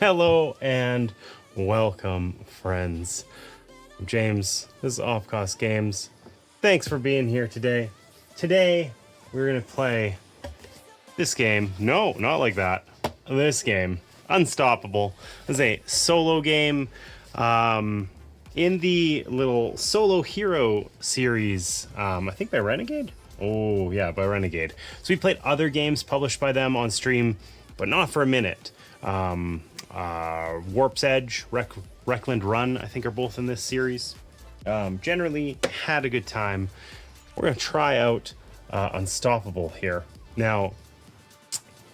Hello and welcome, friends. I'm James. This is Off Cost Games. Thanks for being here today. Today, we're going to play this game. No, not like that. This game. Unstoppable. This is a solo game in the little Solo Hero series, I think by Renegade? Oh, yeah, by Renegade. So we played other games published by them on stream, but not for a minute. Warp's Edge, Reckland Run, I think are both in this series. Generally had a good time. We're going to try out Unstoppable here. Now,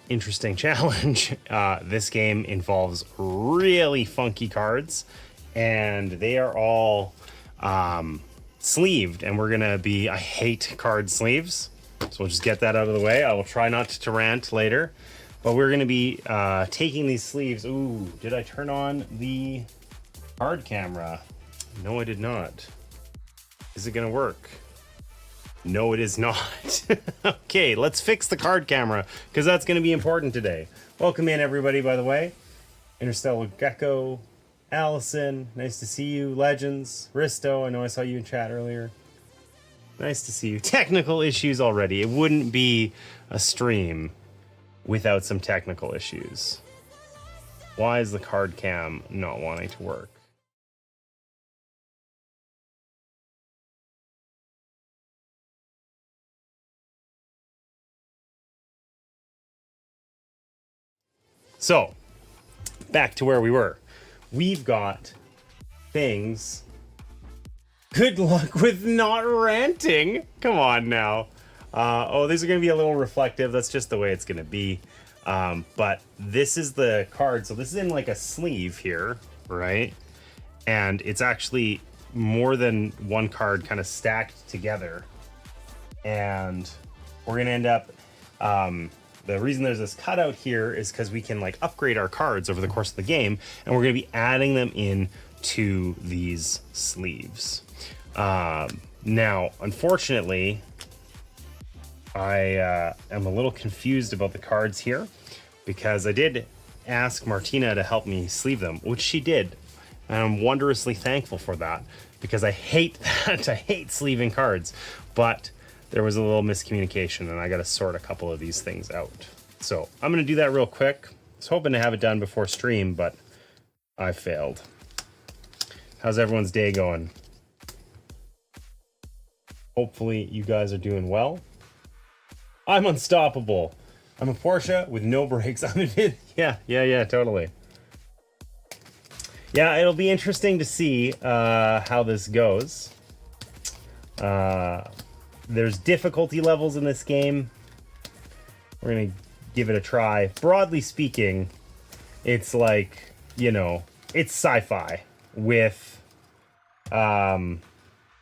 interesting challenge. This game involves really funky cards, and they are all sleeved, and we're going to be... I hate card sleeves, so we'll just get that out of the way. I will try not to rant later. But we're going to be taking these sleeves. Ooh, did I turn on the card camera? No, I did not. Is it going to work? No, it is not. Okay, let's fix the card camera, because that's going to be important today. Welcome in, everybody, by the way. Interstellar Gecko, Allison, nice to see you. Legends, Risto, I know I saw you in chat earlier. Nice to see you. Technical issues already. It wouldn't be a stream without some technical issues. Why is the card cam not wanting to work? So, back to where we were. We've got things. Good luck with not ranting. Come on now. Oh, these are going to be a little reflective. That's just the way it's going to be. But this is the card. So this is in like a sleeve here, right? And it's actually more than one card kind of stacked together. And we're going to end up... the reason there's this cutout here is because we can like upgrade our cards over the course of the game. And we're going to be adding them in to these sleeves. Now, unfortunately... I am a little confused about the cards here, because I did ask Martina to help me sleeve them, which she did, and I'm wondrously thankful for that, because I hate that. I hate sleeving cards, but there was a little miscommunication, and I got to sort a couple of these things out. So I'm going to do that real quick. I was hoping to have it done before stream, but I failed. How's everyone's day going? Hopefully you guys are doing well. I'm unstoppable. I'm a Porsche with no brakes. Yeah, totally. Yeah, it'll be interesting to see how this goes. There's difficulty levels in this game. We're going to give it a try. Broadly speaking, it's like, you know, it's sci-fi with...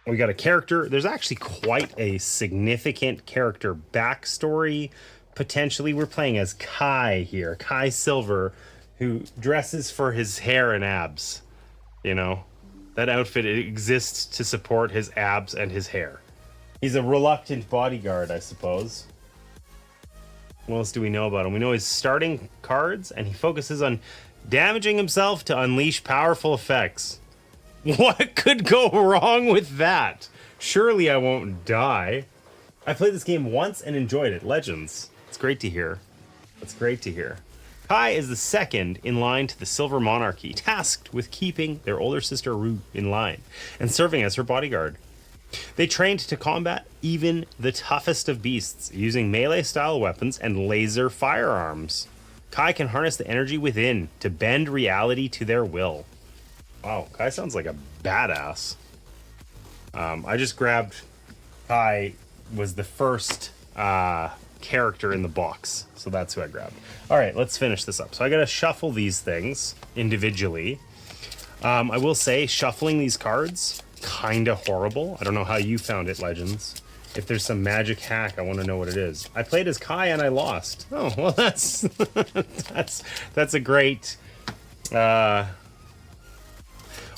we got a character. There's actually quite a significant character backstory. Potentially, we're playing as Kai here. Kai Silver, who dresses for his hair and abs. You know, that outfit exists to support his abs and his hair. He's a reluctant bodyguard, I suppose. What else do we know about him? We know he's starting cards, and he focuses on damaging himself to unleash powerful effects. What could go wrong with that? Surely I won't die. I played this game once and enjoyed it. Legends. It's great to hear. It's great to hear. Kai is the second in line to the Silver Monarchy, tasked with keeping their older sister Rue in line and serving as her bodyguard. They trained to combat even the toughest of beasts, using melee-style weapons and laser firearms. Kai can harness the energy within to bend reality to their will. Wow, Kai sounds like a badass. I just grabbed... Kai was the first character in the box, so that's who I grabbed. All right, let's finish this up. So I gotta shuffle these things individually. I will say, shuffling these cards, kinda horrible. I don't know how you found it, Legends. If there's some magic hack, I want to know what it is. I played as Kai and I lost. Oh, well, that's... that's a great...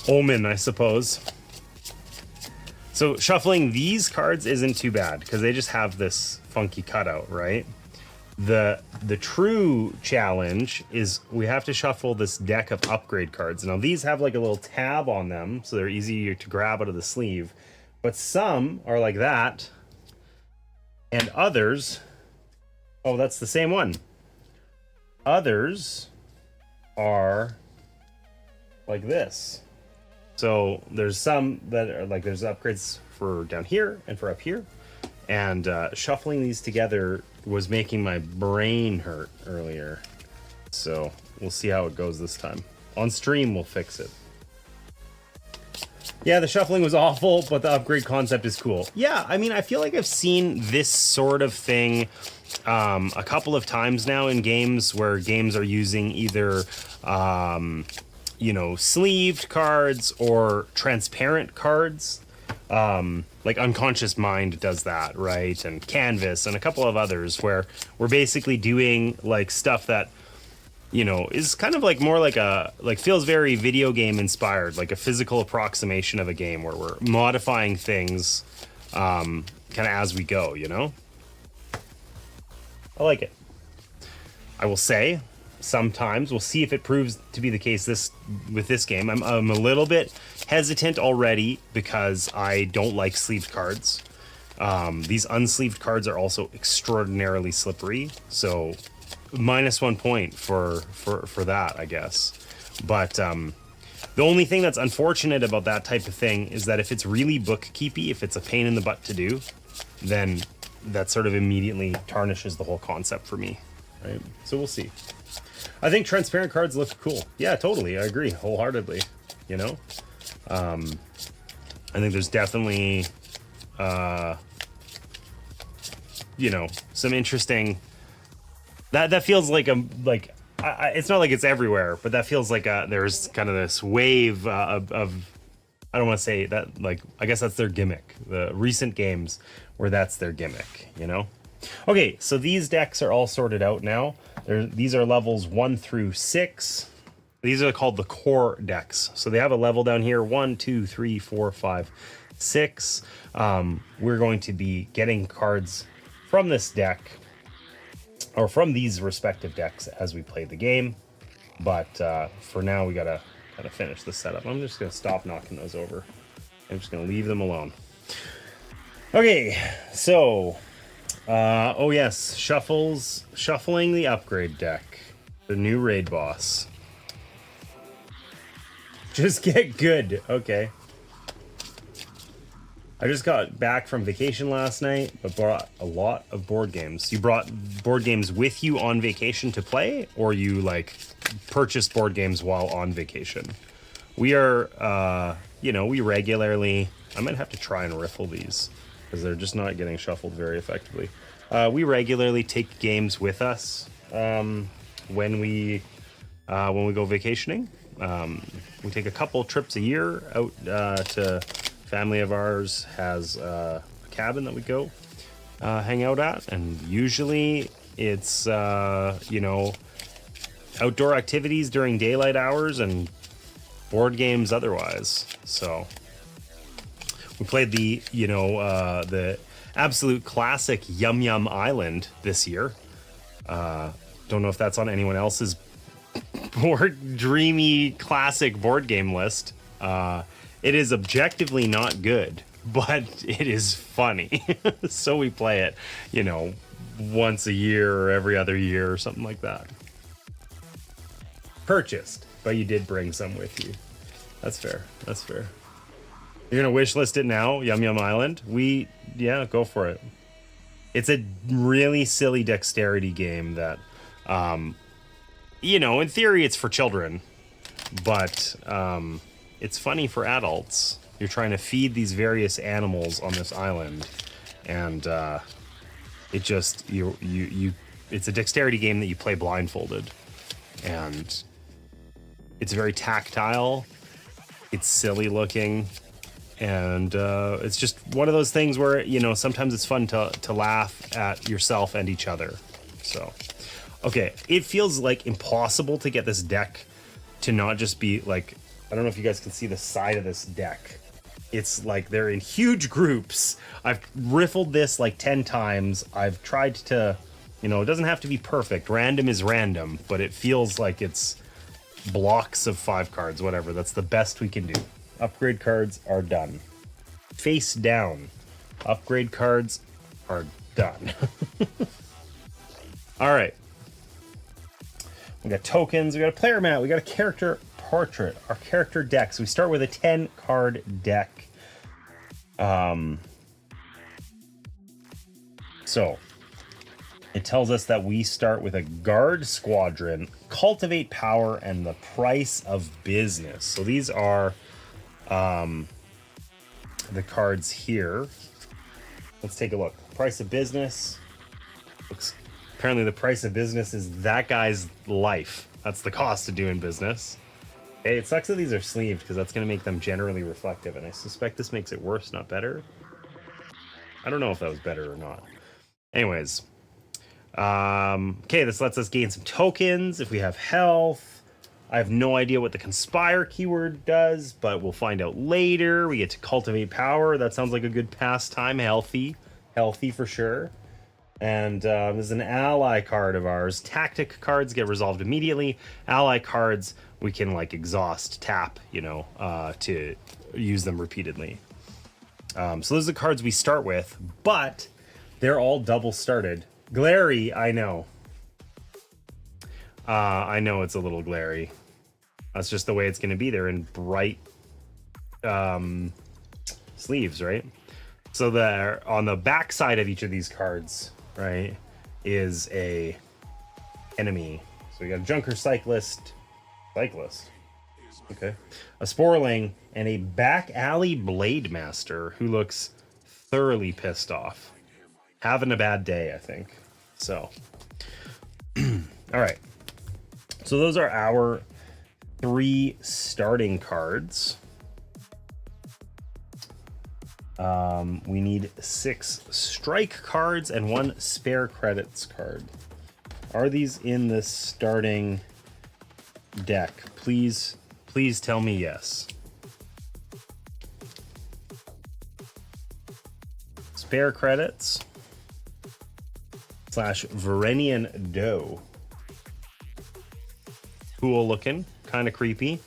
omen, I suppose. So shuffling these cards isn't too bad because they just have this funky cutout, right? The true challenge is we have to shuffle this deck of upgrade cards. Now these have like a little tab on them, so they're easy to grab out of the sleeve. But some are like that, and others, oh, that's the same one. Others are like this. So there's some that are like, there's upgrades for down here and for up here. And shuffling these together was making my brain hurt earlier. So we'll see how it goes this time. On stream, we'll fix it. Yeah, the shuffling was awful, but the upgrade concept is cool. Yeah, I mean, I feel like I've seen this sort of thing a couple of times now in games where games are using either, you know, sleeved cards or transparent cards. Like Unconscious Mind does that, right? And Canvas and a couple of others where we're basically doing like stuff that, you know, is kind of like more like feels very video game inspired, like a physical approximation of a game where we're modifying things kind of as we go, you know? I like it. I will say sometimes we'll see if it proves to be the case with this game. I'm a little bit hesitant already because I don't like sleeved cards. These unsleeved cards are also extraordinarily slippery, so -1 point for that, I guess. But the only thing that's unfortunate about that type of thing is that if it's really bookkeepy, if it's a pain in the butt to do, then that sort of immediately tarnishes the whole concept for me, right? So we'll see. I think transparent cards look cool. Yeah, totally. I agree wholeheartedly, you know? I think there's definitely, you know, some interesting... That feels like it's not like it's everywhere, but that feels like there's kind of this wave of I don't want to say that, like, I guess that's their gimmick. The recent games where that's their gimmick, you know? Okay, so these decks are all sorted out now. These are levels 1 through 6. These are called the core decks. So they have a level down here, 1, 2, 3, 4, 5, 6. We're going to be getting cards from this deck, or from these respective decks as we play the game. But for now, we gotta kind of finish the setup. I'm just gonna stop knocking those over. I'm just gonna leave them alone. Okay, so, oh yes, shuffling the upgrade deck. The new raid boss. Just get good, okay. I just got back from vacation last night, but brought a lot of board games. You brought board games with you on vacation to play, or you like purchased board games while on vacation? We are, you know, we regularly, I might have to try and riffle these because they're just not getting shuffled very effectively. We regularly take games with us when we go vacationing. We take a couple trips a year out to... Family of ours has a cabin that we go hang out at, and usually it's you know, outdoor activities during daylight hours and board games otherwise. So we played the, you know, the absolute classic Yum Yum Island this year. Don't know if that's on anyone else's dreamy classic board game list. It is objectively not good, but it is funny. So we play it, you know, once a year or every other year or something like that. Purchased, but you did bring some with you. That's fair. That's fair. You're gonna wish list it now, Yum Yum Island? Yeah, go for it. It's a really silly dexterity game that, you know, in theory it's for children, but it's funny for adults. You're trying to feed these various animals on this island, and it just it's a dexterity game that you play blindfolded, and it's very tactile. It's silly looking, and it's just one of those things where, you know, sometimes it's fun to laugh at yourself and each other. So, okay, it feels like impossible to get this deck to not just be like, I don't know if you guys can see the side of this deck. It's like they're in huge groups. I've riffled this like 10 times. I've tried to You know, it doesn't have to be perfect. Random is random, but it feels like it's blocks of 5 cards, whatever. That's the best we can do. Upgrade cards are done. Face down. Upgrade cards are done. All right. We got tokens, we got a player mat, we got a character portrait, our character decks. We start with a 10-card deck. So it tells us that we start with a guard squadron, cultivate power, and the price of business. So these are the cards here. Let's take a look. Price of business. Looks, apparently the price of business is that guy's life. That's the cost of doing business. Hey, it sucks that these are sleeved because that's going to make them generally reflective, and I suspect this makes it worse, not better. I don't know if that was better or not. Anyways. Okay, this lets us gain some tokens if we have health. I have no idea what the conspire keyword does, but we'll find out later. We get to cultivate power. That sounds like a good pastime. Healthy for sure. And there's an ally card of ours. Tactic cards get resolved immediately. Ally cards we can like exhaust, tap, you know, to use them repeatedly. So those are the cards we start with, but they're all double started. Glary, I know. I know it's a little glary. That's just the way it's going to be. They're in bright sleeves, right? So on the back side of each of these cards, right, is a enemy. So we got a Junker Cyclist. Okay. A Sporling and a back alley Blade Master who looks thoroughly pissed off. Having a bad day, I think. So, all right. So those are our 3 starting cards. We need 6 strike cards and 1 spare credits card. Are these in the starting deck? Please tell me yes. Spare credits / Virenian dough. Cool looking, kind of creepy.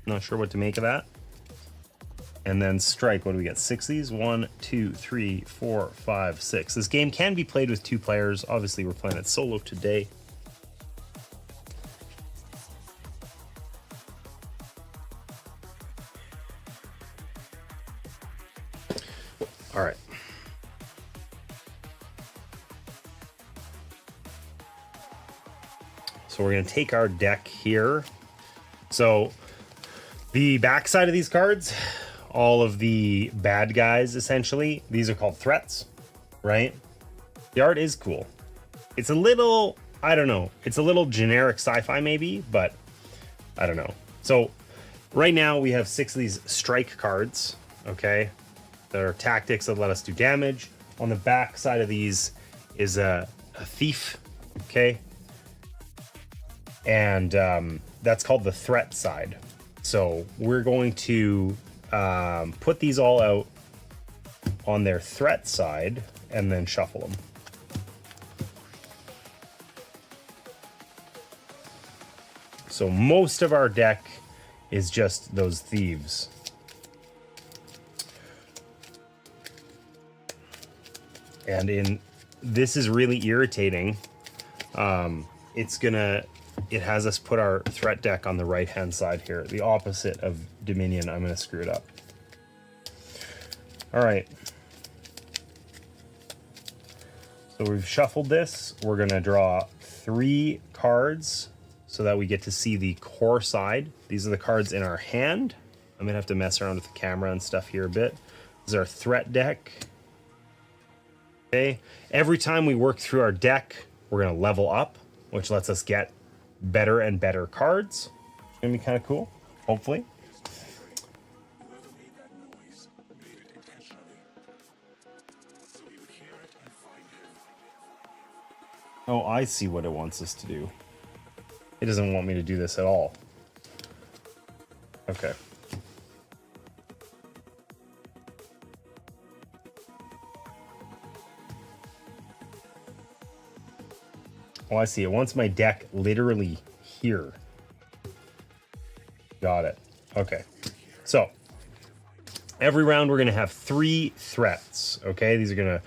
Not sure what to make of that. And then strike, what do we get? 6 of these? 1, 2, 3, 4, 5, 6. This game can be played with 2 players. Obviously, we're playing it solo today. All right. So we're going to take our deck here. So the backside of these cards, all of the bad guys, essentially, these are called threats, right? The art is cool. It's a little, I don't know, it's a little generic sci-fi maybe, but I don't know. So right now we have 6 of these strike cards, okay? That are tactics that let us do damage. On the back side of these is a thief, okay? And that's called the threat side. So we're going to put these all out on their threat side and then shuffle them. So most of our deck is just those thieves. And this is really irritating. It has us put our threat deck on the right-hand side here, the opposite of Dominion. I'm going to screw it up. All right. So we've shuffled this. We're going to draw 3 cards so that we get to see the core side. These are the cards in our hand. I'm going to have to mess around with the camera and stuff here a bit. This is our threat deck. Okay. Every time we work through our deck, we're going to level up, which lets us get better and better cards. It's gonna be kind of cool, hopefully. Oh, I see what it wants us to do. It doesn't want me to do this at all. Okay. Oh, I see. It wants my deck literally here. Got it. Okay. So every round we're going to have 3 threats. Okay. These are going to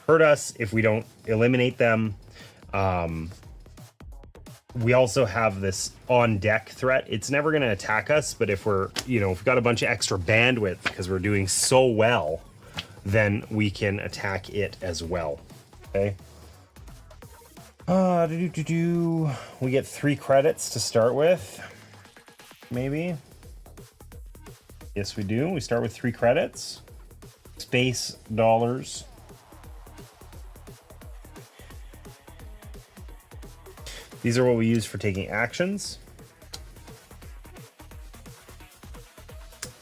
hurt us if we don't eliminate them. We also have this on deck threat. It's never going to attack us, but if we're, if we've got a bunch of extra bandwidth because we're doing so well, then we can attack it as well. Okay. We get 3 credits to start with. Maybe. Yes, we do. We start with 3 credits. Space dollars. These are what we use for taking actions.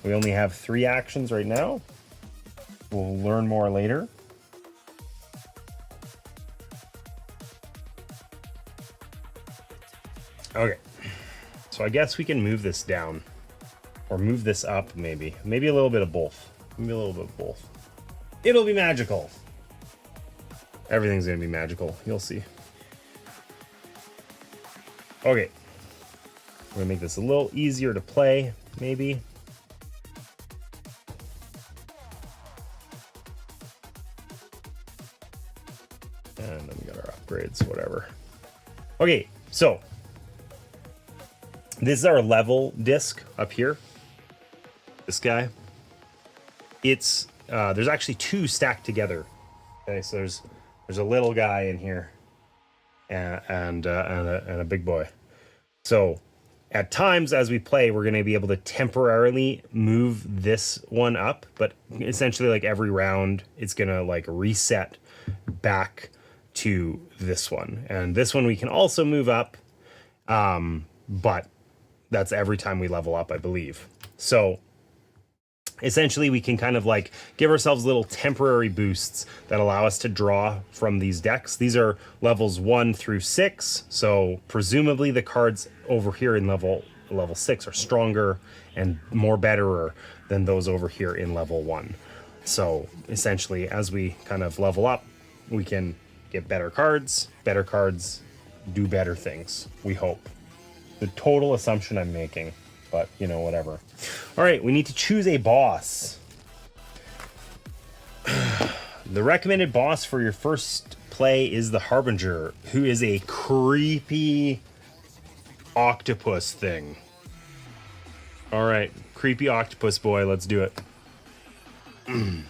We only have 3 actions right now. We'll learn more later. Okay. So I guess we can move this down. Or move this up, maybe. Maybe a little bit of both. Maybe a little bit of both. It'll be magical. Everything's going to be magical. You'll see. Okay. We're going to make this a little easier to play, maybe. And then we got our upgrades, whatever. Okay, so this is our level disc up here. This guy. It's there's actually 2 stacked together. Okay, so there's a little guy in here and a big boy. So at times as we play, we're going to be able to temporarily move this one up, but essentially like every round, it's going to like reset back to this one. And this one we can also move up, but that's every time we level up, I believe. So essentially we can kind of like give ourselves little temporary boosts that allow us to draw from these decks. These are levels 1 through 6. So presumably the cards over here in level 6 are stronger and more betterer than those over here in level 1. So essentially as we kind of level up, we can get better cards do better things, we hope. The total assumption I'm making, but whatever. All right, we need to choose a boss. The recommended boss for your first play is the Harbinger, who is a creepy octopus thing. All right, creepy octopus boy, let's do it.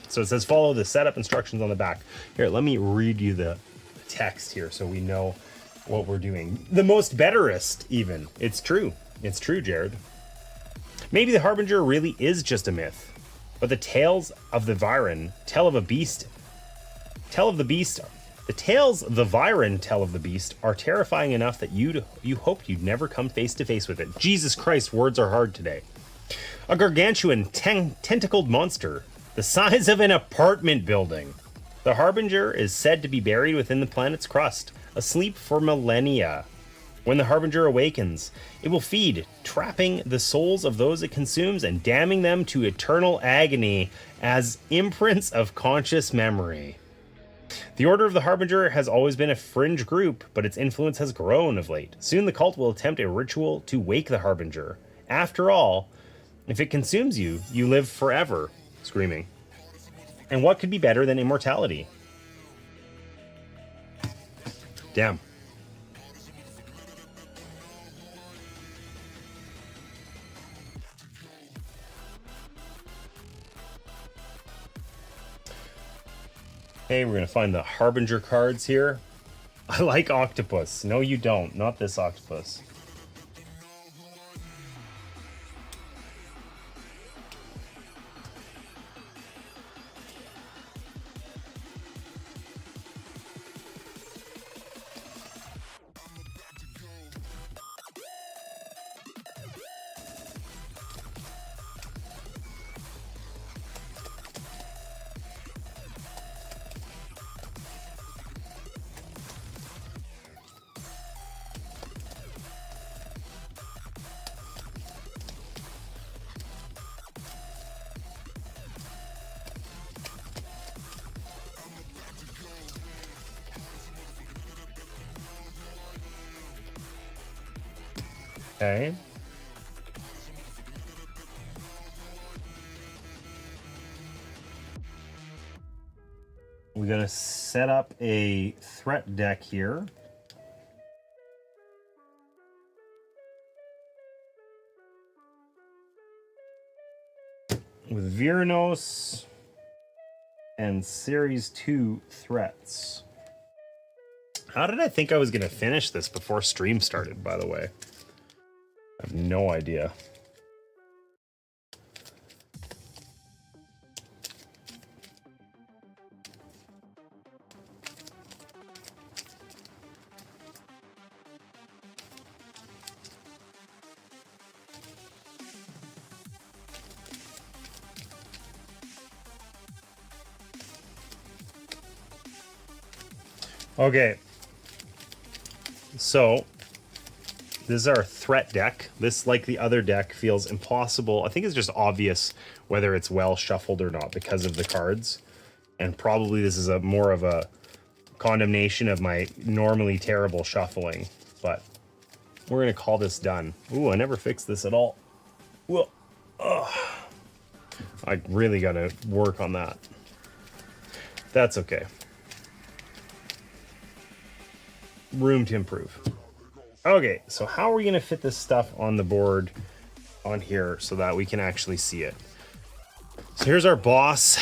So it says follow the setup instructions on the back. Here, let me read you the text here so we know what we're doing. The most betterest, even. It's true, Jared. Maybe the Harbinger really is just a myth, but the tales of the Viren tell of the beast are terrifying enough that you hoped you'd never come face to face with it. Jesus Christ, words are hard today. A gargantuan tentacled monster, the size of an apartment building. The Harbinger is said to be buried within the planet's crust, asleep for millennia. When the Harbinger awakens, it will feed, trapping the souls of those it consumes and damning them to eternal agony as imprints of conscious memory. The Order of the Harbinger has always been a fringe group, but its influence has grown of late. Soon the cult will attempt a ritual to wake the Harbinger. After all, if it consumes you, you live forever, screaming. And what could be better than immortality? Damn. Okay, we're going to find the Harbinger cards here. I like octopus. No, you don't. Not this octopus. Okay. We're going to set up a threat deck here. With Virenos and Ceres II threats. How did I think I was going to finish this before stream started, by the way? I have no idea. Okay, so this is our threat deck. This, like the other deck, feels impossible. I think it's just obvious whether it's well shuffled or not because of the cards. And probably this is a more of a condemnation of my normally terrible shuffling. But we're going to call this done. Ooh, I never fixed this at all. Well, I really got to work on that. That's okay. Room to improve. Okay, so how are we going to fit this stuff on the board on here so that we can actually see it? So here's our boss.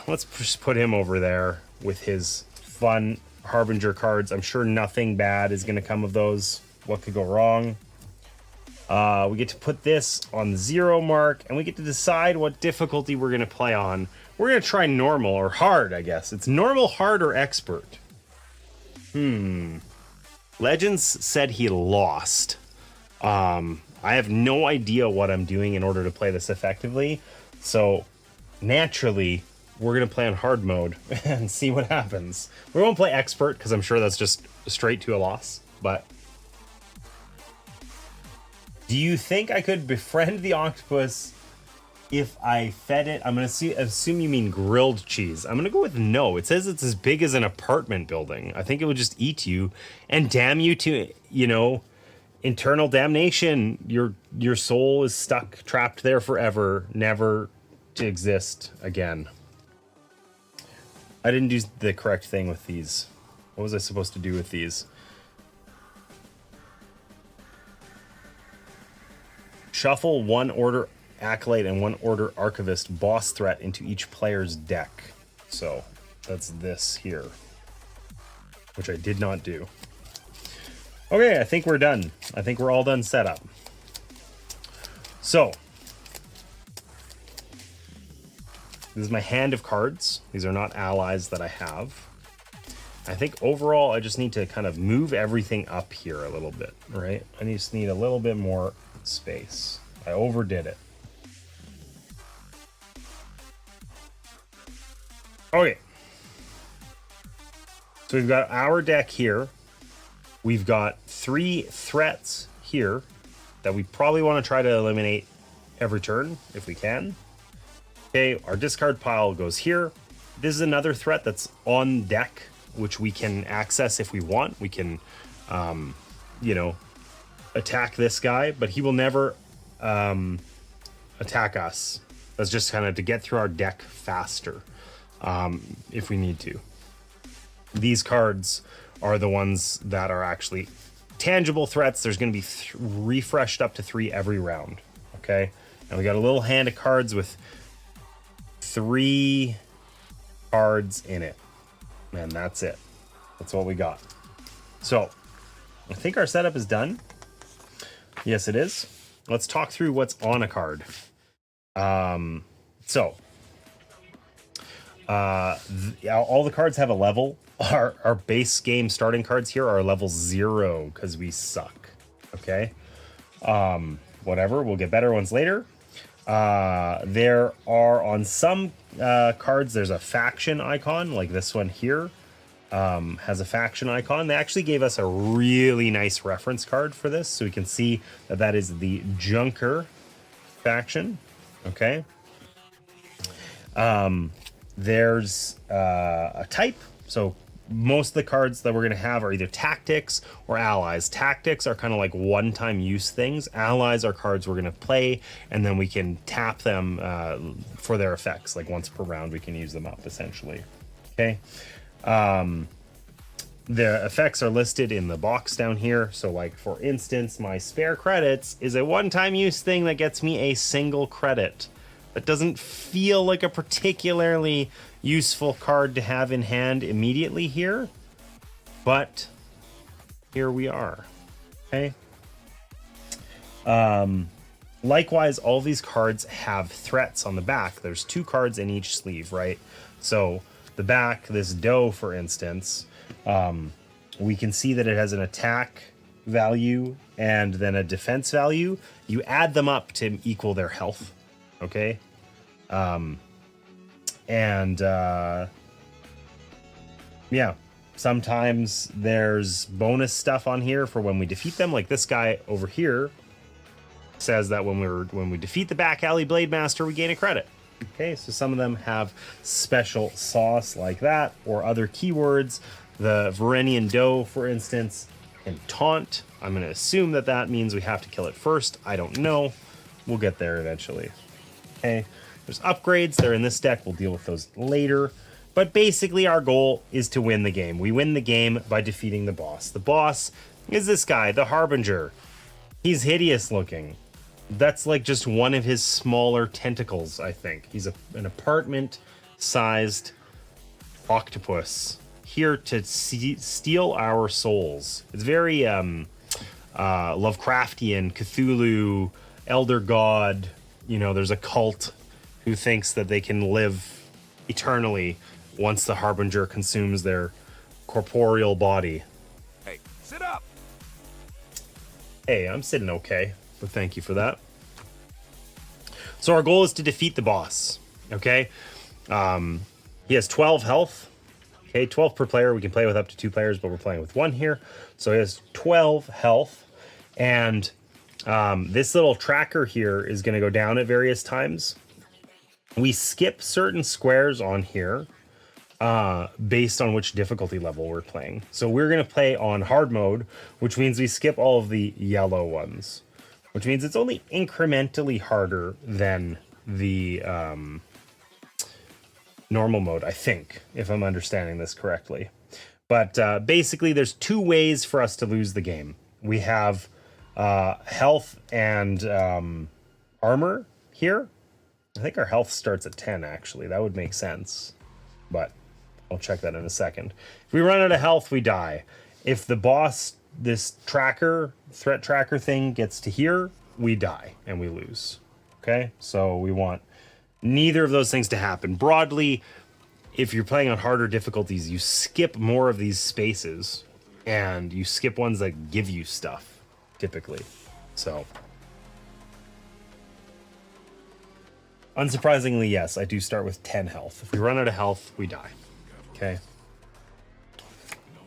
Let's just put him over there with his fun Harbinger cards. I'm sure nothing bad is going to come of those. What could go wrong? We get to put this on the 0 mark, and we get to decide what difficulty we're going to play on. We're going to try normal or hard, I guess. It's normal, hard, or expert. Legends said he lost. I have no idea what I'm doing in order to play this effectively. So naturally, we're going to play on hard mode and see what happens. We won't play expert because I'm sure that's just straight to a loss. But do you think I could befriend the octopus if I fed it? I'm going to assume you mean grilled cheese. I'm going to go with no. It says it's as big as an apartment building. I think it would just eat you and damn you to, you know, internal damnation. Your soul is stuck, trapped there forever, never to exist again. I didn't do the correct thing with these. What was I supposed to do with these? Shuffle 1 order Acolyte and 1 order Archivist boss threat into each player's deck. So that's this here, which I did not do. Okay, I think we're done. I think we're all done set up. So this is my hand of cards. These are not allies that I have. I think overall I just need to kind of move everything up here a little bit, right? I just need a little bit more space. I overdid it. Okay, so we've got our deck here. We've got 3 threats here that we probably want to try to eliminate every turn if we can. Okay, our discard pile goes here. This is another threat that's on deck, which we can access if we want. We can, you know, attack this guy, but he will never attack us. That's just kind of to get through our deck faster. If we need to. These cards are the ones that are actually tangible threats. There's going to be refreshed up to 3 every round. Okay, and we got a little hand of cards with 3 cards in it, and that's it. That's what we got. So I think our setup is done. Yes, it is. Let's talk through what's on a card. All the cards have a level. Our base game starting cards here are level 0 because we suck. Okay. Whatever. We'll get better ones later. There are on some cards, there's a faction icon, like this one here. Has a faction icon. They actually gave us a really nice reference card for this, so we can see that that is the Junker faction. Okay. There's a type. So most of the cards that we're going to have are either tactics or allies. Tactics are kind of like one-time use things. Allies are cards we're going to play, and then we can tap them for their effects. Like once per round, we can use them up, essentially. Okay. The effects are listed in the box down here. So like, for instance, my spare credits is a one-time use thing that gets me a single credit. That doesn't feel like a particularly useful card to have in hand immediately here, but here we are. Okay. Likewise, all these cards have threats on the back. There's 2 cards in each sleeve, right? So the back, this doe, for instance, we can see that it has an attack value and then a defense value. You add them up to equal their health. Okay. Yeah, sometimes there's bonus stuff on here for when we defeat them. Like this guy over here says that when we defeat the back alley blade master, we gain a credit. Okay, so some of them have special sauce like that, or other keywords. The Virenian doe, for instance, can taunt. I'm going to assume that that means we have to kill it first. I don't know. We'll get there eventually. Okay, there's upgrades. They're in this deck. We'll deal with those later. But basically, our goal is to win the game. We win the game by defeating the boss. The boss is this guy, the Harbinger. He's hideous looking. That's like just one of his smaller tentacles, I think. He's an apartment-sized octopus here to steal our souls. It's very Lovecraftian, Cthulhu, Elder God. You know, there's a cult who thinks that they can live eternally once the Harbinger consumes their corporeal body. Hey, sit up! Hey, I'm sitting okay, but thank you for that. So our goal is to defeat the boss, okay? He has 12 health. Okay, 12 per player. We can play with up to 2 players, but we're playing with 1 here. So he has 12 health, and this little tracker here is going to go down at various times. We skip certain squares on here based on which difficulty level we're playing. So we're going to play on hard mode, which means we skip all of the yellow ones, which means it's only incrementally harder than the normal mode, I think, if I'm understanding this correctly. But basically, there's 2 ways for us to lose the game. We have health and armor here. I think our health starts at 10, actually. That would make sense, but I'll check that in a second. If we run out of health, we die. If the boss, this tracker, threat tracker thing, gets to here, we die and we lose. Okay, so we want neither of those things to happen. Broadly, if you're playing on harder difficulties, you skip more of these spaces, and you skip ones that give you stuff, typically. So, unsurprisingly, yes, I do start with 10 health. If we run out of health, we die. Okay.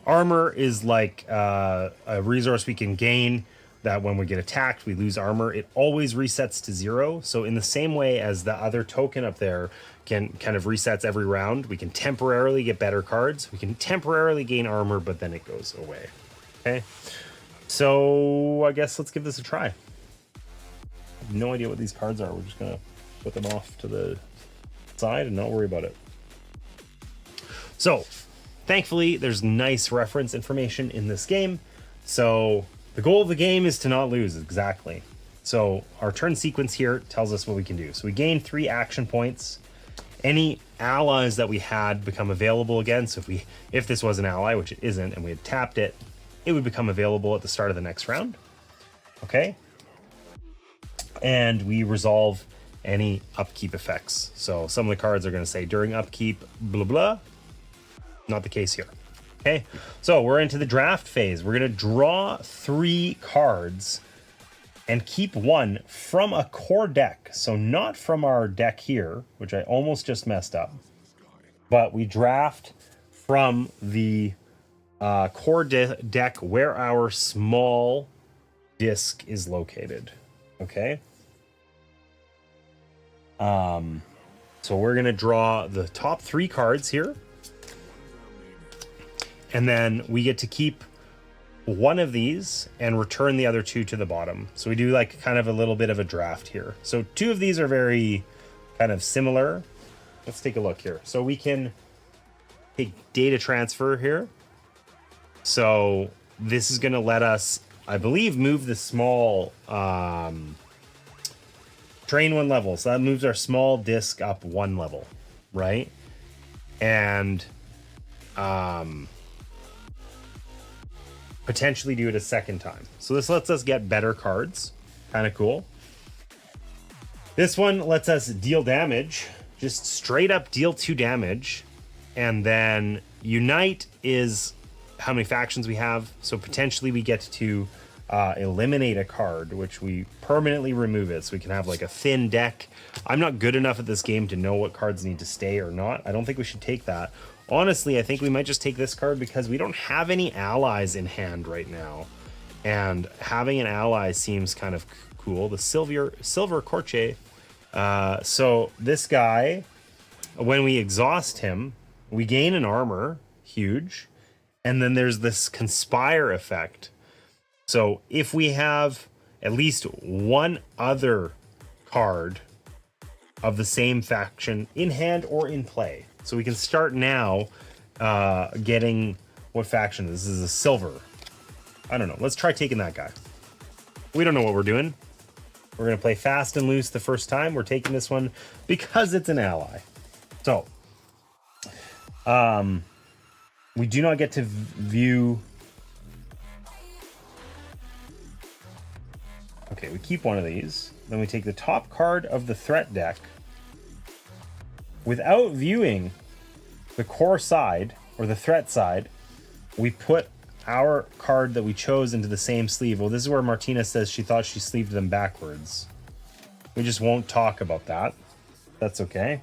Armor is like a resource we can gain that when we get attacked, we lose armor. It always resets to 0. So in the same way as the other token up there can kind of resets every round, we can temporarily get better cards. We can temporarily gain armor, but then it goes away. Okay. So I guess let's give this a try. I have no idea what these cards are. We're just going to put them off to the side and not worry about it. So thankfully, there's nice reference information in this game. So the goal of the game is to not lose, exactly. So our turn sequence here tells us what we can do. So we gain 3 action points. Any allies that we had become available again. So if this was an ally, which it isn't, and we had tapped it, it would become available at the start of the next round. Okay. And we resolve any upkeep effects. So some of the cards are going to say during upkeep, blah, blah. Not the case here. Okay, so we're into the draft phase. We're going to draw 3 cards and keep 1 from a core deck. So not from our deck here, which I almost just messed up, but we draft from the core deck where our small disc is located. Okay. So we're going to draw the top 3 cards here. And then we get to keep one of these and return the other two to the bottom. So we do like kind of a little bit of a draft here. So two of these are very kind of similar. Let's take a look here. So we can take data transfer here. So this is going to let us, I believe, move the small train one level. So that moves our small disc up one level, right? And potentially do it a second time. So this lets us get better cards. Kind of cool. This one lets us deal damage, just straight up deal 2 damage. And then unite is how many factions we have. So potentially we get to eliminate a card, which we permanently remove it. So we can have like a thin deck. I'm not good enough at this game to know what cards need to stay or not. I don't think we should take that. Honestly, I think we might just take this card because we don't have any allies in hand right now. And having an ally seems kind of cool. The Silver Corche. So this guy, when we exhaust him, we gain an armor. Huge. And then there's this Conspire effect. So if we have at least one other card of the same faction in hand or in play. So we can start now getting what faction this is. A silver. I don't know. Let's try taking that guy. We don't know what we're doing. We're going to play fast and loose the first time. We're taking this one because it's an ally. So we do not get to view. Okay, we keep one of these. Then we take the top card of the threat deck. Without viewing the core side or the threat side, we put our card that we chose into the same sleeve. Well, this is where Martina says she thought she sleeved them backwards. We just won't talk about that. That's okay.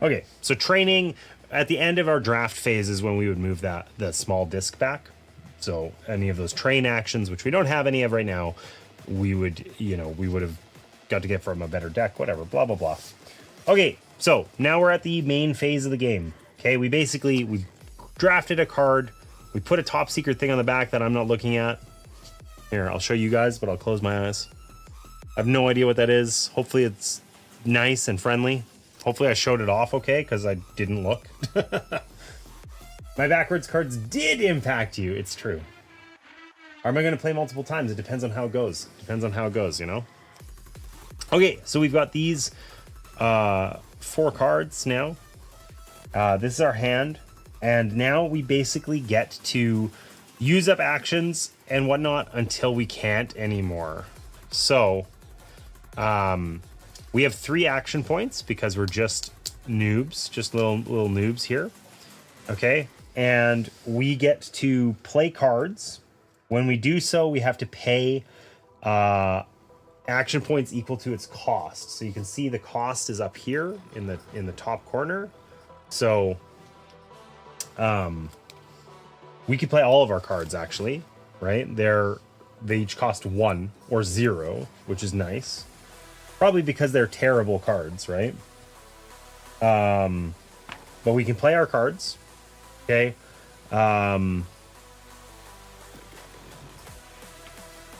Okay, so training at the end of our draft phase is when we would move that small disc back. So any of those train actions, which we don't have any of right now, we would, we would have got to get from a better deck, whatever, blah, blah, blah. Okay, so now we're at the main phase of the game. Okay, we drafted a card. We put a top secret thing on the back that I'm not looking at. Here, I'll show you guys, but I'll close my eyes. I have no idea what that is. Hopefully it's nice and friendly. Hopefully I showed it off okay, because I didn't look. My backwards cards did impact you. It's true. Or am I going to play multiple times? It depends on how it goes. Depends on how it goes, Okay, so we've got these 4 cards now. This is our hand. And now we basically get to use up actions and whatnot until we can't anymore. So, we have 3 action points because we're just noobs, just little noobs here. Okay, and we get to play cards. When we do so, we have to pay action points equal to its cost. So you can see the cost is up here in the top corner. So we could play all of our cards actually, right? They each cost 1 or 0, which is nice. Probably because they're terrible cards, right? But we can play our cards. Okay.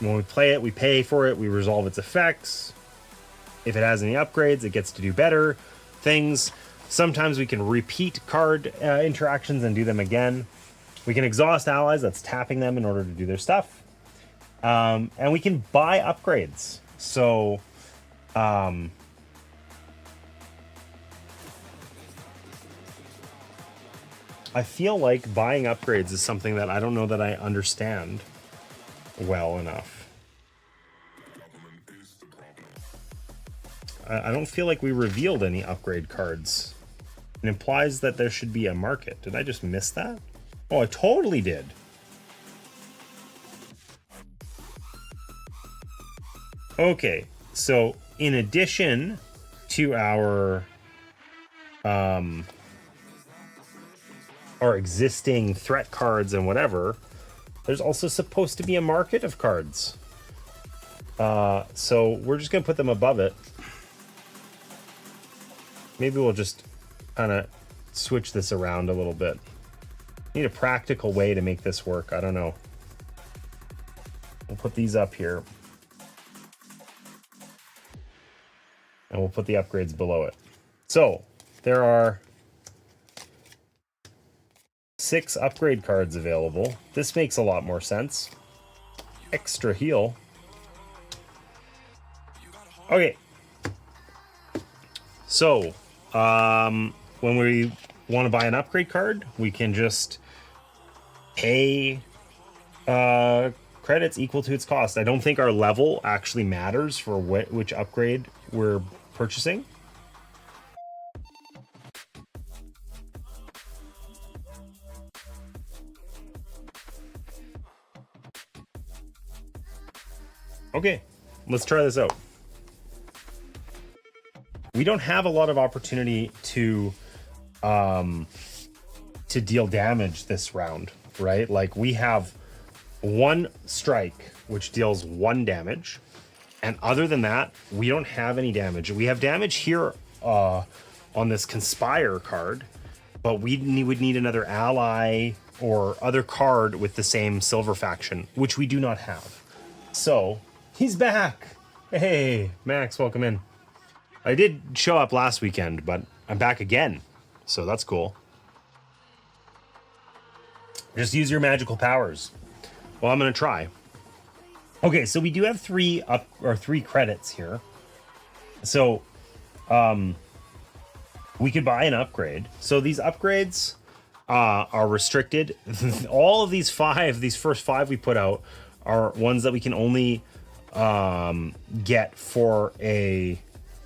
When we play it, we pay for it. We resolve its effects. If it has any upgrades, it gets to do better things. Sometimes we can repeat card interactions and do them again. We can exhaust allies. That's tapping them in order to do their stuff. And we can buy upgrades. So... I feel like buying upgrades is something that I don't know that I understand well enough. I don't feel like we revealed any upgrade cards. It implies that there should be a market. Did I just miss that? Oh, I totally did. Okay, so in addition to our existing threat cards and whatever, There's also supposed to be a market of cards. So we're just going to put them above it. Maybe we'll just kind of switch this around a little bit. Need a practical way to make this work. I don't know. We'll put these up here. And we'll put the upgrades below it. So there are 6 upgrade cards available. This makes a lot more sense. Extra heal. Okay. So, when we want to buy an upgrade card, we can just pay credits equal to its cost. I don't think our level actually matters for which upgrade we're purchasing. Okay, let's try this out. We don't have a lot of opportunity to deal damage this round, right? Like we have 1 strike, which deals 1 damage. And other than that, we don't have any damage. We have damage here on this Conspire card, but we would need another ally or other card with the same silver faction, which we do not have. So, he's back! Hey, Max, welcome in. I did show up last weekend, but I'm back again, so that's cool. Just use your magical powers. Well, I'm gonna try. Okay, so we do have 3 credits here. So, we could buy an upgrade. So these upgrades are restricted. All of these first 5 we put out are ones that we can only get for an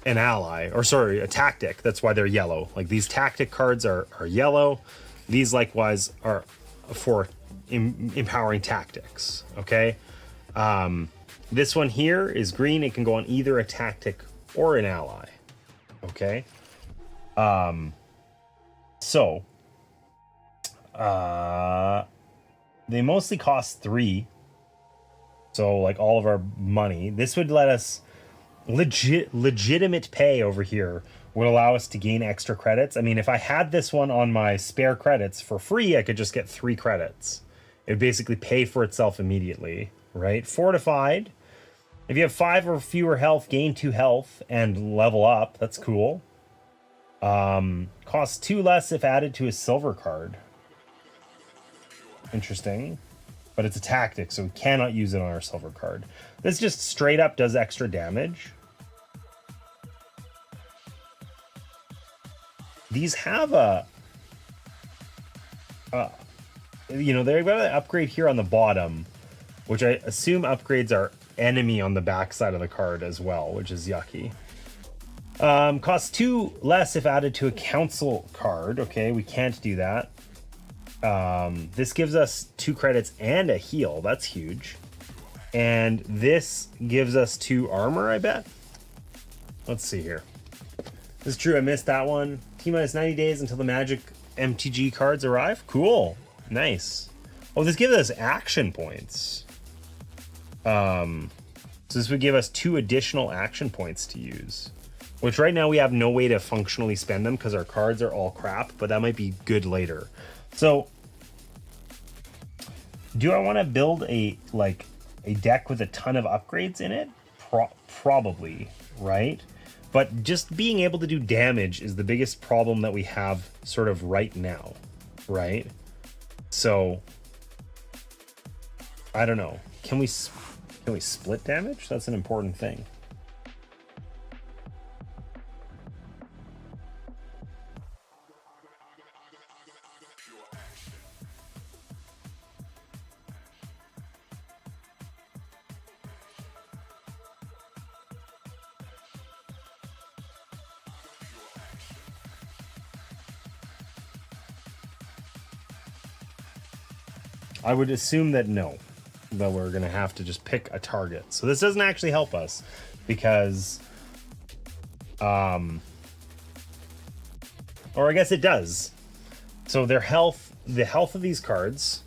ally, or sorry, a tactic. That's why they're yellow. Like these tactic cards are yellow. These likewise are for empowering tactics. Okay. This one here is green. It can go on either a tactic or an ally. Okay. So they mostly cost 3. So like all of our money, this would let us legitimate pay over here would allow us to gain extra credits. I mean, if I had this one on my spare credits for free, I could just get 3 credits. It would basically pay for itself immediately, right? Fortified. If you have 5 or fewer health, gain 2 health and level up. That's cool. Costs 2 less if added to a silver card. Interesting. But it's a tactic, so we cannot use it on our silver card. This just straight up does extra damage. These have you know, they've got an upgrade here on the bottom, which I assume upgrades are enemy on the back side of the card as well, which is yucky. Costs 2 less if added to a council card. Okay, we can't do that. This gives us 2 credits and a heal. That's huge. And this gives us 2 armor, I bet. Let's see here. This is true. I missed that one. T-minus 90 days until the magic MTG cards arrive. Cool. Nice. Oh, this gives us action points. So this would give us 2 additional action points to use. Which right now we have no way to functionally spend them because our cards are all crap, but that might be good later. So, do I want to build a deck with a ton of upgrades in it? Probably, right? But just being able to do damage is the biggest problem that we have sort of right now, right? So, I don't know. Can we split damage? That's an important thing. I would assume that no, that we're going to have to just pick a target. So this doesn't actually help us because, or I guess it does. So their health, the health of these cards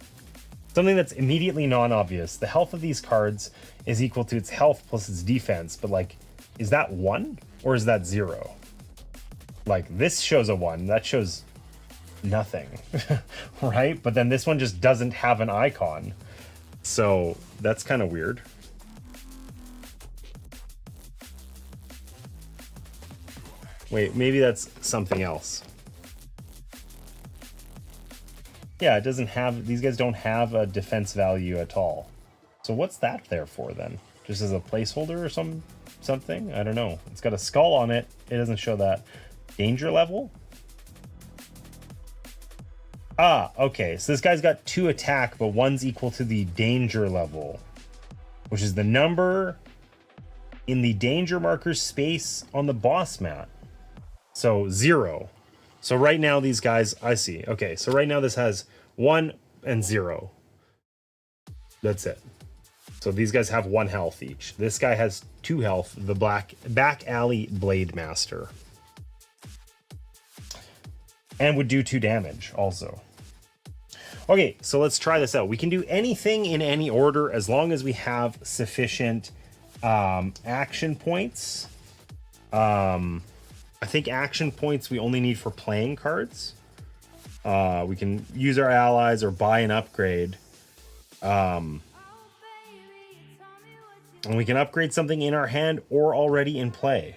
Something that's immediately non-obvious. The health of these cards is equal to its health plus its defense, but like, is that 1 or is that 0? Like, this shows a 1, that shows nothing, right? But then this one just doesn't have an icon. So that's kind of weird. Wait, maybe that's something else. Yeah, it doesn't have, these guys don't have a defense value at all. So what's that there for then? Just as a placeholder or something? I don't know. It's got a skull on it. It doesn't show that. Danger level? Ah, okay. So this guy's got 2 attack, but 1's equal to the danger level, which is the number in the danger marker space on the boss mat. So 0. So right now these guys, I see. Okay, so right now this has 1 and 0. That's it. So these guys have 1 health each. This guy has 2 health, the back alley blade master. And would do 2 damage also. Okay, so let's try this out. We can do anything in any order as long as we have sufficient action points. I think action points we only need for playing cards. We can use our allies or buy an upgrade. And we can upgrade something in our hand or already in play.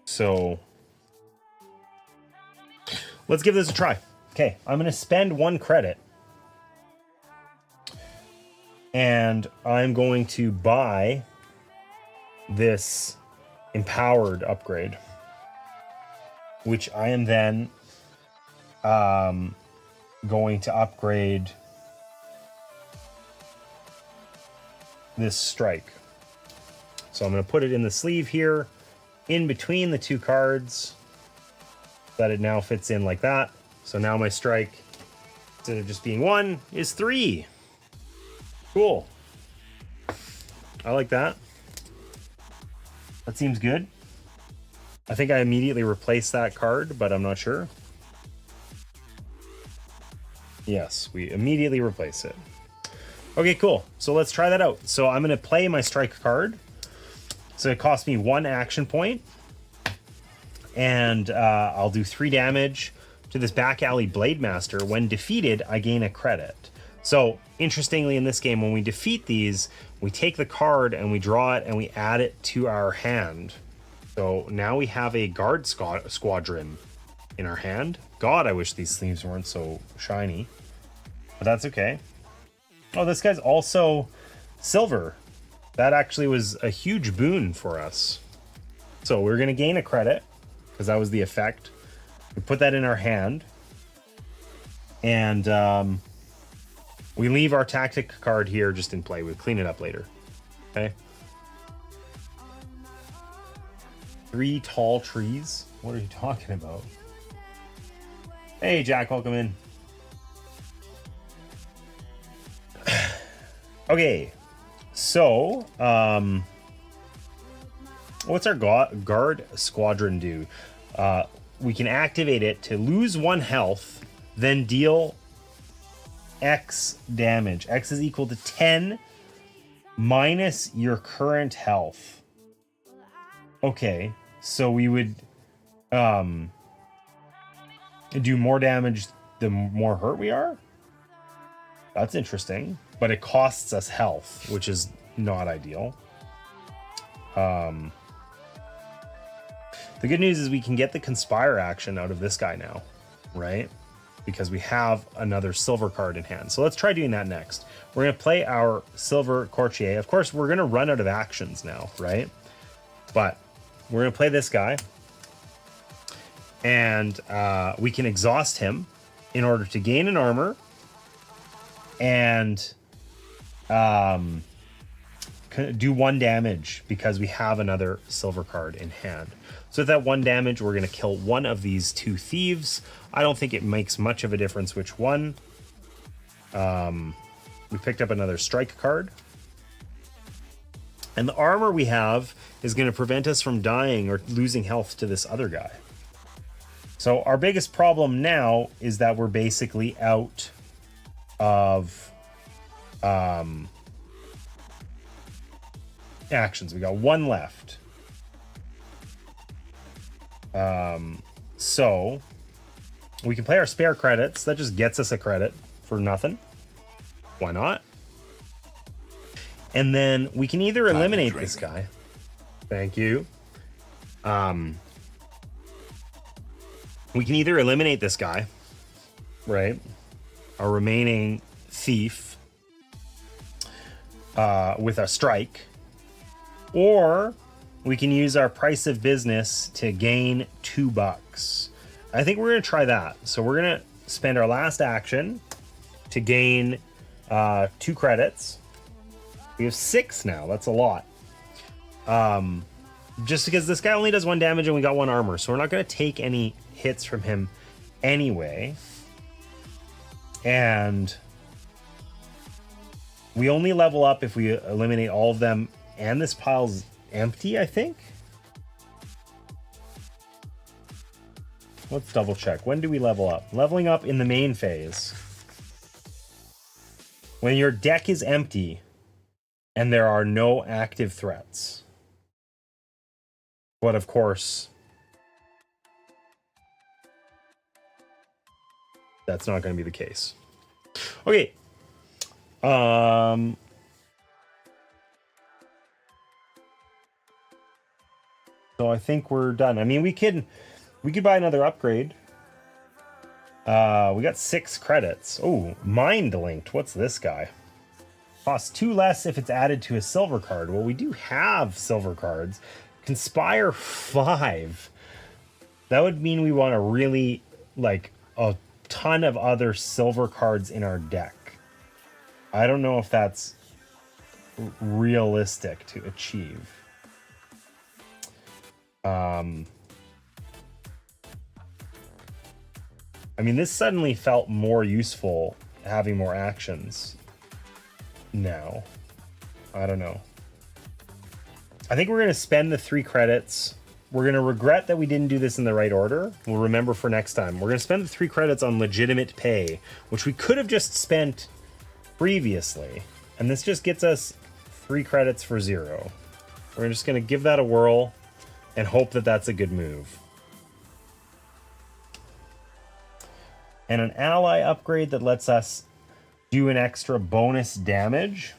So let's give this a try. Okay, I'm going to spend 1 credit. And I'm going to buy this empowered upgrade, which I am then going to upgrade this strike. So I'm going to put it in the sleeve here, in between the 2 cards, that it now fits in like that. So now my strike, instead of just being 1, is 3. Cool. I like that. That seems good. I think I immediately replaced that card, but I'm not sure. Yes, we immediately replace it. Okay, cool. So let's try that out. So I'm going to play my strike card. So it costs me 1 action point. And I'll do 3 damage to this back alley blade master. When defeated, I gain a credit. So interestingly, in this game, when we defeat these, we take the card and we draw it and we add it to our hand. So now we have a guard squadron in our hand. God, I wish these sleeves weren't so shiny, but that's okay. Oh, this guy's also silver. That actually was a huge boon for us. So we're going to gain a credit because that was the effect. We put that in our hand, and we leave our tactic card here just in play. We'll clean it up later. Okay. 3 tall trees? What are you talking about? Hey, Jack, welcome in. Okay, so what's our guard squadron do? We can activate it to lose 1 health, then deal X damage. X is equal to 10 minus your current health. Okay, so we would do more damage the more hurt we are? That's interesting. But it costs us health, which is not ideal. The good news is we can get the conspire action out of this guy now, right? Because we have another silver card in hand. So let's try doing that next. We're going to play our silver courtier. Of course, we're going to run out of actions now, right? But we're going to play this guy. And we can exhaust him in order to gain an armor and do 1 damage because we have another silver card in hand. So with that 1 damage, we're going to kill 1 of these 2 thieves. I don't think it makes much of a difference which one. We picked up another strike card. And the armor we have is going to prevent us from dying or losing health to this other guy. So our biggest problem now is that we're basically out of actions. We got one left. So we can play our spare credits. That just gets us a credit for nothing. Why not? And then we can either eliminate this guy. Thank you. We can either eliminate this guy, right? Our remaining thief with a strike. Or we can use our price of business to gain $2. I think we're going to try that. So we're going to spend our last action to gain 2 credits. We have 6 now. That's a lot. Just because this guy only does 1 damage and we got 1 armor. So we're not going to take any hits from him anyway. And we only level up if we eliminate all of them. And this pile's empty, I think. Let's double check. When do we level up? Leveling up in the main phase. When your deck is empty and there are no active threats. But of course, that's not going to be the case. Okay. So I think we're done. I mean, we could buy another upgrade. We got 6 credits. Oh, mind linked. What's this guy? Costs 2 less if it's added to a silver card. Well, we do have silver cards. Conspire 5. That would mean we want to really like a ton of other silver cards in our deck. I don't know if that's realistic to achieve. I mean, this suddenly felt more useful having more actions now. I don't know. I think we're going to spend the 3 credits. We're going to regret that we didn't do this in the right order. We'll remember for next time. We're going to spend the 3 credits on legitimate pay, which we could have just spent previously. And this just gets us 3 credits for 0. We're just going to give that a whirl and hope that that's a good move. And an ally upgrade that lets us do an extra bonus damage.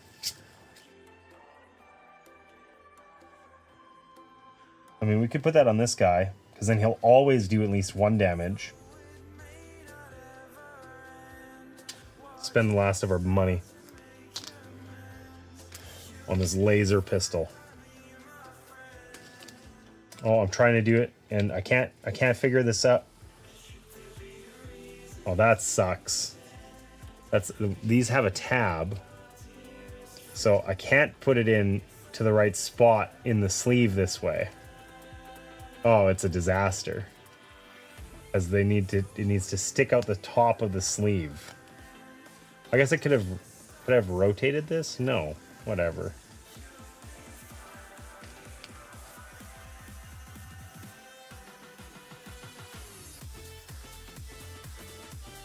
I mean, we could put that on this guy, because then he'll always do at least 1 damage. Spend the last of our money on this laser pistol. Oh, I'm trying to do it, and I can't figure this out. Oh, that sucks. These have a tab, so I can't put it in to the right spot in the sleeve this way. Oh, it's a disaster. As it needs to stick out the top of the sleeve. I guess I could have rotated this? No, whatever.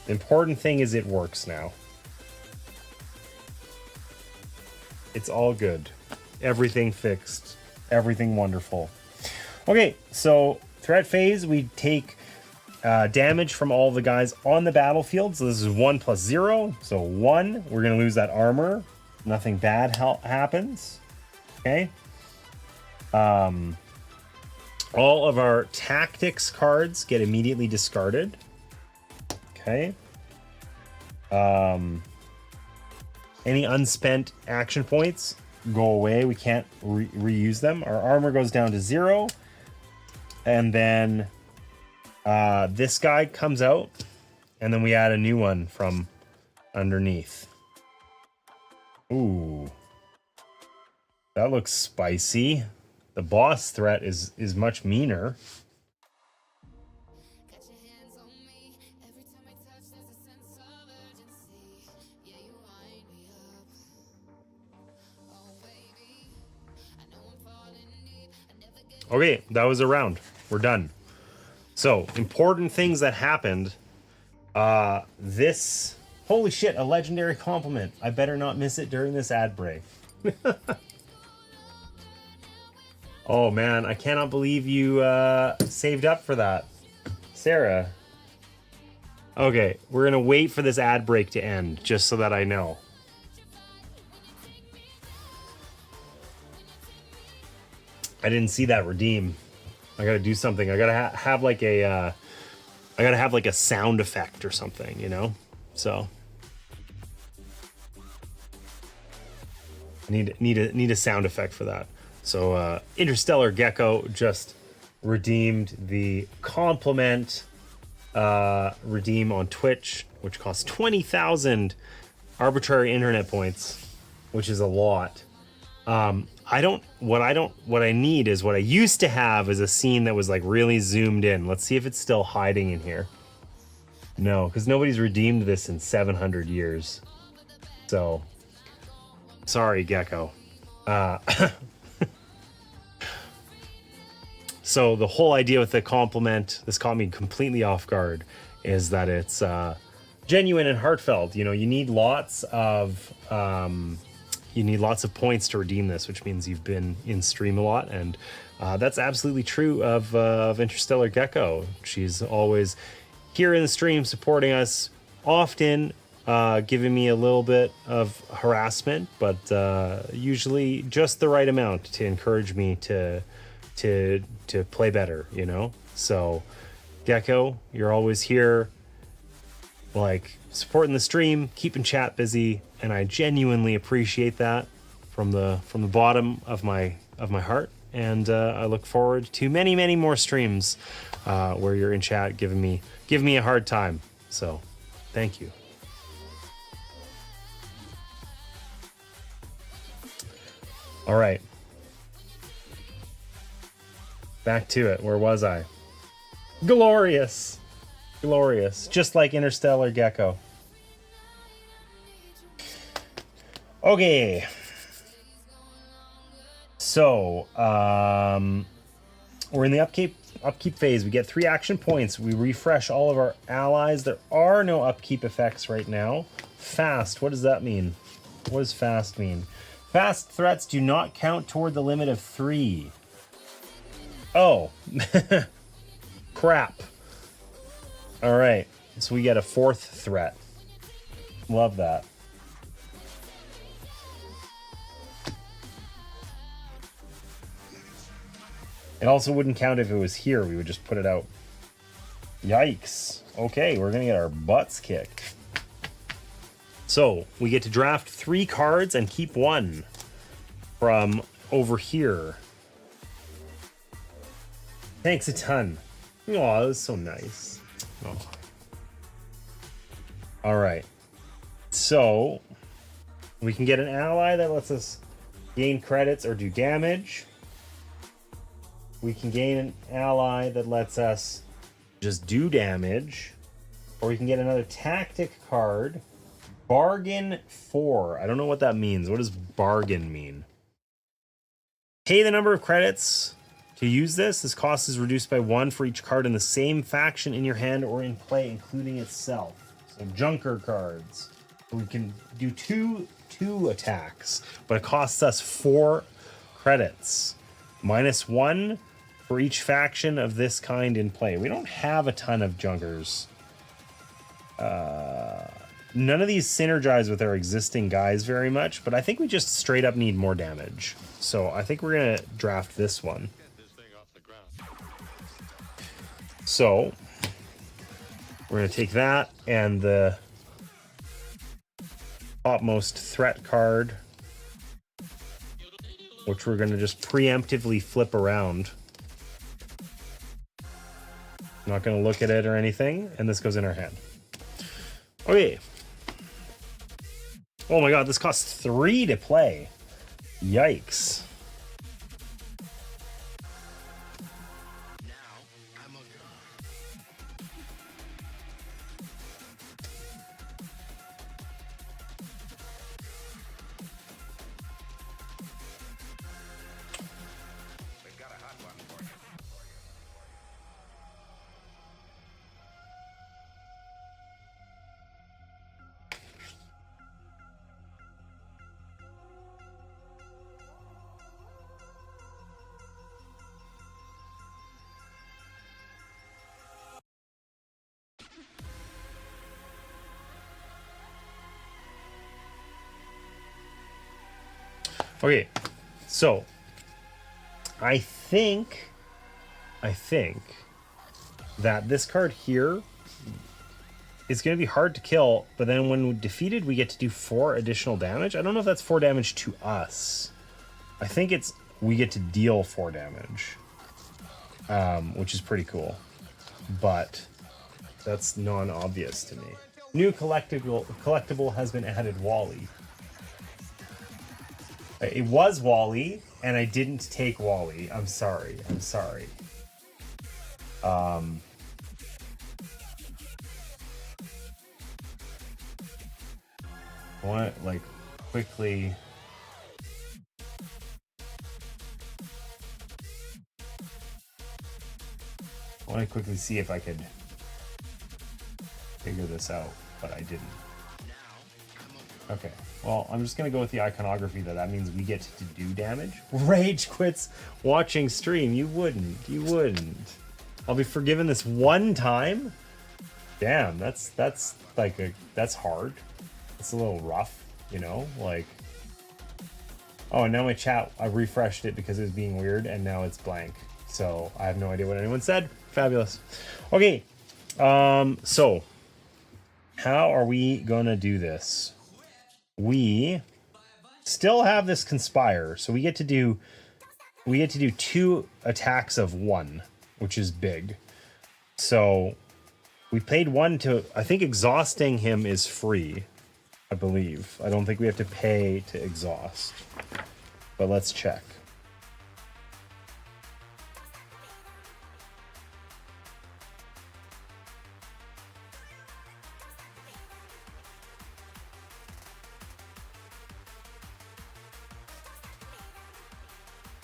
The important thing is it works now. It's all good. Everything fixed. Everything wonderful. Okay, so threat phase, we take damage from all the guys on the battlefield. So this is 1 plus 0. So 1, we're going to lose that armor. Nothing bad happens. Okay. All of our tactics cards get immediately discarded. Okay. Any unspent action points go away. We can't reuse them. Our armor goes down to 0. And then this guy comes out. And then we add a new one from underneath. Ooh. That looks spicy. The boss threat is much meaner. Okay, that was a round. We're done. So, important things that happened. This Holy shit, a legendary compliment. I better not miss it during this ad break. Oh man, I cannot believe you saved up for that. Sarah. Okay, we're gonna wait for this ad break to end, just so that I know. I didn't see that redeem. I gotta do something. I gotta have like a, I gotta have like a sound effect or something, you know? So. Need a sound effect for that. So Interstellar Gecko just redeemed the compliment redeem on Twitch, which costs 20,000 arbitrary internet points, which is a lot. What I need is what I used to have is a scene that was like really zoomed in. Let's see if it's still hiding in here. No, because nobody's redeemed this in 700 years. So sorry, Gecko. So the whole idea with the compliment, this caught me completely off guard, is that it's genuine and heartfelt. You know, you need lots of points to redeem this, which means you've been in stream a lot, and that's absolutely true of Interstellar Gecko. She's always here in the stream supporting us, often giving me a little bit of harassment, but usually just the right amount to encourage me to play better, you know? So Gecko, you're always here, like, supporting the stream, keeping chat busy, and I genuinely appreciate that from the bottom of my heart. And I look forward to many more streams where you're in chat giving me a hard time. So thank you. All right. Back to it. Where was I? Glorious. Glorious. Just like Interstellar Gecko. Okay. So, we're in the upkeep phase. We get 3 action points. We refresh all of our allies. There are no upkeep effects right now. Fast. What does that mean? What does fast mean? Fast threats do not count toward the limit of 3. Oh. Crap. All right. So we get a 4th threat. Love that. It also wouldn't count if it was here. We would just put it out. Yikes. Okay, we're going to get our butts kicked. So we get to draft 3 cards and keep 1 from over here. Thanks a ton. Oh, that was so nice. Oh. All right. So we can get an ally that lets us gain credits or do damage. We can gain an ally that lets us just do damage. Or we can get another tactic card. Bargain 4. I don't know what that means. What does bargain mean? Pay the number of credits to use this. This cost is reduced by 1 for each card in the same faction in your hand or in play, including itself. So junker cards. We can do two attacks, but it costs us 4 credits. -1 for each faction of this kind in play. We don't have a ton of junkers. None of these synergize with our existing guys very much, but I think we just straight up need more damage. So I think we're going to draft this one. So we're going to take that and the topmost threat card, which we're going to just preemptively flip around. Not going to look at it or anything, and this goes in our hand. Okay. Oh my god, this costs 3 to play. Yikes. Okay, so I think that this card here is going to be hard to kill, but then when defeated, we get to do 4 additional damage. I don't know if that's 4 damage to us. I think it's we get to deal 4 damage, which is pretty cool, but that's non-obvious to me. New collectible has been added, Wally. It was Wally, and I didn't take Wally. I'm sorry. I want to, like, quickly... I want to quickly see if I could figure this out, but I didn't. Okay, well, I'm just going to go with the iconography, that means we get to do damage. Rage quits watching stream. You wouldn't. I'll be forgiven this one time? Damn, that's hard. It's a little rough, you know? Like... Oh, and now my chat, I refreshed it because it was being weird, and now it's blank. So, I have no idea what anyone said. Fabulous. Okay, so... How are we gonna do this? We still have this conspire, so we get to do 2 attacks of 1, which is big. So we paid 1 to... I think exhausting him is free, I believe. I don't think we have to pay to exhaust. But let's check.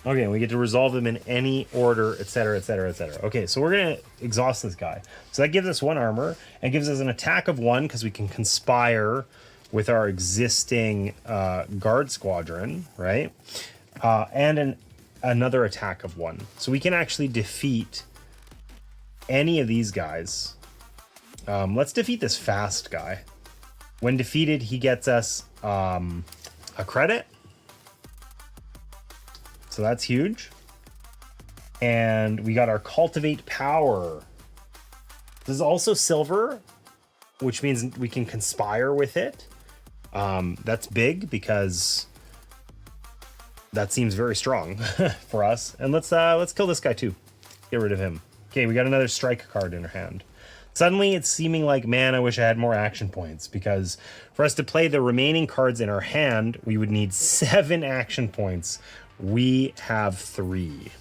Okay, we get to resolve them in any order, etc., etc., etc. Okay, so we're going to exhaust this guy. So that gives us 1 armor and gives us an attack of 1 because we can conspire with our existing guard squadron, right? And another attack of 1. So we can actually defeat any of these guys. Let's defeat this fast guy. When defeated, he gets us a credit. So that's huge. And we got our cultivate power. This is also silver, which means we can conspire with it. That's big because that seems very strong for us. And let's kill this guy too. Get rid of him. Okay, we got another strike card in our hand. Suddenly it's seeming like, man, I wish I had more action points, because for us to play the remaining cards in our hand, we would need 7 action points. We have 3.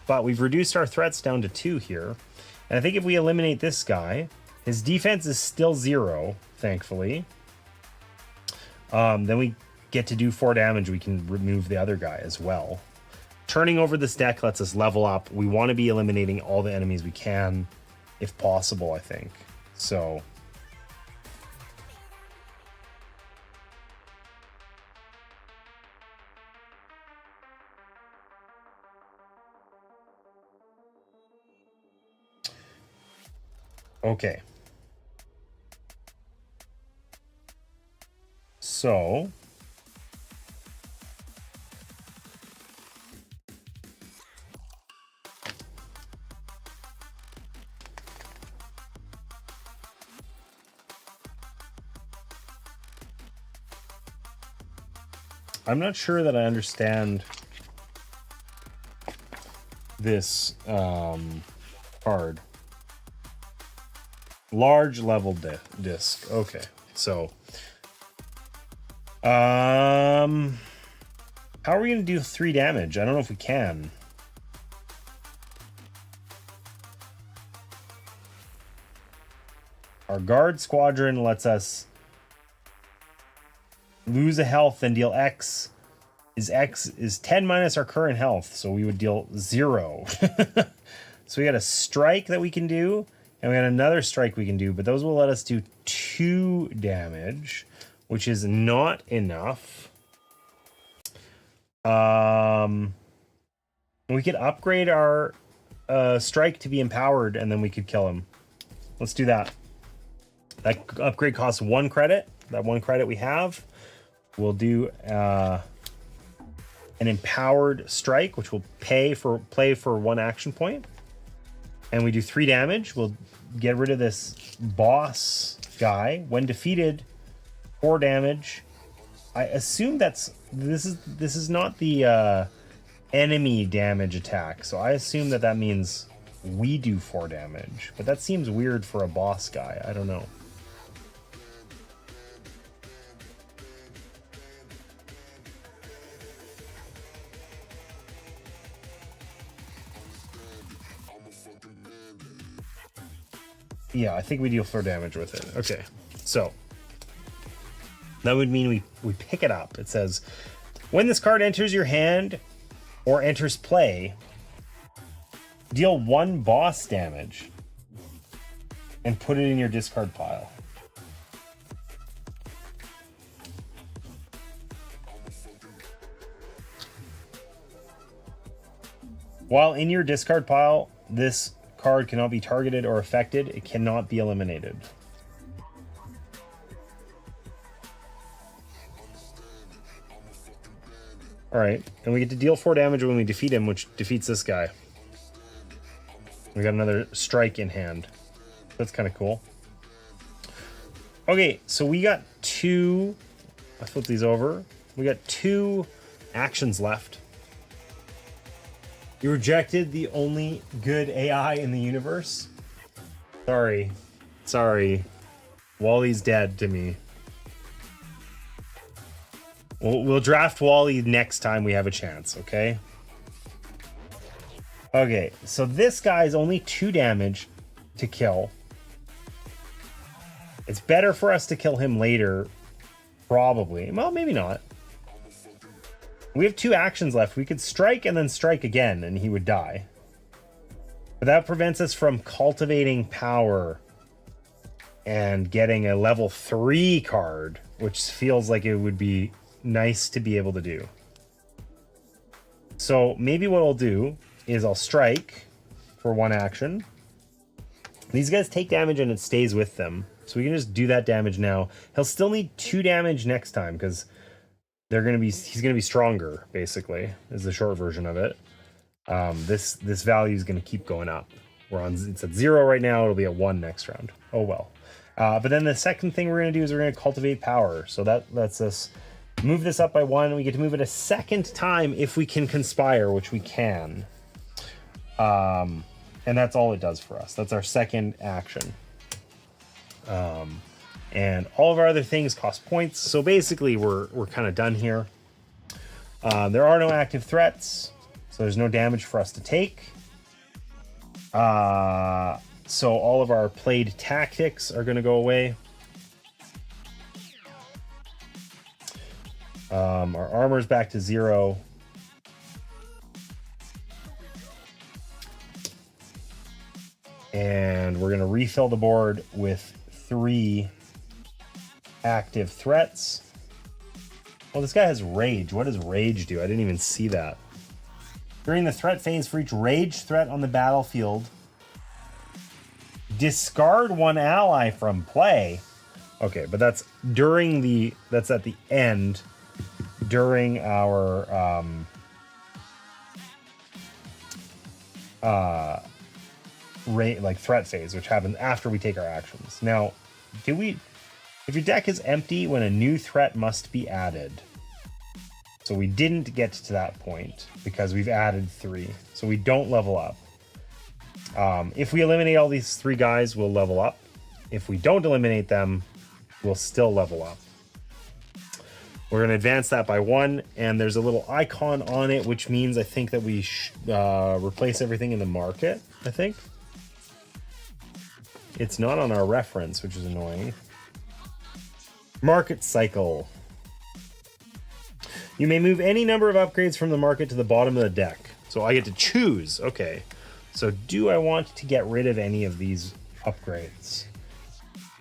But we've reduced our threats down to 2 here. And I think if we eliminate this guy, his defense is still 0, thankfully. Then we get to do 4 damage. We can remove the other guy as well. Turning over this deck lets us level up. We want to be eliminating all the enemies we can, if possible, I think. So... Okay. So... I'm not sure that I understand this card. Large level disc. Okay, so how are we gonna do 3 damage? I don't know if we can. Our guard squadron lets us lose a health and deal X. X is 10 minus our current health, so we would deal 0. So we got a strike that we can do, and we got another strike we can do, but those will let us do 2 damage, which is not enough. We could upgrade our strike to be empowered, and then we could kill him. Let's do that. That upgrade costs 1 credit. That 1 credit we have. We'll do an empowered strike, which will play for 1 action point. And we do 3 damage. We'll get rid of this boss guy. When defeated, 4 damage. I assume this is not the enemy damage attack. So I assume that means we do 4 damage. But that seems weird for a boss guy. I don't know. Yeah, I think we deal 4 damage with it. Okay, so that would mean we pick it up. It says, when this card enters your hand or enters play, deal 1 boss damage and put it in your discard pile. While in your discard pile, this card cannot be targeted or affected. It cannot be eliminated. All right, and we get to deal 4 damage when we defeat him, which defeats this guy. We got another strike in hand. That's kind of cool. Okay, so we got 2. I flip these over. We got 2 actions left. You rejected the only good AI in the universe? Sorry. Wally's dead to me. We'll draft Wally next time we have a chance, okay? Okay, so this guy's only 2 damage to kill. It's better for us to kill him later, probably. Well, maybe not. We have 2 actions left. We could strike and then strike again, and he would die. But that prevents us from cultivating power and getting a level 3 card, which feels like it would be nice to be able to do. So maybe what I'll do is I'll strike for 1 action. These guys take damage and it stays with them. So we can just do that damage now. He'll still need 2 damage next time because he's gonna be stronger, basically, is the short version of it. This value is gonna keep going up. It's at 0 right now, it'll be at 1 next round. Oh well. But then the second thing we're gonna do is we're gonna cultivate power. So that lets us move this up by 1. We get to move it a second time if we can conspire, which we can. And that's all it does for us. That's our second action. And all of our other things cost points. So basically, we're kind of done here. There are no active threats, so there's no damage for us to take. So all of our played tactics are going to go away. Our armor's back to 0. And we're going to refill the board with 3 active threats. Well, this guy has rage. What does rage do? I didn't even see that. During the threat phase, for each rage threat on the battlefield, discard 1 ally from play. Okay, but that's at the end during our threat phase, which happens after we take our actions. Now, if your deck is empty when a new threat must be added. So we didn't get to that point because we've added 3. So we don't level up. If we eliminate all these 3 guys, we'll level up. If we don't eliminate them, we'll still level up. We're going to advance that by 1, and there's a little icon on it, which means I think that we replace everything in the market, I think. It's not on our reference, which is annoying. Market cycle. You may move any number of upgrades from the market to the bottom of the deck. So I get to choose. Okay. So do I want to get rid of any of these upgrades?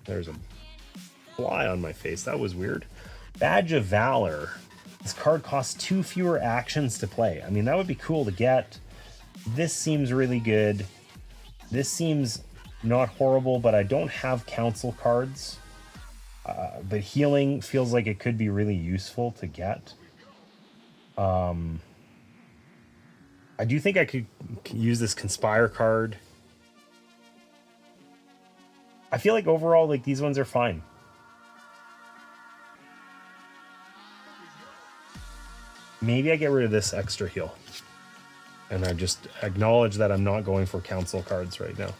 There's a fly on my face. That was weird. Badge of Valor. This card costs 2 fewer actions to play. I mean, that would be cool to get. This seems really good. This seems not horrible, but I don't have council cards. But healing feels like it could be really useful to get. I do think I could use this Conspire card. I feel like overall, like, these ones are fine. Maybe I get rid of this extra heal. And I just acknowledge that I'm not going for council cards right now.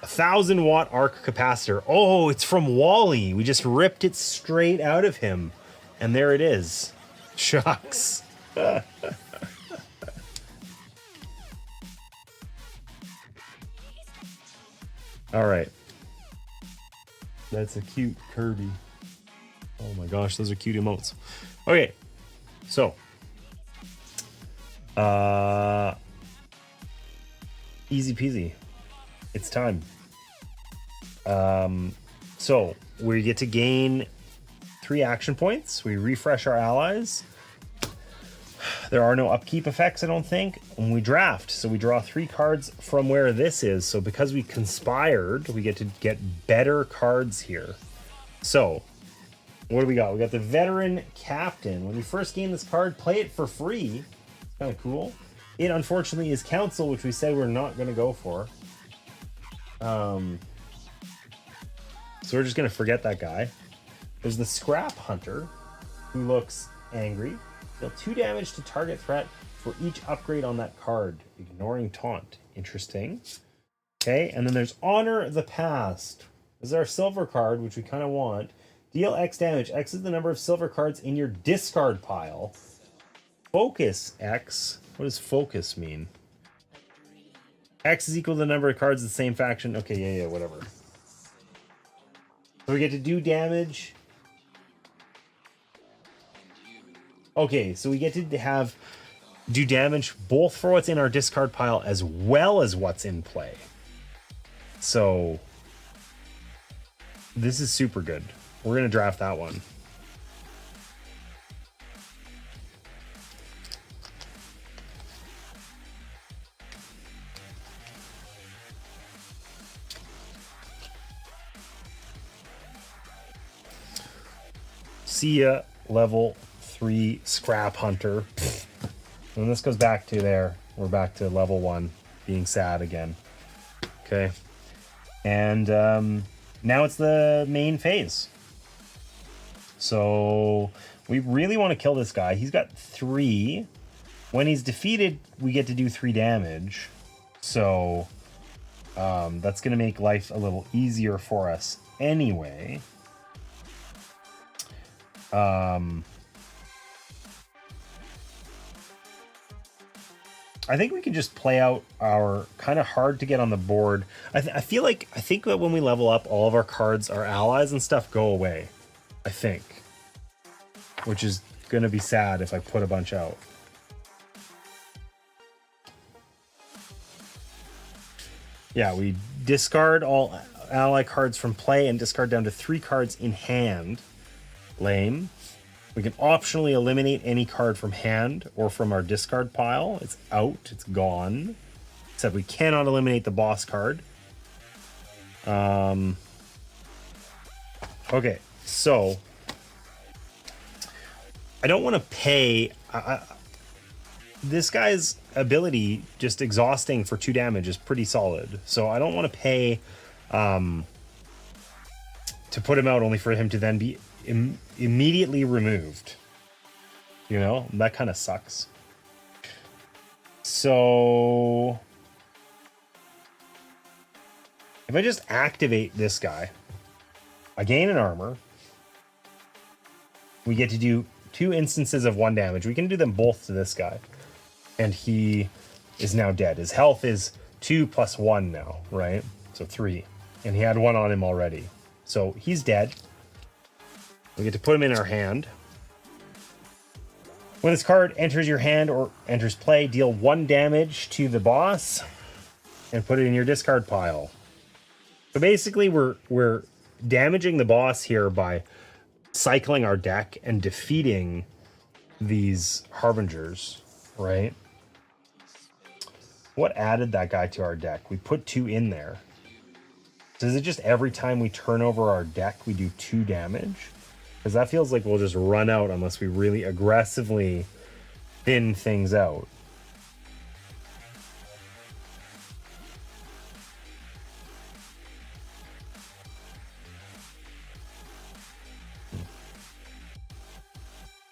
1,000-watt arc capacitor. Oh, it's from Wally. We just ripped it straight out of him. And there it is. Shucks. All right. That's a cute Kirby. Oh my gosh, those are cute emotes. Okay. So. Easy peasy. It's time. So we get to gain 3 action points. We refresh our allies. There are no upkeep effects, I don't think. And we draft. So we draw 3 cards from where this is. So because we conspired, we get to get better cards here. So what do we got? We got the Veteran Captain. When you first gain this card, play it for free. Kind of cool. It unfortunately is Council, which we said we're not going to go for. So we're just going to forget that guy. There's the Scrap Hunter, who looks angry. Deal 2 damage to target threat for each upgrade on that card, ignoring taunt. Interesting. Okay, and then there's Honor the Past. This is our silver card, which we kind of want. Deal X damage. X is the number of silver cards in your discard pile. Focus X. What does focus mean? X is equal to the number of cards of the same faction. Okay, yeah, whatever. So we get to do damage. Okay, so we get to do damage both for what's in our discard pile as well as what's in play. So this is super good. We're going to draft that one. See ya, level 3 Scrap Hunter. When this goes back to there, we're back to level 1, being sad again. Okay. And now it's the main phase. So we really want to kill this guy. He's got 3. When he's defeated, we get to do 3 damage. So that's going to make life a little easier for us anyway. I think we can just play out our kind of hard to get on the board. I think that when we level up, all of our cards, our allies and stuff go away. I think. Which is going to be sad if I put a bunch out. Yeah, we discard all ally cards from play and discard down to 3 cards in hand. Lame. We can optionally eliminate any card from hand or from our discard pile. It's out. It's gone. Except we cannot eliminate the boss card. Okay, so I don't want to pay. This guy's ability, just exhausting for 2 damage, is pretty solid. So I don't want to pay to put him out only for him to then be immediately removed. You know, that kind of sucks. So if I just activate this guy, I gain an armor. We get to do 2 instances of 1 damage. We can do them both to this guy. And he is now dead. His health is 2 plus 1 now, right? So 3. And he had 1 on him already. So he's dead. We get to put him in our hand. When this card enters your hand or enters play, deal 1 damage to the boss and put it in your discard pile. So basically we're damaging the boss here by cycling our deck and defeating these harbingers, right? What added that guy to our deck? We put 2 in there. So is it just every time we turn over our deck we do 2 damage? Because that feels like we'll just run out unless we really aggressively thin things out.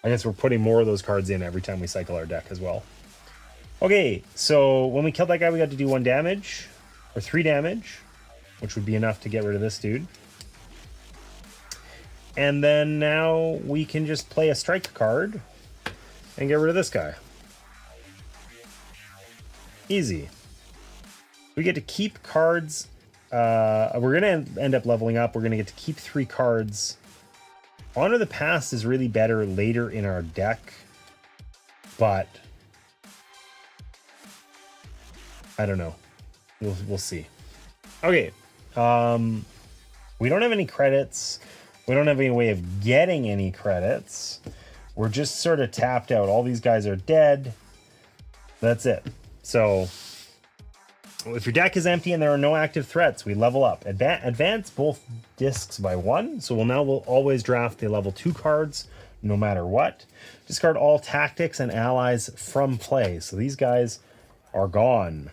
I guess we're putting more of those cards in every time we cycle our deck as well. Okay, so when we killed that guy, we got to do 1 damage, or 3 damage, which would be enough to get rid of this dude. And then now we can just play a strike card and get rid of this guy. Easy. We get to keep cards. We're going to end up leveling up. We're going to get to keep 3 cards. Honor the Past is really better later in our deck, but I don't know. We'll see. Okay. We don't have any credits. We don't have any way of getting any credits. We're just sort of tapped out. All these guys are dead. That's it. So if your deck is empty and there are no active threats, we level up. Advance both discs by 1. So we'll always draft the level 2 cards no matter what. Discard all tactics and allies from play. So these guys are gone.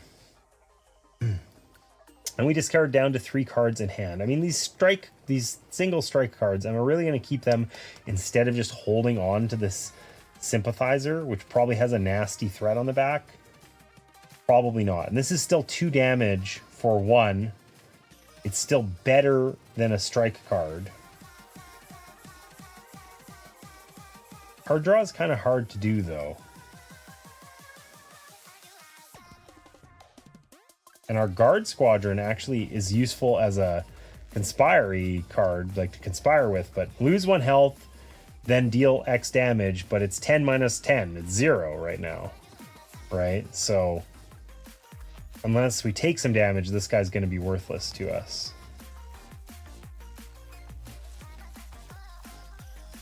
And we discard down to 3 cards in hand. I mean, these single strike cards, and we're really going to keep them instead of just holding on to this sympathizer, which probably has a nasty threat on the back. Probably not. And this is still 2 damage for 1. It's still better than a strike card. Card draw is kind of hard to do, though. And our guard squadron actually is useful as a conspire card, like to conspire with, but lose 1 health, then deal X damage, but it's 10 minus 10. It's 0 right now, right? So unless we take some damage, this guy's going to be worthless to us.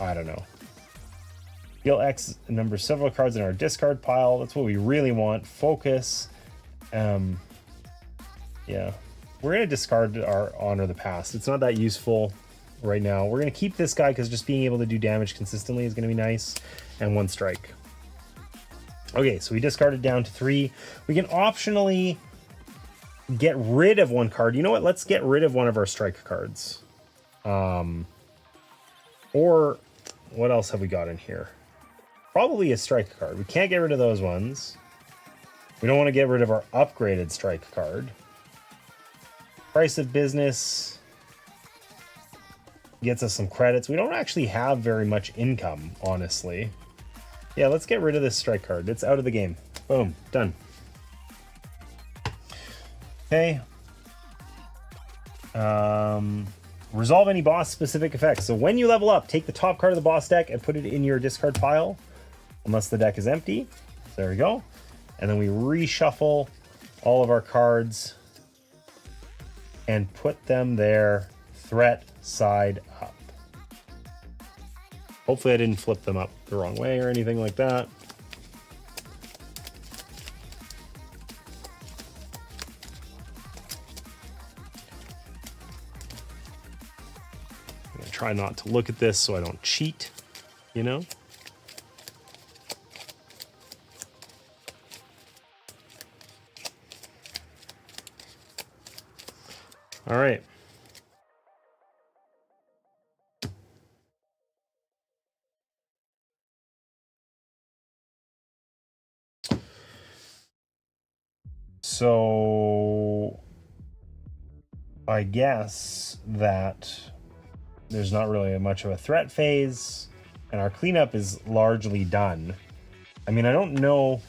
I don't know. Deal X number several cards in our discard pile. That's what we really want. Focus. Yeah, we're going to discard our Honor the Past. It's not that useful right now. We're going to keep this guy because just being able to do damage consistently is going to be nice. And 1 strike. Okay, so we discarded down to 3. We can optionally get rid of 1 card. You know what? Let's get rid of one of our strike cards. Or what else have we got in here? Probably a strike card. We can't get rid of those ones. We don't want to get rid of our upgraded strike card. Price of business gets us some credits. We don't actually have very much income, honestly. Yeah, let's get rid of this strike card. It's out of the game. Boom, done. Okay. Resolve any boss specific effects. So when you level up, take the top card of the boss deck and put it in your discard pile, unless the deck is empty. So there we go. And then we reshuffle all of our cards and put them there, threat side up. Hopefully I didn't flip them up the wrong way or anything like that. I'm gonna try not to look at this so I don't cheat, you know? All right. So I guess that there's not really much of a threat phase, and our cleanup is largely done. I mean, I don't know.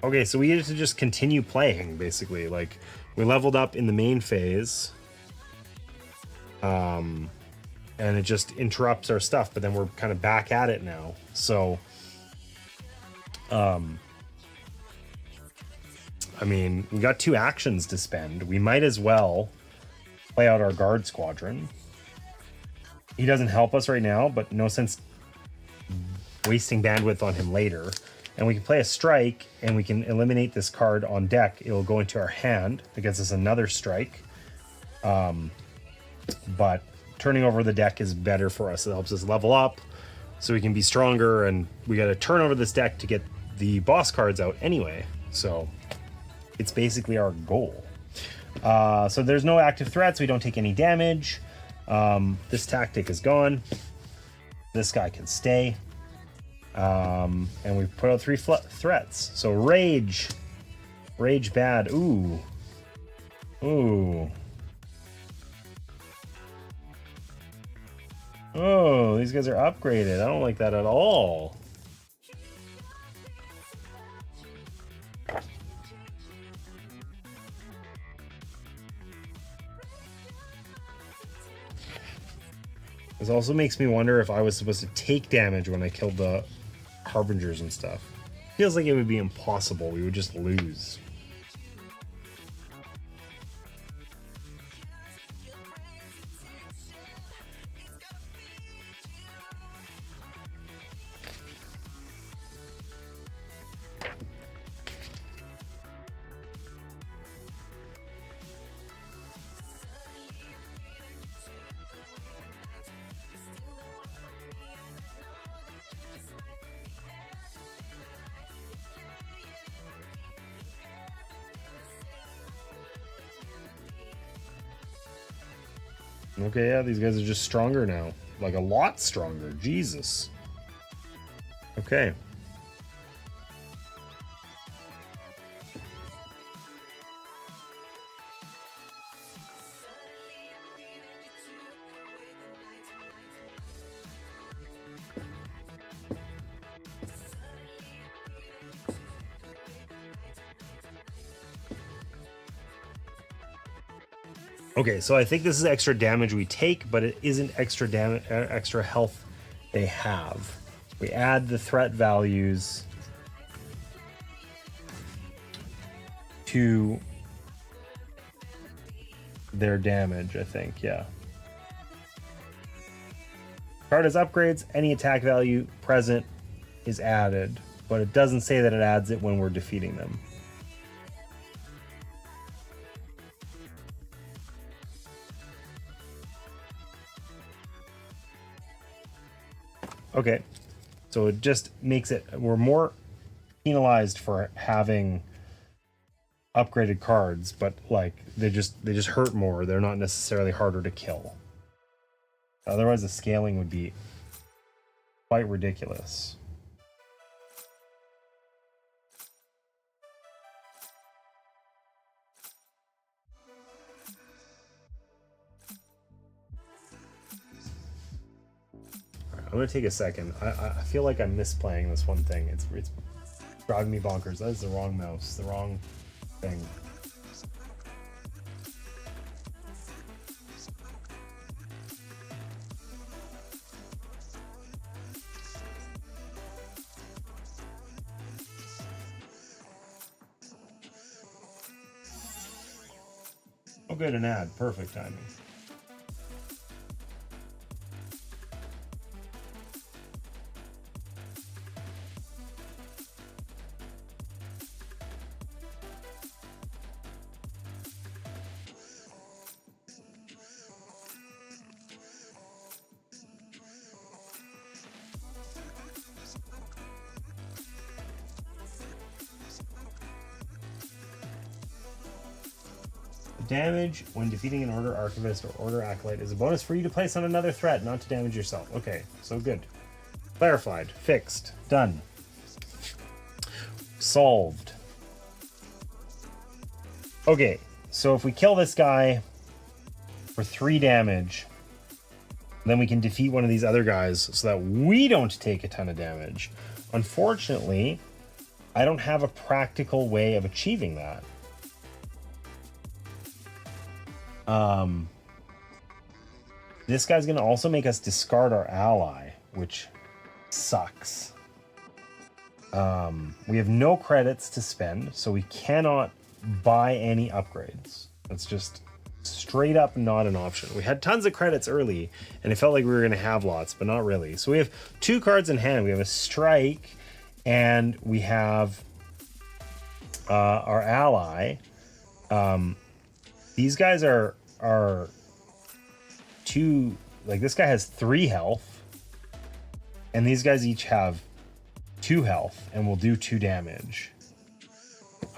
Okay, so we needed to just continue playing, basically. Like, we leveled up in the main phase. And it just interrupts our stuff, but then we're kind of back at it now. So, I mean, we got 2 actions to spend. We might as well play out our guard squadron. He doesn't help us right now, but no sense wasting bandwidth on him later. And we can play a strike, and we can eliminate this card on deck. It will go into our hand. It gets us another strike. But turning over the deck is better for us. It helps us level up so we can be stronger, and we got to turn over this deck to get the boss cards out anyway. So it's basically our goal. So there's no active threats. We don't take any damage. This tactic is gone. This guy can stay. And we put out 3 threats. So rage. Rage bad. Ooh. Ooh. Oh, these guys are upgraded. I don't like that at all. This also makes me wonder if I was supposed to take damage when I killed the harbingers and stuff. Feels like it would be impossible. We would just lose. Okay, yeah, these guys are just stronger now. Like a lot stronger. Jesus. Okay. Okay, so I think this is extra damage we take, but it isn't extra damage, extra health they have. We add the threat values to their damage, I think, yeah. Card has upgrades, any attack value present is added, but it doesn't say that it adds it when we're defeating them. Okay, so it just makes it, we're more penalized for having upgraded cards, but like they just hurt more. They're not necessarily harder to kill. Otherwise the scaling would be quite ridiculous. I'm gonna take a second. I feel like I'm misplaying this one thing. It's driving me bonkers. That is the wrong mouse, the wrong thing. Oh, good, an ad. Perfect timing. Damage when defeating an order archivist or order acolyte is a bonus for you to place on another threat, not to damage yourself. Okay, so good. Clarified. Fixed. Done. Solved. Okay, so if we kill this guy for 3 damage, then we can defeat one of these other guys so that we don't take a ton of damage. Unfortunately, I don't have a practical way of achieving that. This guy's going to also make us discard our ally, which sucks. We have no credits to spend, so we cannot buy any upgrades. That's just straight up not an option. We had tons of credits early, and it felt like we were going to have lots, but not really. So we have 2 cards in hand. We have a strike, and we have our ally. These guys are 2, like this guy has 3 health, and these guys each have 2 health and will do 2 damage.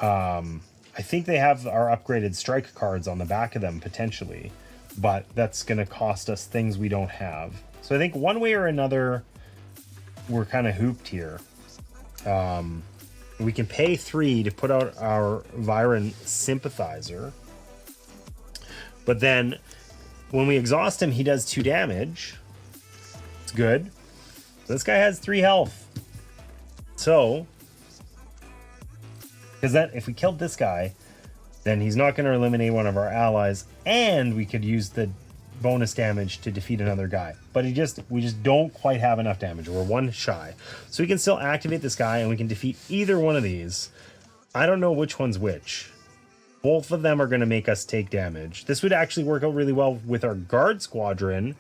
I think they have our upgraded strike cards on the back of them potentially, but that's going to cost us things we don't have. So I think one way or another, we're kind of hooped here. We can pay 3 to put out our Viren sympathizer, but then when we exhaust him, he does 2 damage. It's good. This guy has 3 health. So, because that if we killed this guy, then he's not going to eliminate one of our allies, and we could use the bonus damage to defeat another guy. But we just don't quite have enough damage. We're 1 shy. So we can still activate this guy, and we can defeat either one of these. I don't know which one's which. Both of them are going to make us take damage. This would actually work out really well with our guard squadron,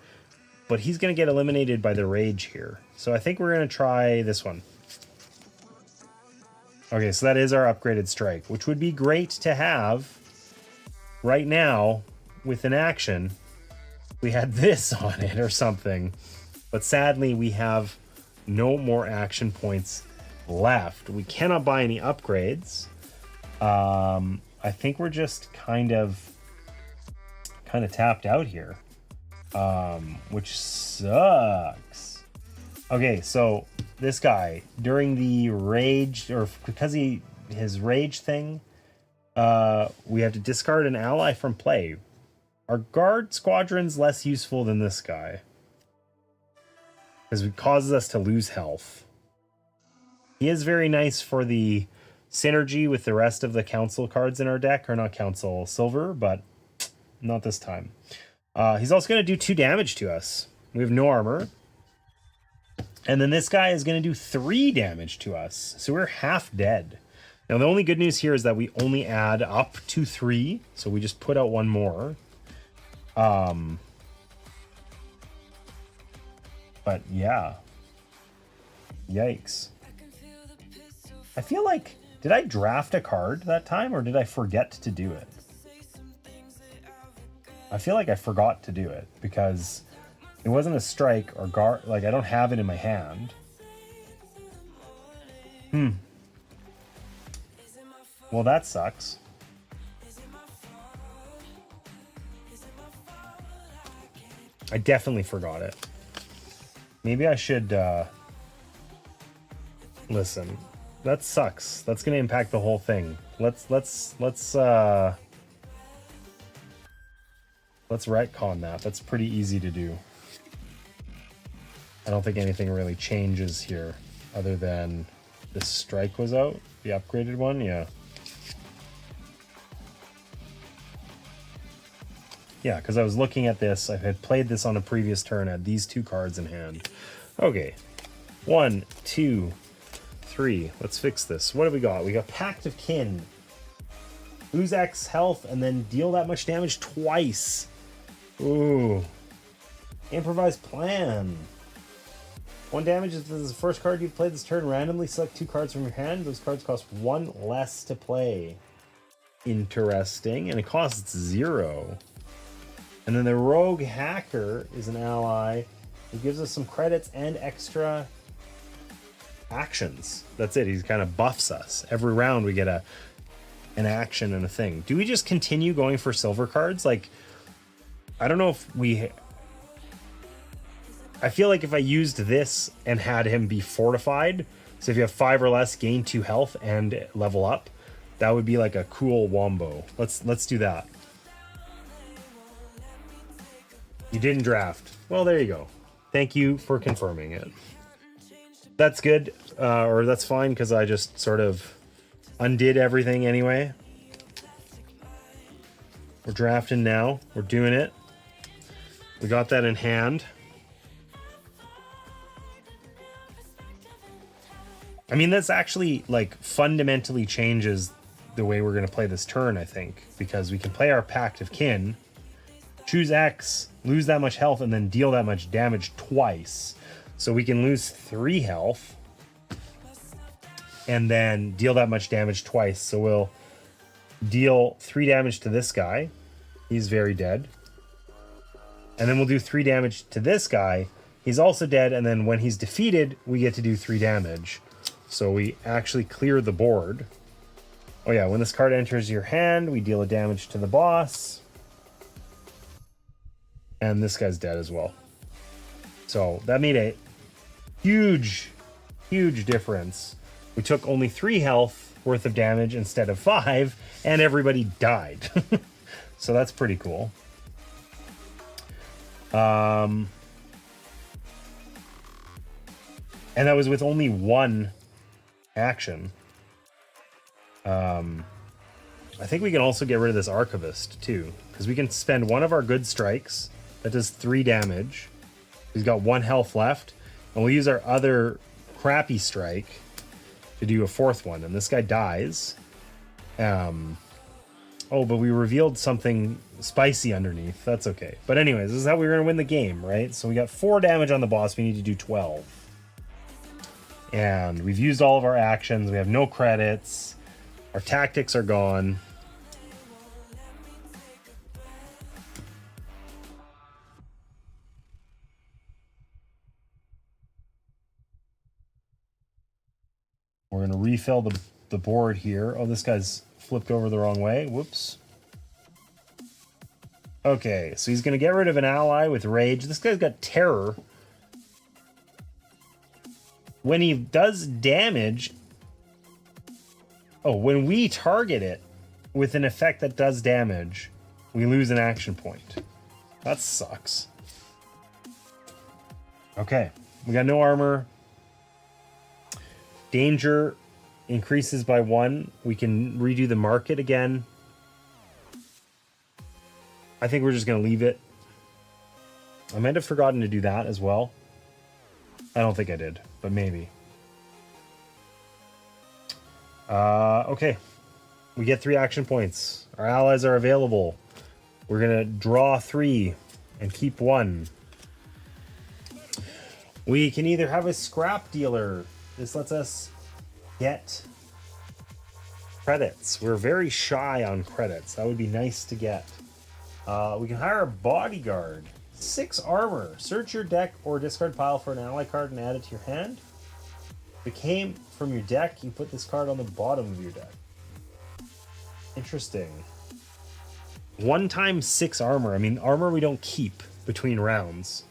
but he's going to get eliminated by the rage here. So I think we're going to try this one. Okay, so that is our upgraded strike, which would be great to have right now with an action. We had this on it or something, but sadly we have no more action points left. We cannot buy any upgrades. I think we're just kind of tapped out here, which sucks. Okay, so this guy, during the rage, or because his rage thing, we have to discard an ally from play. Our guard squadron's less useful than this guy, because it causes us to lose health. He is very nice for the synergy with the rest of the council cards in our deck, or not council, silver, but not this time. He's also going to do 2 damage to us. We have no armor. And then this guy is going to do 3 damage to us. So we're half dead. Now, the only good news here is that we only add up to 3. So we just put out 1 more. But yeah. Yikes. I feel like, did I draft a card that time, or did I forget to do it? I feel like I forgot to do it because it wasn't a strike or guard. Like, I don't have it in my hand. Well, that sucks. I definitely forgot it. Maybe I should, listen, that sucks. That's going to impact the whole thing. Let's retcon that. That's pretty easy to do. I don't think anything really changes here other than the strike was out. The upgraded one, yeah. Yeah, because I was looking at this. I had played this on a previous turn, had these 2 cards in hand. Okay. 1, 2, 3. Let's fix this. What have we got? We got Pact of Kin. Lose X health and then deal that much damage twice. Ooh. Improvised Plan. 1 damage if this is the first card you've played this turn. Randomly select 2 cards from your hand. Those cards cost 1 less to play. Interesting. And it costs 0. And then the Rogue Hacker is an ally who gives us some credits and extra actions. That's it. He kind of buffs us. Every round we get an action and a thing. Do we just continue going for silver cards? Like, I don't know if we... I feel like if I used this and had him be fortified, so if you have 5 or less, gain 2 health and level up, that would be like a cool wombo. Let's do that. You didn't draft. Well, there you go. Thank you for confirming it. That's good, or that's fine, because I just sort of undid everything anyway. We're drafting now. We're doing it. We got that in hand. I mean, that's actually, like, fundamentally changes the way we're going to play this turn, I think. Because we can play our Pact of Kin. choose X, lose that much health, and then deal that much damage twice. So we can lose 3 health and then deal that much damage twice. So we'll deal 3 damage to this guy. He's very dead. And then we'll do 3 damage to this guy. He's also dead, and then when he's defeated, we get to do 3 damage. So we actually clear the board. Oh yeah, when this card enters your hand, we deal a damage to the boss. And this guy's dead as well. So that made a huge, huge difference. We took only 3 health worth of damage instead of 5, and everybody died. So that's pretty cool. And that was with only 1 action. I think we can also get rid of this archivist too, because we can spend 1 of our good strikes that does 3 damage. He's got 1 health left, and we'll use our other crappy strike to do a 4th one, and this guy dies. Oh, but we revealed something spicy underneath. That's okay. But anyways, this is how we're going to win the game, right? So we got 4 damage on the boss. We need to do 12. And we've used all of our actions. We have no credits. Our tactics are gone. We're going to refill the board here. Oh, this guy's flipped over the wrong way. Whoops. Okay, so he's going to get rid of an ally with rage. This guy's got terror. When he does damage... Oh, when we target it with an effect that does damage, we lose an action point. That sucks. Okay, we got no armor. Danger increases by 1. We can redo the market again. I think we're just going to leave it. I might have forgotten to do that as well. I don't think I did, but maybe. Okay. We get 3 action points. Our allies are available. We're going to draw 3 and keep 1. We can either have a scrap dealer. This lets us get credits. We're very shy on credits. That would be nice to get. We can hire a bodyguard. 6 armor. Search your deck or discard pile for an ally card and add it to your hand. If it came from your deck, you put this card on the bottom of your deck. Interesting. 1 times 6 armor. I mean, armor we don't keep between rounds.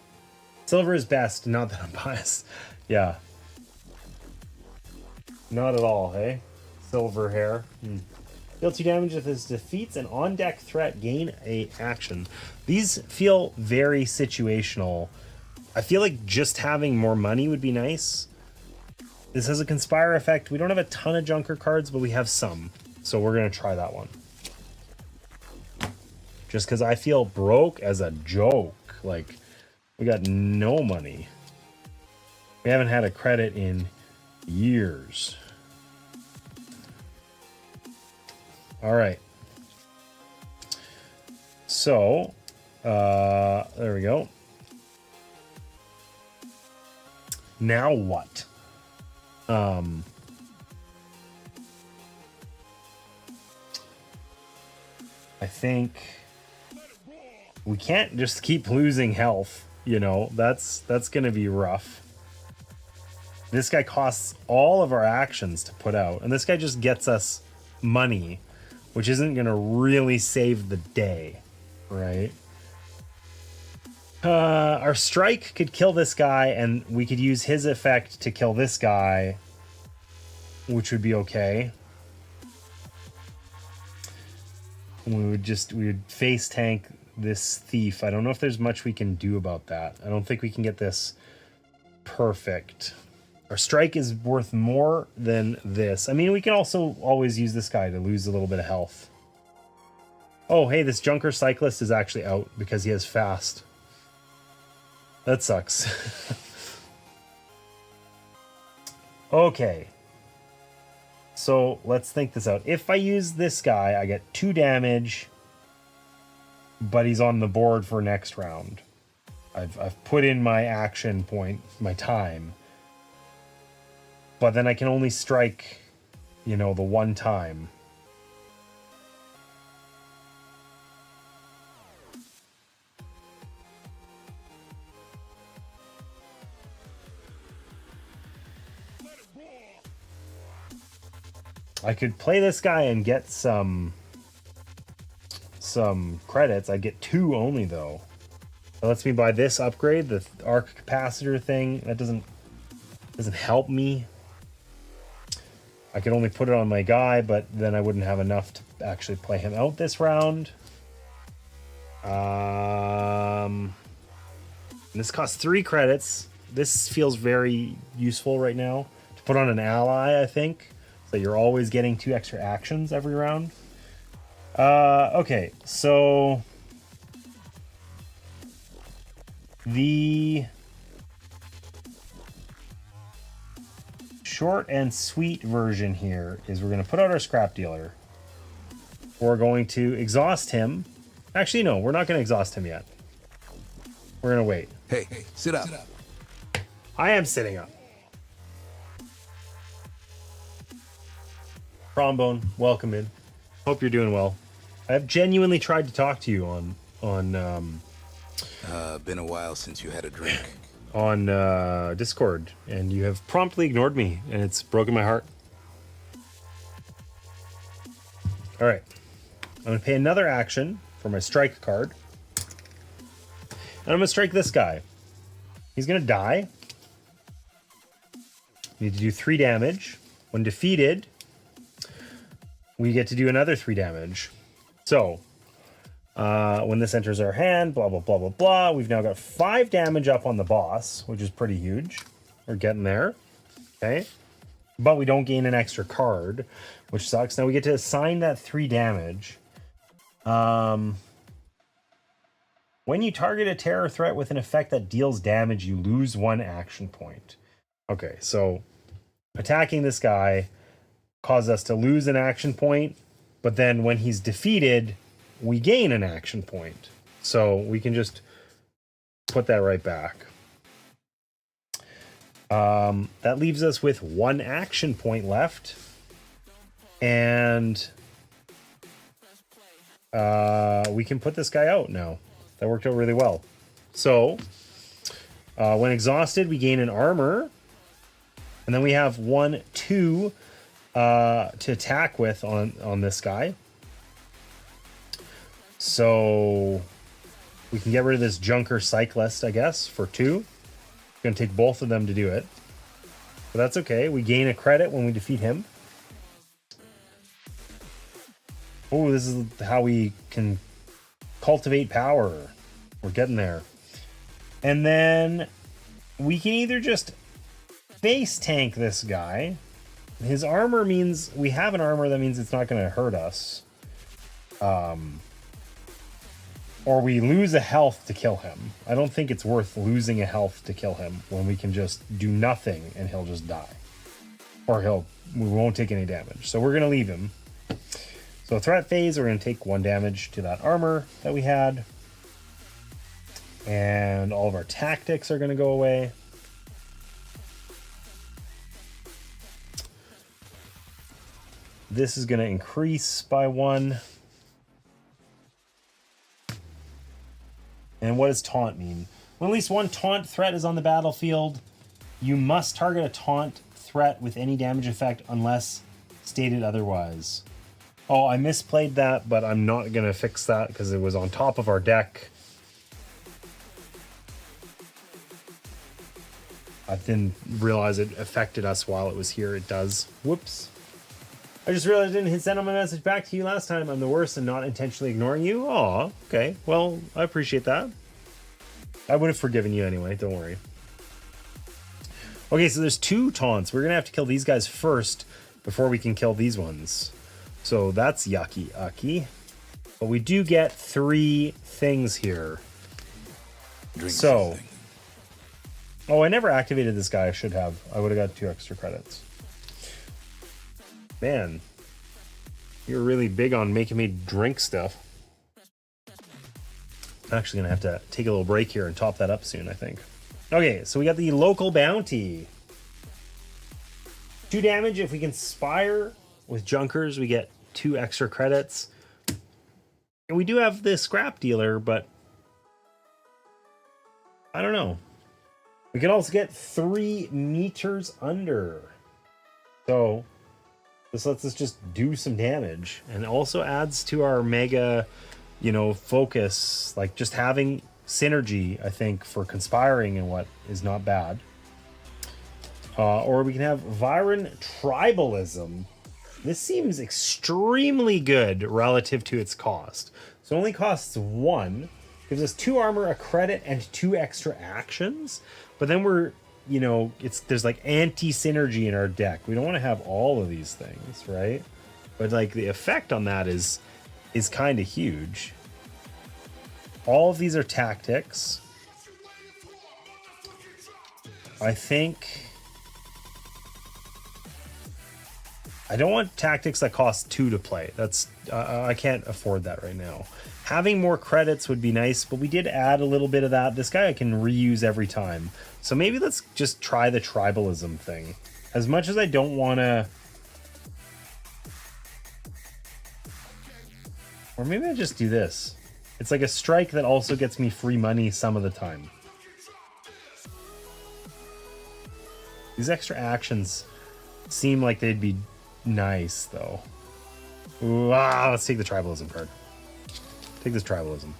Silver is best. Not that I'm biased. Yeah. Not at all, hey? Silver hair. Deal 2 damage if this defeats an on-deck threat, gain a action. These feel very situational. I feel like just having more money would be nice. This has a conspire effect. We don't have a ton of junker cards, but we have some. So we're going to try that one. Just because I feel broke as a joke. Like, we got no money. We haven't had a credit in years. All right. So, there we go. Now what? I think we can't just keep losing health, you know. That's going to be rough. This guy costs all of our actions to put out, and this guy just gets us money, which isn't going to really save the day, right? Our strike could kill this guy, and we could use his effect to kill this guy, which would be okay. We would face tank this thief. I don't know if there's much we can do about that. I don't think we can get this perfect. Our strike is worth more than this. I mean, we can also always use this guy to lose a little bit of health. Oh, hey, this junker cyclist is actually out because he has fast. That sucks. Okay. So let's think this out. If I use this guy, I get 2 damage. but he's on the board for next round. I've put in my action point, my time, but then I can only strike, you know, the one time. I could play this guy and get some credits. I get 2 only though. That lets me buy this upgrade, the arc capacitor thing. That doesn't help me. I could only put it on my guy, but then I wouldn't have enough to actually play him out this round. This costs 3 credits. This feels very useful right now to put on an ally, I think. So you're always getting 2 extra actions every round. Okay, so the short and sweet version here is we're going to put out our scrap dealer. We're going to exhaust him. Actually, no, we're not going to exhaust him yet. We're going to wait. Hey, sit up. I am sitting up. Trombone, welcome in. Hope you're doing well. I've genuinely tried to talk to you on Been a while since you had a drink. on Discord, and you have promptly ignored me, and it's broken my heart. All right, I'm gonna pay another action for my strike card, and I'm gonna strike this guy. He's gonna die. Need to do 3 damage. When defeated, we get to do another 3 damage. So when this enters our hand, blah, blah, blah, blah, blah. We've now got 5 damage up on the boss, which is pretty huge. We're getting there. Okay. But we don't gain an extra card, which sucks. Now we get to assign that 3 damage. When you target a terror threat with an effect that deals damage, you lose 1 action point. Okay, so attacking this guy caused us to lose an action point, but then when he's defeated, we gain an action point. So we can just put that right back. That leaves us with 1 action point left. And we can put this guy out now. That worked out really well. So when exhausted, we gain an armor. And then we have 1, 2 to attack with on this guy. So we can get rid of this junker cyclist, I guess, for 2. It's going to take both of them to do it. But that's okay. We gain a credit when we defeat him. Oh, this is how we can cultivate power. We're getting there. And then we can either just face tank this guy. His armor means we have an armor that means it's not going to hurt us. Or we lose a health to kill him. I don't think it's worth losing a health to kill him when we can just do nothing and he'll just die. Or we won't take any damage. So we're going to leave him. So threat phase, we're going to take 1 damage to that armor that we had. And all of our tactics are going to go away. This is going to increase by 1. And what does taunt mean? When at least 1 taunt threat is on the battlefield, you must target a taunt threat with any damage effect unless stated otherwise. Oh, I misplayed that, but I'm not going to fix that because it was on top of our deck. I didn't realize it affected us while it was here. It does. Whoops. I just realized I didn't send my message back to you last time. I'm the worst and not intentionally ignoring you. Aw, okay. Well, I appreciate that. I would have forgiven you anyway. Don't worry. Okay, so there's 2 taunts. We're going to have to kill these guys first before we can kill these ones. So that's yucky. But we do get 3 things here. Drink so... something. Oh, I never activated this guy. I should have. I would have got 2 extra credits. Man, you're really big on making me drink stuff. I'm actually gonna have to take a little break here and top that up soon, I think. Okay, so we got the local bounty. 2 damage if we conspire with junkers, we get 2 extra credits. And we do have the scrap dealer, but I don't know. We can also get 3 meters under. So this lets us just do some damage and also adds to our mega, you know, focus. Like just having synergy, I think, for conspiring and what is not bad. Or we can have Viren tribalism. This seems extremely good relative to its cost. So it only costs 1. Gives us 2 armor, a credit, and 2 extra actions. But then we're, you know, there's like anti-synergy in our deck. We don't want to have all of these things, right? But like the effect on that is kind of huge. All of these are tactics. I think I don't want tactics that cost 2 to play. That's I can't afford that right now. Having more credits would be nice, but we did add a little bit of that. This guy I can reuse every time. So maybe let's just try the tribalism thing. As much as I don't want to... Or maybe I just do this. It's like a strike that also gets me free money some of the time. These extra actions seem like they'd be nice, though. Ooh, let's take the tribalism card. Take this tribalism.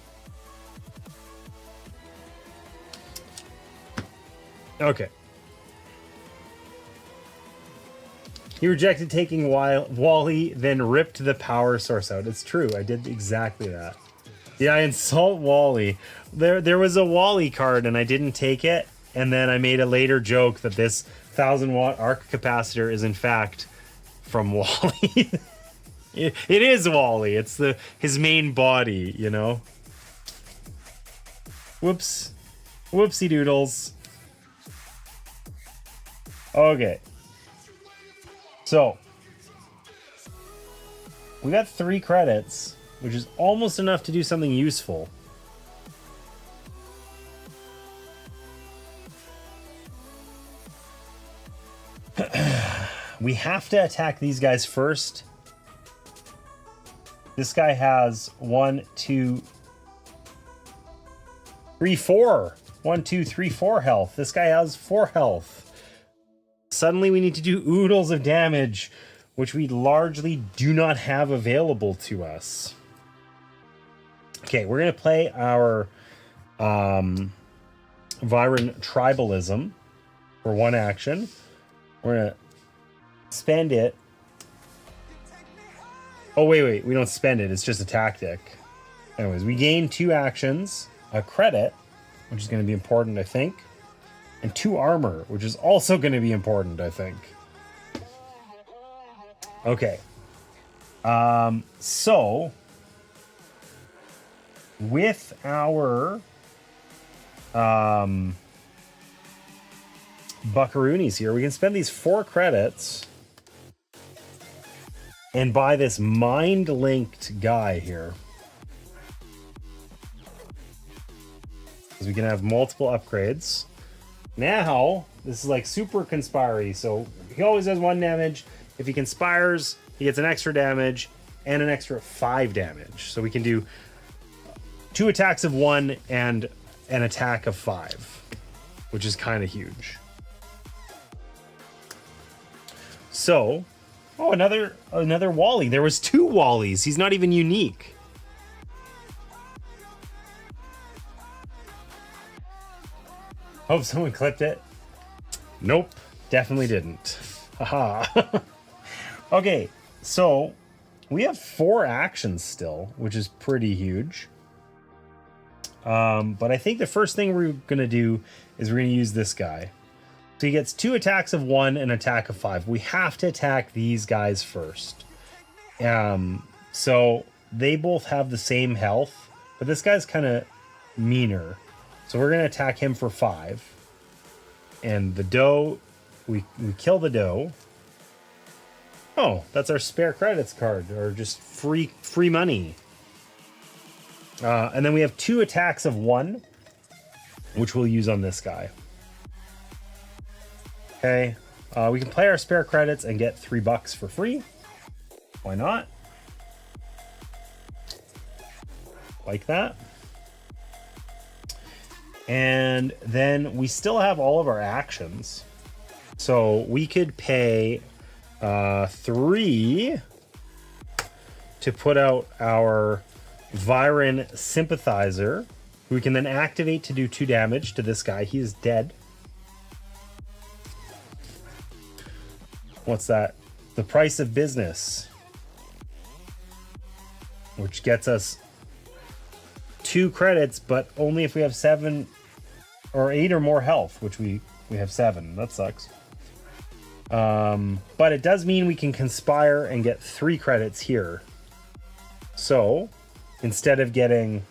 Okay. He rejected taking Wally, then ripped the power source out. It's true. I did exactly that. Yeah, I insult Wally. There was a Wally card, and I didn't take it. And then I made a later joke that this 1000-watt arc capacitor is in fact from Wally. It is Wally. It's his main body, you know. Whoops. Whoopsie doodles. Okay. So we got 3 credits, which is almost enough to do something useful. We have to attack these guys first. This guy has 1, 2, 3, 4. 1, 2, 3, 4 health. This guy has 4 health. Suddenly we need to do oodles of damage, which we largely do not have available to us. Okay, we're going to play our Viren tribalism for 1 action. We're going to spend it. Oh, wait. We don't spend it. It's just a tactic. Anyways, we gain 2 actions, a credit, which is going to be important, I think, and 2 armor, which is also going to be important, I think. Okay. So, with our buckaroonies here, we can spend these 4 credits and buy this mind-linked guy here. Because we can have multiple upgrades. Now, this is like super conspiry, so he always does 1 damage. If he conspires, he gets an extra damage and an extra 5 damage. So we can do 2 attacks of 1 and an attack of 5, which is kind of huge. So, oh, another Wally. There was 2 Wallies. He's not even unique. Hope someone clipped it. Nope, definitely didn't. Haha. Okay, so we have 4 actions still, which is pretty huge. But I think the first thing we're going to do is we're going to use this guy. So he gets 2 attacks of 1 and an attack of 5. We have to attack these guys first. So they both have the same health, but this guy's kind of meaner. So we're going to attack him for 5. And the doe, we kill the doe. Oh, that's our spare credits card, or just free money. And then we have 2 attacks of 1, which we'll use on this guy. Okay. We can play our spare credits and get $3 for free. Why not? Like that. And then we still have all of our actions. So we could pay 3 to put out our Viren Sympathizer, who we can then activate to do 2 damage to this guy. He is dead. What's that? The price of business, which gets us 2 credits, but only if we have 7 or 8 or more health, which we have 7. That sucks. But it does mean we can conspire and get 3 credits here. So instead of getting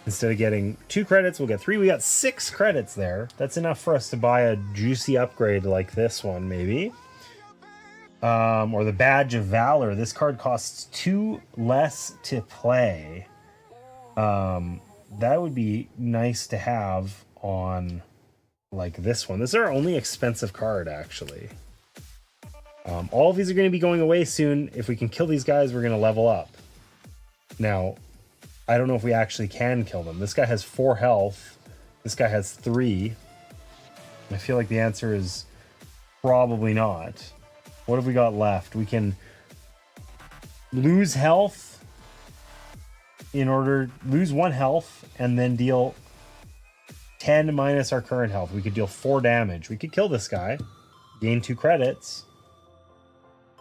2 credits, we'll get 3. We got 6 credits there. That's enough for us to buy a juicy upgrade like this one, maybe. Or the Badge of Valor. This card costs 2 less to play. That would be nice to have on like this one. This is our only expensive card, actually. All of these are going to be going away soon. If we can kill these guys, we're going to level up. Now, I don't know if we actually can kill them. This guy has 4 health. This guy has 3. I feel like the answer is probably not. What have we got left? We can lose health lose 1 health and then deal 10 minus our current health. We could deal 4 damage. We could kill this guy, gain 2 credits.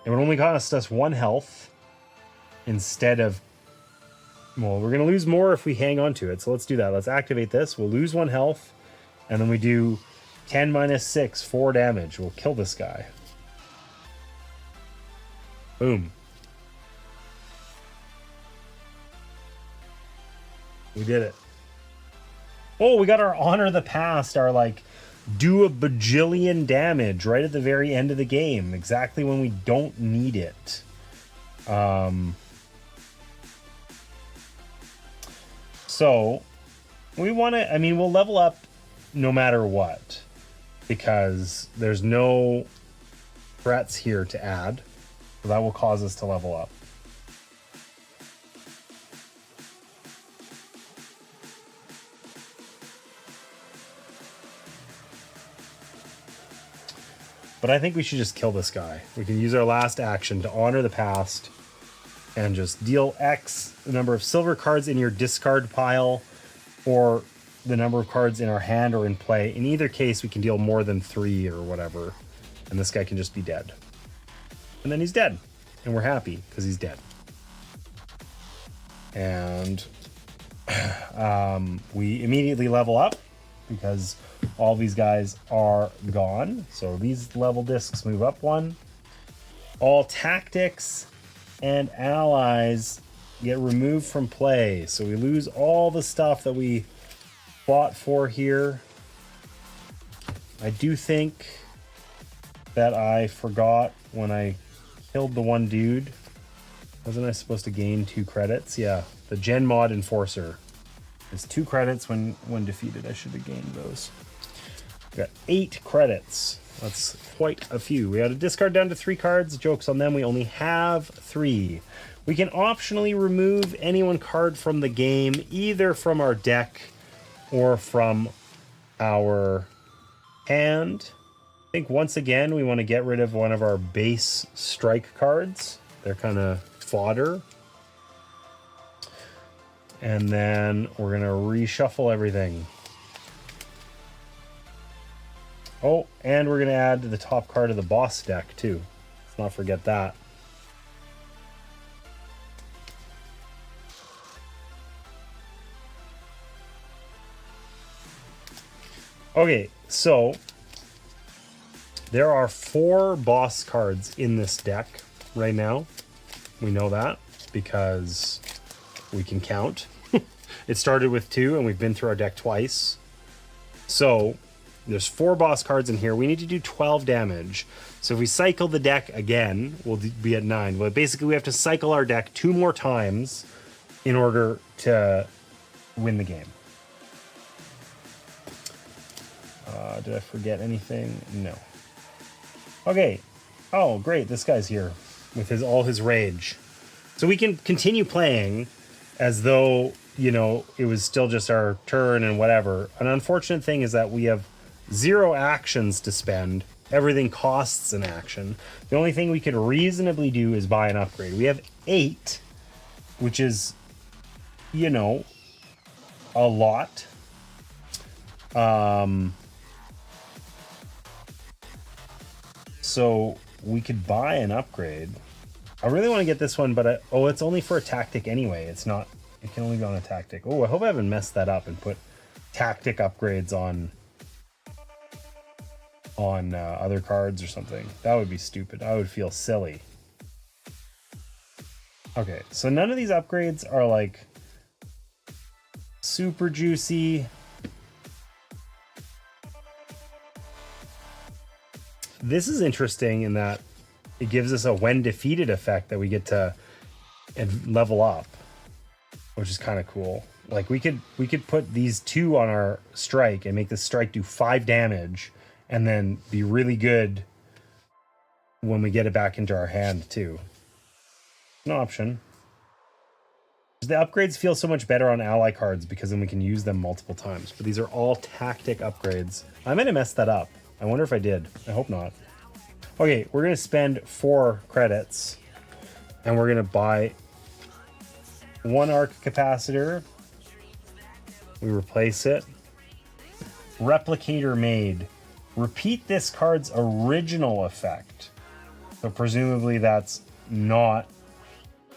It would only cost us 1 health instead of, well, we're going to lose more if we hang on to it. So let's do that. Let's activate this. We'll lose 1 health and then we do 10 minus 6, 4 damage. We'll kill this guy. Boom. We did it. Oh, we got our Honor the Past, our like do a bajillion damage right at the very end of the game, exactly when we don't need it. So we want to, I mean, we'll level up no matter what, because there's no threats here to add. So that will cause us to level up. But I think we should just kill this guy. We can use our last action to honor the past and just deal X the number of silver cards in your discard pile or the number of cards in our hand or in play. In either case, we can deal more than 3 or whatever. And this guy can just be dead. And then he's dead. And we're happy because he's dead. And we immediately level up because all these guys are gone. So these level discs move up 1. All tactics and allies get removed from play. So we lose all the stuff that we fought for here. I do think that I forgot when I killed the one dude. Wasn't I supposed to gain 2 credits? Yeah, the Gen Mod Enforcer. It's 2 credits when defeated. I should have gained those. We got 8 credits. That's quite a few. We had to discard down to 3 cards. Joke's on them. We only have 3. We can optionally remove any one card from the game, either from our deck or from our hand. I think once again, we want to get rid of one of our base strike cards. They're kind of fodder. And then we're going to reshuffle everything. Oh, and we're going to add the top card of the boss deck, too. Let's not forget that. Okay, so there are 4 boss cards in this deck right now. We know that because we can count. It started with 2 and we've been through our deck twice. So there's 4 boss cards in here. We need to do 12 damage. So if we cycle the deck again, we'll be at 9. But basically we have to cycle our deck 2 more times in order to win the game. Did I forget anything? No. Okay. Oh, great. This guy's here with all his rage. So we can continue playing as though, you know, it was still just our turn and whatever. An unfortunate thing is that we have 0 actions to spend. Everything costs an action. The only thing we could reasonably do is buy an upgrade. We have 8, which is, you know, a lot. So we could buy an upgrade. I really want to get this one, but it's only for a tactic anyway. It's not, it can only be on a tactic. Oh, I hope I haven't messed that up and put tactic upgrades on other cards or something. That would be stupid. I would feel silly. Okay, so none of these upgrades are like super juicy. This is interesting in that it gives us a when defeated effect that we get to level up, which is kind of cool. Like we could put these 2 on our strike and make the strike do 5 damage and then be really good when we get it back into our hand too. An option. The upgrades feel so much better on ally cards because then we can use them multiple times. But these are all tactic upgrades. I might have messed that up. I wonder if I did. I hope not. Okay, we're going to spend 4 credits. And we're going to buy 1 arc capacitor. We replace it. Replicator made. Repeat this card's original effect. So presumably that's not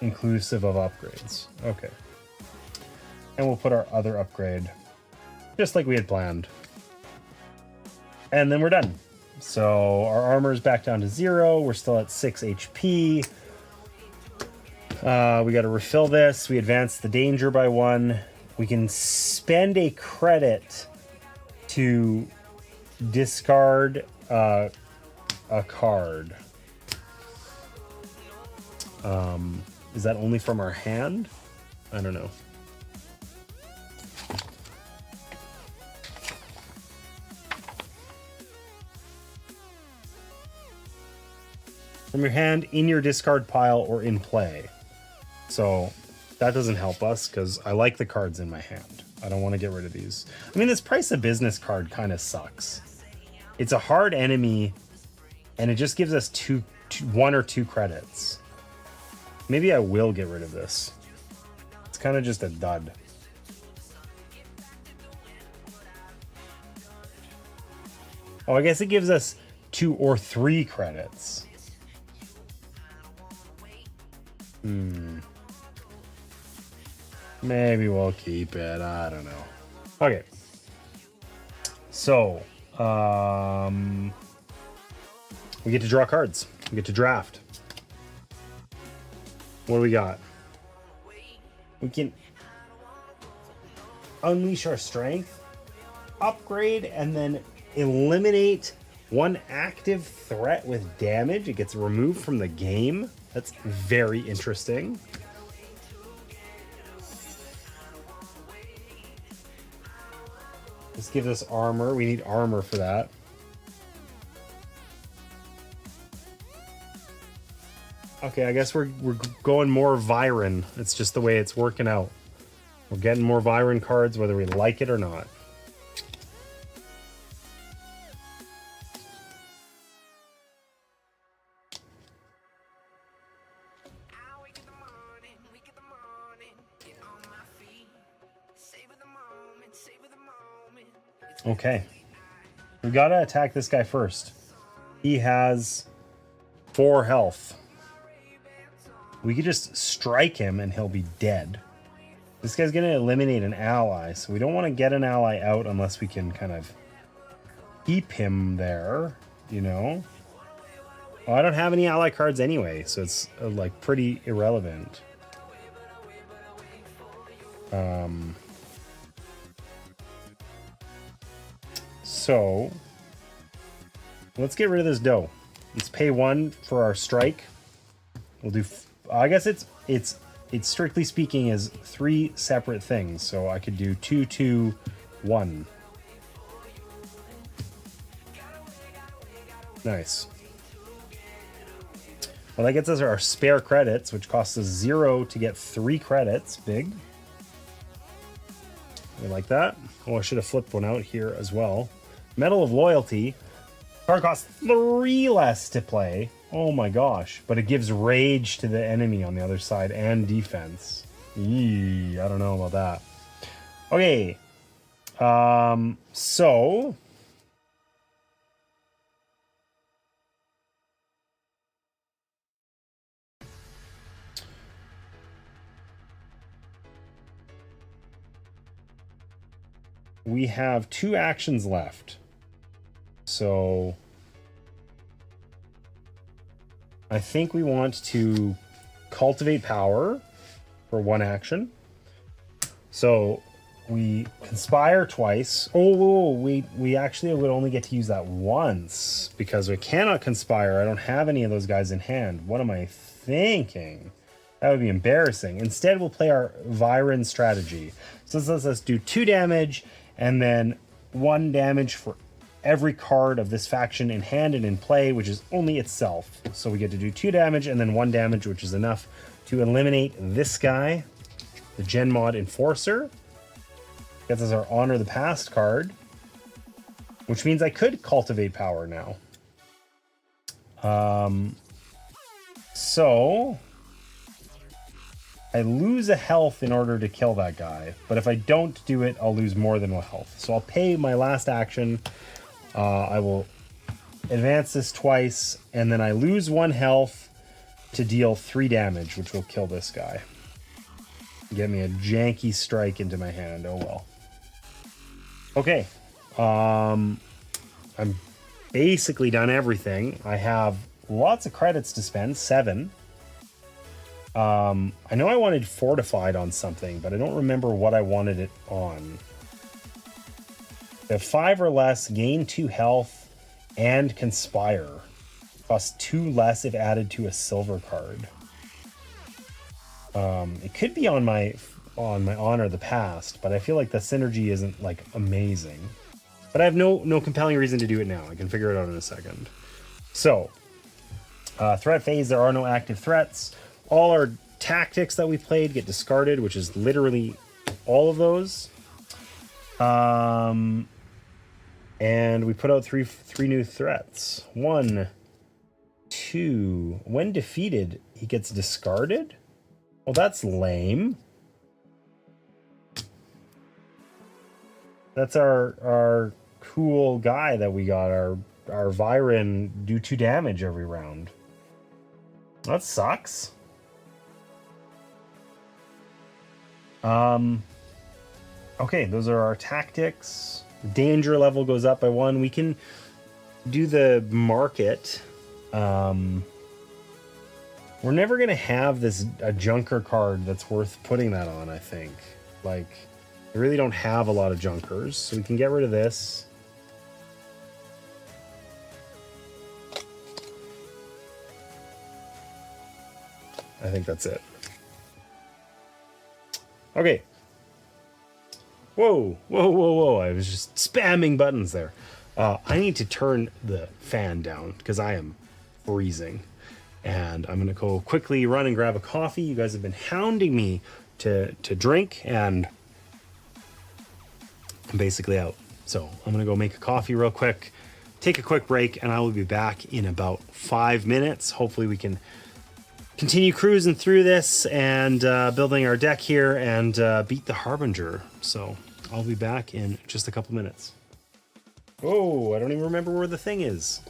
inclusive of upgrades. Okay. And we'll put our other upgrade just like we had planned. And then we're done. So our armor is back down to 0. We're still at 6 HP. We got to refill this. We advance the danger by 1. We can spend a credit to discard a card. Is that only from our hand? I don't know. From your hand, in your discard pile, or in play. So that doesn't help us because I like the cards in my hand. I don't want to get rid of these. I mean, this price of business card kind of sucks. It's a hard enemy, and it just gives us 1 or 2 credits. Maybe I will get rid of this. It's kind of just a dud. Oh, I guess it gives us 2 or 3 credits. Maybe we'll keep it. I don't know. Okay. So, we get to draw cards. We get to draft. What do we got? We can unleash our strength, upgrade, and then eliminate 1 active threat with damage. It gets removed from the game. That's very interesting. This gives us armor. We need armor for that. Okay, I guess we're going more Viren. It's just the way it's working out. We're getting more Viren cards whether we like it or not. Okay. We gotta attack this guy first. He has 4 health. We could just strike him and he'll be dead. This guy's gonna eliminate an ally, so we don't want to get an ally out unless we can kind of keep him there, you know? Oh, I don't have any ally cards anyway, so it's like pretty irrelevant. So let's get rid of this dough. Let's pay 1 for our strike. We'll do. I guess it's it strictly speaking is 3 separate things. So I could do 2, 2, 1. Nice. Well, that gets us our spare credits, which costs us 0 to get 3 credits. Big. We like that. Oh, I should have flipped one out here as well. Medal of Loyalty. Card costs 3 less to play. Oh my gosh. But it gives rage to the enemy on the other side and defense. Eee, I don't know about that. Okay. So... we have 2 actions left. So I think we want to cultivate power for 1 action. So we conspire twice. Oh, we actually would only get to use that once because we cannot conspire. I don't have any of those guys in hand. What am I thinking? That would be embarrassing. Instead, we'll play our Viren strategy. So this lets us do 2 damage and then 1 damage for every card of this faction in hand and in play, which is only itself. So we get to do 2 damage and then 1 damage, which is enough to eliminate this guy, the Gen Mod Enforcer. Gets us our Honor the Past card, which means I could cultivate power now. So I lose a health in order to kill that guy, but if I don't do it, I'll lose more than 1 health. So I'll pay my last action. I will advance this twice, and then I lose 1 health to deal 3 damage, which will kill this guy. Get me a janky strike into my hand. Oh well. Okay. I'm basically done everything. I have lots of credits to spend, 7. I know I wanted fortified on something, but I don't remember what I wanted it on. If 5 or less, gain 2 health and conspire. Cost 2 less if added to a silver card. It could be on my Honor the Past, but I feel like the synergy isn't like amazing. But I have no compelling reason to do it now. I can figure it out in a second. So, threat phase, there are no active threats. All our tactics that we played get discarded, which is literally all of those. And we put out three new threats. 1, 2. When defeated, he gets discarded? Well, that's lame. That's our cool guy that we got. Our Viren do 2 damage every round. That sucks. Okay, those are our tactics. Danger level goes up by 1. We can do the market. We're never gonna have a junker card that's worth putting that on, I think. Like, I really don't have a lot of junkers, so we can get rid of this. I think that's it. Okay. Whoa. I was just spamming buttons there. I need to turn the fan down because I am freezing. And I'm going to go quickly run and grab a coffee. You guys have been hounding me to drink, and I'm basically out. So I'm going to go make a coffee real quick, take a quick break, and I will be back in about 5 minutes. Hopefully we can continue cruising through this and building our deck here and beat the Harbinger. So I'll be back in just a couple minutes. Oh, I don't even remember where the thing is.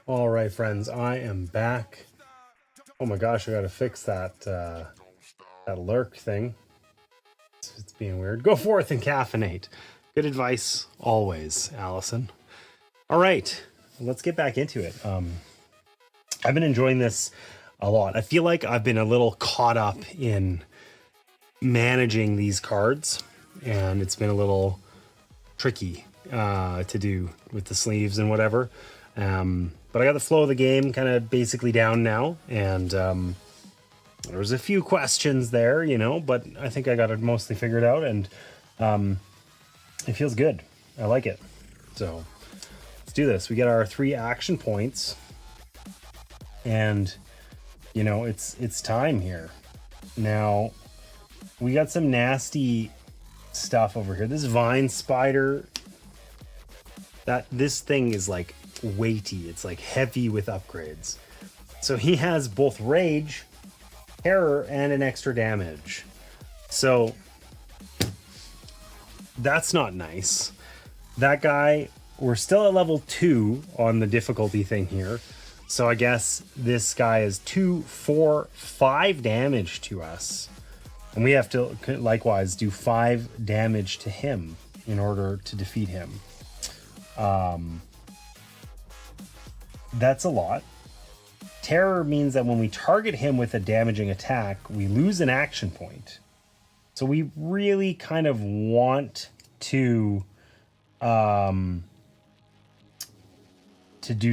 All right, friends, I am back. Oh my gosh, I gotta fix that that lurk thing. It's being weird. Go forth and caffeinate. Good advice always, Allison. All right, let's get back into it. I've been enjoying this a lot. I feel like I've been a little caught up in managing these cards, and it's been a little tricky to do with the sleeves and whatever. But I got the flow of the game kind of basically down now, and there was a few questions there, you know, but I think I got it mostly figured out, and it feels good. I like it. So let's do this. We get our 3 action points, and you know, it's time here. Now we got some nasty stuff over here. This vine spider, this thing is like weighty. It's like heavy with upgrades. So he has both rage, terror, and an extra damage. So that's not nice. That guy, we're still at level 2 on the difficulty thing here. So I guess this guy is 2, 4, 5 damage to us. And we have to likewise do 5 damage to him in order to defeat him. That's a lot. Terror means that when we target him with a damaging attack, we lose an action point. So we really kind of want to do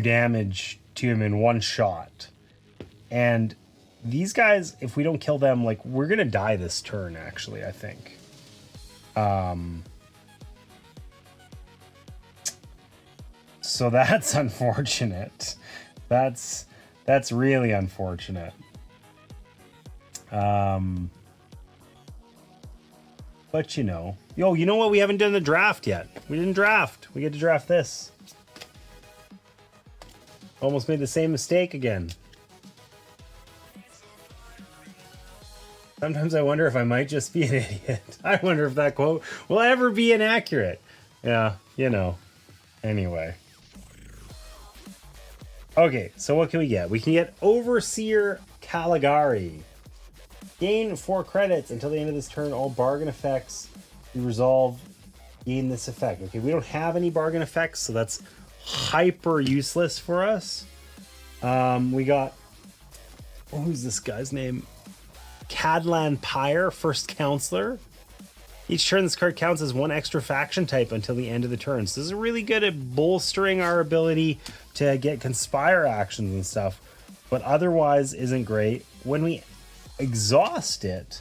damage to him in one shot. And these guys, if we don't kill them, like, we're gonna die this turn, actually, I think. So that's unfortunate. That's really unfortunate. But you know. Yo, you know what? We haven't done the draft yet. We didn't draft. We get to draft this. Almost made the same mistake again. Sometimes I wonder if I might just be an idiot. I wonder if that quote will ever be inaccurate. Yeah, you know. Anyway. Okay, so what can we get? We can get Overseer Caligari. Gain 4 credits until the end of this turn. All bargain effects you resolve gain this effect. Okay, we don't have any bargain effects, so that's hyper useless for us. We got... who's this guy's name? Cadlan Pyre, first counselor. Each turn this card counts as 1 extra faction type until the end of the turn. So this is really good at bolstering our ability to get conspire actions and stuff, but otherwise isn't great. When we exhaust it,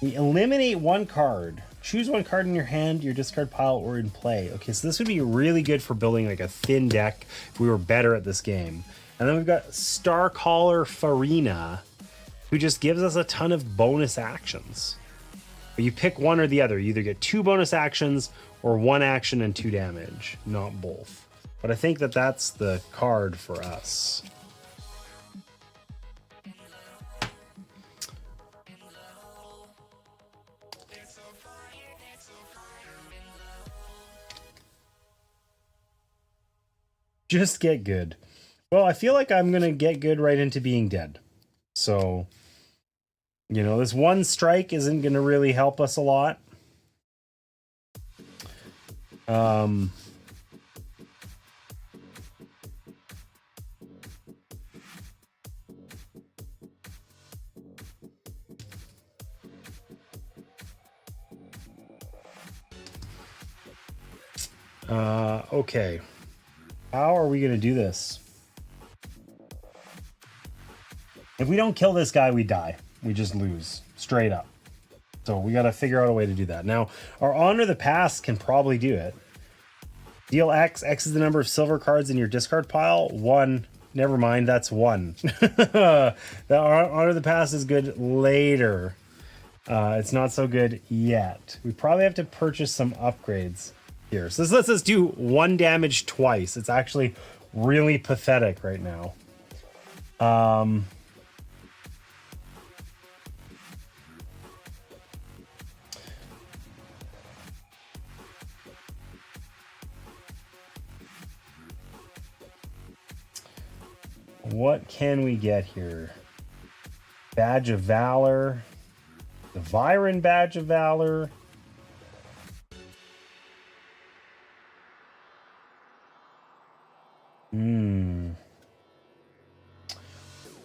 we eliminate 1 card. Choose 1 card in your hand, your discard pile, or in play. Okay, so this would be really good for building like a thin deck if we were better at this game. And then we've got Starcaller Farina, who just gives us a ton of bonus actions. But you pick one or the other. You either get 2 bonus actions or 1 action and 2 damage, not both. But I think that that's the card for us. Just get good. Well, I feel like I'm going to get good right into being dead. So, you know, this 1 strike isn't going to really help us a lot. Okay. How are we going to do this? If we don't kill this guy, we die. We just lose. Straight up. So we got to figure out a way to do that. Now, our Honor the Past can probably do it. Deal X. X is the number of silver cards in your discard pile. 1. Never mind, that's 1. The Honor the Past is good later. It's not so good yet. We probably have to purchase some upgrades here. So this lets us do 1 damage twice. It's actually really pathetic right now. What can we get here? Badge of Valor. The Viren Badge of Valor.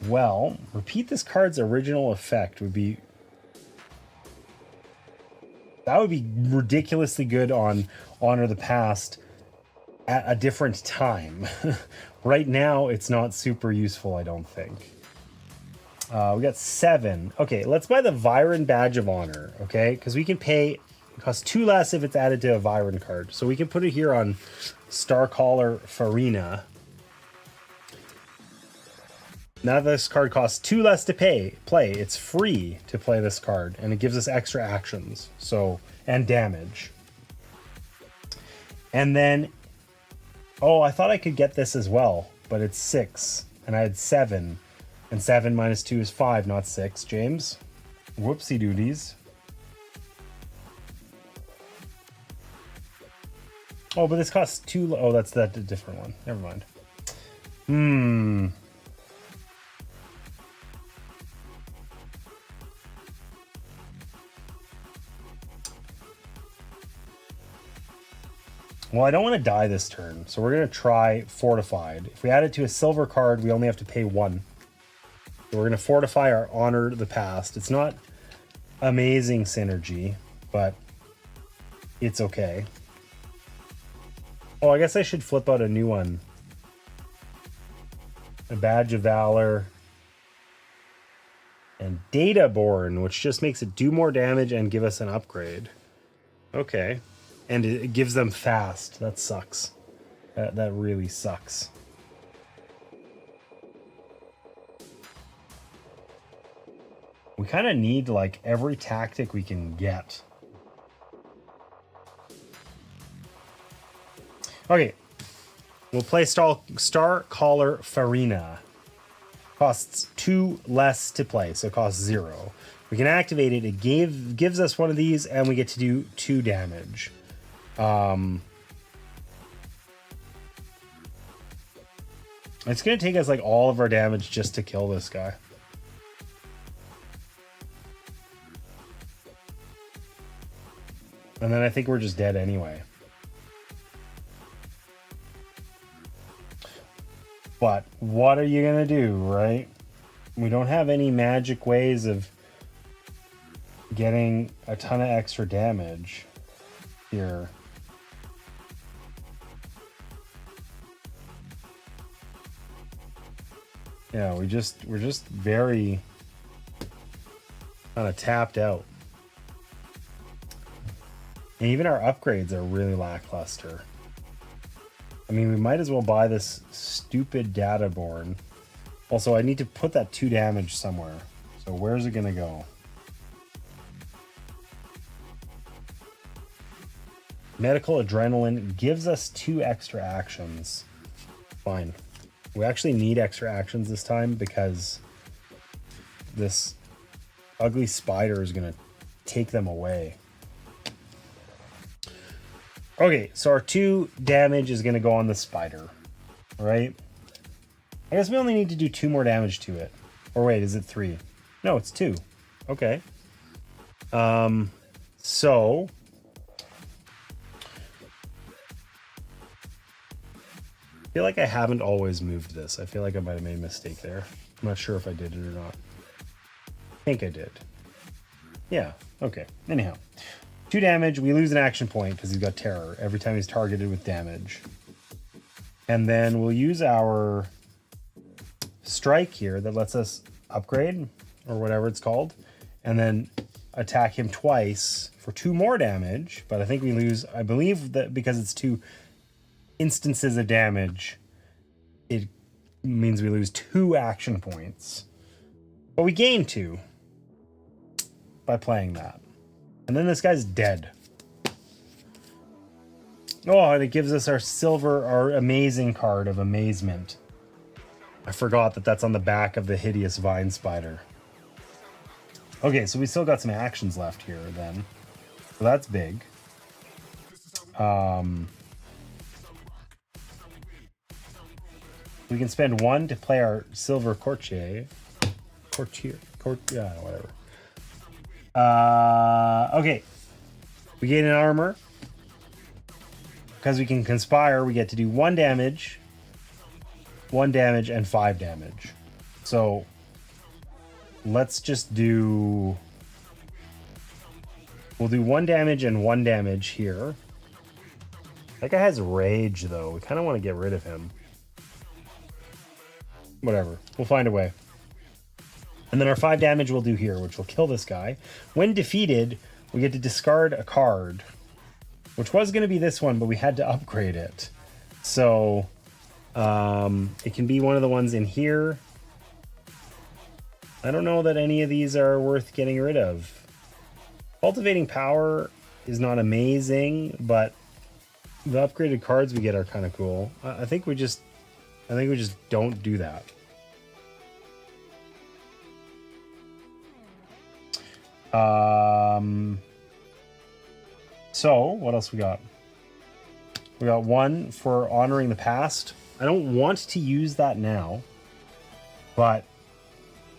Well, repeat this card's original effect would be... that would be ridiculously good on Honor the Past at a different time. Right now, it's not super useful, I don't think. We got 7. Okay, let's buy the Viren Badge of Honor, okay? Because we can pay... it costs 2 less if it's added to a Viren card. So we can put it here on Starcaller Farina. Now this card costs 2 less to play. It's free to play this card, and it gives us extra actions, so, and damage. And then, oh, I thought I could get this as well, but it's 6, and I had 7, and 7 minus 2 is 5, not 6. James, whoopsie doodies. Oh, but this costs 2. Oh, that's that different one. Never mind. Well, I don't want to die this turn, so we're going to try Fortified. If we add it to a silver card, we only have to pay 1. So we're going to Fortify our Honor the Past. It's not amazing synergy, but it's okay. Oh, I guess I should flip out a new one. A Badge of Valor. And Databorn, which just makes it do more damage and give us an upgrade. Okay. And it gives them fast. That sucks. That really sucks. We kind of need like every tactic we can get. Okay. We'll play Starcaller Farina. Costs 2 less to play, so it costs 0. We can activate it. It gives us one of these, and we get to do 2 damage. It's going to take us like all of our damage just to kill this guy. And then I think we're just dead anyway. But what are you going to do, right? We don't have any magic ways of getting a ton of extra damage here. Yeah, we're just very kind of tapped out. And even our upgrades are really lackluster. I mean, we might as well buy this stupid Databorn. Also, I need to put that 2 damage somewhere. So where's it gonna go? Medical Adrenaline gives us 2 extra actions. Fine. We actually need extra actions this time because this ugly spider is gonna take them away. Okay, so our 2 damage is gonna go on the spider, right? I guess we only need to do 2 more damage to it. Or wait, is it 3? No, it's 2. Okay. So I feel like I haven't always moved this. I feel like I might have made a mistake there. I'm not sure if I did it or not. I think I did. Yeah, okay. Anyhow, 2 damage. We lose an action point because he's got terror every time he's targeted with damage. And then we'll use our strike here that lets us upgrade, or whatever it's called, and then attack him twice for 2 more damage. But I think we lose, I believe that because it's 2 instances of damage, it means we lose 2 action points. But we gain 2 by playing that. And then this guy's dead. Oh, and it gives us our amazing card of amazement. I forgot that that's on the back of the hideous vine spider. Okay, so we still got some actions left here then. So that's big. We can spend 1 to play our silver courtier. Yeah, whatever. Okay. We gain an armor. Because we can conspire, we get to do 1 damage, 1 damage, and 5 damage. So let's just do... We'll do 1 damage and 1 damage here. That guy has rage, though. We kind of want to get rid of him. Whatever. We'll find a way. And then our 5 damage we'll do here, which will kill this guy. When defeated, we get to discard a card, which was going to be this one, but we had to upgrade it. So it can be one of the ones in here. I don't know that any of these are worth getting rid of. Cultivating Power is not amazing, but the upgraded cards we get are kind of cool. I think we just don't do that. So what else we got? We got 1 for honoring the past. I don't want to use that now, but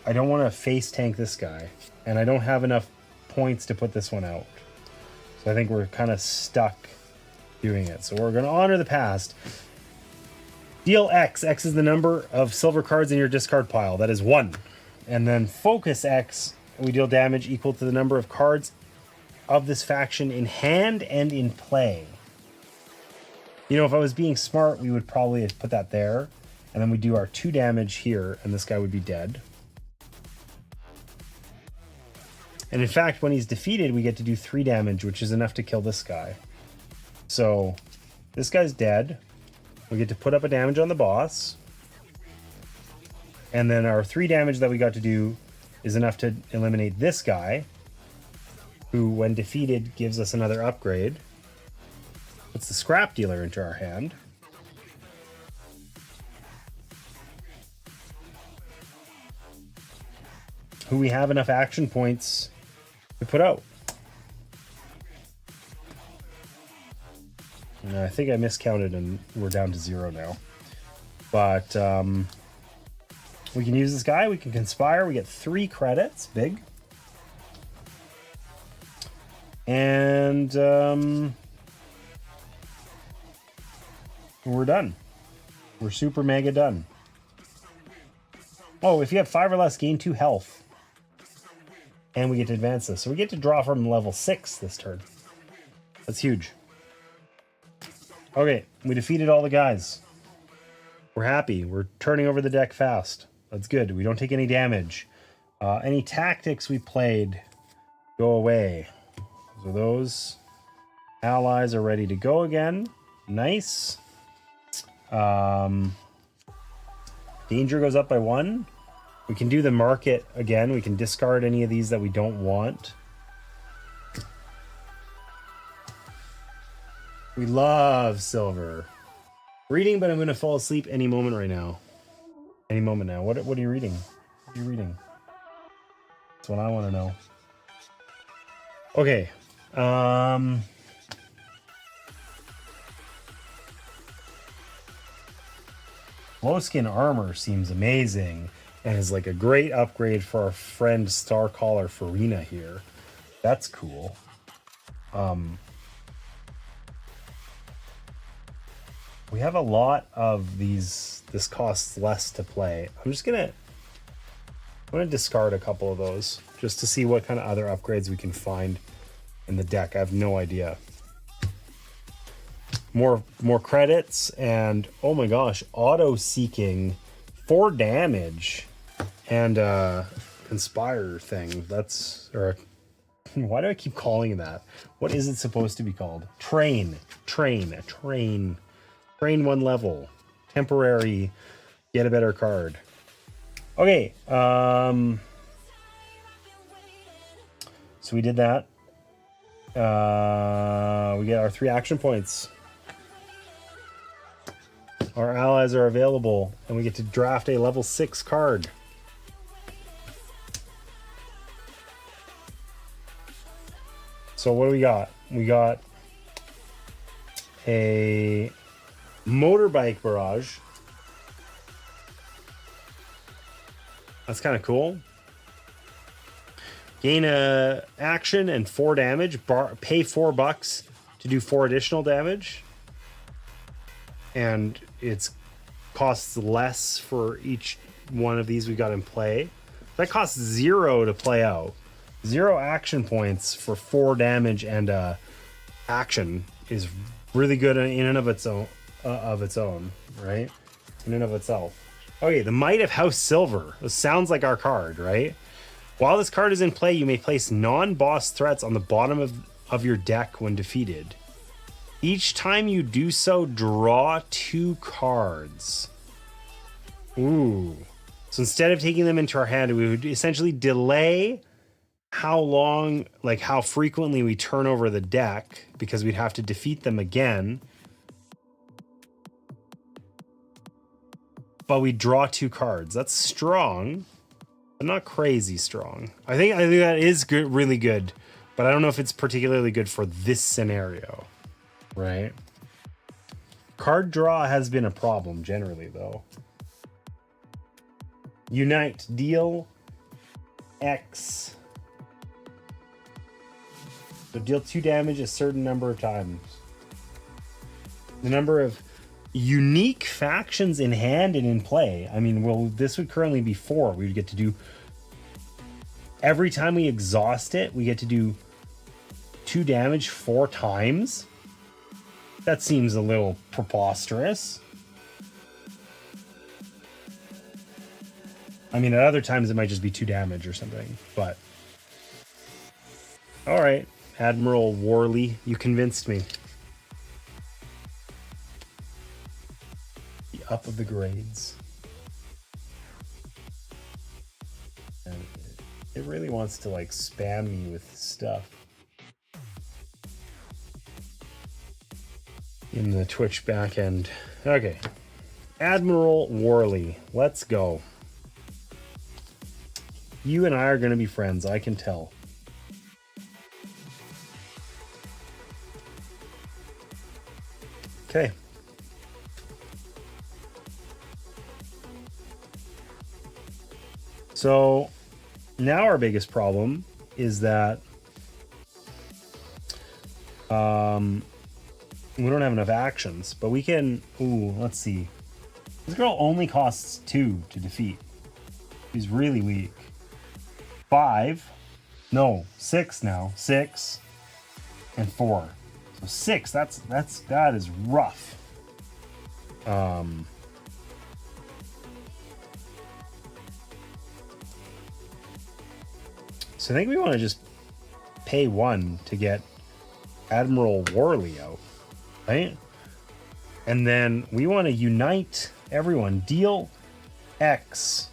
I don't want to face tank this guy, and I don't have enough points to put this one out. So I think we're kind of stuck doing it. So we're going to honor the past. Deal X. X is the number of silver cards in your discard pile. That is 1. And then focus X. We deal damage equal to the number of cards of this faction in hand and in play. You know, if I was being smart, we would probably put that there. And then we do our 2 damage here, and this guy would be dead. And in fact, when he's defeated, we get to do 3 damage, which is enough to kill this guy. So this guy's dead. We get to put up a damage on the boss. And then our 3 damage that we got to do is enough to eliminate this guy, who, when defeated, gives us another upgrade. Puts the scrap dealer into our hand. who we have enough action points to put out. And I think I miscounted and we're down to 0 now. But we can use this guy. We can conspire. We get 3 credits. Big. And we're done. We're super mega done. Oh, if you have 5 or less, gain 2 health. And we get to advance this. So we get to draw from level 6 this turn. That's huge. Okay, we defeated all the guys. We're happy. We're turning over the deck fast. That's good. We don't take any damage. Any tactics we played go away. So those allies are ready to go again. Nice. Danger goes up by 1. We can do the market again. We can discard any of these that we don't want. We love silver. Reading, but I'm going to fall asleep any moment right now. Any moment now. What are you reading? What are you reading? That's what I want to know. Okay. Low skin armor seems amazing and is like a great upgrade for our friend Starcaller Farina here. That's cool. We have a lot of these. This costs less to play. I'm gonna discard a couple of those just to see what kind of other upgrades we can find in the deck. I have no idea. More credits and oh my gosh, auto seeking 4 damage and conspire thing. That's why do I keep calling it that? What is it supposed to be called? Train 1 level. Temporary, get a better card. Okay, so we did that. We get our 3 action points. Our allies are available, and we get to draft a level 6 card. So what do we got? We got a motorbike barrage. That's kind of cool. Gain a action and 4 damage. Pay $4 to do 4 additional damage. And it's costs less for each one of these we got in play. That costs 0 to play out. 0 action points for 4 damage and action is really good in and of its own, right? In and of itself. Okay, the Might of House Silver. This sounds like our card, right? While this card is in play, you may place non-boss threats on the bottom of your deck when defeated. Each time you do so, draw 2 cards. Ooh. So instead of taking them into our hand, we would essentially delay how long, like how frequently we turn over the deck, because we'd have to defeat them again. But we draw 2 cards. That's strong, but not crazy strong. I think that is good, really good, but I don't know if it's particularly good for this scenario. Right. Card draw has been a problem generally, though. Unite. Deal X. So deal 2 damage a certain number of times. The number of unique factions in hand and in play. I mean, well, this would currently be 4. We would get to do... Every time we exhaust it, we get to do 2 damage 4 times. That seems a little preposterous. I mean, at other times it might just be 2 damage or something, but... Alright, Admiral Worley, you convinced me. The up of the grades. And it really wants to, like, spam me with stuff. In the Twitch backend. Okay. Admiral Worley. Let's go. You and I are going to be friends. I can tell. Okay. So now our biggest problem is that we don't have enough actions, but we can. Ooh, let's see. This girl only costs 2 to defeat. She's really weak. 5. No, 6 now. 6 and 4. So 6. That is rough. So I think we want to just pay 1 to get Admiral Worley out, right? And then we want to unite everyone. Deal X.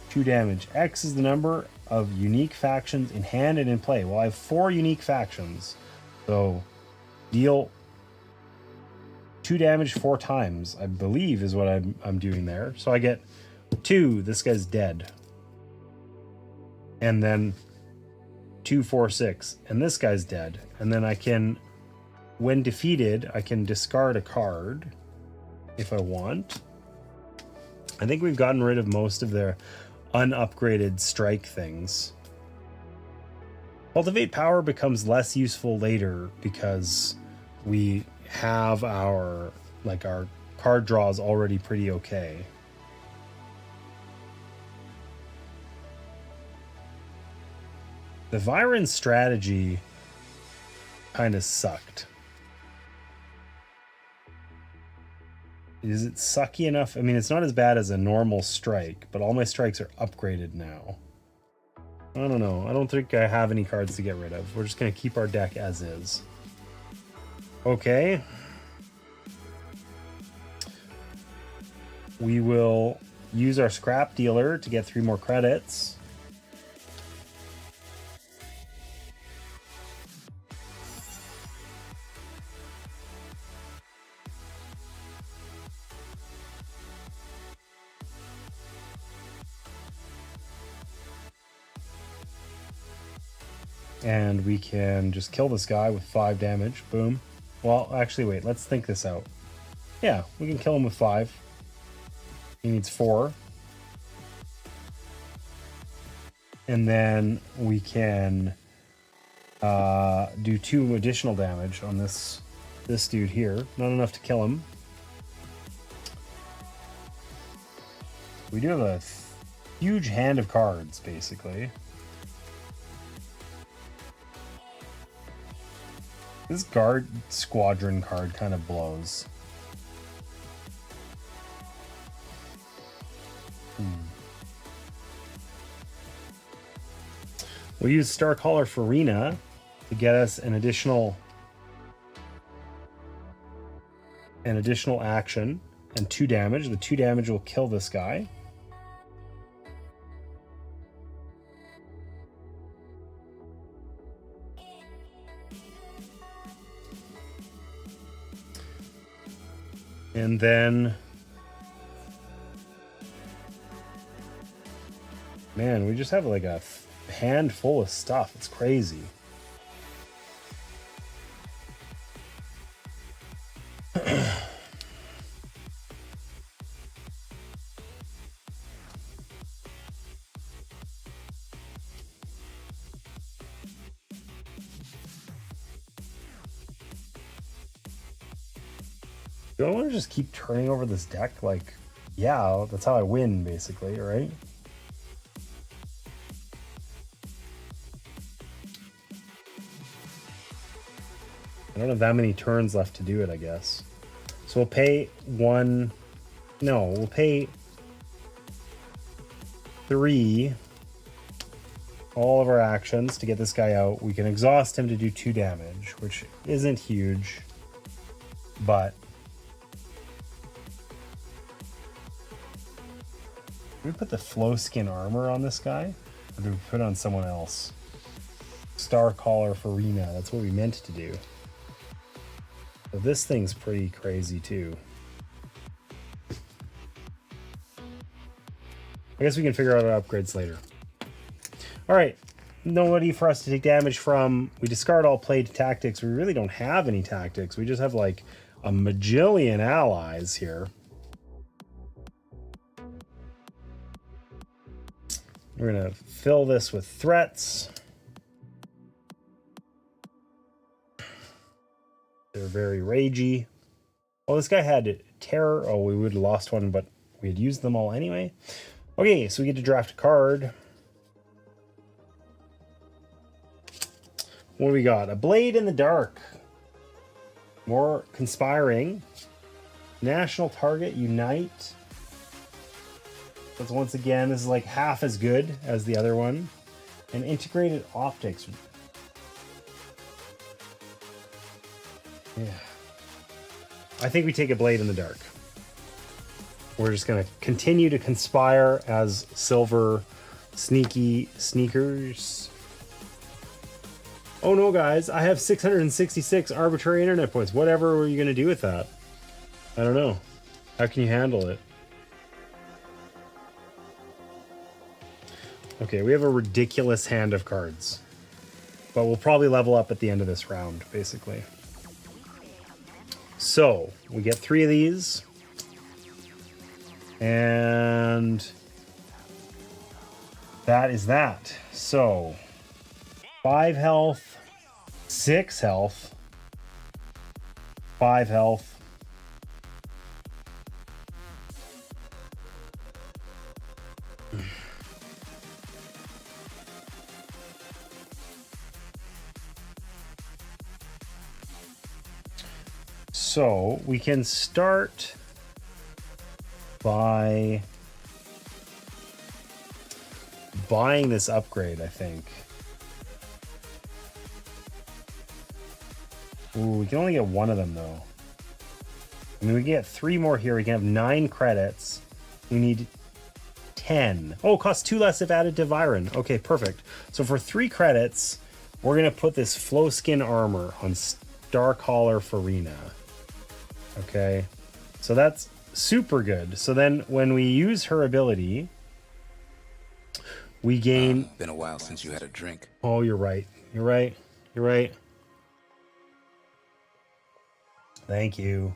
2 damage. X is the number of unique factions in hand and in play. Well, I have 4 unique factions. So deal 2 damage 4 times, I believe is what I'm doing there. So I get 2. This guy's dead. And then 2, 4, 6. And this guy's dead. And then I can, when defeated, I can discard a card if I want. I think we've gotten rid of most of their unupgraded strike things. Cultivate power becomes less useful later because we have our card draws already pretty okay. The Viren strategy kind of sucked. Is it sucky enough? I mean, it's not as bad as a normal strike, but all my strikes are upgraded now. I don't know. I don't think I have any cards to get rid of. We're just going to keep our deck as is. Okay. We will use our scrap dealer to get 3 more credits. And we can just kill this guy with 5 damage. Boom. Well, actually, wait. Let's think this out. Yeah, we can kill him with 5. He needs 4. And then we can do 2 additional damage on this dude here. Not enough to kill him. We do have a huge hand of cards, basically. This guard squadron card kind of blows. We'll use Starcaller Farina to get us an additional action and 2 damage. The 2 damage will kill this guy. And then, man, we just have like a handful of stuff. It's crazy. Do I want to just keep turning over this deck? Like, yeah, that's how I win, basically, right? I don't have that many turns left to do it, I guess. So we'll pay 1... No, we'll pay 3 all of our actions to get this guy out. We can exhaust him to do 2 damage, which isn't huge, but... Do we put the flow skin armor on this guy? Or do we put it on someone else? Starcaller Farina, that's what we meant to do. So this thing's pretty crazy too. I guess we can figure out our upgrades later. All right. Nobody for us to take damage from. We discard all played tactics. We really don't have any tactics. We just have like a majillion allies here. We're going to fill this with threats. They're very ragey. Oh, this guy had terror. Oh, we would have lost one, but we had used them all anyway. Okay, so we get to draft a card. What do we got? A Blade in the Dark. More conspiring. National target, unite. But once again, this is like half as good as the other one. And integrated optics. Yeah. I think we take a Blade in the Dark. We're just going to continue to conspire as silver sneaky sneakers. Oh no, guys, I have 666 arbitrary internet points. Whatever are you going to do with that? I don't know. How can you handle it? Okay, we have a ridiculous hand of cards. But we'll probably level up at the end of this round, basically. So, we get 3 of these. And that is that. So, 5 health, 6 health, 5 health. So we can start by buying this upgrade, I think. Ooh, we can only get 1 of them though. I mean, we get 3 more here. We can have 9 credits. We need 10. Oh, it costs 2 less if added to Viren. Okay, perfect. So for 3 credits, we're gonna put this flow skin armor on Starcaller Farina. Okay, so that's super good. So then when we use her ability, we gain... Been a while since you had a drink. Oh, you're right. You're right. You're right. Thank you.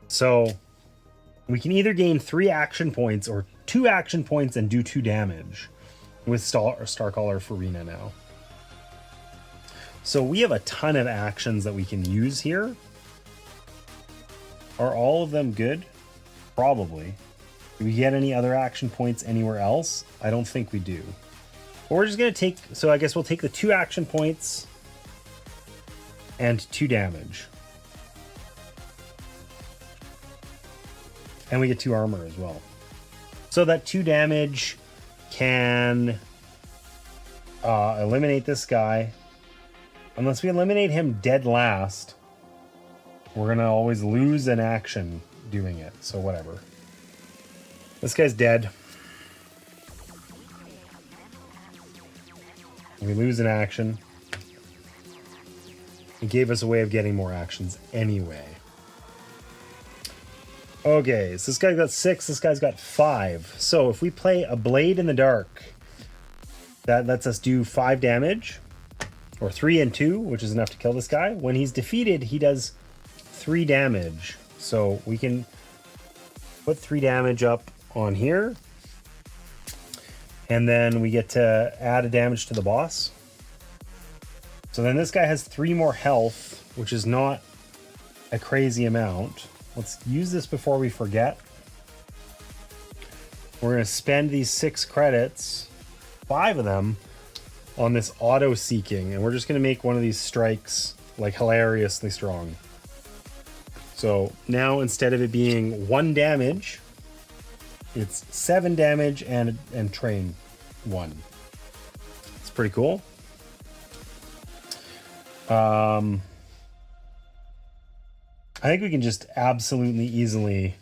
So we can either gain 3 action points or 2 action points and do 2 damage with Starcaller Farina now. So we have a ton of actions that we can use here. Are all of them good? Probably. Do we get any other action points anywhere else? I don't think we do. But we're just going to take... So I guess we'll take the 2 action points and 2 damage. And we get 2 armor as well. So that 2 damage can eliminate this guy. Unless we eliminate him dead last, we're going to always lose an action doing it. So whatever. This guy's dead. We lose an action. It gave us a way of getting more actions anyway. Okay, so this guy's got 6, this guy's got 5. So if we play a Blade in the Dark, that lets us do 5 damage. Or 3 and 2, which is enough to kill this guy. When he's defeated, he does 3 damage. So we can put 3 damage up on here. And then we get to add a damage to the boss. So then this guy has 3 more health, which is not a crazy amount. Let's use this before we forget. We're going to spend these 6 credits, 5 of them, on this auto seeking, and we're just going to make one of these strikes like hilariously strong. So now instead of it being 1 damage, it's 7 damage and train 1. It's pretty cool. I think we can just absolutely easily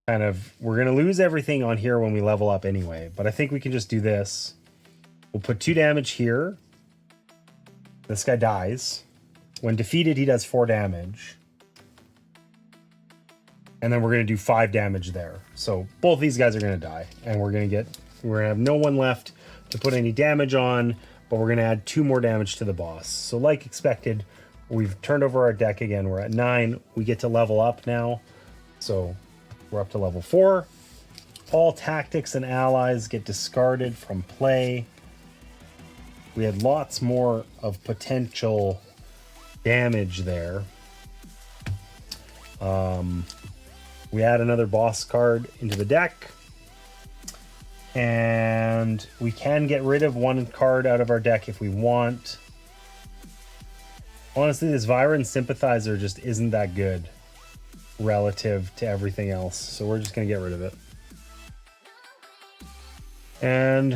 kind of... We're going to lose everything on here when we level up anyway, but I think we can just do this. We'll put 2 damage here. This guy dies. When defeated, he does 4 damage. And then we're going to do 5 damage there. So both these guys are going to die. And we're going to have no one left to put any damage on. But we're going to add 2 more damage to the boss. So like expected, we've turned over our deck again. We're at 9. We get to level up now. So we're up to level 4. All tactics and allies get discarded from play. We had lots more of potential damage there. We add another boss card into the deck. And we can get rid of 1 card out of our deck if we want. Honestly, this Viren Sympathizer just isn't that good relative to everything else. So we're just going to get rid of it. And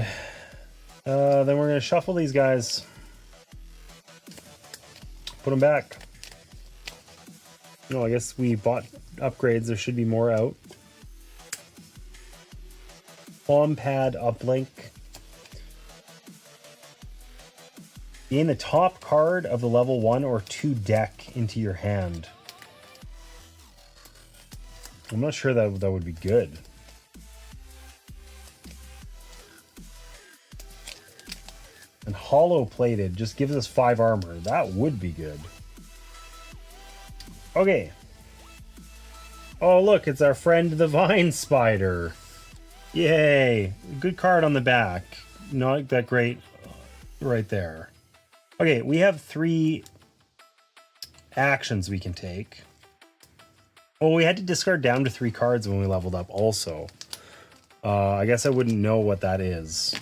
then we're going to shuffle these guys. Put them back. No, I guess we bought upgrades. There should be more out. Palm pad uplink. Gain the top card of the level 1 or 2 deck into your hand. I'm not sure that would be good. And hollow plated just gives us 5 armor. That would be good. Okay. Oh, look, it's our friend the Vine Spider. Yay. Good card on the back. Not that great right there. Okay, we have 3 actions we can take. Oh, we had to discard down to 3 cards when we leveled up also. I guess I wouldn't know what that is.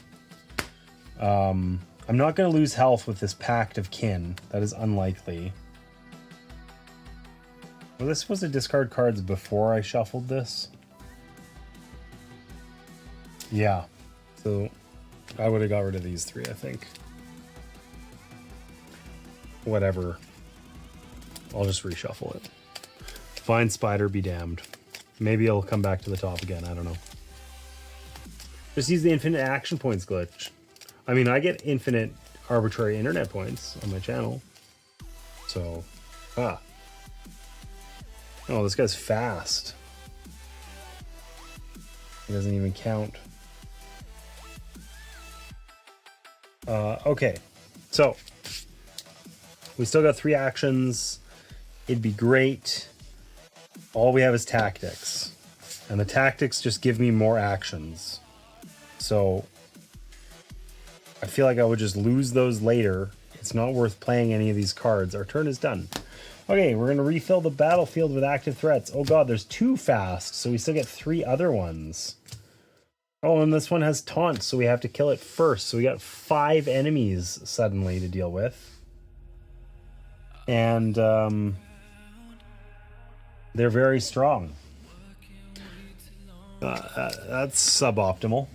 I'm not going to lose health with this Pact of Kin. That is unlikely. Well, this was to discard cards before I shuffled this. Yeah. So I would have got rid of these 3, I think. Whatever. I'll just reshuffle it. Vine Spider be damned. Maybe it'll come back to the top again. I don't know. Just use the infinite action points glitch. I mean, I get infinite arbitrary internet points on my channel. So, oh, this guy's fast. It doesn't even count. Okay, so we still got 3 actions. It'd be great. All we have is tactics, and the tactics just give me more actions. So I feel like I would just lose those later. It's not worth playing any of these cards. Our turn is done. Okay, we're going to refill the battlefield with active threats. Oh god, there's 2 fast, so we still get 3 other ones. Oh, and this one has taunt, so we have to kill it first. So we got 5 enemies suddenly to deal with. And they're very strong. That's suboptimal.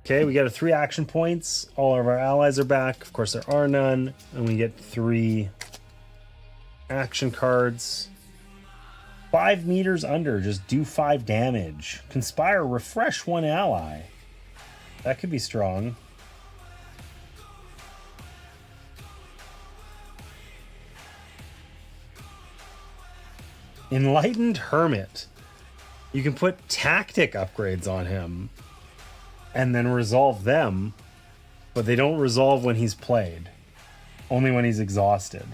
Okay, we got 3 action points. All of our allies are back. Of course, there are none. And we get 3 action cards. 5 meters under, just do 5 damage. Conspire, refresh 1 ally. That could be strong. Enlightened Hermit. You can put tactic upgrades on him and then resolve them, but they don't resolve when he's played. Only when he's exhausted.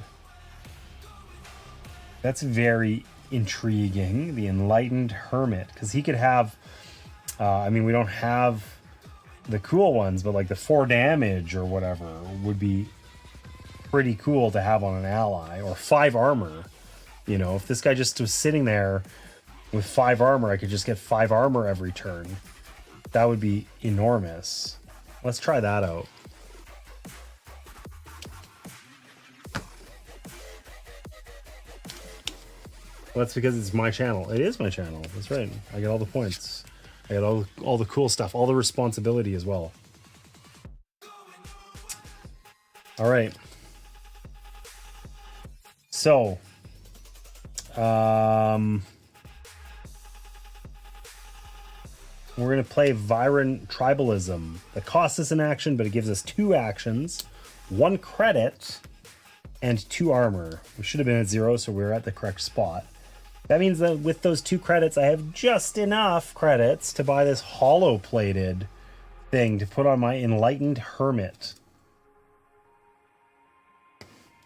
That's very intriguing, the Enlightened Hermit, because he could have I mean, we don't have the cool ones, but like the 4 damage or whatever would be pretty cool to have on an ally, or 5 armor. You know, if this guy just was sitting there with 5 armor, I could just get 5 armor every turn. That would be enormous. Let's try that out. Well, that's because it's my channel. It is my channel. That's right. I get all the points. I get all the cool stuff, all the responsibility as well. All right. So, we're going to play Viren Tribalism. That costs us an action, but it gives us 2 actions, 1 credit, and 2 armor. We should have been at 0, so we were at the correct spot. That means that with those 2 credits, I have just enough credits to buy this hollow-plated thing to put on my Enlightened Hermit.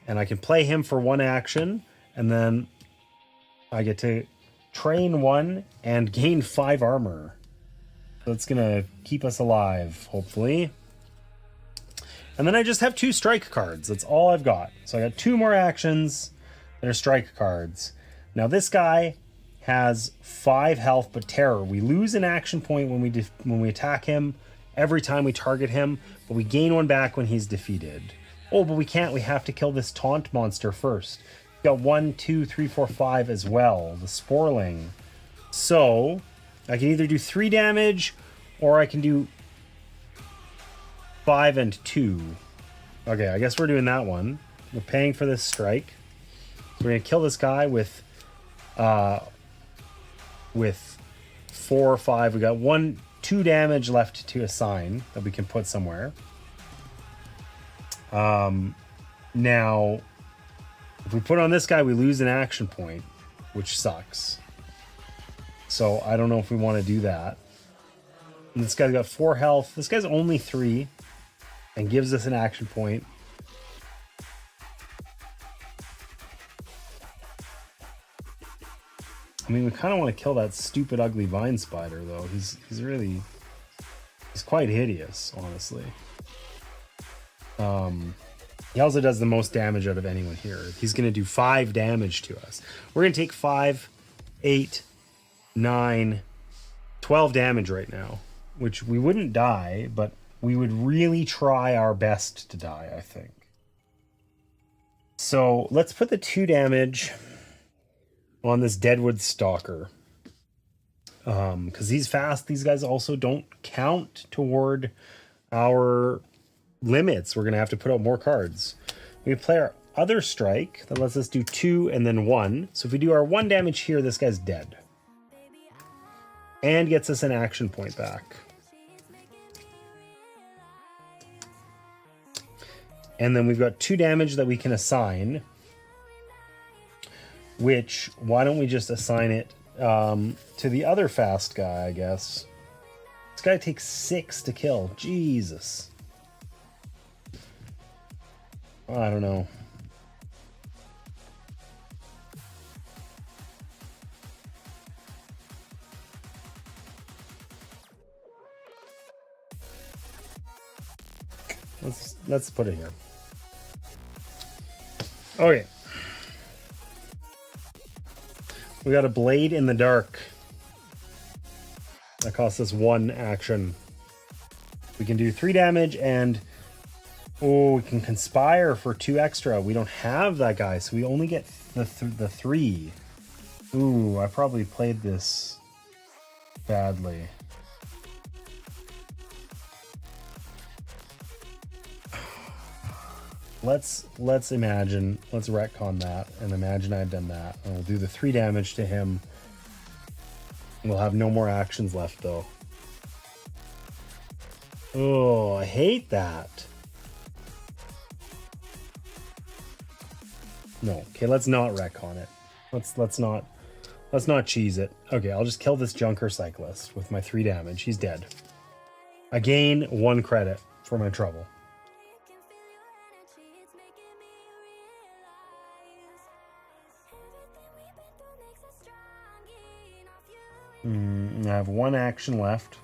And I can play him for 1 action, and then I get to train 1 and gain 5 armor. That's gonna keep us alive, hopefully. And then I just have 2 strike cards. That's all I've got. So I got 2 more actions that are strike cards. Now this guy has 5 health, but terror. We lose an action point when we attack him every time we target him, but we gain 1 back when he's defeated. Oh, but we can't. We have to kill this taunt monster first. We got 1, 2, 3, 4, 5 as well. The Sporling. So I can either do 3 damage, or I can do 5 and 2. Okay, I guess we're doing that one. We're paying for this strike. So we're gonna kill this guy with 4 or 5. We got 2 damage left to assign that we can put somewhere. Now, if we put on this guy, we lose an action point, which sucks. So I don't know if we want to do that. And this guy's got 4 health. This guy's only 3 and gives us an action point. I mean, we kind of want to kill that stupid, ugly vine spider, though. He's quite hideous, honestly. He also does the most damage out of anyone here. He's going to do 5 damage to us. We're going to take 5, 8, 9, 12 damage right now, which we wouldn't die, but we would really try our best to die, I think. So let's put the 2 damage on this Deadwood Stalker. Because he's fast. These guys also don't count toward our limits. We're going to have to put out more cards. We play our other strike that lets us do 2 and then 1. So if we do our 1 damage here, this guy's dead. And gets us an action point back. And then we've got 2 damage that we can assign. Which, why don't we just assign it to the other fast guy, I guess. This guy takes 6 to kill. Jesus. I don't know. Let's put it here. Okay. We got a Blade in the Dark. That costs us 1 action. We can do 3 damage and we can conspire for 2 extra. We don't have that guy, so we only get the 3. Ooh, I probably played this badly. Let's imagine, let's retcon that and imagine I've done that. And we'll do the 3 damage to him. We'll have no more actions left though. Oh, I hate that. No, okay, let's not retcon it. Let's not cheese it. Okay, I'll just kill this Junker Cyclist with my 3 damage. He's dead. I gain 1 credit for my trouble. I have 1 action left.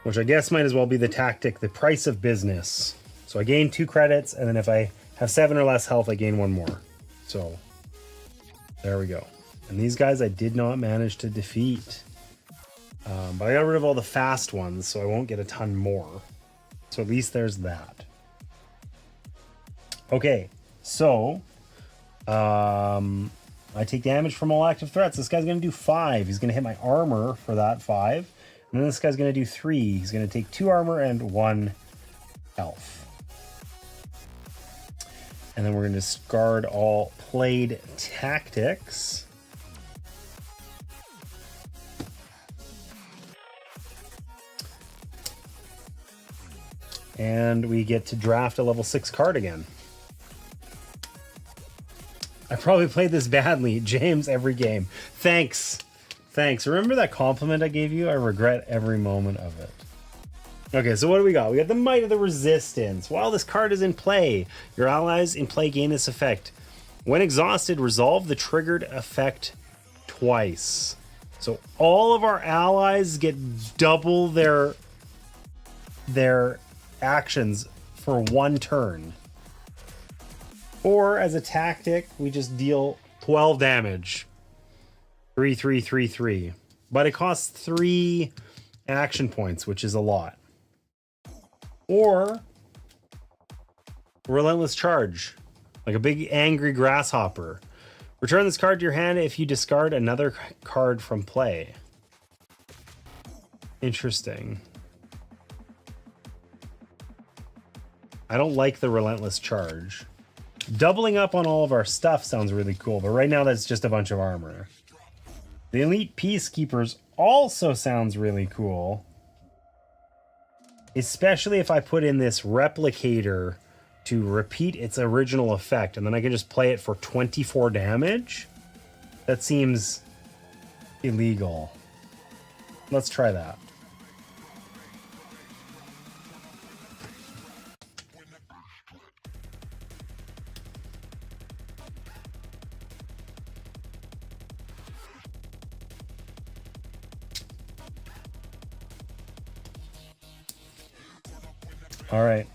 Which I guess might as well be the tactic, the price of business. So I gain 2 credits, and then if I have 7 or less health, I gain 1 more. So, there we go. And these guys I did not manage to defeat. But I got rid of all the fast ones, so I won't get a ton more. So at least there's that. Okay, so I take damage from all active threats. This guy's going to do 5. He's going to hit my armor for that 5. And then this guy's going to do 3. He's going to take 2 armor and 1 health. And then we're going to discard all played tactics. And we get to draft a level 6 card again. I probably played this badly. James, every game. Thanks. Thanks. Remember that compliment I gave you? I regret every moment of it. Okay, so what do we got? We got the Might of the Resistance. While this card is in play, your allies in play gain this effect. When exhausted, resolve the triggered effect twice. So all of our allies get double their actions for one turn. Or as a tactic, we just deal 12 damage. 3, 3, 3, 3. But it costs 3 action points, which is a lot. Or Relentless Charge, like a big angry grasshopper. Return this card to your hand if you discard another card from play. Interesting. I don't like the Relentless Charge. Doubling up on all of our stuff sounds really cool, but right now that's just a bunch of armor. The Elite Peacekeepers also sounds really cool. Especially if I put in this replicator to repeat its original effect, and then I can just play it for 24 damage. That seems illegal. Let's try that. All right.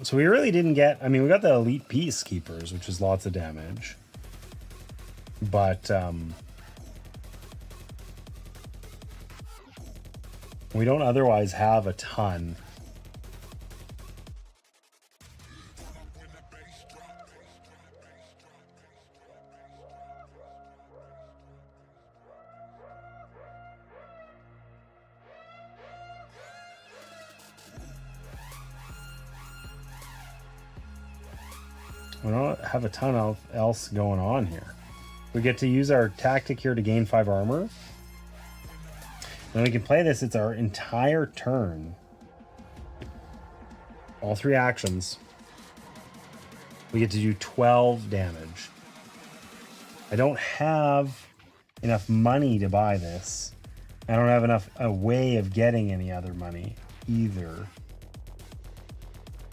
So we really didn't get, I mean, we got the Elite Peacekeepers, which is lots of damage. But we don't otherwise have a ton. We don't have a ton else going on here. We get to use our tactic here to gain 5 armor. Then we can play this. It's our entire turn. All 3 actions. We get to do 12 damage. I don't have enough money to buy this. I don't have a way of getting any other money either.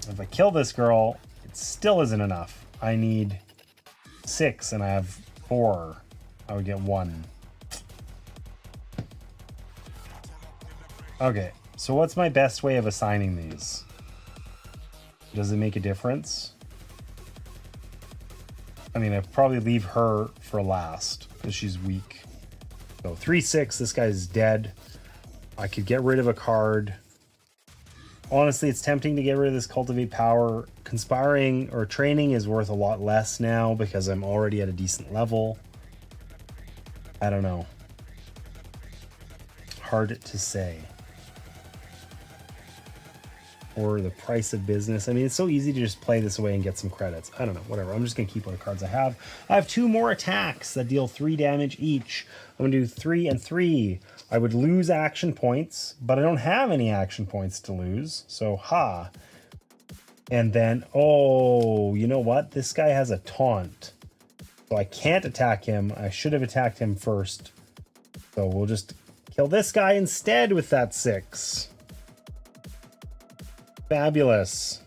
If I kill this girl, it still isn't enough. I need 6 and I have 4. I would get 1. Okay, so what's my best way of assigning these? Does it make a difference? I mean, I'd probably leave her for last because she's weak. So 3/6, this guy's dead. I could get rid of a card. Honestly, it's tempting to get rid of this Cultivate Power. Conspiring or Training is worth a lot less now because I'm already at a decent level. I don't know. Hard to say. Or the Price of Business. I mean, it's so easy to just play this away and get some credits. I don't know, whatever. I'm just going to keep what cards I have. I have 2 more attacks that deal 3 damage each. I'm going to do 3 and 3. I would lose action points, but I don't have any action points to lose. So, ha. And then, oh, you know what? This guy has a taunt. So I can't attack him. I should have attacked him first. So we'll just kill this guy instead with that 6. Fabulous.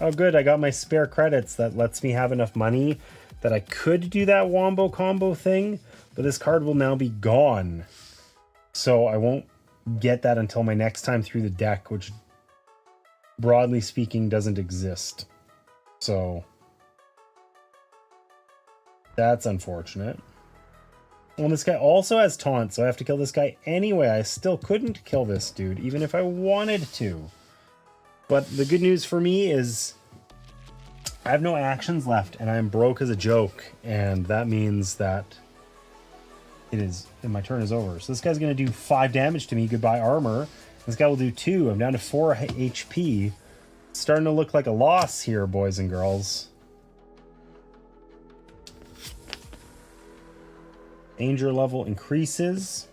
Oh, good. I got my spare credits. That lets me have enough money that I could do that wombo combo thing. But this card will now be gone. So I won't get that until my next time through the deck, which broadly speaking doesn't exist. So that's unfortunate. Well, this guy also has taunt, so I have to kill this guy anyway. I still couldn't kill this dude, even if I wanted to. But the good news for me is I have no actions left, and I'm broke as a joke. And that means that and my turn is over. So this guy's going to do 5 damage to me. Goodbye, armor. This guy will do 2. I'm down to 4 HP. It's starting to look like a loss here, boys and girls. Danger level increases.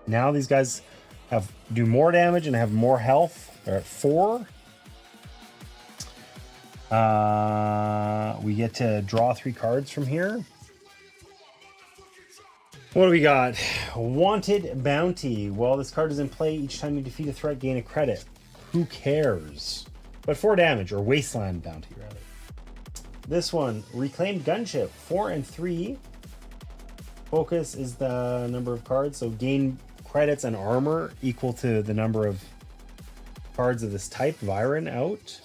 Now these guys do more damage and have more health. We're at 4. We get to draw 3 cards from here. What do we got? Wanted Bounty. While this card is in play, each time you defeat a threat, gain a credit. Who cares? But 4 damage, or Wasteland Bounty, rather. This one, Reclaimed Gunship. 4 and 3. Focus is the number of cards, so gain credits and armor equal to the number of cards of this type. Viren out.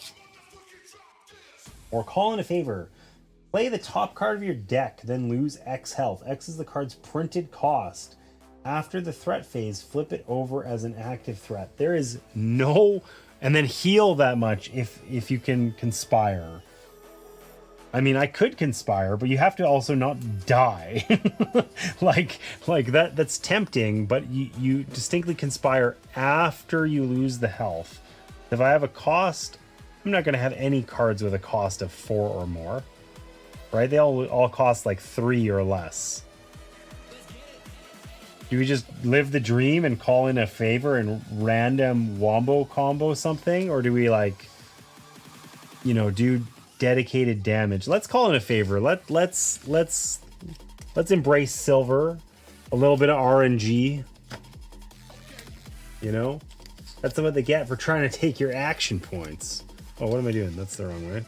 Or call in a favor. Play the top card of your deck, then lose X health. X is the card's printed cost. After the threat phase, flip it over as an active threat. There is no... And then heal that much if you can conspire. I mean, I could conspire, but you have to also not die. like that's tempting, but you distinctly conspire after you lose the health. If I have a cost, I'm not going to have any cards with a cost of 4 or more. Right? They all cost like 3 or less. Do we just live the dream and call in a favor and random wombo combo something? Or do we like, you know, do dedicated damage? Let's call in a favor. Let's embrace silver. A little bit of RNG. You know? That's what they get for trying to take your action points. Oh, what am I doing? That's the wrong way.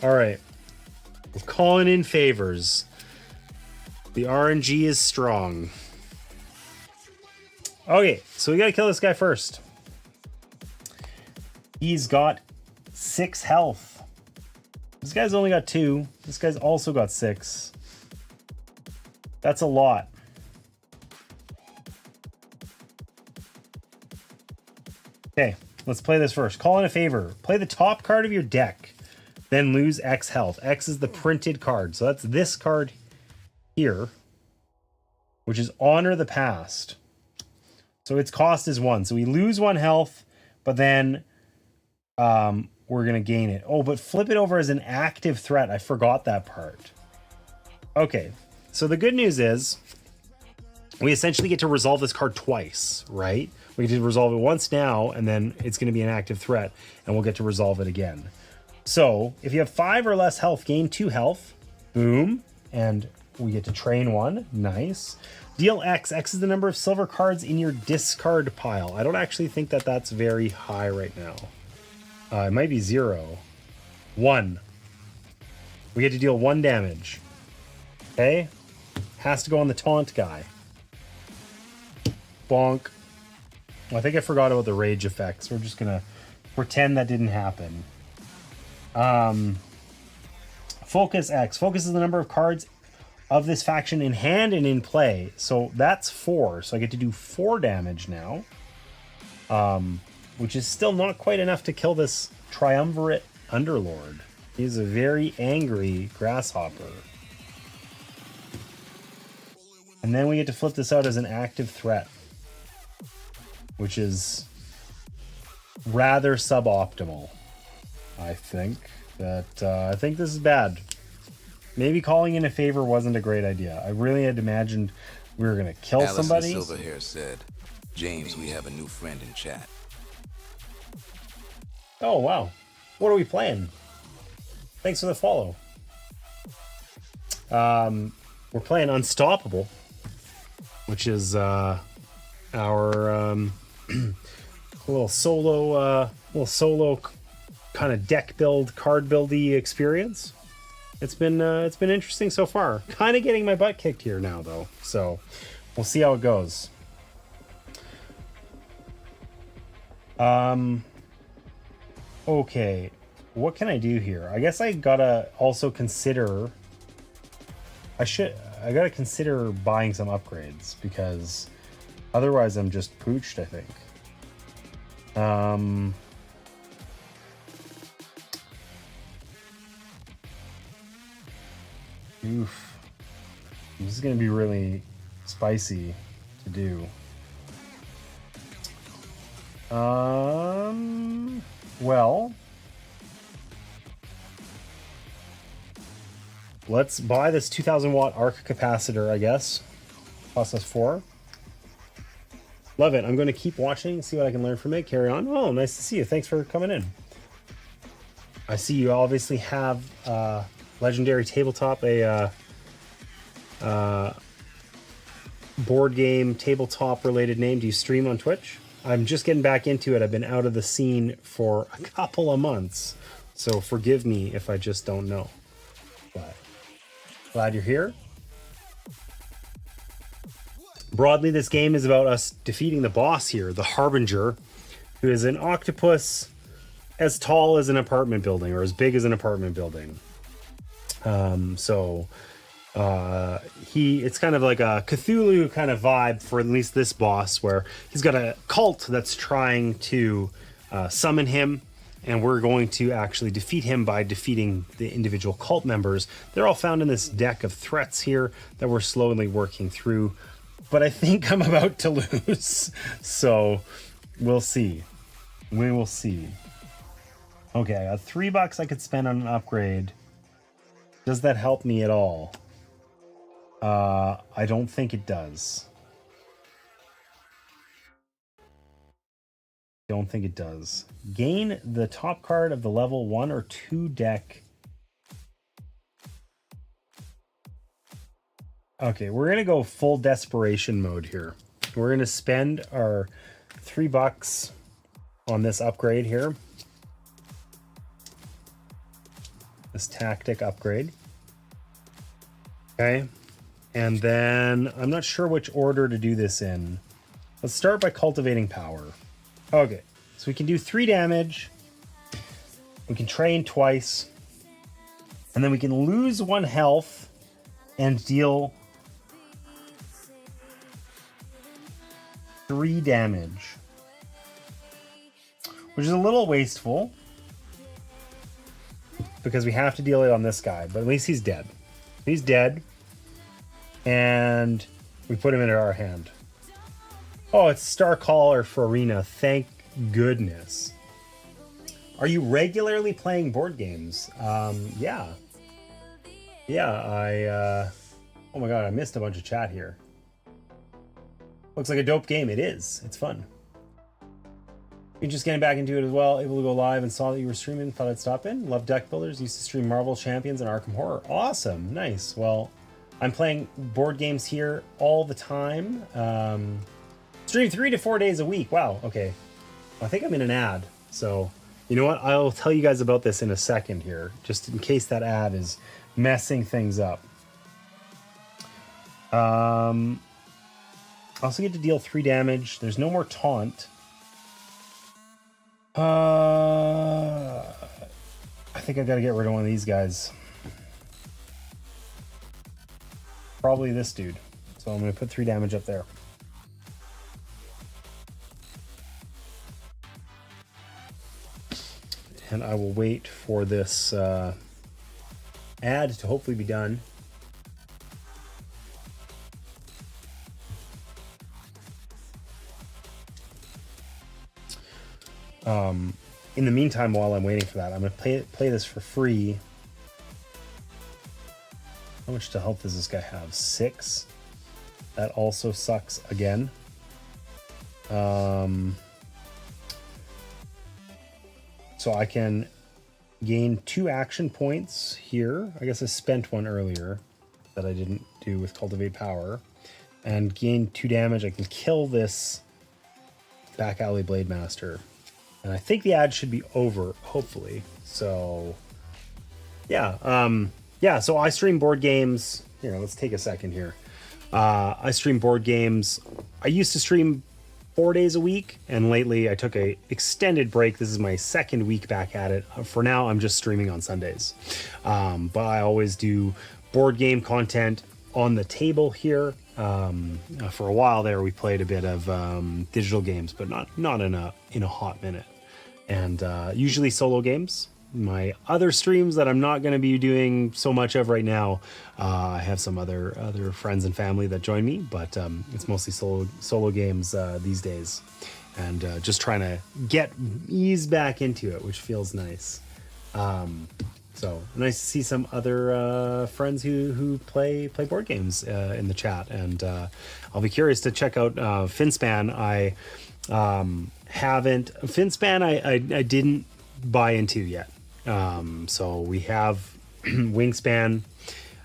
All right. We're calling in favors. The RNG is strong. Okay, so we gotta kill this guy first. He's got 6 health. This guy's only got 2. This guy's also got 6. That's a lot. Okay, let's play this first. Call in a favor. Play the top card of your deck. Then lose X health. X is the printed card. So that's this card here, which is Honor the Past. So its cost is 1. So we lose 1 health, but then we're going to gain it. Oh, but flip it over as an active threat. I forgot that part. Okay, so the good news is we essentially get to resolve this card twice, right? We get to resolve it once now, and then it's going to be an active threat, and we'll get to resolve it again. So if you have 5 or less health, gain 2 health. Boom. And we get to train 1. Nice. Deal X. X is the number of silver cards in your discard pile. I don't actually think that that's very high right now. It might be 0. 1. We get to deal 1 damage. Okay. Has to go on the taunt guy. Bonk. Well, I think I forgot about the rage effects. We're just going to pretend that didn't happen. Focus X. Focus is the number of cards of this faction in hand and in play. So that's 4. So I get to do 4 damage now. Which is still not quite enough to kill this triumvirate underlord. He's a very angry grasshopper. And then we get to flip this out as an active threat, which is rather suboptimal. I think this is bad. Maybe calling in a favor wasn't a great idea. I really had imagined we were gonna kill somebody. Silverhair said, "James, we have a new friend in chat." Oh wow, what are we playing? Thanks for the follow. We're playing Unstoppable, which is our little solo kind of deck build, card buildy experience. It's been interesting so far. Kind of getting my butt kicked here now though, so we'll see how it goes. Okay, what can I do here? I guess I gotta also consider. I gotta consider buying some upgrades because otherwise I'm just pooched, I think. Oof. This is gonna be really spicy to do. Well, let's buy this 2000 watt arc capacitor, I guess. Cost us 4. Love it. I'm going to keep watching, see what I can learn from it. Carry on. Oh, nice to see you. Thanks for coming in. I see you obviously have legendary tabletop, a board game tabletop related name. Do you stream on Twitch? I'm just getting back into it. I've been out of the scene for a couple of months, so forgive me if I just don't know. But glad you're here. Broadly, this game is about us defeating the boss here, the Harbinger, who is an octopus as tall as an apartment building, or as big as an apartment building. It's kind of like a Cthulhu kind of vibe for at least this boss, where he's got a cult that's trying to summon him, and we're going to actually defeat him by defeating the individual cult members. They're all found in this deck of threats here that we're slowly working through, but I think I'm about to lose, so we'll see. We will see. Okay, I got $3 I could spend on an upgrade. Does that help me at all? I don't think it does. Don't think it does. Gain the top card of the level 1 or 2 deck. Okay, we're gonna go full desperation mode here. We're gonna spend our $3 on this upgrade here. This tactic upgrade. Okay. And then I'm not sure which order to do this in. Let's start by cultivating power. Okay, so we can do 3 damage. We can train twice. And then we can lose 1 health and deal 3 damage, which is a little wasteful because we have to deal it on this guy, but at least he's dead. He's dead. And we put him into our hand. Oh, it's Star Caller for Arena. Thank goodness. Are you regularly playing board games? Yeah. Yeah, oh my god, I missed a bunch of chat here. Looks like a dope game. It is. It's fun. You're just getting back into it as well. Able to go live and saw that you were streaming. Thought I'd stop in. Love deck builders. Used to stream Marvel Champions and Arkham Horror. Awesome. Nice. Well, I'm playing board games here all the time. Stream 3 to 4 days a week. Wow. Okay. I think I'm in an ad. So, you know what? I'll tell you guys about this in a second here, just in case that ad is messing things up. I also get to deal 3 damage. There's no more taunt. I think I gotta get rid of one of these guys. Probably this dude. So I'm going to put 3 damage up there. And I will wait for this ad to hopefully be done. In the meantime, while I'm waiting for that, I'm going to play this for free. How much to health does this guy have? 6. That also sucks again. So I can gain 2 action points here. I guess I spent 1 earlier that I didn't do with Cultivate Power. And gain 2 damage. I can kill this back alley Blade Master. And I think the ad should be over, hopefully. So, yeah. Yeah, so I stream board games. Here, let's take a second here. I stream board games. I used to stream 4 days a week, and lately I took a extended break. This is my 2nd week back at it. For now, I'm just streaming on Sundays. But I always do board game content on the table here. For a while there, we played a bit of digital games, but not in a hot minute. And usually solo games. My other streams that I'm not going to be doing so much of right now, I have some other friends and family that join me, but it's mostly solo games these days, and just trying to ease back into it, which feels nice. So nice to see some other friends who play board games in the chat, and I'll be curious to check out Finspan. I haven't Finspan. I didn't buy into yet. So we have Wingspan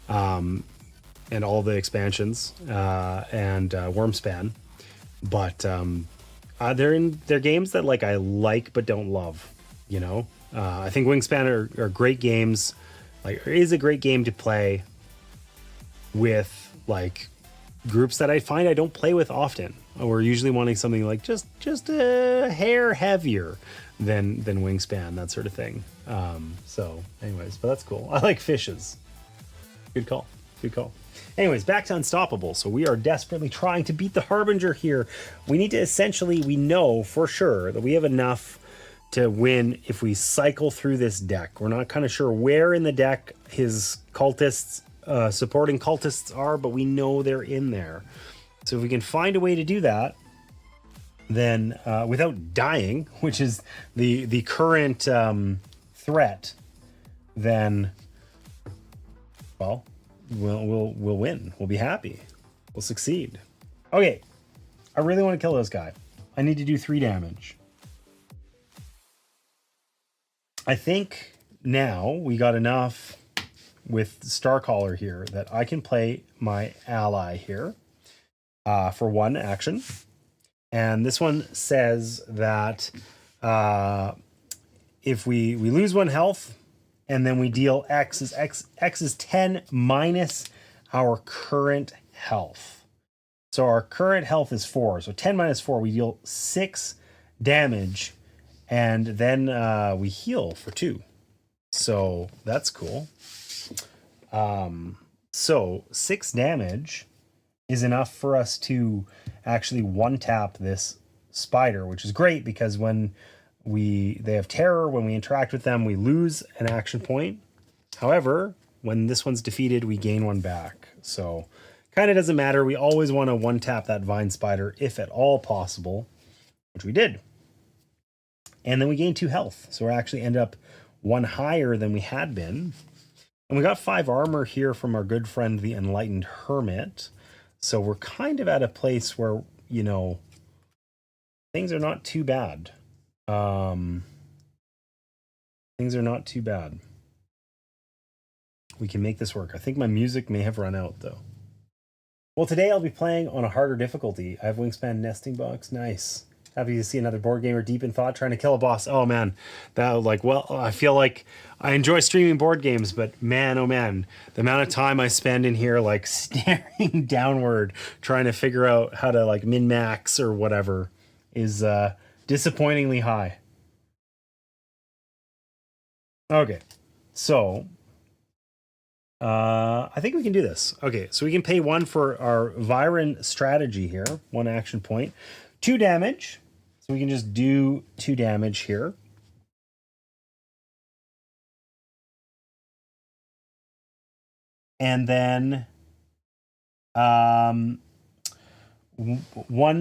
and all the expansions and Wormspan, but they're games that like I like but don't love. You know, I think Wingspan are great games. Like, it is a great game to play with like groups that I find I don't play with often. We're usually wanting something like just a hair heavier than Wingspan, that sort of thing. So anyways, but that's cool. I like fishes. Good call. Good call. Anyways, back to Unstoppable. So we are desperately trying to beat the Harbinger here. We need to essentially, we know for sure that we have enough to win if we cycle through this deck. We're not kind of sure where in the deck his cultists, supporting cultists are, but we know they're in there. So if we can find a way to do that, then without dying, which is the current threat, then, well, we'll win. We'll be happy. We'll succeed. Okay, I really want to kill this guy. I need to do 3 damage. I think now we got enough with Starcaller here that I can play my ally here for 1 action. And this one says that if we lose 1 health and then we deal X is 10 minus our current health. So our current health is 4. So 10 minus 4, we deal 6 damage. And then we heal for 2. So that's cool. So 6 damage is enough for us to actually 1-tap this spider, which is great because when they have terror, when we interact with them, we lose an action point. However, when this one's defeated, we gain 1 back. So kind of doesn't matter. We always want to 1-tap that vine spider if at all possible, which we did. And then we gain 2 health. So we actually end up 1 higher than we had been. And we got 5 armor here from our good friend, the Enlightened Hermit. So we're kind of at a place where, you know, things are not too bad. Things are not too bad. We can make this work. I think my music may have run out, though. Well, today I'll be playing on a harder difficulty. I have Wingspan Nesting Box. Nice. Happy to see another board gamer deep in thought trying to kill a boss. Oh man, that like, well, I feel like I enjoy streaming board games, but man, oh man, the amount of time I spend in here like staring downward trying to figure out how to like min-max or whatever is disappointingly high. Okay, so I think we can do this. Okay, so we can pay 1 for our Viren strategy here, 1 action point, 2 damage. So we can just do 2 damage here. And then 1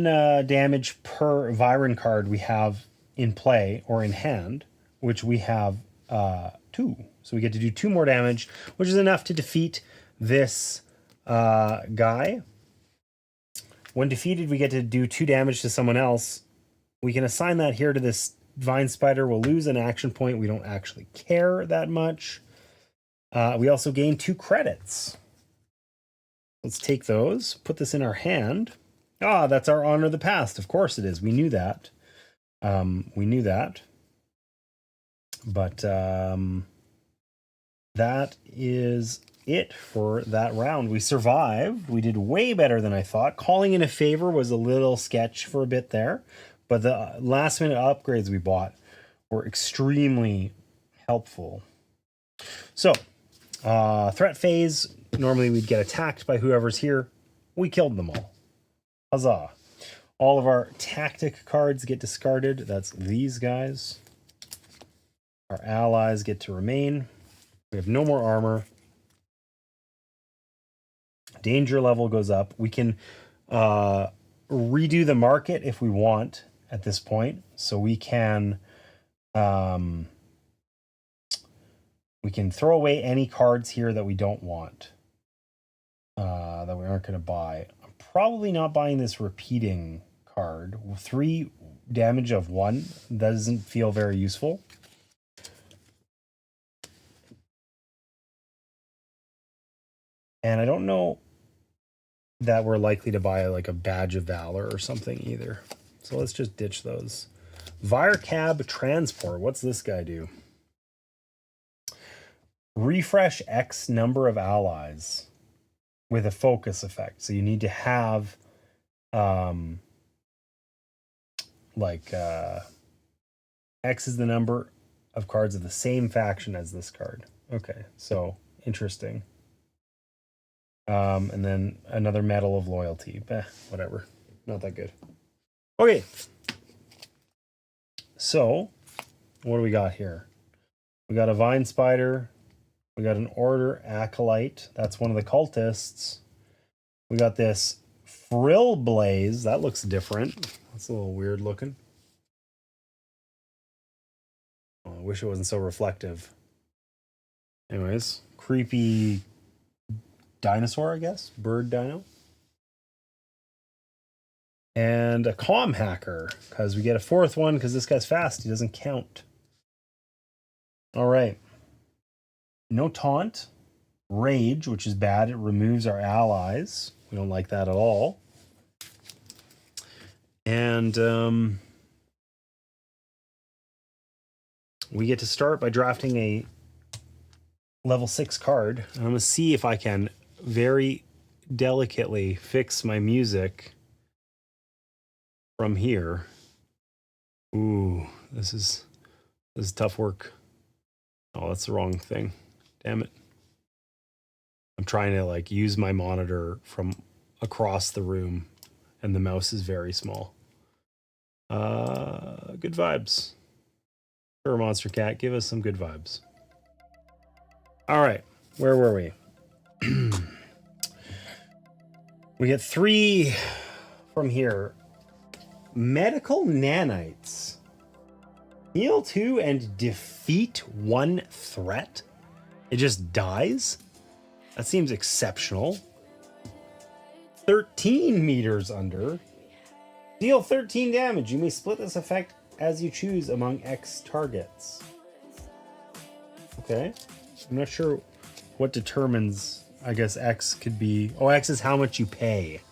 damage per Viren card we have in play or in hand, which we have 2. So we get to do 2 more damage, which is enough to defeat this guy. When defeated, we get to do 2 damage to someone else. We can assign that here to this vine spider. We'll lose an action point. We don't actually care that much. We also gain 2 credits. Let's take those, put this in our hand. Ah, that's our Honor of the Past. Of course it is. We knew that. But that is it for that round. We survived. We did way better than I thought. Calling in a favor was a little sketch for a bit there, but the last minute upgrades we bought were extremely helpful. So threat phase, normally we'd get attacked by whoever's here. We killed them all. Huzzah. All of our tactic cards get discarded. That's these guys. Our allies get to remain. We have no more armor. Danger level goes up. We can redo the market if we want at this point. So we can We can throw away any cards here that we don't want, that we aren't going to buy. I'm probably not buying this repeating card. 3 damage of 1 doesn't feel very useful. And I don't know that we're likely to buy like a badge of valor or something either. So let's just ditch those. Virecab Transport. What's this guy do? Refresh X number of allies with a focus effect. So you need to have X is the number of cards of the same faction as this card. Okay, so interesting. And then another medal of loyalty. Whatever. Not that good. Okay. So, what do we got here? We got a vine spider. We got an order acolyte. That's one of the cultists. We got this frill blaze. That looks different. That's a little weird looking. Oh, I wish it wasn't so reflective. Anyways, creepy dinosaur, I guess. Bird dino. And a comm hacker, because we get a 4th one because this guy's fast. He doesn't count. All right. No taunt. Rage, which is bad. It removes our allies. We don't like that at all. And we get to start by drafting a level 6 card. I'm going to see if I can very delicately fix my music from here. Ooh, this is tough work. Oh, that's the wrong thing. Damn it. I'm trying to like use my monitor from across the room and the mouse is very small. Good vibes. Sure, Monster Cat, give us some good vibes. All right, where were we? We get 3 from here. Medical nanites. Heal 2 and defeat 1 threat. It just dies? That seems exceptional. 13 meters under. Deal 13 damage. You may split this effect as you choose among X targets. Okay. I'm not sure what determines, I guess X could be... Oh, X is how much you pay.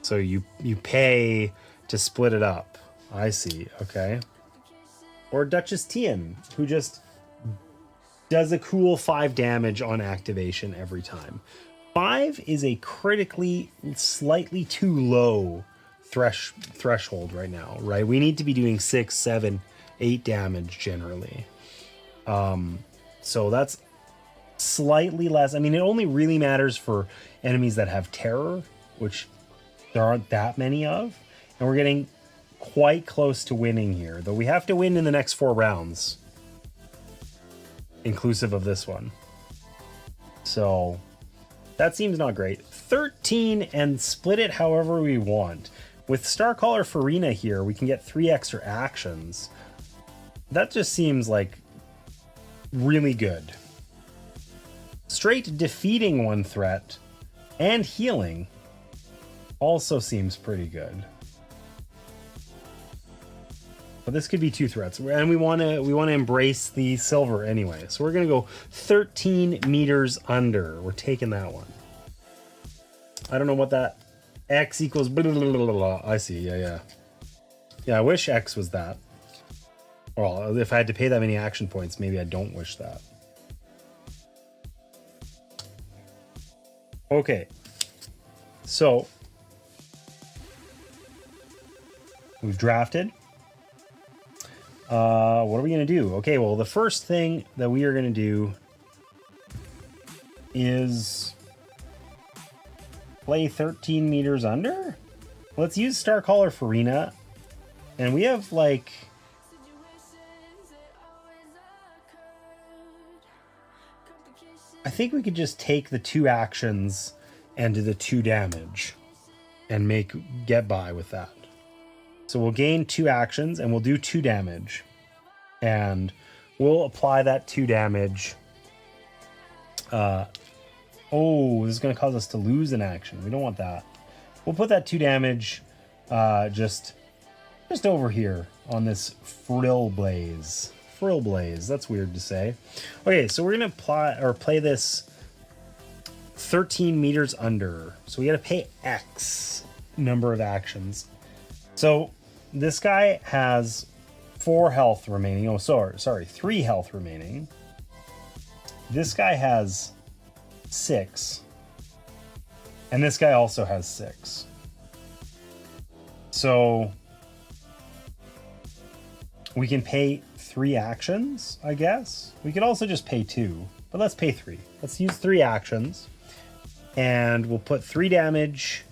So you pay to split it up. I see. Okay. Or Duchess Tian, who just does a cool 5 damage on activation every time. 5 is a critically slightly too low threshold right now, right? We need to be doing 6, 7, 8 damage generally. So that's slightly less. I mean, it only really matters for enemies that have terror, which there aren't that many of. And we're getting quite close to winning here, though we have to win in the next 4 rounds, inclusive of this one. So that seems not great. 13 and split it however we want. With Starcaller Farina here, we can get 3 extra actions. That just seems like really good. Straight defeating 1 threat and healing also seems pretty good. But this could be 2 threats, and we want to embrace the silver anyway. So we're gonna go 13 meters under. We're taking that one. I don't know what that X equals. Blah, blah, blah, blah. I see. Yeah. I wish X was that. Well, if I had to pay that many action points, maybe I don't wish that. Okay. So we've drafted. What are we going to do? Okay, well, the first thing that we are going to do is play 13 meters under. Let's use Starcaller Farina. And we have, like... I think we could just take the 2 actions and do the 2 damage and get by with that. So we'll gain 2 actions and we'll do 2 damage. And we'll apply that 2 damage Oh, this is going to cause us to lose an action. We don't want that. We'll put that 2 damage just over here on this frill blaze. Frill blaze. That's weird to say. Okay, so we're going to play this 13 meters under. So we got to pay X number of actions. So this guy has 4 health remaining. Oh, sorry, 3 health remaining. This guy has 6. And this guy also has 6. So we can pay 3 actions, I guess. We could also just pay 2, but let's pay 3. Let's use 3 actions. And we'll put 3 damage.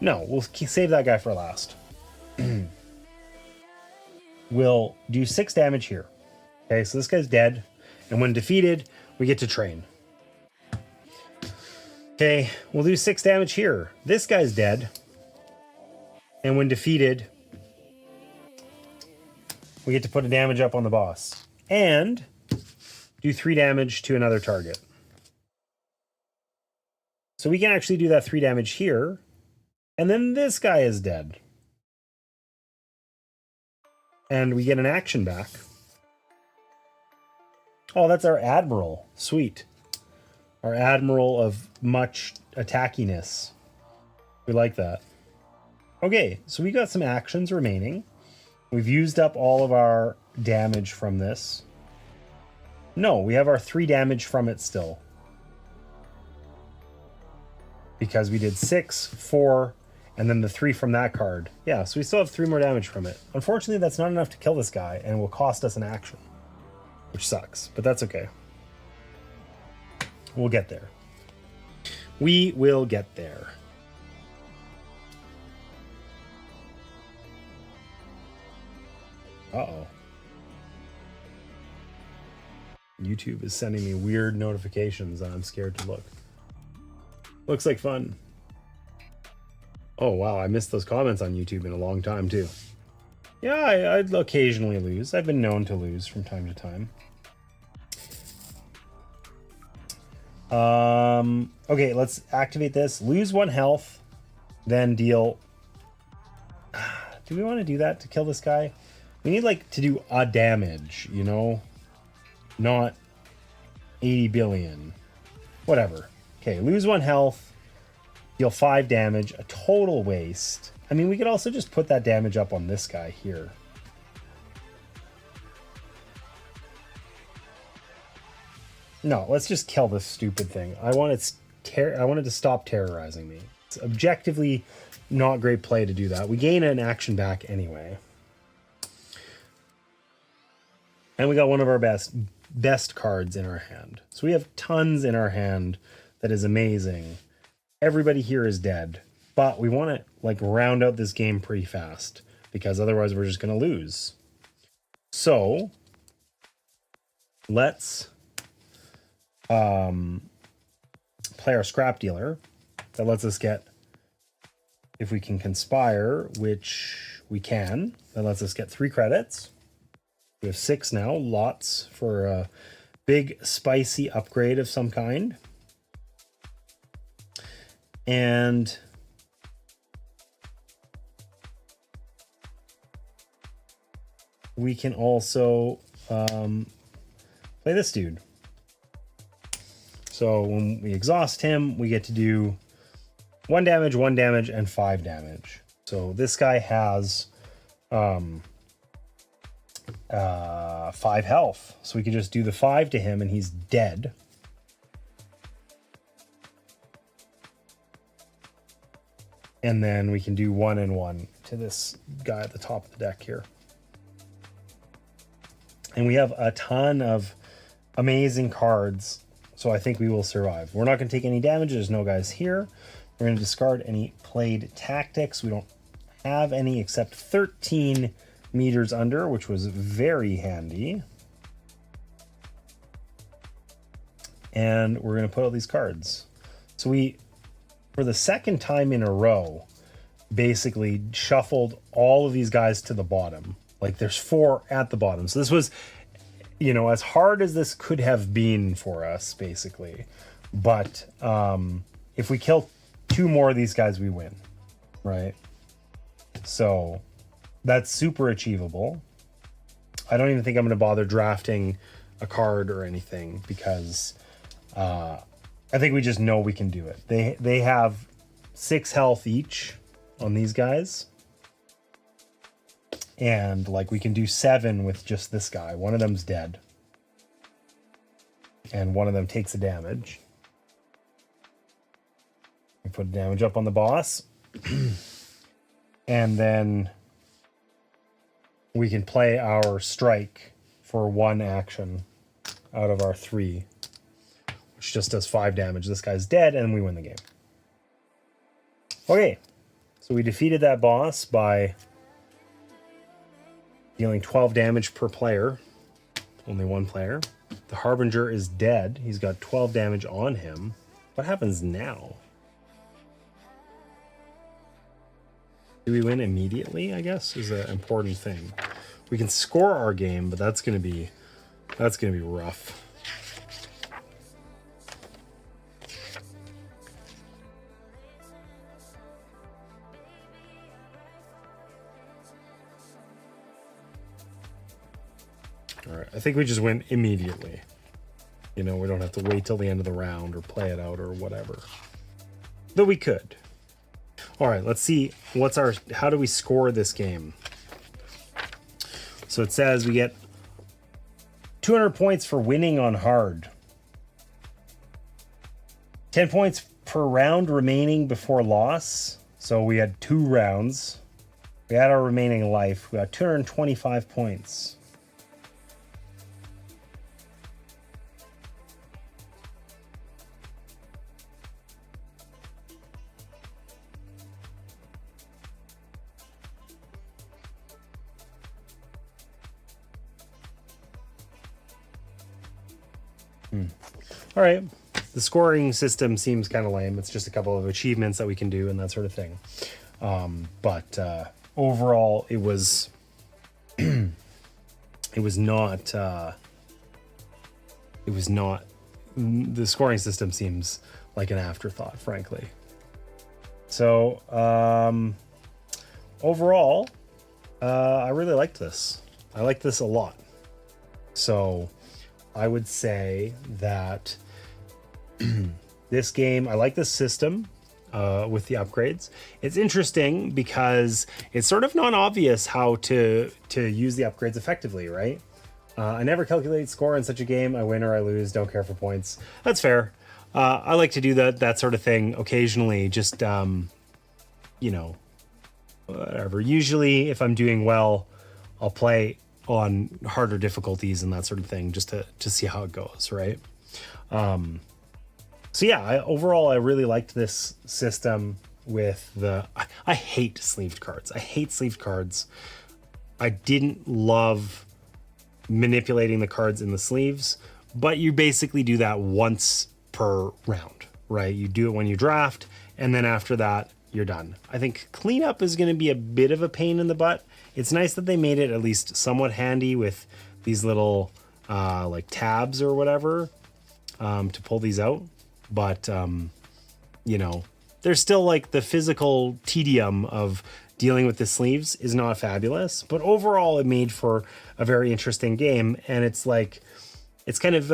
No, we'll save that guy for last. We'll do 6 damage here. Okay, so this guy's dead. And when defeated, we get to train. Okay, we'll do 6 damage here. This guy's dead. And when defeated, we get to put a damage up on the boss. And do 3 damage to another target. So we can actually do that 3 damage here. And then this guy is dead. And we get an action back. Oh, that's our Admiral. Sweet. Our Admiral of much attackiness. We like that. Okay, so we got some actions remaining. We've used up all of our damage from this. No, we have our 3 damage from it still. Because we did 6, 4, and then the 3 from that card. Yeah, so we still have 3 more damage from it. Unfortunately, that's not enough to kill this guy, and will cost us an action. Which sucks, but that's okay. We'll get there. We will get there. Uh-oh. YouTube is sending me weird notifications and I'm scared to look. Looks like fun. Oh, wow. I missed those comments on YouTube in a long time, too. Yeah, I'd occasionally lose. I've been known to lose from time to time. Okay, let's activate this. Lose 1 health, then deal... Do we want to do that to kill this guy? We need, like, to do a damage, you know? Not 80 billion. Whatever. Okay, lose 1 health, deal 5 damage, a total waste. I mean, we could also just put that damage up on this guy here. No, let's just kill this stupid thing. I wanted to stop terrorizing me. It's objectively not great play to do that. We gain an action back anyway. And we got one of our best cards in our hand. So we have tons in our hand that is amazing. Everybody here is dead. But we want to like round out this game pretty fast because otherwise we're just going to lose. So let's play our scrap dealer. That lets us get, if we can conspire, which we can, that lets us get 3 credits. We have 6 now, lots for a big spicy upgrade of some kind. And we can also play this dude. So when we exhaust him, we get to do 1 damage, 1 damage, and 5 damage. So this guy has 5 health. So we can just do the 5 to him and he's dead. And then we can do 1 and 1 to this guy at the top of the deck here. And we have a ton of amazing cards. So I think we will survive. We're not going to take any damage. There's no guys here. We're going to discard any played tactics. We don't have any except 13 meters under, which was very handy. And we're going to put all these cards. So we, for the second time in a row, basically shuffled all of these guys to the bottom. Like there's 4 at the bottom. So this was you know, as hard as this could have been for us, basically. But if we kill 2 more of these guys, we win, right? So that's super achievable. I don't even think I'm going to bother drafting a card or anything because I think we just know we can do it. They have 6 health each on these guys. And like we can do 7 with just this guy. One of them's dead. And one of them takes a damage. We put damage up on the boss. And then we can play our strike for 1 action out of our 3, which just does 5 damage. This guy's dead, and we win the game. Okay, so we defeated that boss by dealing 12 damage per player. Only 1 player. The Harbinger is dead. He's got 12 damage on him. What happens now? Do we win immediately, I guess, is an important thing. We can score our game, but that's gonna be rough. All right, I think we just win immediately. You know, we don't have to wait till the end of the round or play it out or whatever. Though we could. All right, let's see how do we score this game? So it says we get 200 points for winning on hard. 10 points per round remaining before loss. So we had 2 rounds. We had our remaining life. We got 225 points. All right. The scoring system seems kind of lame. It's just a couple of achievements that we can do and that sort of thing. But overall, it was it was not the scoring system seems like an afterthought, frankly. So overall, I really liked this. I liked this a lot. So I would say that this game, I like this system with the upgrades. It's interesting because it's sort of non-obvious how to use the upgrades effectively, right? I never calculate score in such a game. I win or I lose, don't care for points. That's fair. I like to do that sort of thing occasionally, just, you know, whatever. Usually if I'm doing well, I'll play on harder difficulties and that sort of thing just to see how it goes, right? So yeah, overall I really liked this system with I hate sleeved cards. I hate sleeved cards. I didn't love manipulating the cards in the sleeves, but you basically do that once per round, right? You do it when you draft, and then after that, you're done. I think cleanup is going to be a bit of a pain in the butt. It's nice that they made it at least somewhat handy with these little like tabs or whatever to pull these out. But, you know, there's still like the physical tedium of dealing with the sleeves is not fabulous. But overall, it made for a very interesting game. And it's like, it's kind of,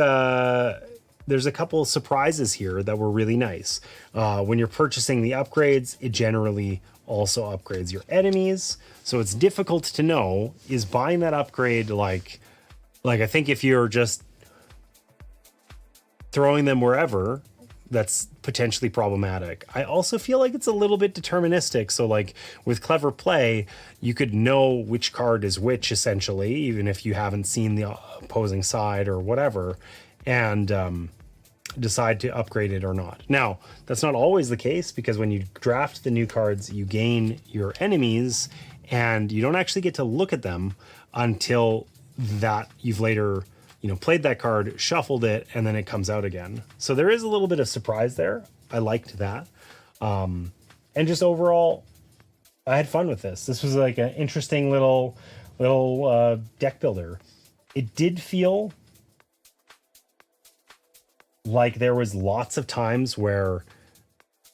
there's a couple of surprises here that were really nice. When you're purchasing the upgrades, it generally also upgrades your enemies. So it's difficult to know, is buying that upgrade like I think if you're just throwing them wherever, that's potentially problematic. I also feel like it's a little bit deterministic. So like with clever play, you could know which card is which essentially, even if you haven't seen the opposing side or whatever, and decide to upgrade it or not. Now, that's not always the case because when you draft the new cards, you gain your enemies and you don't actually get to look at them until that you've later, you know, played that card, shuffled it, and then it comes out again. So there is a little bit of surprise there. I liked that. And just overall, I had fun with this. This was like an interesting little deck builder. it did feel like there was lots of times where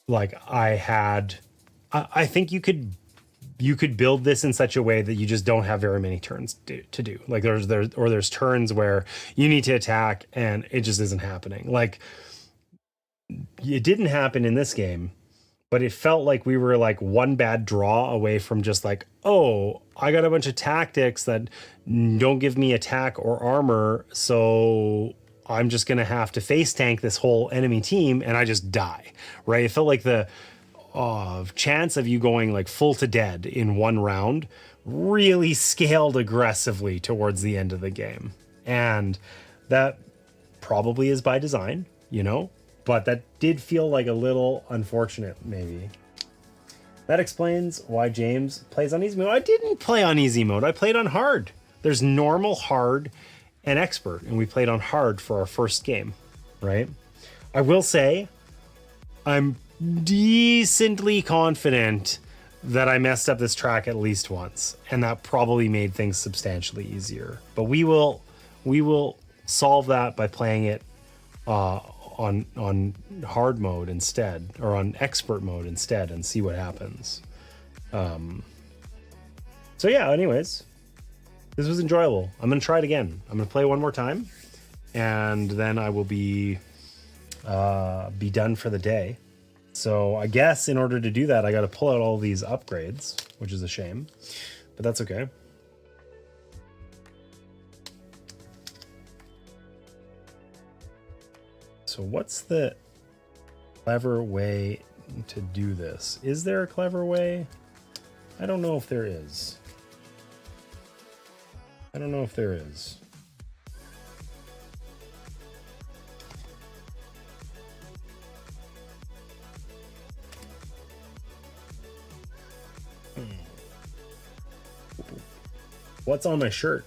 like I think you could build this in such a way that you just don't have very many turns to do. Like there's turns where you need to attack and it just isn't happening. Like it didn't happen in this game, but it felt like we were like one bad draw away from just like, oh, I got a bunch of tactics that don't give me attack or armor, so I'm just going to have to face tank this whole enemy team and I just die, right? It felt like the chance of you going like full to dead in one round really scaled aggressively towards the end of the game. And that probably is by design, you know? But that did feel like a little unfortunate, maybe. That explains why James plays on easy mode. I didn't play on easy mode. I played on hard. There's normal, hard, and expert. And we played on hard for our first game, right? I will say, I'm decently confident that I messed up this track at least once. And that probably made things substantially easier. But we will solve that by playing it on hard mode instead, or on expert mode instead, and see what happens. So yeah, anyways, this was enjoyable. I'm gonna try it again. I'm gonna play one more time, and then I will be done for the day. So I guess in order to do that, I got to pull out all these upgrades, which is a shame, but that's okay. So what's the clever way to do this? Is there a clever way? I don't know if there is. I don't know if there is. What's on my shirt?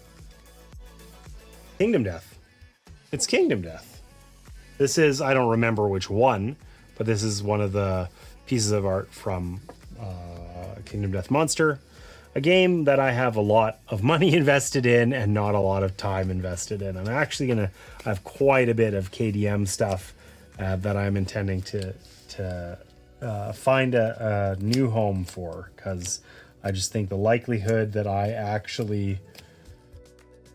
Kingdom Death. It's Kingdom Death. This is, I don't remember which one, but this is one of the pieces of art from Kingdom Death Monster, a game that I have a lot of money invested in and not a lot of time invested in. I'm actually going to have quite a bit of KDM stuff that I'm intending to find a new home for, because I just think the likelihood that I actually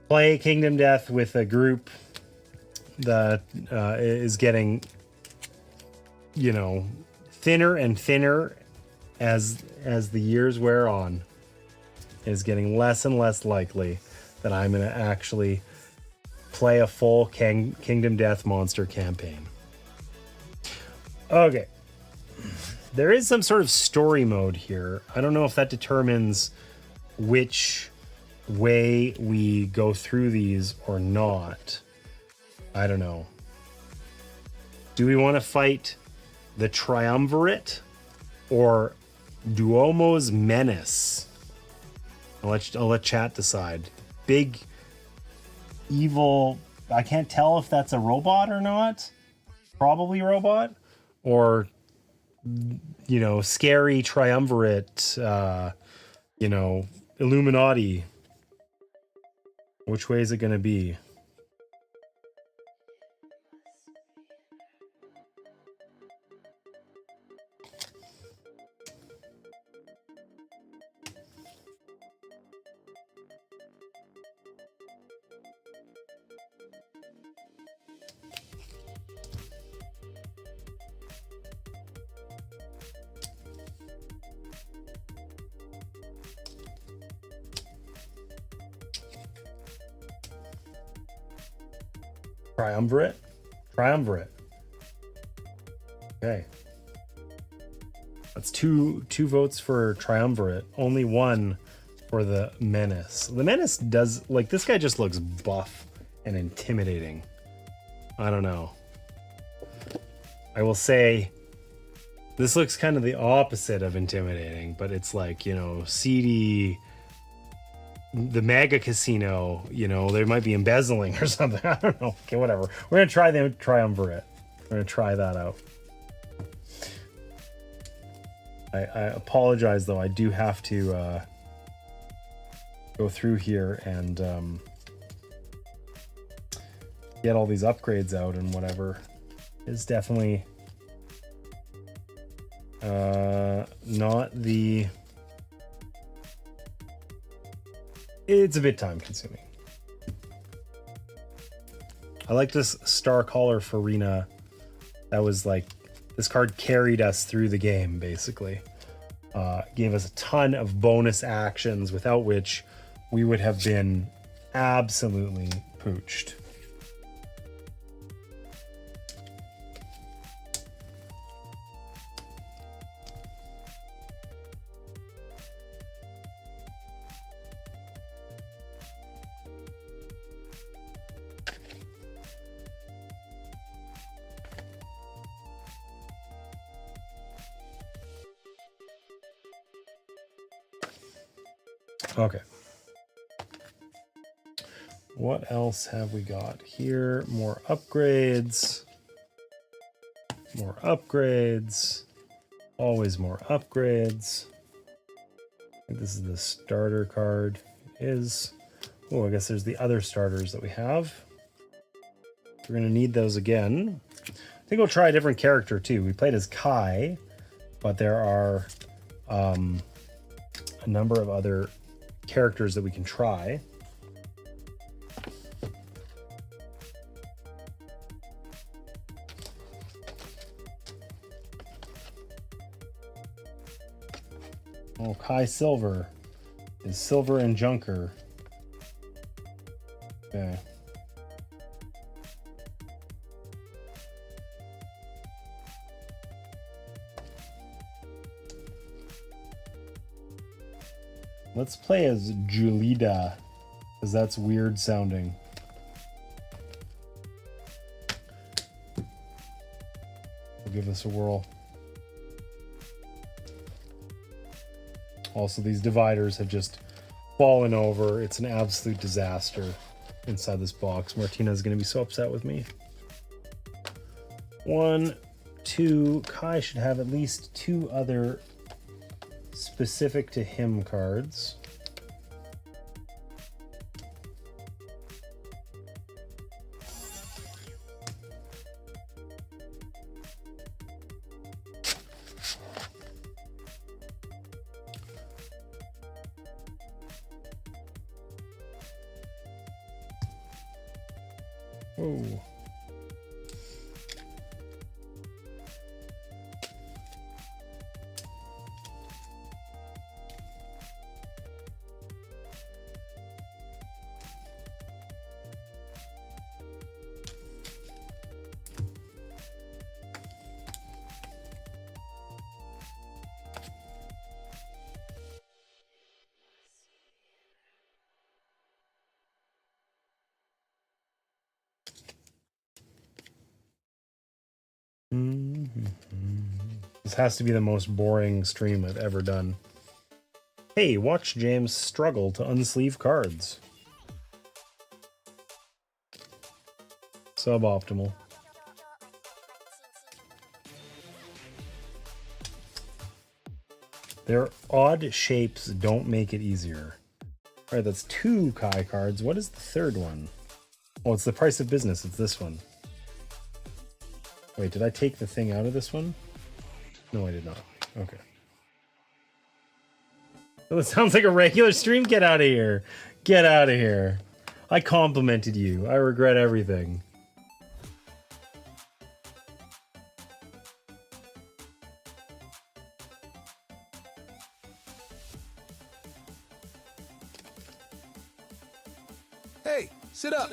play Kingdom Death with a group that is getting, you know, thinner and thinner as the years wear on, is getting less and less likely that I'm going to actually play a full Kingdom Death Monster campaign. Okay. There is some sort of story mode here. I don't know if that determines which way we go through these or not. I don't know. Do we want to fight the Triumvirate or Duomo's Menace? I'll let chat decide. Big, evil... I can't tell if that's a robot or not. Probably robot. Or, you know, scary Triumvirate, you know, Illuminati. Which way is it going to be? Triumvirate. Okay. That's two votes for Triumvirate. Only one for the Menace. The Menace does, like, this guy just looks buff and intimidating. I don't know. I will say this looks kind of the opposite of intimidating, but it's like, you know, seedy, the mega casino, you know, they might be embezzling or something. I don't know. Okay, whatever. We're going to try the Triumvirate. We're going to try that out. I apologize, though. I do have to go through here and get all these upgrades out and whatever is definitely not the... It's a bit time consuming. I like this Star Caller Farina. That was like, this card carried us through the game, basically. Gave us a ton of bonus actions, without which we would have been absolutely pooched. Okay. What else have we got here? More upgrades. More upgrades. Always more upgrades. I think this is the starter card. It is. Oh, I guess there's the other starters that we have. We're going to need those again. I think we'll try a different character too. We played as Kai, but there are a number of other characters that we can try. Oh, Kai Silver is Silver and Junker. Okay. Let's play as Julida, because that's weird sounding. We'll give this a whirl. Also, these dividers have just fallen over. It's an absolute disaster inside this box. Martina's going to be so upset with me. 1, 2. Kai should have at least 2 other specific to him cards. Oh. This has to be the most boring stream I've ever done. Hey, watch James struggle to unsleeve cards. Suboptimal. Their odd shapes don't make it easier. Alright, that's 2 Kai cards. What is the third one? Oh, it's the price of business. It's this one. Wait, did I take the thing out of this one? No, I did not. Okay. Well, it sounds like a regular stream. Get out of here. Get out of here. I complimented you. I regret everything. Hey, sit up.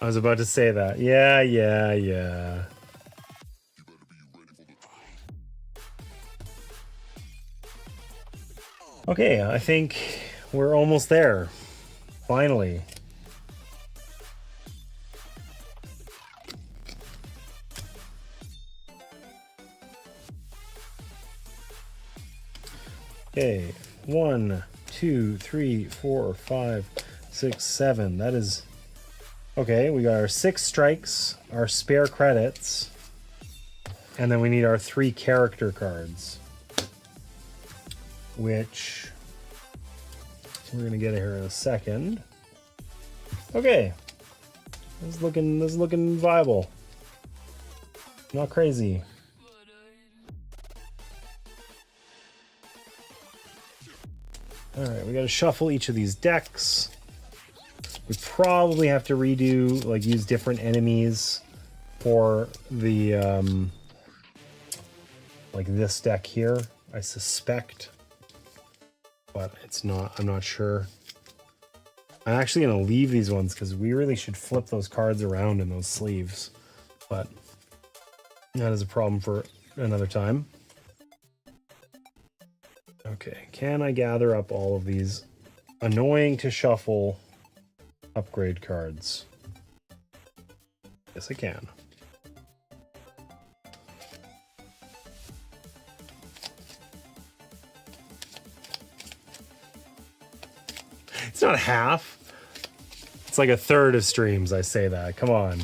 I was about to say that. Yeah. Okay, I think we're almost there. Finally. Okay, 1, 2, 3, 4, 5, 6, 7. That is... Okay, we got our 6 strikes, our spare credits, and then we need our 3 character cards. Which We're gonna get it here in a second. Okay. This is looking viable. Not crazy. Alright, we gotta shuffle each of these decks. We probably have to redo, like, use different enemies for the, like this deck here, I suspect. But it's not, I'm not sure. I'm actually gonna leave these ones because we really should flip those cards around in those sleeves. But that is a problem for another time. Okay, can I gather up all of these annoying to shuffle upgrade cards? Yes, I can. It's not half. It's like a third of streams, I say that. Come on.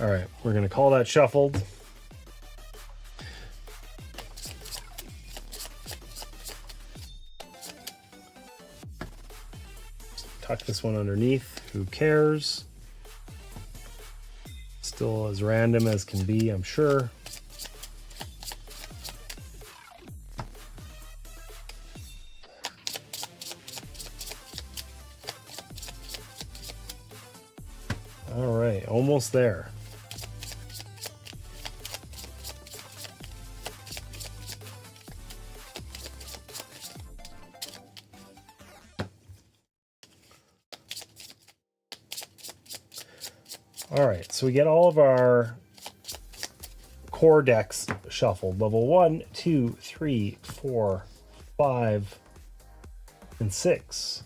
All right, we're gonna call that shuffled. Tuck this one underneath, who cares? Still as random as can be, I'm sure. All right, almost there. All right, so we get all of our core decks shuffled. Level 1, 2, 3, 4, 5, and 6.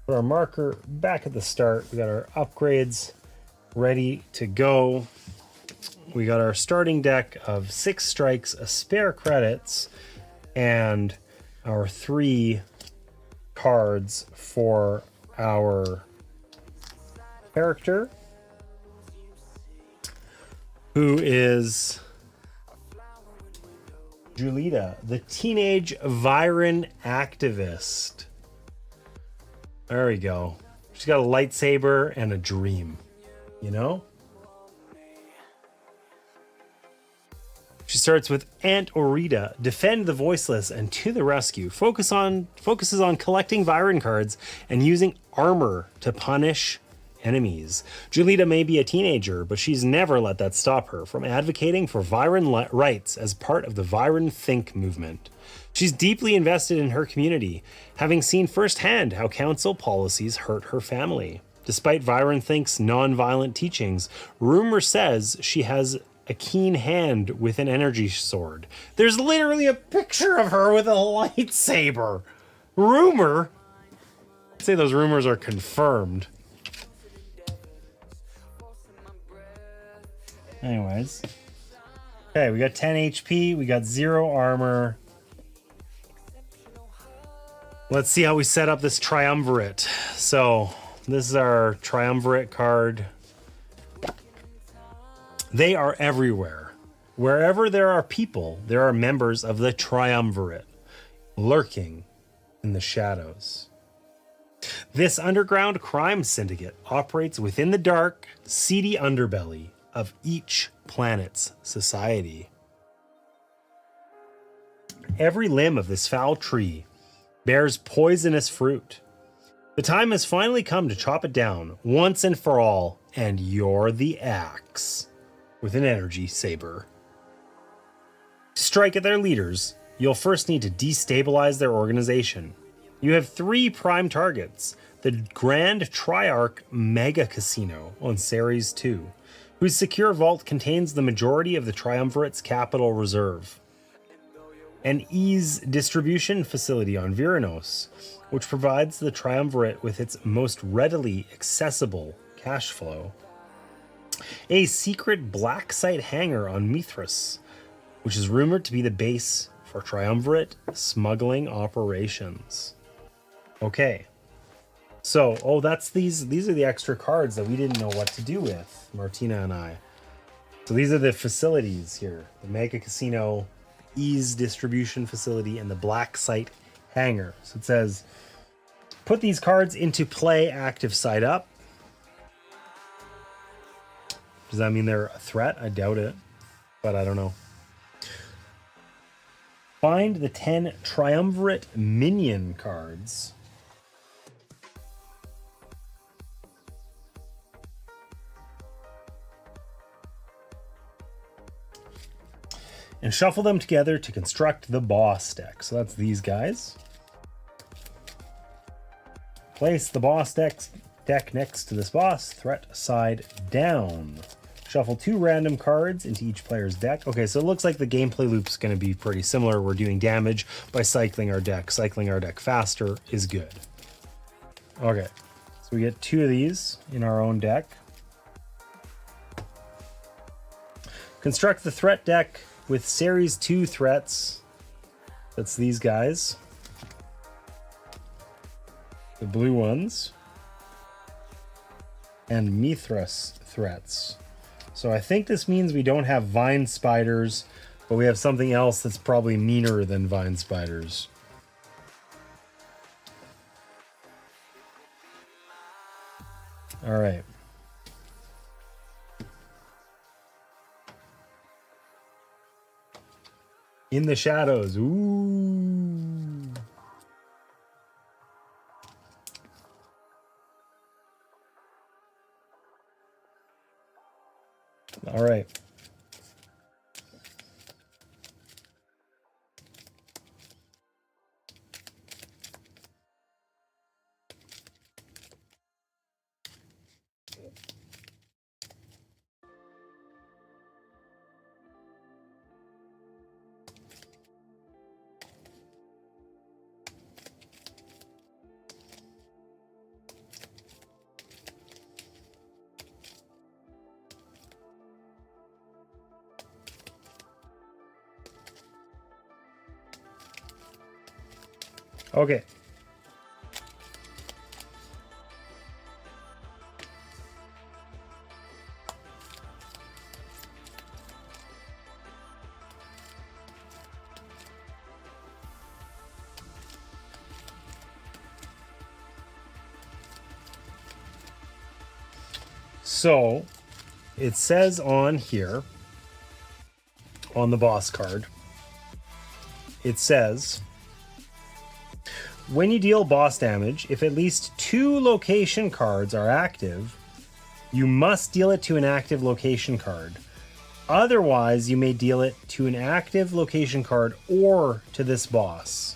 Put our marker back at the start. We got our upgrades ready to go. We got our starting deck of 6 strikes, a spare credits, and our 3 cards for our character, who is Julita, the teenage Viren activist. There we go. She's got a lightsaber and a dream, you know? She starts with Aunt Orita, defend the voiceless and to the rescue. Focuses on collecting Viren cards and using armor to punish enemies. Julita may be a teenager, but she's never let that stop her from advocating for Viren rights as part of the Viren Think movement. She's deeply invested in her community, having seen firsthand how council policies hurt her family. Despite Viren Think's non-violent teachings, rumor says she has a keen hand with an energy sword. There's literally a picture of her with a lightsaber. Rumor? I'd say those rumors are confirmed. Anyways. Okay, we got 10 HP. We got 0 armor. Let's see how we set up this triumvirate. So, this is our triumvirate card. They are everywhere. Wherever there are people, there are members of the triumvirate lurking in the shadows. This underground crime syndicate operates within the dark, seedy underbelly of each planet's society. Every limb of this foul tree bears poisonous fruit. The time has finally come to chop it down once and for all, and you're the axe with an energy saber. To strike at their leaders, you'll first need to destabilize their organization. You have 3 prime targets: the Grand Triarch Mega Casino on Ceres II, whose secure vault contains the majority of the Triumvirate's capital reserve. An ease distribution facility on Virenos, which provides the Triumvirate with its most readily accessible cash flow. A secret black site hangar on Mithras, which is rumored to be the base for Triumvirate smuggling operations. Okay. So, oh, these are the extra cards that we didn't know what to do with, Martina and I. So these are the facilities here. The Mega Casino, Ease Distribution Facility, and the Black Site Hangar. So it says, put these cards into play active side up. Does that mean they're a threat? I doubt it, but I don't know. Find the 10 Triumvirate Minion cards. And shuffle them together to construct the boss deck. So that's these guys. Place the boss deck next to this boss, threat side down. Shuffle 2 random cards into each player's deck. Okay, so it looks like the gameplay loop's going to be pretty similar. We're doing damage by cycling our deck. Cycling our deck faster is good. Okay, so we get 2 of these in our own deck. Construct the threat deck with Ceres II threats. That's these guys. The blue ones. And Mithras threats. So I think this means we don't have vine spiders, but we have something else that's probably meaner than vine spiders. All right. In the shadows. Ooh. All right. Okay. So it says on here, on the boss card, it says, when you deal boss damage, if at least 2 location cards are active, you must deal it to an active location card. Otherwise, you may deal it to an active location card or to this boss.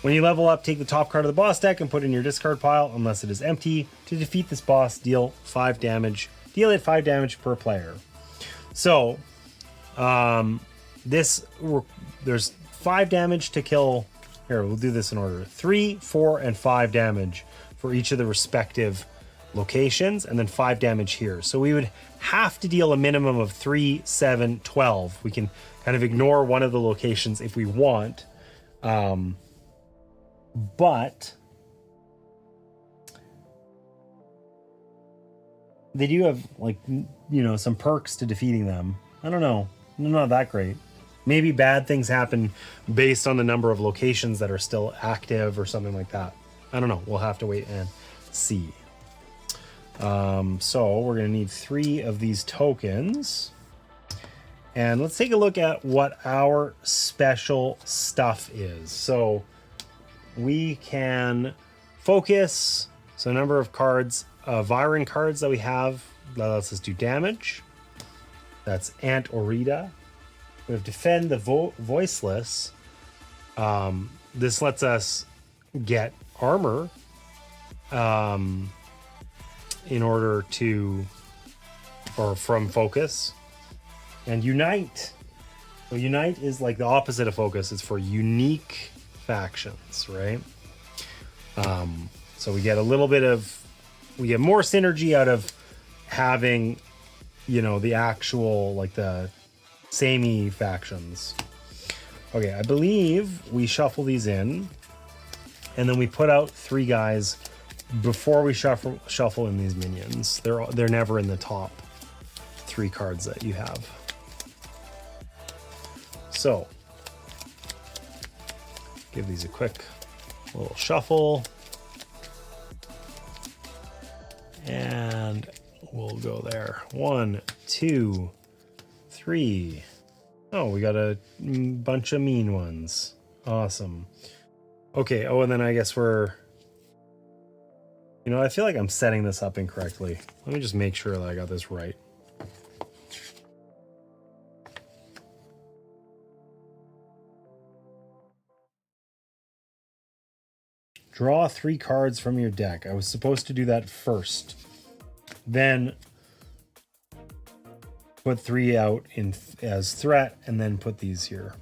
When you level up, take the top card of the boss deck and put it in your discard pile unless it is empty. To defeat this boss, deal 5 damage. Deal it 5 damage per player. So, there's 5 damage to kill. Here, we'll do this in order. 3, 4, and 5 damage for each of the respective locations, and then 5 damage here. So we would have to deal a minimum of 3, 7, 12. We can kind of ignore one of the locations if we want. But they do have, like, you know, some perks to defeating them. I don't know. Not that great. Maybe bad things happen based on the number of locations that are still active or something like that. I don't know. We'll have to wait and see. So we're going to need 3 of these tokens. And let's take a look at what our special stuff is. So we can focus. So number of cards, Viren cards that we have, that lets us do damage. That's Aunt Orida. We have Defend the Voiceless. This lets us get armor in order to, or from focus. And Unite. So Unite is like the opposite of focus. It's for unique factions, right? So we get a little bit of, we get more synergy out of having, you know, the actual, like the samey factions. Okay, I believe we shuffle these in, and then we put out 3 guys before we shuffle in these minions. They're never in the top 3 cards that you have. So give these a quick little shuffle. And we'll go there. 1, 2, 3. Oh, we got a bunch of mean ones. Awesome. Okay. Oh, and then I guess we're... You know, I feel like I'm setting this up incorrectly. Let me just make sure that I got this right. Draw 3 cards from your deck. I was supposed to do that first. Then put 3 out as threat, and then put these here.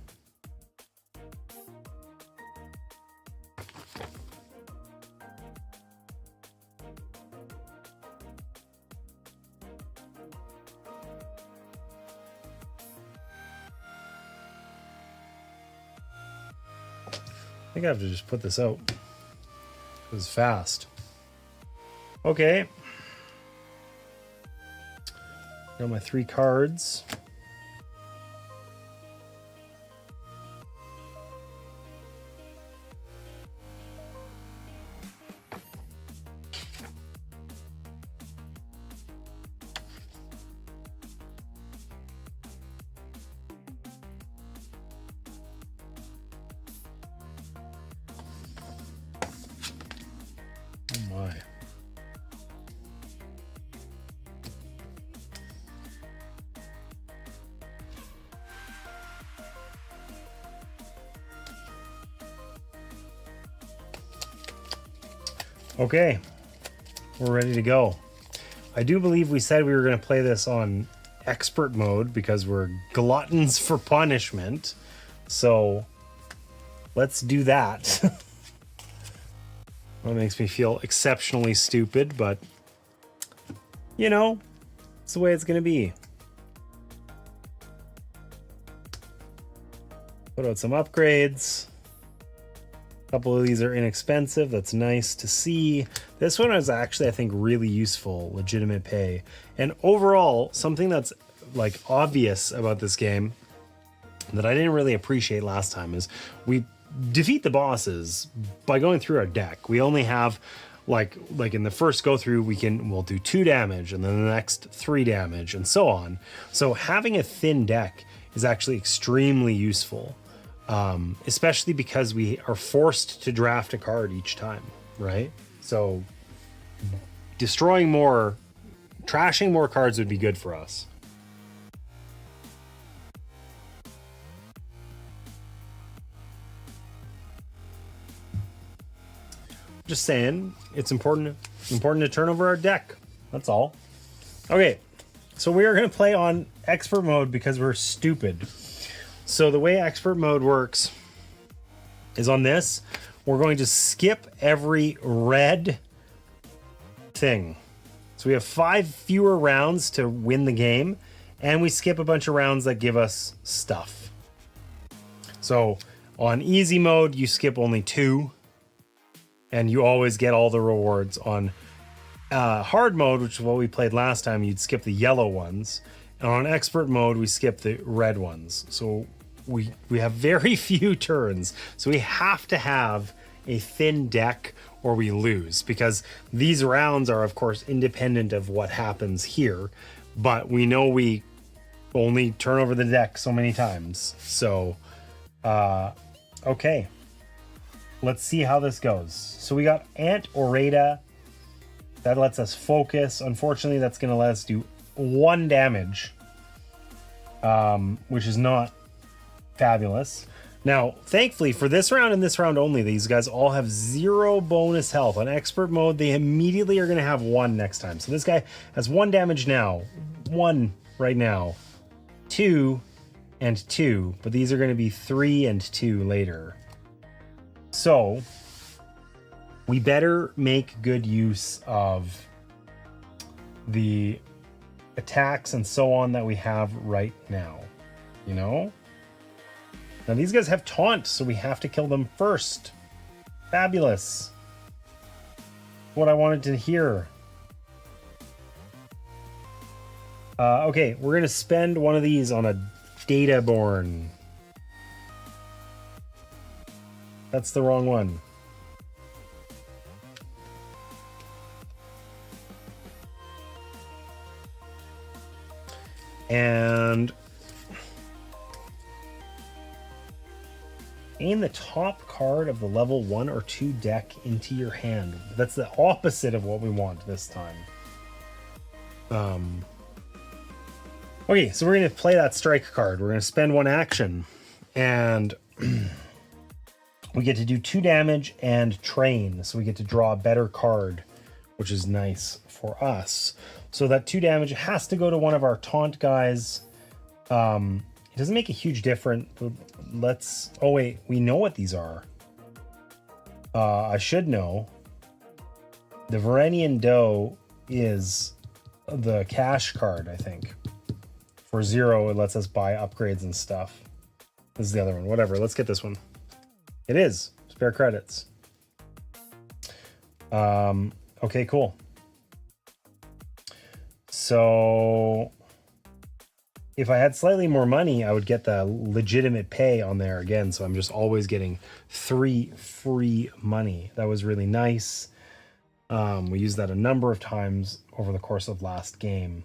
I think I have to just put this out. It was fast. Okay. Got my 3 cards. Oh my. Okay, we're ready to go. I do believe we said we were going to play this on expert mode because we're gluttons for punishment. So let's do that. That makes me feel exceptionally stupid, but you know, it's the way it's going to be. Put out some upgrades. A couple of these are inexpensive. That's nice to see. This one is actually, I think, really useful. Legitimate pay. And overall, something that's like obvious about this game that I didn't really appreciate last time is we defeat the bosses by going through our deck. We only have like in the first go through, we'll do 2 damage, and then the next 3 damage, and so on. So having a thin deck is actually extremely useful. Especially because we are forced to draft a card each time, right? So trashing more cards would be good for us. Just saying, it's important to turn over our deck. That's all. Okay, so we are going to play on expert mode because we're stupid. So the way expert mode works is on this, we're going to skip every red thing. So we have 5 fewer rounds to win the game, and we skip a bunch of rounds that give us stuff. So on easy mode, you skip only 2, and you always get all the rewards. On hard mode, which is what we played last time, you'd skip the yellow ones. And on expert mode, we skip the red ones. So we have very few turns. So we have to have a thin deck or we lose, because these rounds are, of course, independent of what happens here. But we know we only turn over the deck so many times. So, okay. Let's see how this goes. So we got Ant Orada. That lets us focus. Unfortunately, that's going to let us do 1 damage, which is not fabulous. Now, thankfully, for this round and this round only, these guys all have 0 bonus health. On expert mode, they immediately are going to have 1 next time. So this guy has 1 damage now. 1 right now. 2 and 2. But these are going to be 3 and 2 later. So we better make good use of the attacks and so on that we have right now. You know? Now these guys have taunt, so we have to kill them first. Fabulous. what I wanted to hear. Okay, we're going to spend one of these on a databorn. That's the wrong one. And aim the top card of the level 1 or 2 deck into your hand. That's the opposite of what we want this time. Okay, so we're going to play that strike card. We're going to spend 1 action. And we get to do 2 damage and train. So we get to draw a better card, which is nice for us. So that 2 damage has to go to one of our taunt guys. It doesn't make a huge difference. Let's... Oh, wait. We know what these are. I should know. The Virenian Doe is the cash card, I think. For 0, it lets us buy upgrades and stuff. This is the other one. Whatever. Let's get this one. It is. Spare credits. Okay, cool. So if I had slightly more money, I would get the legitimate pay on there again. So I'm just always getting 3 free money. That was really nice. We used that a number of times over the course of last game.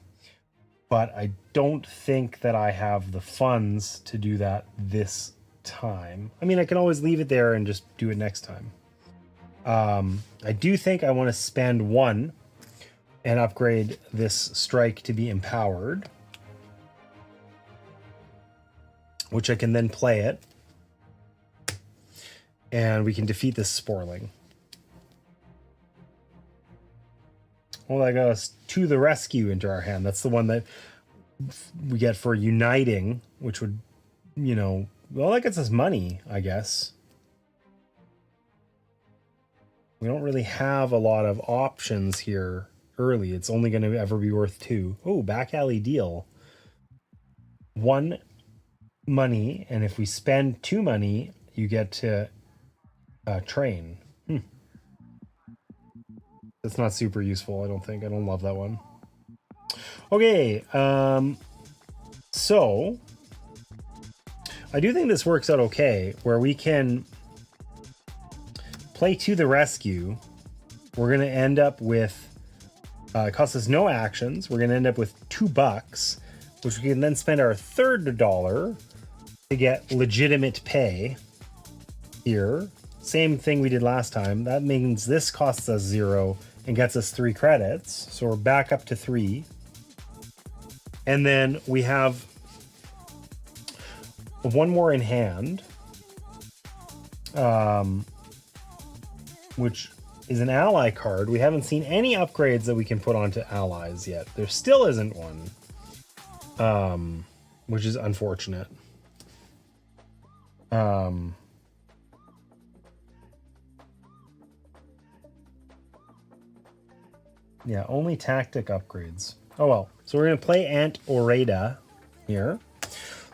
But I don't think that I have the funds to do that this time. I mean, I can always leave it there and just do it next time. I do think I want to spend 1 and upgrade this strike to be empowered, which I can then play it. And we can defeat this Sporling. Well, that got us to the rescue into our hand. That's the one that we get for uniting, which would, you know, well, that gets us money, I guess. We don't really have a lot of options here early. It's only going to ever be worth 2. Oh, back alley deal. 1 money, and if we spend 2 money, you get to train. That's not super useful, I don't think. I don't love that one. Okay, so I do think this works out okay, where we can play to the rescue. We're going to end up with, it costs us no actions. We're going to end up with $2, which we can then spend our third dollar to get legitimate pay here. Same thing we did last time. That means this costs us 0 and gets us 3 credits. So we're back up to 3. And then we have 1 more in hand, which is an ally card. We haven't seen any upgrades that we can put onto allies yet. There still isn't one, which is unfortunate. Yeah, only tactic upgrades. Oh well. So we're going to play Aunt Oreda here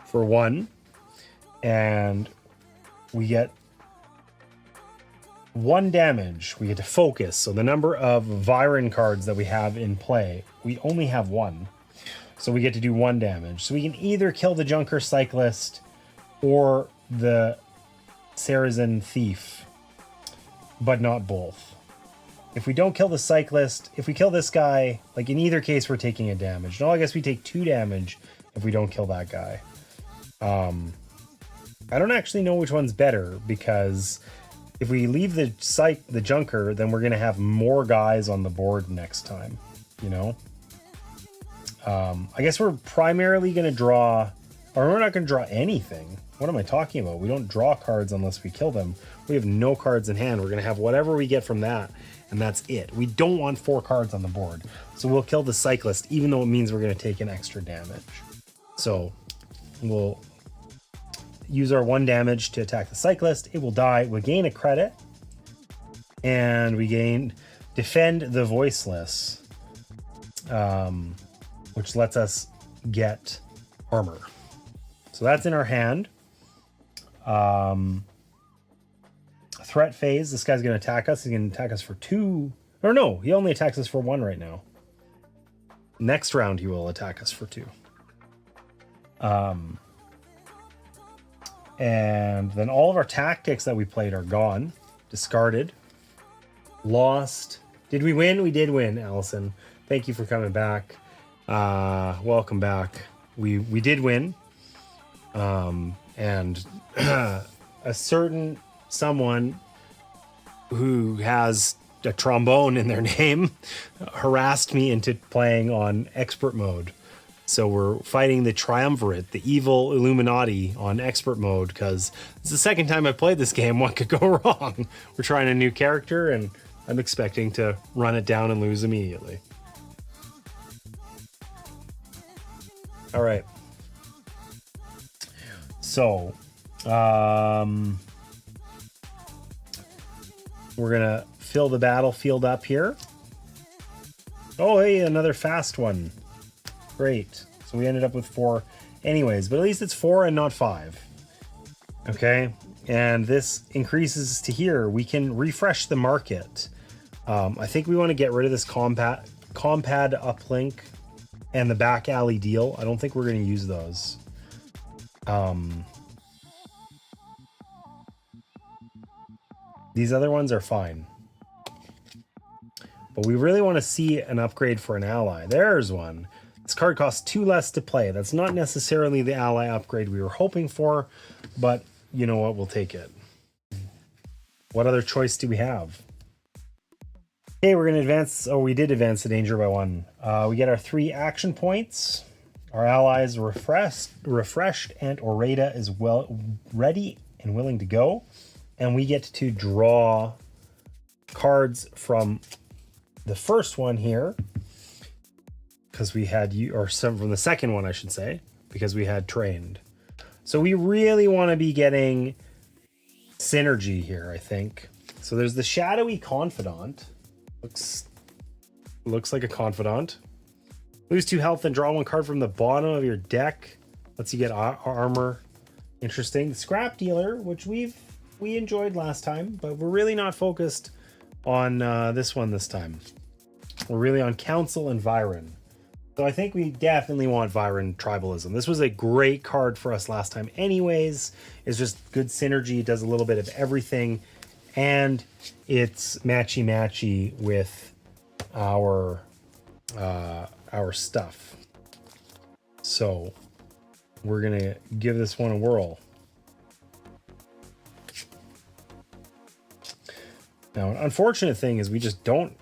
for 1. And we get 1 damage. We get to focus. So the number of Viren cards that we have in play, we only have 1. So we get to do 1 damage. So we can either kill the Junker Cyclist or the Ceres Thief, but not both. If we don't kill the Cyclist, if we kill this guy, like in either case, we're taking a damage. No, I guess we take 2 damage if we don't kill that guy. I don't actually know which one's better, because if we leave the Junker, then we're going to have more guys on the board next time, you know? I guess we're primarily going to draw, or we're not going to draw anything. What am I talking about? We don't draw cards unless we kill them. We have no cards in hand. We're going to have whatever we get from that, and that's it. We don't want 4 cards on the board. So we'll kill the Cyclist, even though it means we're going to take an extra damage. So we'll use our 1 damage to attack the Cyclist. It will die. We gain a credit. And we gain Defend the Voiceless, which lets us get armor. So that's in our hand. Threat phase. This guy's going to attack us. He's going to attack us for 2 Or no, he only attacks us for 1 right now. Next round, he will attack us for 2. And then all of our tactics that we played are gone. Discarded. Lost. Did we win? We did win, Allison. Thank you for coming back. Welcome back. We did win. And a certain someone who has a trombone in their name harassed me into playing on expert mode. So we're fighting the triumvirate, the evil Illuminati on expert mode, because it's the second time I played this game. What could go wrong? We're trying a new character, and I'm expecting to run it down and lose immediately. All right. So, we're going to fill the battlefield up here. Oh, hey, another fast one. Great. So we ended up with 4 anyways, but at least it's 4 and not 5. Okay. And this increases to here. We can refresh the market. I think we want to get rid of this compad uplink and the back alley deal. I don't think we're going to use those. These other ones are fine. But we really want to see an upgrade for an ally. There's one. This card costs 2 less to play. That's not necessarily the ally upgrade we were hoping for, but you know what? We'll take it. What other choice do we have? Okay, we're going to advance. Oh, we did advance the danger by 1. We get our 3 action points. Our ally is refreshed, and Oreda is ready and willing to go. And we get to draw cards from the first one here. Because we had some from the second one, I should say, because we had trained. So we really want to be getting synergy here, I think. So there's the shadowy confidant. Looks like a confidant. Lose 2 health and draw 1 card from the bottom of your deck. Lets you get armor. Interesting. Scrap dealer, which we enjoyed last time, but we're really not focused on this one this time. We're really on council and Viren. So I think we definitely want Viren Tribalism. This was a great card for us last time anyways. It's just good synergy. It does a little bit of everything. And it's matchy-matchy with our stuff. So we're going to give this one a whirl. Now, an unfortunate thing is we just don't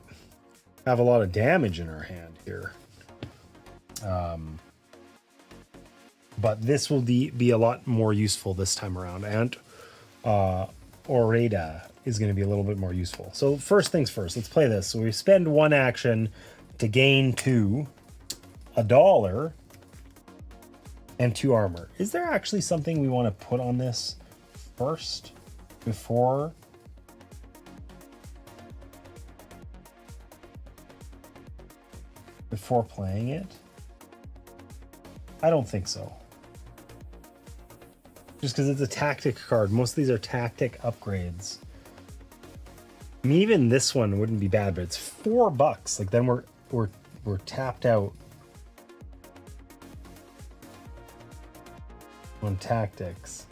have a lot of damage in our hand here. But this will be a lot more useful this time around, and Oreda is going to be a little bit more useful. So first things first, let's play this. So we spend 1 action to gain 2, $1, and 2 armor. Is there actually something we want to put on this first before playing it? I don't think so. Just because it's a tactic card. Most of these are tactic upgrades. I mean, even this one wouldn't be bad, but it's $4. Like, then we're tapped out on tactics.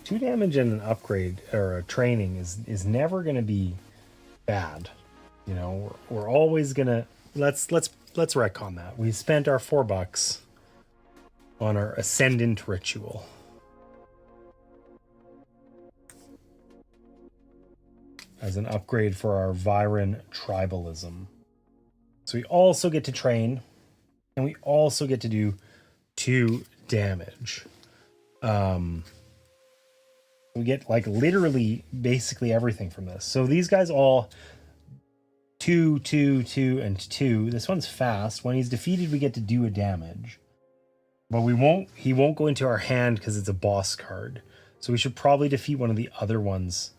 Two damage and an upgrade or a training is never going to be bad. You know, we're always going to let's retcon that. We spent our $4 on our Ascendant Ritual. As an upgrade for our Viren Tribalism. So we also get to train, and we also get to do 2 damage. We get like literally basically everything from this. So these guys all 2, 2, 2, and 2. This one's fast. When he's defeated, we get to do a damage. But he won't go into our hand because it's a boss card. So we should probably defeat one of the other ones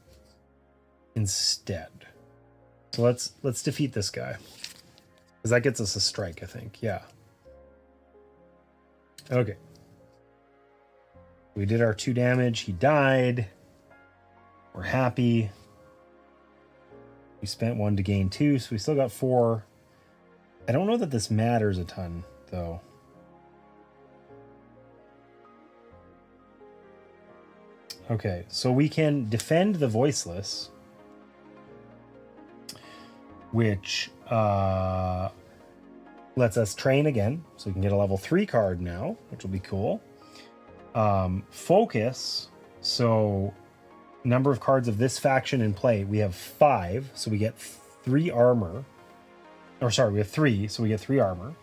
instead. So let's defeat this guy. Because that gets us a strike, I think. Yeah. Okay. We did our 2 damage. He died. We're happy. We spent 1 to gain 2, so we still got 4. I don't know that this matters a ton, though. Okay, so we can defend the voiceless, which lets us train again. So we can get a level 3 card now, which will be cool. Focus, so number of cards of this faction in play, we have 5, so we get 3 armor. Or sorry, we have 3, so we get 3 armor.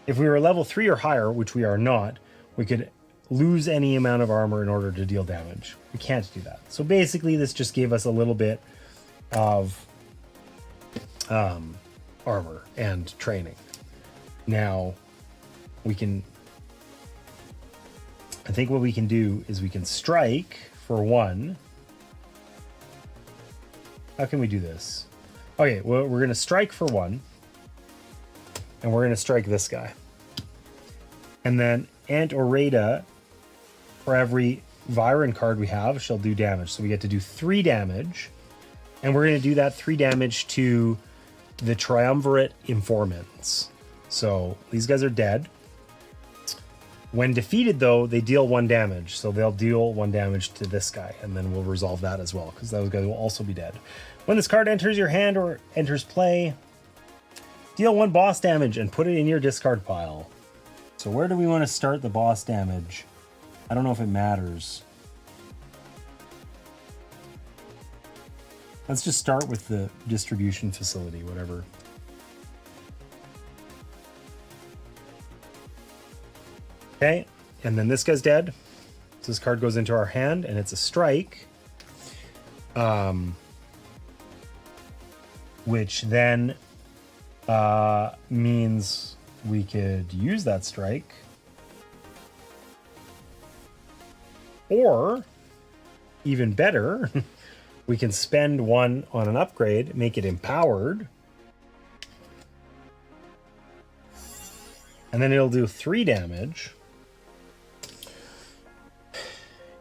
If we were level 3 or higher, which we are not, we could lose any amount of armor in order to deal damage. We can't do that. So basically, this just gave us a little bit of armor and training. Now, we can... I think what we can do is we can strike for 1. How can we do this? Okay, well, we're going to strike for 1. And we're going to strike this guy. And then Ant or Rada, for every Viren card we have, shall do damage. So we get to do 3 damage. And we're going to do that 3 damage to the Triumvirate Informants. So these guys are dead. When defeated, though, they deal 1 damage. So they'll deal 1 damage to this guy. And then we'll resolve that as well, because those guys will also be dead. When this card enters your hand or enters play, deal 1 boss damage and put it in your discard pile. So where do we want to start the boss damage? I don't know if it matters. Let's just start with the distribution facility, whatever. Okay, and then this guy's dead. So this card goes into our hand, and it's a strike. Which then means we could use that strike. Or, even better, we can spend 1 on an upgrade, make it empowered. And then it'll do 3 damage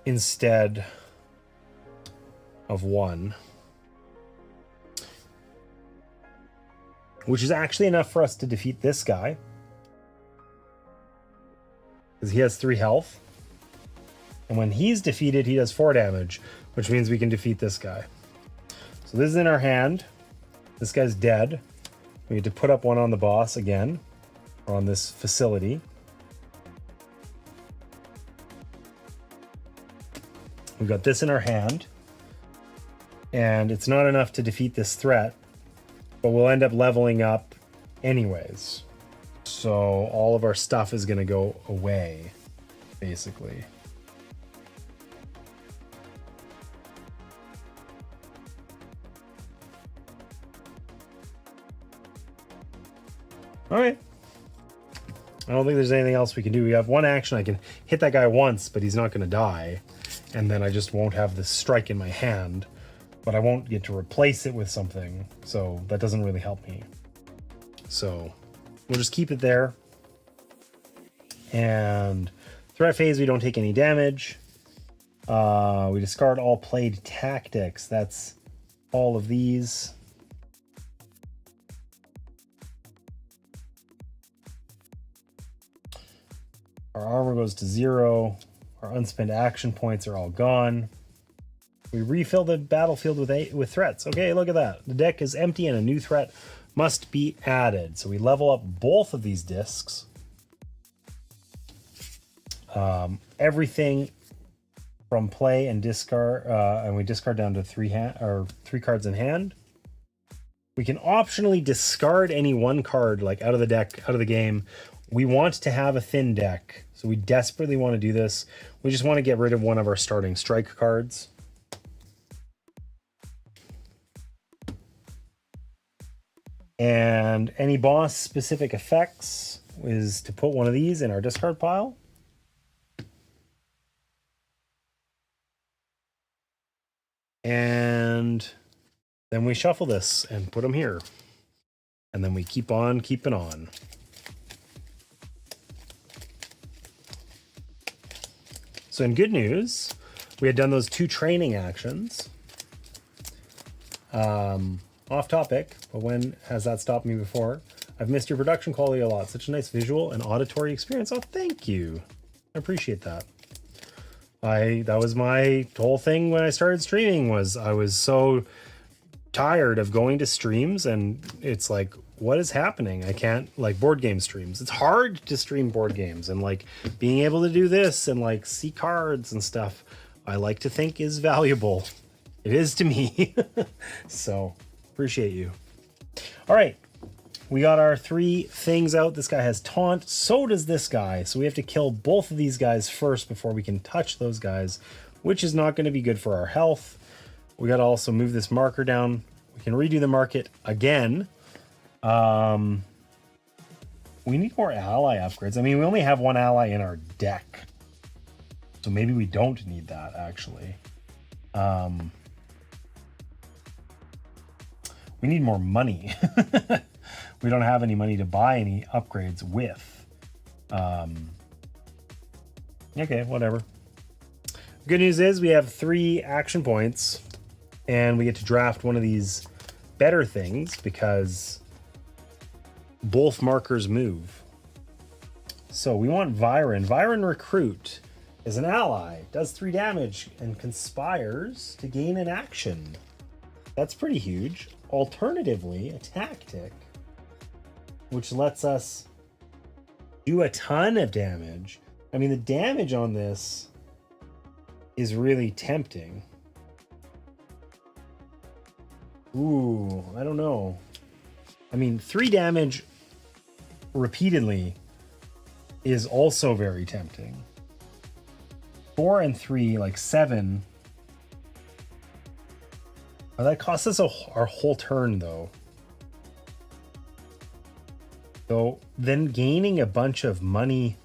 instead of 1. Which is actually enough for us to defeat this guy. Because he has 3 health. And when he's defeated, he does 4 damage, which means we can defeat this guy. So this is in our hand. This guy's dead. We need to put up 1 on the boss again, or on this facility. We've got this in our hand. And it's not enough to defeat this threat, but we'll end up leveling up anyways. So all of our stuff is going to go away, basically. All right. I don't think there's anything else we can do. We have 1 action. I can hit that guy once, but he's not going to die. And then I just won't have this strike in my hand. But I won't get to replace it with something. So that doesn't really help me. So we'll just keep it there. And threat phase, we don't take any damage. We discard all played tactics. That's all of these. Our armor goes to 0. Our unspent action points are all gone. We refill the battlefield with threats. Okay, look at that. The deck is empty and a new threat must be added. So we level up both of these discs. Everything from play and discard, and we discard down to 3 cards in hand. We can optionally discard any 1 card, like out of the deck, out of the game. We want to have a thin deck, so we desperately want to do this. We just want to get rid of 1 of our starting strike cards. And any boss specific effects is to put 1 of these in our discard pile. And then we shuffle this and put them here. And then we keep on keeping on. So in good news, we had done those 2 training actions. Off topic, but when has that stopped me before? I've missed your production quality a lot. Such a nice visual and auditory experience. Oh, thank you. I appreciate that. That was my whole thing when I started streaming, was I was so tired of going to streams and it's like, what is happening? I can't, like, board game streams. It's hard to stream board games, and like being able to do this and like see cards and stuff, I like to think is valuable. It is to me. So appreciate you. All right. We got our 3 things out. This guy has taunt. So does this guy. So we have to kill both of these guys first before we can touch those guys, which is not going to be good for our health. We got to also move this marker down. We can redo the market again. We need more ally upgrades. I mean, we only have 1 ally in our deck, so maybe we don't need that, actually. We need more money. We don't have any money to buy any upgrades with. Okay, whatever. Good news is we have 3 action points, and we get to draft one of these better things because both markers move. So we want Viren. Viren Recruit is an ally, does 3 damage, and conspires to gain an action. That's pretty huge. Alternatively, a tactic, which lets us do a ton of damage. I mean, the damage on this is really tempting. Ooh, I don't know. I mean, 3 damage repeatedly is also very tempting. 4 and 3, like 7. Oh, that costs us our whole turn, though. So then gaining a bunch of money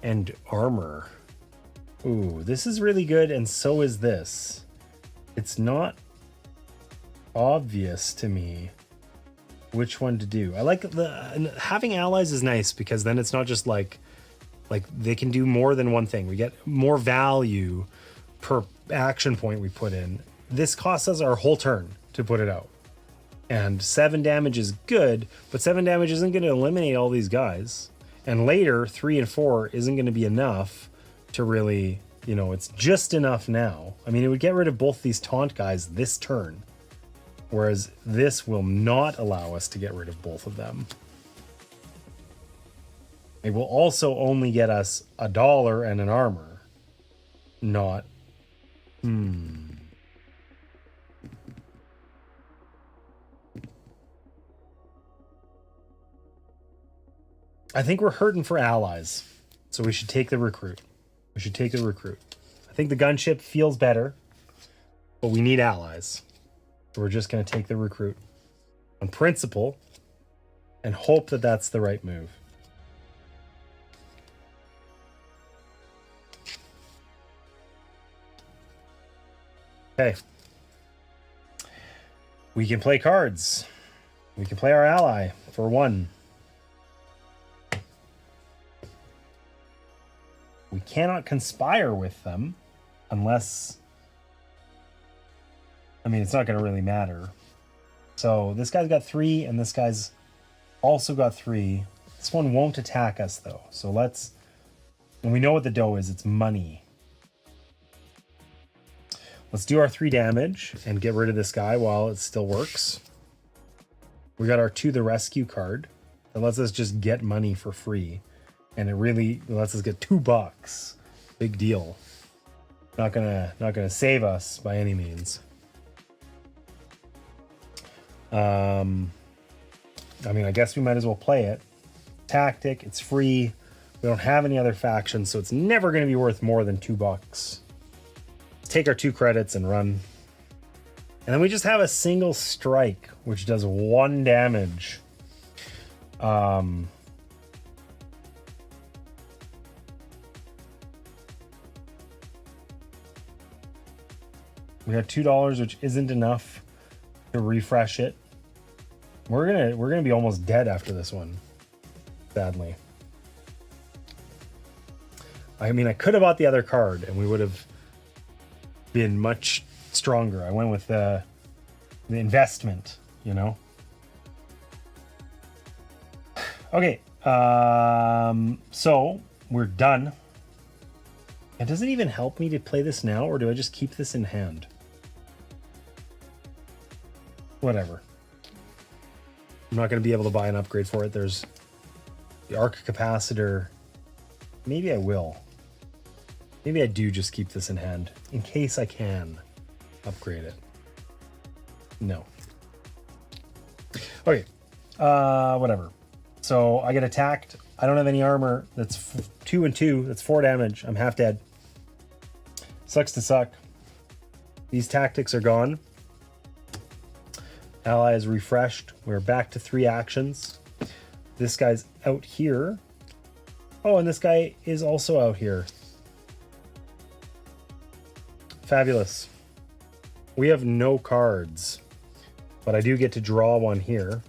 and armor. Ooh, this is really good, and so is this. It's not obvious to me which one to do. I like having allies is nice because then it's not just like they can do more than one thing. We get more value per action point we put in. This costs us our whole turn to put it out. And 7 damage is good, but 7 damage isn't going to eliminate all these guys. And later, 3 and 4 isn't going to be enough to really, you know, it's just enough now. I mean, it would get rid of both these taunt guys this turn, whereas this will not allow us to get rid of both of them. It will also only get us $1 and an armor, not... I think we're hurting for allies, so we should take the recruit. I think the gunship feels better, but we need allies. So we're just going to take the recruit on principle and hope that that's the right move. Okay. We can play cards. We can play our ally for 1. We cannot conspire with them unless... I mean, it's not going to really matter. So this guy's got 3, and this guy's also got 3. This one won't attack us, though. So let's... And we know what the dough is. It's money. Let's do our 3 damage and get rid of this guy while it still works. We got our To the Rescue card. That lets us just get money for free. And it really lets us get $2. Big deal. Not gonna save us by any means. I mean, I guess we might as well play it. Tactic, it's free. We don't have any other factions, so it's never going to be worth more than $2. Let's take our 2 credits and run. And then we just have a single strike, which does 1 damage. We got $2, which isn't enough to refresh it. We're gonna be almost dead after this one, sadly. I mean, I could have bought the other card and we would have been much stronger. I went with the investment, you know. Okay, so we're done. It doesn't even help me to play this now, or do I just keep this in hand? Whatever. I'm not going to be able to buy an upgrade for it. There's the arc capacitor. Maybe I will. Maybe I do just keep this in hand in case I can upgrade it. No. Okay. Whatever. So I get attacked. I don't have any armor. That's 2 and 2. That's 4 damage. I'm half dead. Sucks to suck. These tactics are gone. Ally is refreshed. We're back to 3 actions. This guy's out here. Oh, and this guy is also out here. Fabulous. We have no cards, but I do get to draw one here.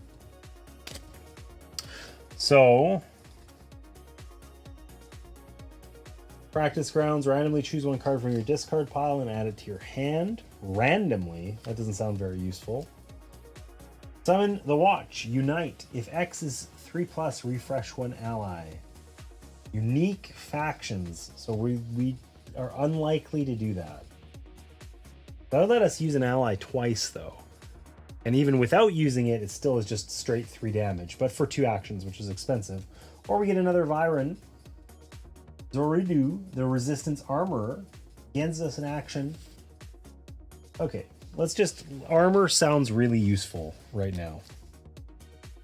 So, practice grounds, randomly choose one card from your discard pile and add it to your hand. Randomly? That doesn't sound very useful. Summon the Watch. Unite. If X is 3+, refresh one ally. Unique factions. So we are unlikely to do that. That'll let us use an ally twice, though. And even without using it, it still is just straight 3 damage, but for 2 actions, which is expensive. Or we get another Viren. Zoridu, the Resistance Armorer, gains us an action. Okay, let's just... Armor sounds really useful right now.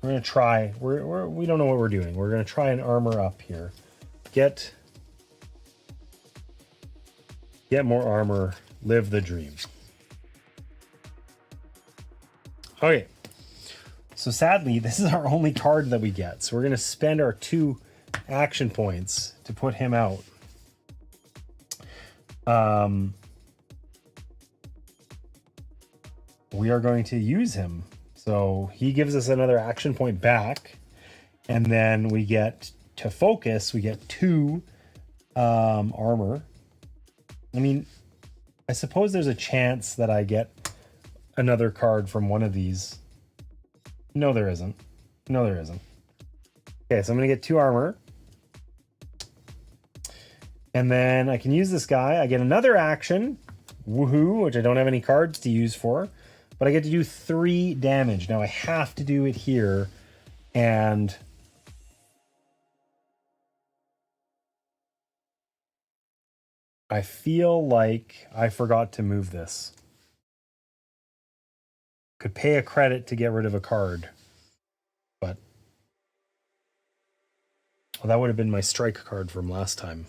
We're going to try... We don't know what we're doing. We're going to try and armor up here. Get more armor. Live the dream. Okay, so sadly, this is our only card that we get. So we're going to spend our 2 action points to put him out. We are going to use him. So he gives us another action point back. And then we get to focus. We get 2 armor. I mean, I suppose there's a chance that I get another card from one of these. No, there isn't. No, there isn't. Okay, so I'm going to get 2 armor. And then I can use this guy. I get another action. Woohoo, which I don't have any cards to use for. But I get to do 3 damage. Now I have to do it here. And... I feel like I forgot to move this. Could pay a credit to get rid of a card. But... well, that would have been my strike card from last time.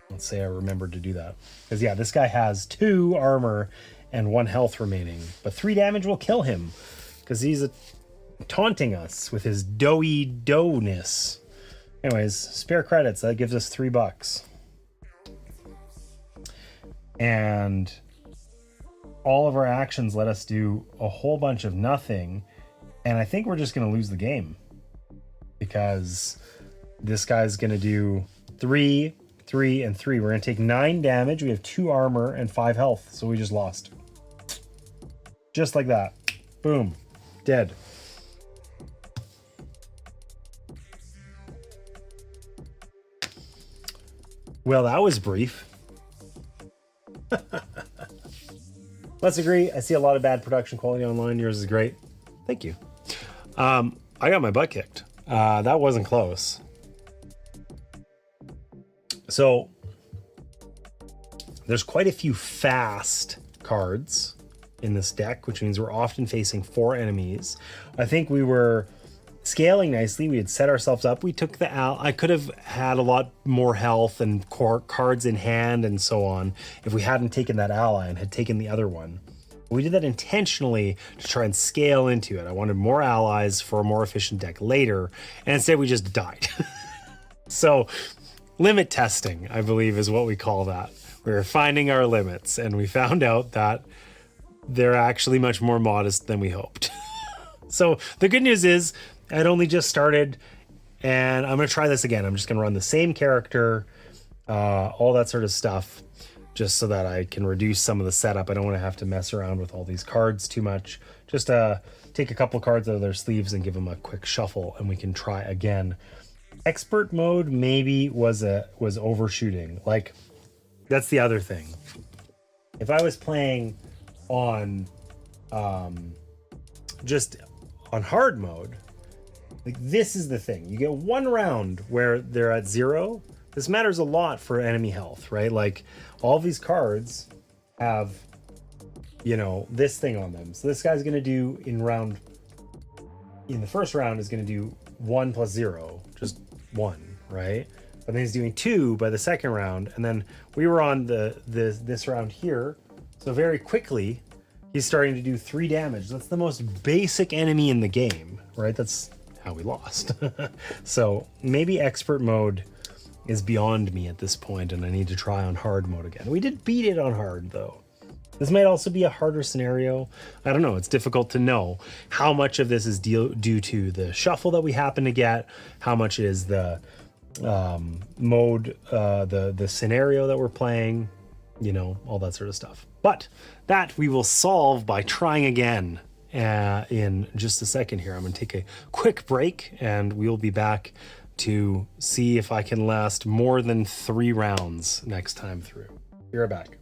Let's say I remembered to do that. Because, yeah, this guy has 2 armor and 1 health remaining. But 3 damage will kill him. Because he's taunting us with his doughy doughness. Anyways, spare credits. That gives us $3. And all of our actions let us do a whole bunch of nothing. And I think we're just going to lose the game. Because this guy's going to do 3, 3, and 3. We're going to take 9 damage. We have 2 armor and 5 health. So we just lost. Just like that. Boom. Dead. Well, that was brief. Let's agree. I see a lot of bad production quality online. Yours is great. Thank you. I got my butt kicked. That wasn't close. So there's quite a few fast cards in this deck, which means we're often facing 4 enemies. I think we were scaling nicely. We had set ourselves up. We took the I could have had a lot more health and cards in hand and so on if we hadn't taken that ally and had taken the other one. We did that intentionally to try and scale into it. I wanted more allies for a more efficient deck later, and instead we just died. So limit testing, I believe, is what we call that. We were finding our limits, and we found out that they're actually much more modest than we hoped. So the good news is I'd only just started, and I'm going to try this again. I'm just going to run the same character, all that sort of stuff, just so that I can reduce some of the setup. I don't want to have to mess around with all these cards too much. Just take a couple cards out of their sleeves and give them a quick shuffle, and we can try again. Expert mode maybe was overshooting. Like, that's the other thing. If I was playing on just on hard mode, like, this is the thing. You get one round where they're at 0. This matters a lot for enemy health, right? Like, all these cards have, this thing on them. So this guy's going to do in the first round is going to do 1 plus 0, just 1, right? But then he's doing 2 by the second round, and then we were on this round here, so very quickly he's starting to do 3 damage. That's the most basic enemy in the game, right? That's how we lost. So maybe expert mode is beyond me at this point, and I need to try on hard mode again. We did beat it on hard, though. This might also be a harder scenario. I don't know. It's difficult to know how much of this is due to the shuffle that we happen to get, how much is the mode, the scenario that we're playing, all that sort of stuff. But that we will solve by trying again in just a second here. I'm going to take a quick break, and we'll be back to see if I can last more than 3 rounds next time through. Be right back.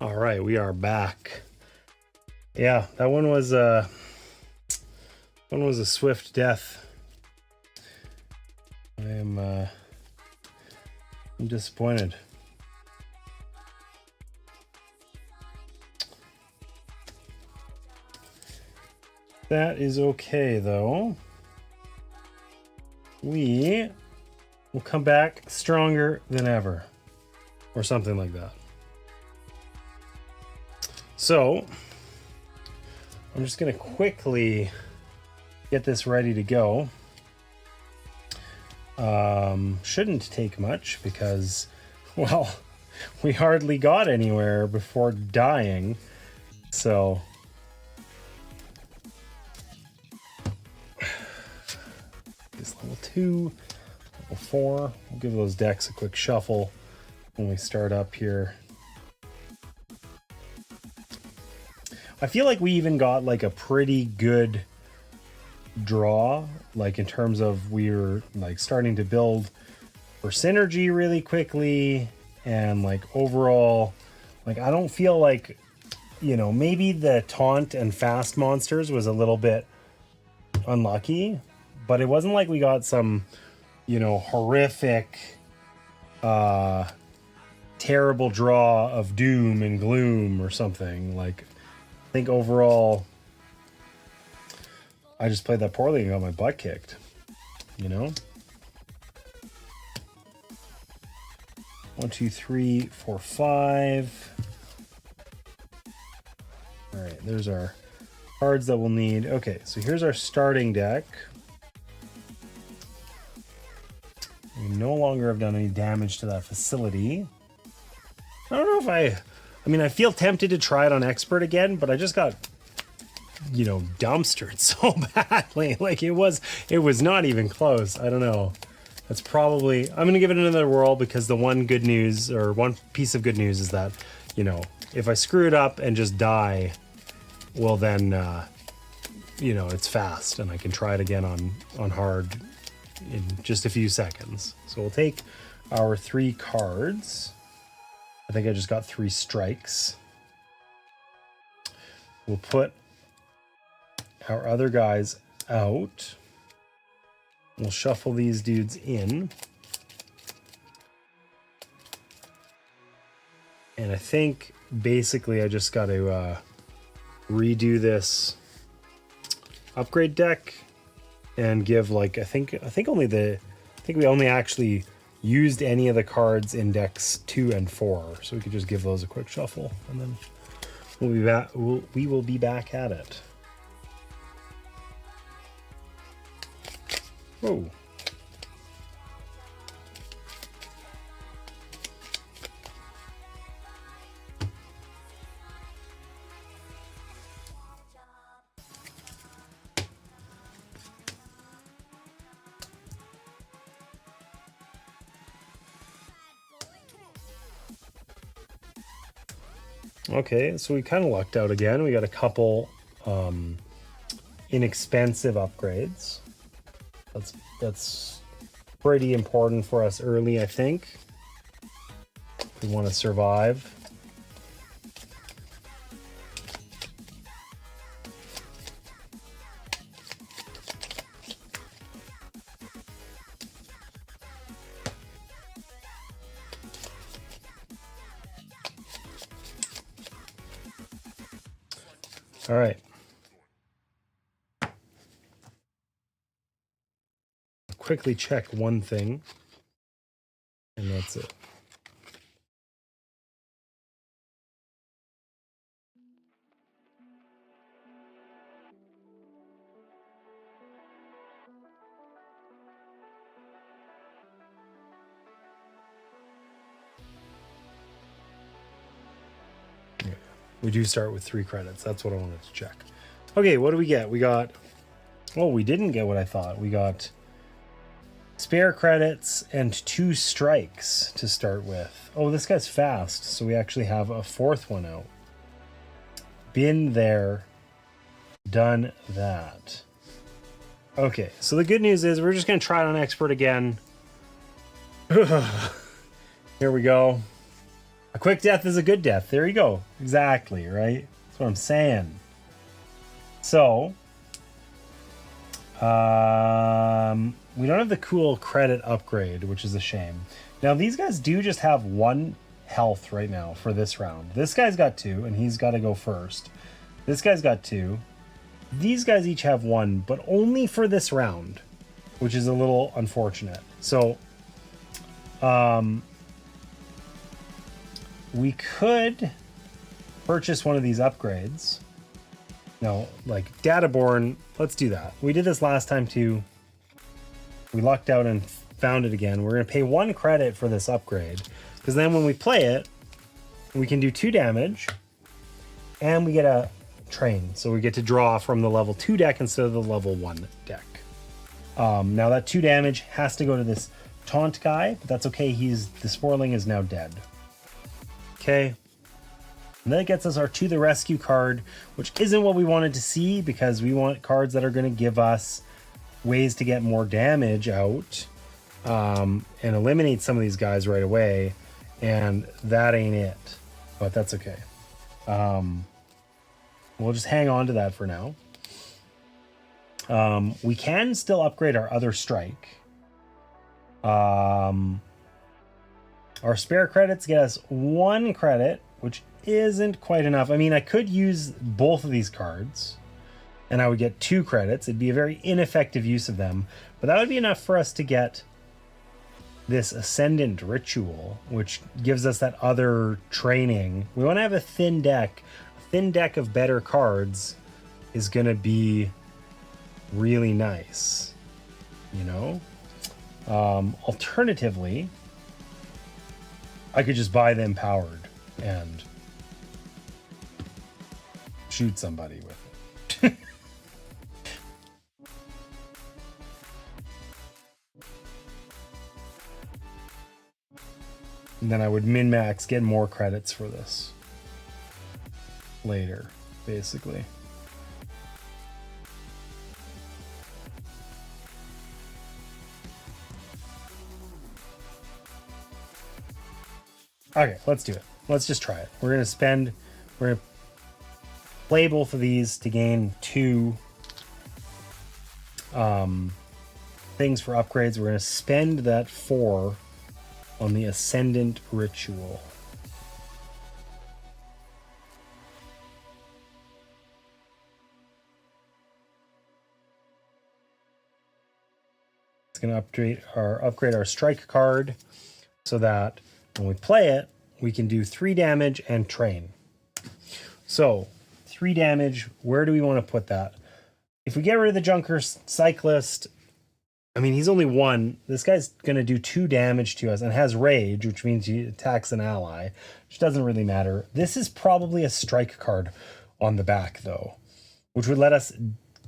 All right, we are back. Yeah, that one was a swift death. I'm disappointed. That is okay though. We will come back stronger than ever, or something like that. So I'm just gonna quickly get this ready to go. Shouldn't take much because, well, we hardly got anywhere before dying. So this level 2, level 4. We'll give those decks a quick shuffle when we start up here. I feel like we even got like a pretty good draw, like in terms of we were like starting to build for synergy really quickly, and like overall, like I don't feel like, you know, maybe the taunt and fast monsters was a little bit unlucky, but it wasn't like we got some, you know, horrific terrible draw of doom and gloom or something. Like I think overall I just played that poorly and got my butt kicked, you know? 1, 2, 3, 4, 5. All right, there's our cards that we'll need. Okay, so here's our starting deck. We no longer have done any damage to that facility. I don't know if I mean, I feel tempted to try it on expert again, but I just got, you know, dumpstered so badly. Like it was not even close. I don't know. That's probably, I'm going to give it another whirl because the one good news, or one piece of good news, is that, you know, if I screw it up and just die, well then, you know, it's fast and I can try it again on hard in just a few seconds. So we'll take our 3 cards. I think I just got 3 strikes. We'll put our other guys out. We'll shuffle these dudes in. And I think basically I just got to redo this upgrade deck and give like I think we only actually used any of the cards in decks 2 and 4, so we could just give those a quick shuffle and then we'll be back. We will be back at it. Whoa. Okay, so we kind of lucked out again. We got a couple inexpensive upgrades. That's pretty important for us early, I think. We want to survive. All right. Quickly check one thing, and that's it. We do start with 3 credits. That's what I wanted to check. Okay, what do we get? We got... Oh, we didn't get what I thought. We got spare credits and 2 strikes to start with. Oh, this guy's fast, so we actually have a 4th one out. Been there, done that. Okay, so the good news is we're just going to try it on expert again. Here we go. A quick death is a good death. There you go. Exactly, right? That's what I'm saying. So, we don't have the cool credit upgrade, which is a shame. Now, these guys do just have 1 health right now for this round. This guy's got 2, and he's got to go first. This guy's got 2. These guys each have 1, but only for this round, which is a little unfortunate. So, we could purchase one of these upgrades. No, like Databorn, let's do that. We did this last time too. We lucked out and found it again. We're going to pay 1 credit for this upgrade, because then when we play it, we can do 2 damage and we get a train. So we get to draw from the level 2 deck instead of the level 1 deck. Now that 2 damage has to go to this taunt guy, but that's okay. The Sporling is now dead. Okay. And then it gets us our To the Rescue card, which isn't what we wanted to see, because we want cards that are going to give us ways to get more damage out and eliminate some of these guys right away. And that ain't it. But that's okay. We'll just hang on to that for now. We can still upgrade our other strike. Our spare credits get us 1 credit, which isn't quite enough. I mean, I could use both of these cards and I would get 2 credits. It'd be a very ineffective use of them, but that would be enough for us to get this Ascendant Ritual, which gives us that other training. We want to have a thin deck. A thin deck of better cards is going to be really nice, you know? Alternatively, I could just buy the Empowered and shoot somebody with it. And then I would min-max, get more credits for this later, basically. Okay, let's do it. Let's just try it. We're gonna play both of these to gain 2 things for upgrades. We're gonna spend that 4 on the Ascendant Ritual. It's gonna upgrade our strike card so that when we play it, we can do 3 damage and train. So 3 damage, where do we want to put that? If we get rid of the Junker Cyclist, I mean, he's only 1. This guy's going to do 2 damage to us and has rage, which means he attacks an ally, which doesn't really matter. This is probably a strike card on the back, though, which would let us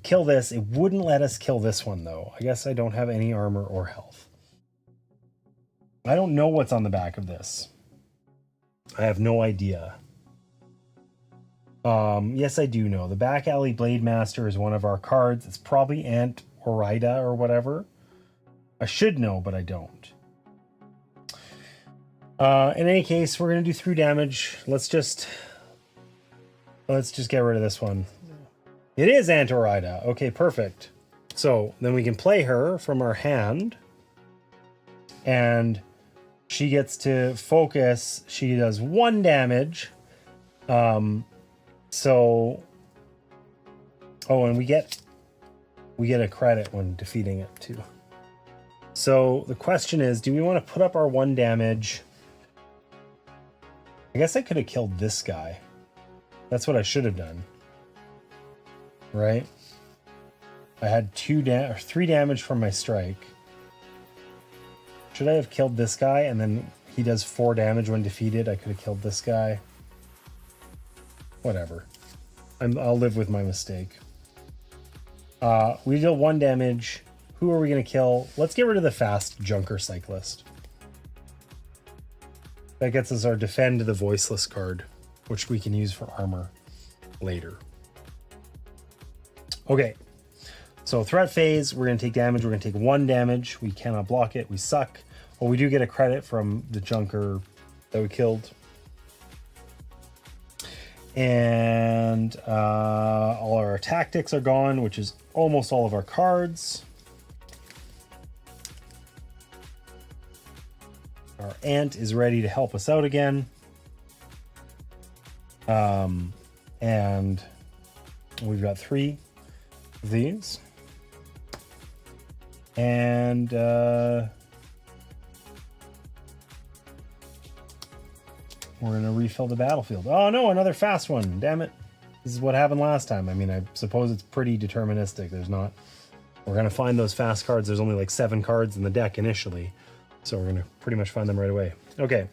kill this. It wouldn't let us kill this one, though. I guess I don't have any armor or health. I don't know what's on the back of this. I have no idea. Yes, I do know. The Back Alley Blade Master is one of our cards. It's probably Aunt Orida or whatever. I should know, but I don't. In any case, we're going to do 3 damage. Let's just get rid of this one. It is Aunt Orida. Okay, perfect. So then we can play her from our hand. And she gets to focus. She does 1 damage. And we get a credit when defeating it too. So the question is, do we want to put up our 1 damage? I guess I could have killed this guy. That's what I should have done. Right? I had 3 damage from my strike. Should I have killed this guy and then he does 4 damage when defeated? I could have killed this guy. Whatever. I'll live with my mistake. We deal 1 damage. Who are we going to kill? Let's get rid of the fast Junker Cyclist. That gets us our Defend the Voiceless card, which we can use for armor later. Okay. So threat phase, we're going to take damage. We're going to take 1 damage. We cannot block it. We suck. Well, we do get a credit from the Junker that we killed. And all our tactics are gone, which is almost all of our cards. Our ant is ready to help us out again. And we've got 3 of these. And we're going to refill the battlefield. Oh no, another fast one. Damn it. This is what happened last time. I mean, I suppose it's pretty deterministic. We're going to find those fast cards. There's only like 7 cards in the deck initially. So we're going to pretty much find them right away. Okay.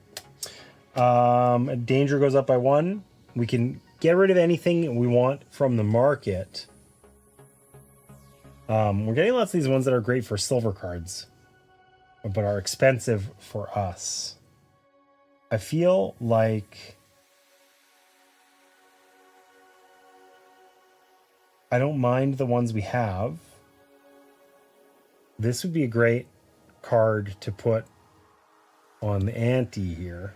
Danger goes up by 1. We can get rid of anything we want from the market. We're getting lots of these ones that are great for silver cards, but are expensive for us. I feel like I don't mind the ones we have. This would be a great card to put on the ante here.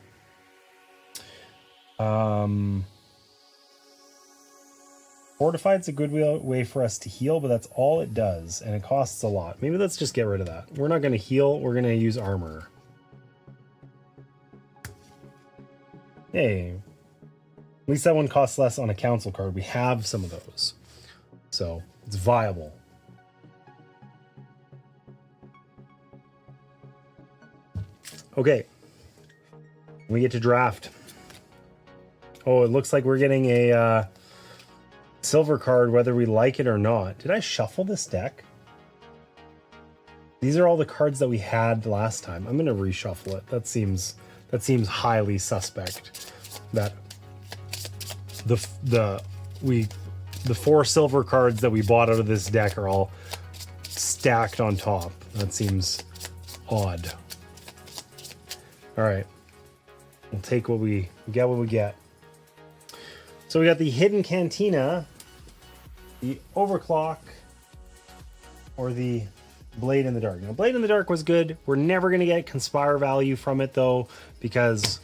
Fortified's a good way for us to heal, but that's all it does, and it costs a lot. Maybe let's just get rid of that. We're not going to heal, we're going to use armor. Hey, at least that one costs less on a council card. We have some of those, so it's viable. Okay, we get to draft. Oh, it looks like we're getting a silver card whether we like it or not. Did I shuffle this deck? These are all the cards that we had last time. I'm going to reshuffle it. That seems highly suspect that the 4 silver cards that we bought out of this deck are all stacked on top. That seems odd. All right. We'll take what we get what we get. So we got the Hidden Cantina, the Overclock, or the Blade in the Dark. Now, Blade in the Dark was good. We're never going to get Conspire value from it, though, because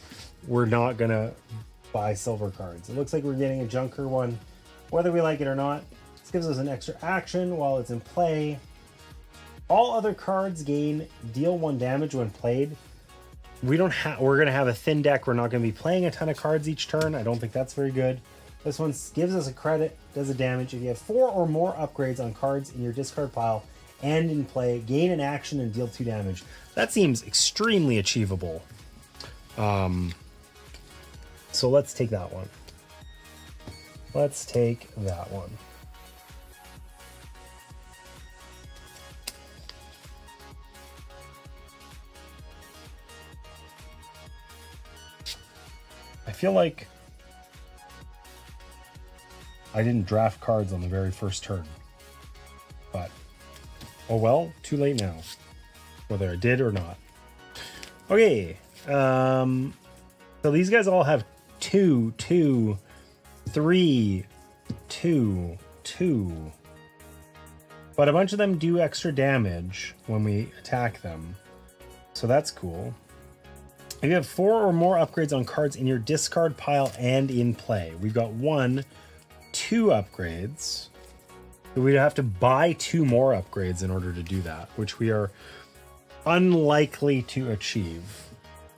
we're not going to buy silver cards. It looks like we're getting a Junker one, whether we like it or not. This gives us an extra action while it's in play. All other cards deal 1 damage when played. We're going to have a thin deck. We're not going to be playing a ton of cards each turn. I don't think that's very good. This one gives us a credit, does a damage. If you have 4 or more upgrades on cards in your discard pile and in play, gain an action and deal 2 damage. That seems extremely achievable. So let's take that one. Let's take that one. I feel like I didn't draft cards on the very first turn, but oh well, too late now, whether I did or not. Okay, so these guys all have 2, 2, 3, 2, 2, but a bunch of them do extra damage when we attack them, so that's cool. If you have 4 or more upgrades on cards in your discard pile and in play, we've got 1, 2 upgrades. So we'd have to buy 2 more upgrades in order to do that, which we are unlikely to achieve.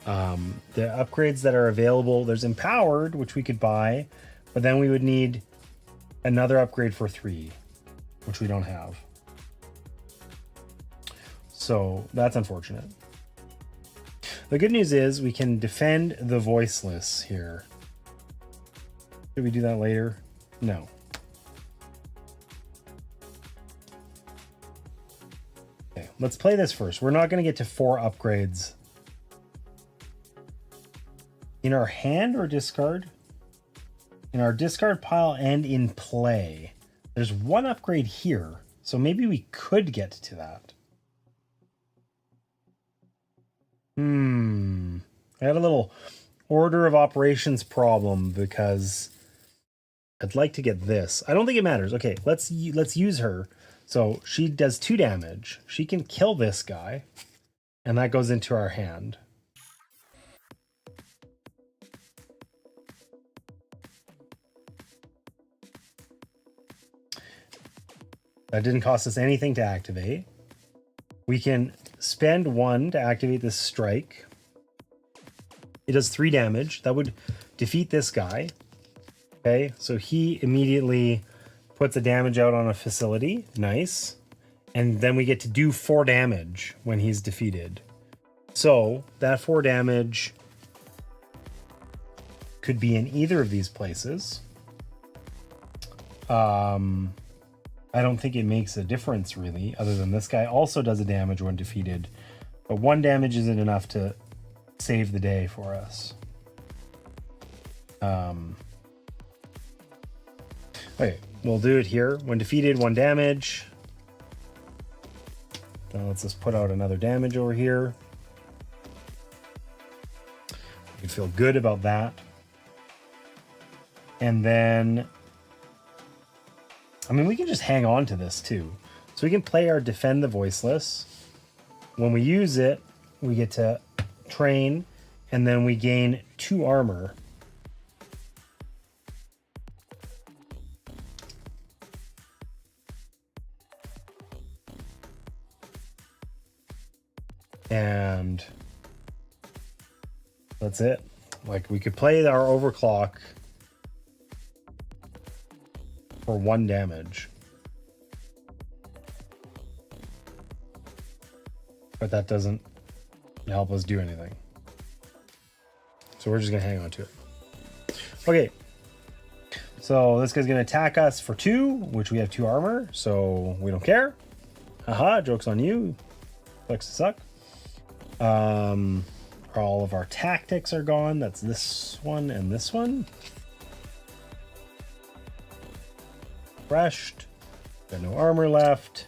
The upgrades that are available, there's Empowered, which we could buy, but then we would need another upgrade for 3, which we don't have. So that's unfortunate. The good news is we can defend the Voiceless here. Should we do that later? No. Okay, let's play this first. We're not going to get to 4 upgrades. In our hand or discard? In our discard pile and in play. There's 1 upgrade here, so maybe we could get to that. I had a little order of operations problem because I'd like to get this. I don't think it matters. Okay, let's use her. So she does 2 damage. She can kill this guy, and that goes into our hand. That didn't cost us anything to activate. We can spend 1 to activate this strike. It does 3 damage. That would defeat this guy. Okay, so he immediately puts the damage out on a facility. Nice. And then we get to do 4 damage when he's defeated. So that 4 damage could be in either of these places. I don't think it makes a difference really, other than this guy also does a damage when defeated. But 1 damage isn't enough to save the day for us. Okay, we'll do it here. When defeated, 1 damage. Then let's just put out another damage over here. We can feel good about that. And then, I mean, we can just hang on to this too. So we can play our Defend the Voiceless. When we use it, we get to train, and then we gain 2 armor. And that's it. Like, we could play our overclock for 1 damage. But that doesn't help us do anything. So we're just gonna hang on to it. Okay. So this guy's gonna attack us for 2, which we have 2 armor, so we don't care. Haha, joke's on you. Sucks to suck. All of our tactics are gone. That's this one and this one. Refreshed. Got no armor left.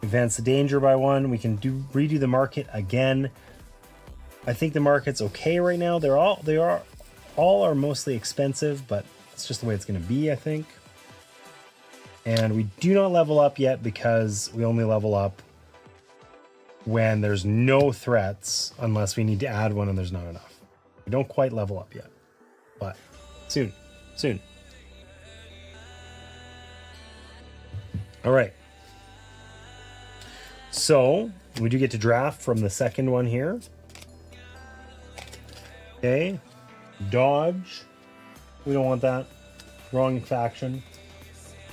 Advance the danger by 1. We can redo the market again. I think the market's okay right now. They are mostly expensive, but it's just the way it's going to be, I think. And we do not level up yet because we only level up when there's no threats, unless we need to add one and there's not enough. We don't quite level up yet, but soon. All right. So we do get to draft from the second one here. Okay. Dodge. We don't want that. Wrong faction.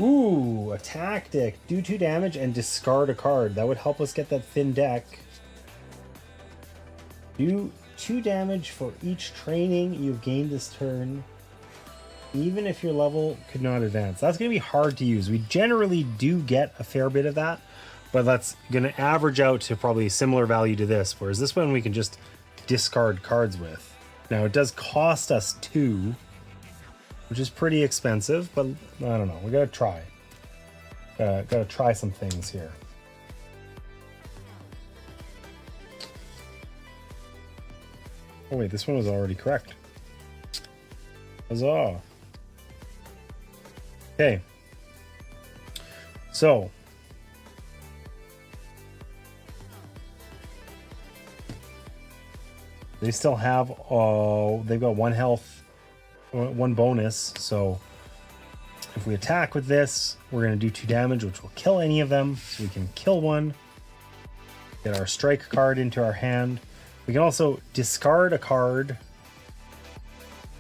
Ooh, a tactic. Do 2 damage and discard a card. That would help us get that thin deck. Do 2 damage for each training you've gained this turn, even if your level could not advance. That's going to be hard to use. We generally do get a fair bit of that, but that's going to average out to probably similar value to this, whereas this one we can just discard cards with. Now, it does cost us 2, which is pretty expensive, but I don't know. We gotta try. Gotta try some things here. Oh wait, this one was already correct. Huzzah. Okay. So. They still have, they've got 1 health, 1 bonus, so if we attack with this, we're going to do 2 damage, which will kill any of them, so we can kill 1, get our strike card into our hand. We can also discard a card.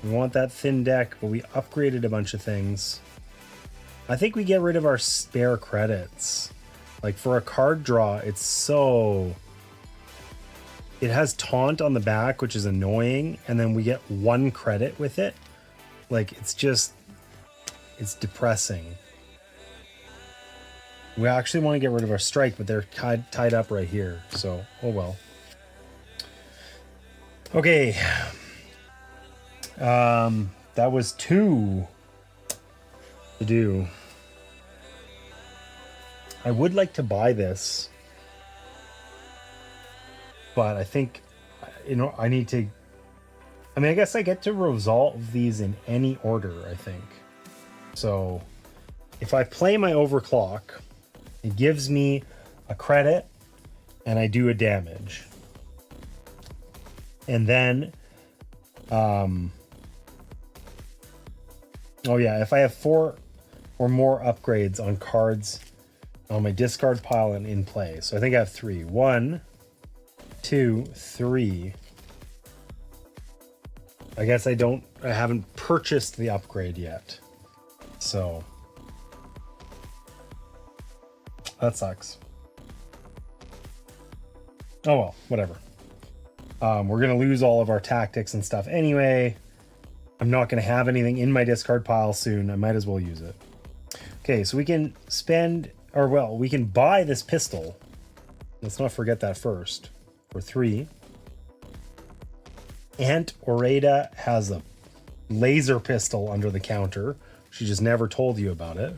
We want that thin deck, but we upgraded a bunch of things. I think we get rid of our spare credits. Like, for a card draw, it's so... It has taunt on the back, which is annoying, and then we get 1 credit with it. Like, it's depressing. We actually want to get rid of our strike, but they're tied up right here, so oh well. Okay. That was 2 to do. I would like to buy this, but I think, I need to... I mean, I guess I get to resolve these in any order, I think. So, if I play my overclock, it gives me a credit, and I do a damage. And then... oh yeah, if I have 4 or more upgrades on cards on my discard pile and in play. So I think I have 3. 1, 2, 3. I guess I haven't purchased the upgrade yet. So that sucks. Oh well, whatever. We're gonna lose all of our tactics and stuff anyway. I'm not gonna have anything in my discard pile soon. I might as well use it. Okay, so we can we can buy this pistol. Let's not forget that first. For 3. Aunt Oreda has a laser pistol under the counter. She just never told you about it.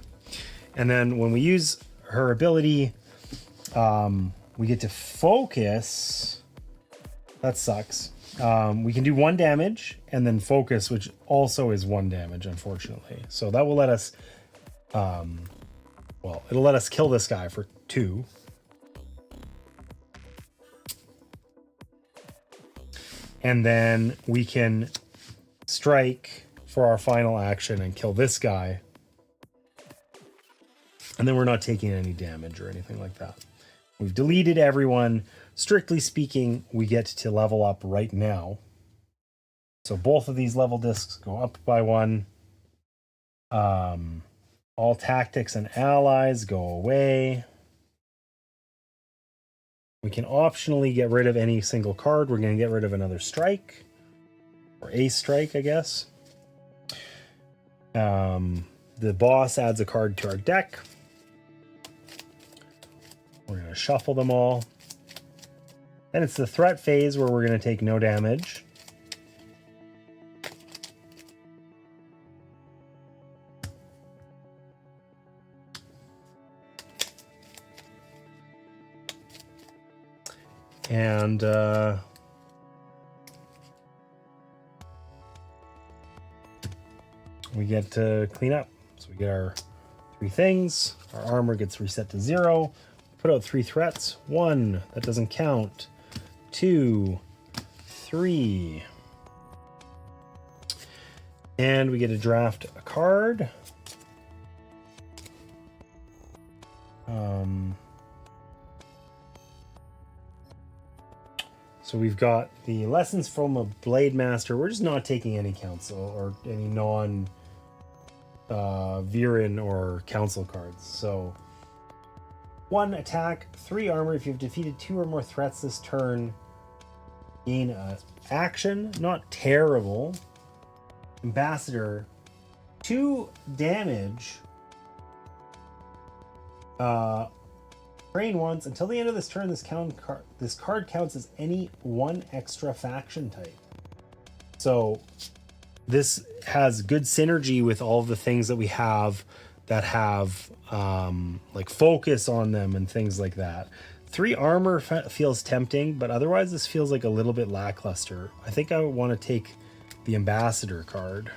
And then when we use her ability, we get to focus. That sucks. We can do 1 damage and then focus, which also is 1 damage, unfortunately. So that will let us, it'll let us kill this guy for 2. And then we can strike for our final action and kill this guy. And then we're not taking any damage or anything like that. We've deleted everyone. Strictly speaking, we get to level up right now. So both of these level discs go up by 1. All tactics and allies go away. We can optionally get rid of any single card. We're going to get rid of another strike. Or a strike, I guess. The boss adds a card to our deck. We're going to shuffle them all. Then it's the threat phase where we're going to take no damage. And we get to clean up. So we get our 3 things. Our armor gets reset to 0. Put out 3 threats. 1, that doesn't count. 2, 3. And we get to draft a card. So we've got the lessons from a blade master. We're just not taking any council or any non Viren or council cards. So 1 attack, 3 armor. If you've defeated 2 or more threats this turn, gain a action. Not terrible. Ambassador, 2 damage. Train once. Until the end of this turn, this card counts as any 1 extra faction type. So this has good synergy with all of the things that we have that have like focus on them and things like that. 3 armor feels tempting, but otherwise this feels like a little bit lackluster. I think I want to take the ambassador card.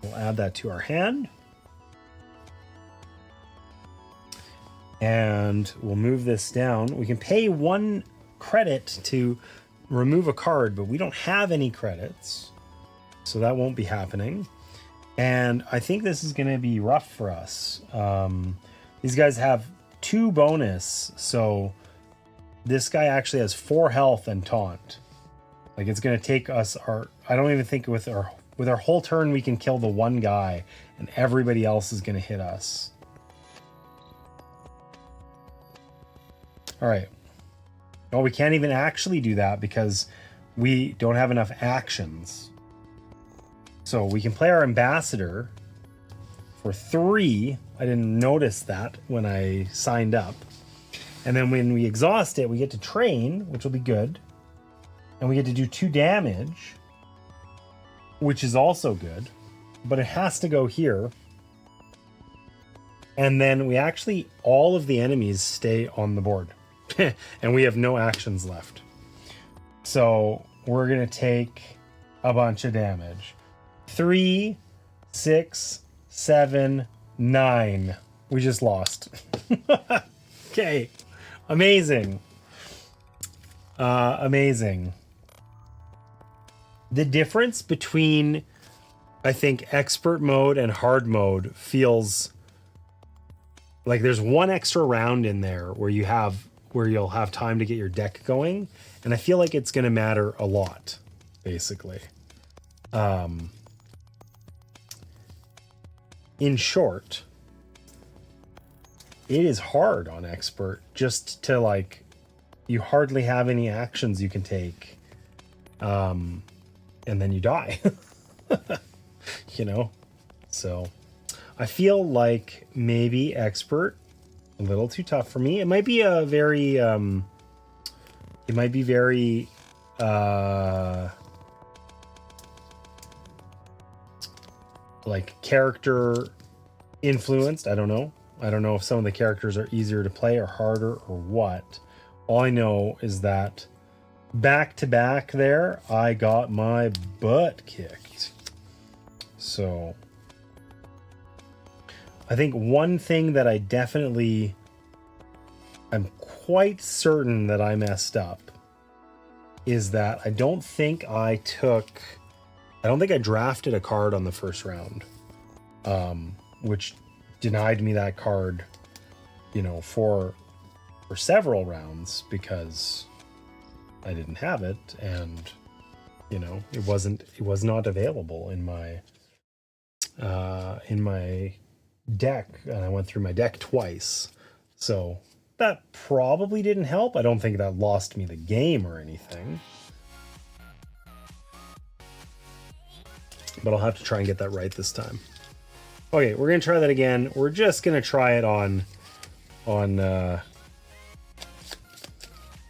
We'll add that to our hand. And we'll move this down. We can pay 1 credit to remove a card, but we don't have any credits. So that won't be happening. And I think this is going to be rough for us. These guys have 2 bonus. So this guy actually has 4 health and taunt. Like it's going to take us I don't even think with our whole turn we can kill the 1 guy and everybody else is going to hit us. All right. Oh, we can't even actually do that because we don't have enough actions. So we can play our ambassador for 3. I didn't notice that when I signed up. And then when we exhaust it, we get to train, which will be good. And we get to do 2 damage, which is also good. But it has to go here. And then we actually, all of the enemies stay on the board. And we have no actions left. So we're going to take a bunch of damage. 3, 6, 7, 9. We just lost. Okay. Amazing. Amazing. The difference between, I think, expert mode and hard mode feels like there's one extra round in there where you'll have time to get your deck going, and I feel like it's going to matter a lot, basically. In short, it is hard on expert just to, like, you hardly have any actions you can take, and then you die. You know, so I feel like maybe expert a little too tough for me. It might be a very like character influenced. I don't know if some of the characters are easier to play or harder or what. All I know is that back to back there, I got my butt kicked. So I think one thing that I'm quite certain that I messed up is that I don't think I drafted a card on the first round, which denied me that card, you know, for several rounds because I didn't have it, and you know, it was not available in my deck, and I went through my deck twice, so that probably didn't help. I don't think that lost me the game or anything, but I'll have to try and get that right this time. Okay, we're gonna try that again. We're just gonna try it on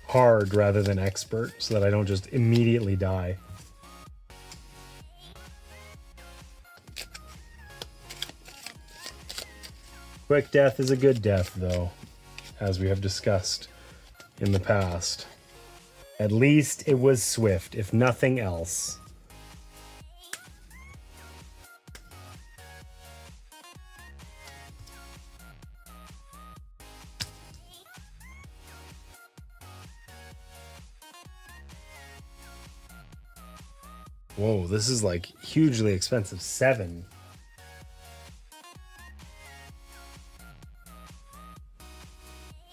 hard rather than expert, so that I don't just immediately die. Quick death is a good death, though, as we have discussed in the past. At least it was swift, if nothing else. Whoa, this is like hugely expensive. 7.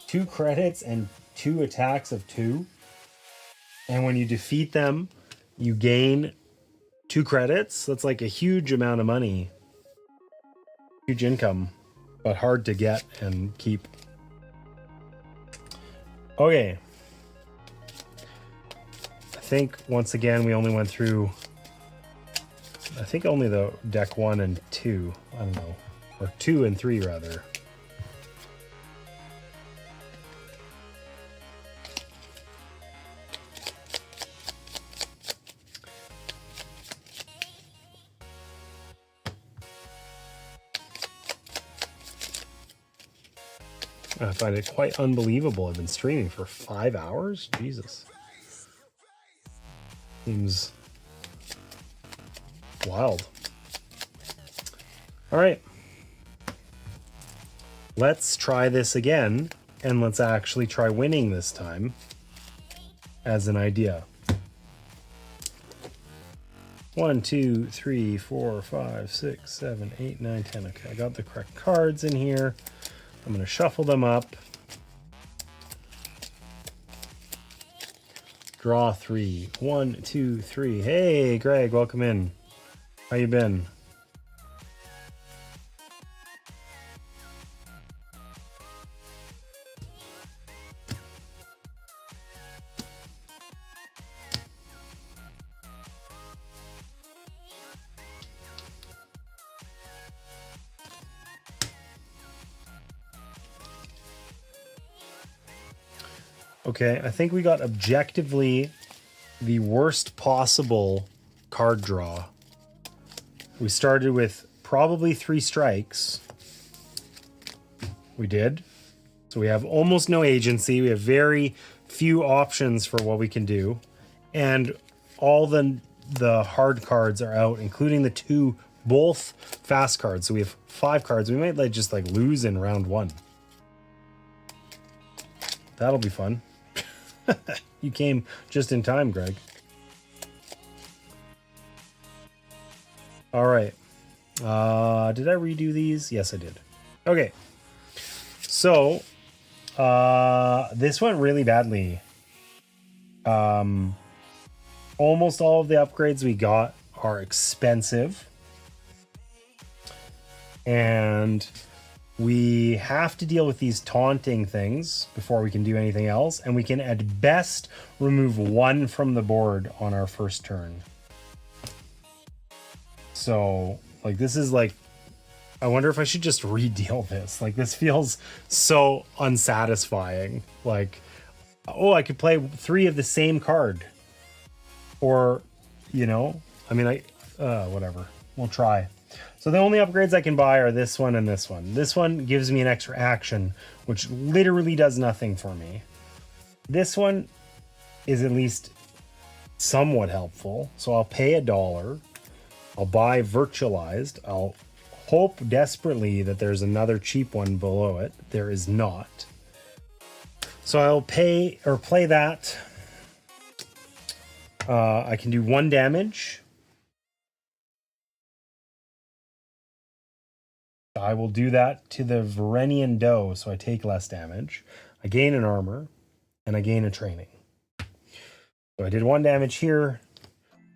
Two credits and 2 attacks of 2. And when you defeat them, you gain 2 credits. That's like a huge amount of money. Huge income, but hard to get and keep. Okay. I think once again we only went through, I think only the deck 1 and 2. I don't know. Or 2 and 3 rather. I find it quite unbelievable. I've been streaming for 5 hours. Jesus. Seems wild. All right. Let's try this again, and let's actually try winning this time as an idea. 1, 2, 3, 4, 5, 6, 7, 8, 9, 10. Okay, I got the correct cards in here. I'm going to shuffle them up. Draw 3. 1, 2, 3. Hey, Greg, welcome in. How you been? Okay, I think we got objectively the worst possible card draw. We started with probably 3 strikes. We did. So we have almost no agency. We have very few options for what we can do. And all the hard cards are out, including the 2 both fast cards. So we have 5 cards. We might just lose in round 1. That'll be fun. You came just in time, Greg. All right. Did I redo these? Yes, I did. Okay. So, this went really badly. Almost all of the upgrades we got are expensive. And we have to deal with these taunting things before we can do anything else. And we can at best remove one from the board on our first turn. So, like, this is like, I wonder if I should just redeal this. Like, this feels so unsatisfying. Like, oh, I could play 3 of the same card. Or, you know, I mean, whatever. We'll try. So the only upgrades I can buy are this one and this one. This one gives me an extra action, which literally does nothing for me. This one is at least somewhat helpful. So I'll pay $1. I'll buy virtualized. I'll hope desperately that there's another cheap one below it. There is not. So I'll pay or play that. I can do 1 damage. I will do that to the Virenian doe, so I take less damage. I gain an armor, and I gain a training. So I did 1 damage here.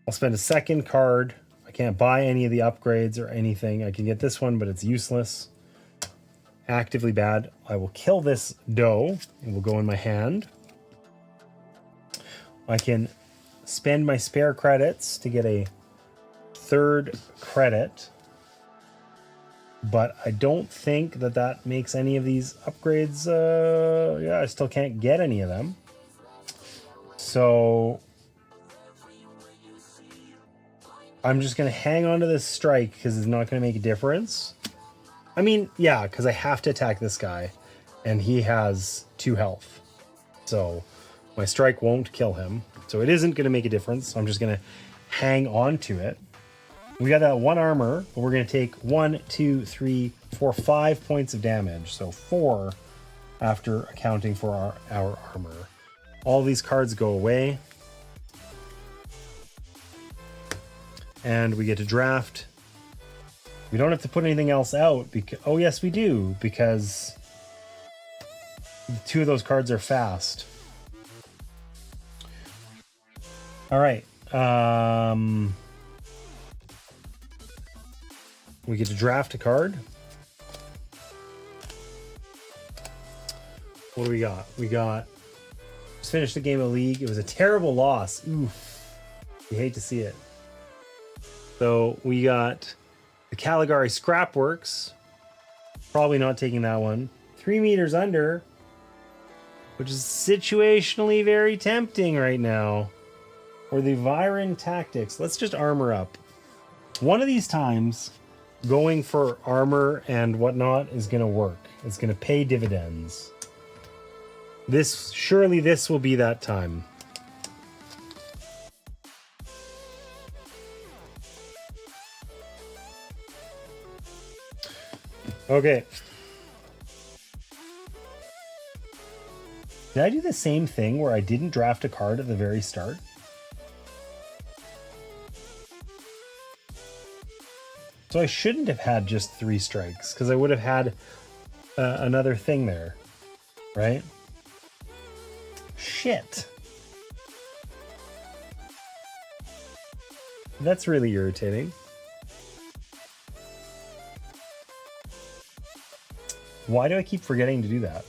I'll spend a second card. I can't buy any of the upgrades or anything. I can get this one, but it's useless. Actively bad. I will kill this doe. It will go in my hand. I can spend my spare credits to get a 3rd credit. But I don't think that that makes any of these upgrades. Yeah, I still can't get any of them. So I'm just going to hang on to this strike because it's not going to make a difference. I mean, yeah, because I have to attack this guy. And he has 2 health. So my strike won't kill him. So it isn't going to make a difference. So I'm just going to hang on to it. We got that 1 armor, but we're going to take 1, 2, 3, 4, 5 points of damage. So 4 after accounting for our armor. All these cards go away. And we get to draft. We don't have to put anything else out. Because, oh, yes, we do. Because 2 of those cards are fast. All right. We get to draft a card. What do we got? We just finished the game of League. It was a terrible loss. Oof. You hate to see it. So we got the Caligari Scrapworks. Probably not taking that one. 3 meters under, which is situationally very tempting right now. Or the Viren Tactics. Let's just armor up. One of these times, going for armor and whatnot is going to work. It's going to pay dividends. Surely this will be that time. Okay. Did I do the same thing where I didn't draft a card at the very start? So I shouldn't have had just 3 strikes, because I would have had another thing there, right? Shit. That's really irritating. Why do I keep forgetting to do that?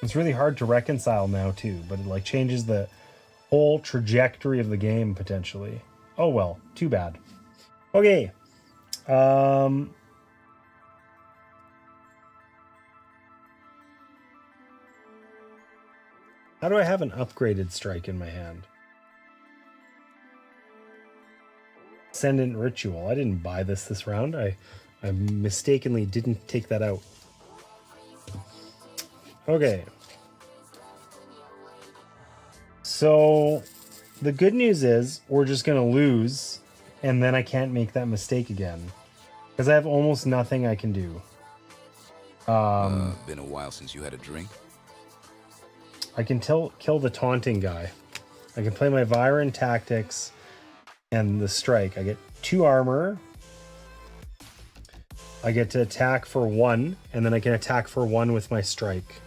It's really hard to reconcile now too, but it like changes the whole trajectory of the game potentially. Oh well, too bad. Okay. How do I have an upgraded strike in my hand? Ascendant Ritual. I didn't buy this round. I mistakenly didn't take that out. Okay. So the good news is we're just going to lose, and then I can't make that mistake again. Because I have almost nothing I can do. Been a while since you had a drink. I can kill the taunting guy. I can play my Viren Tactics. and the strike. I get 2 armor. I get to attack for 1, and then I can attack for 1 with my strike.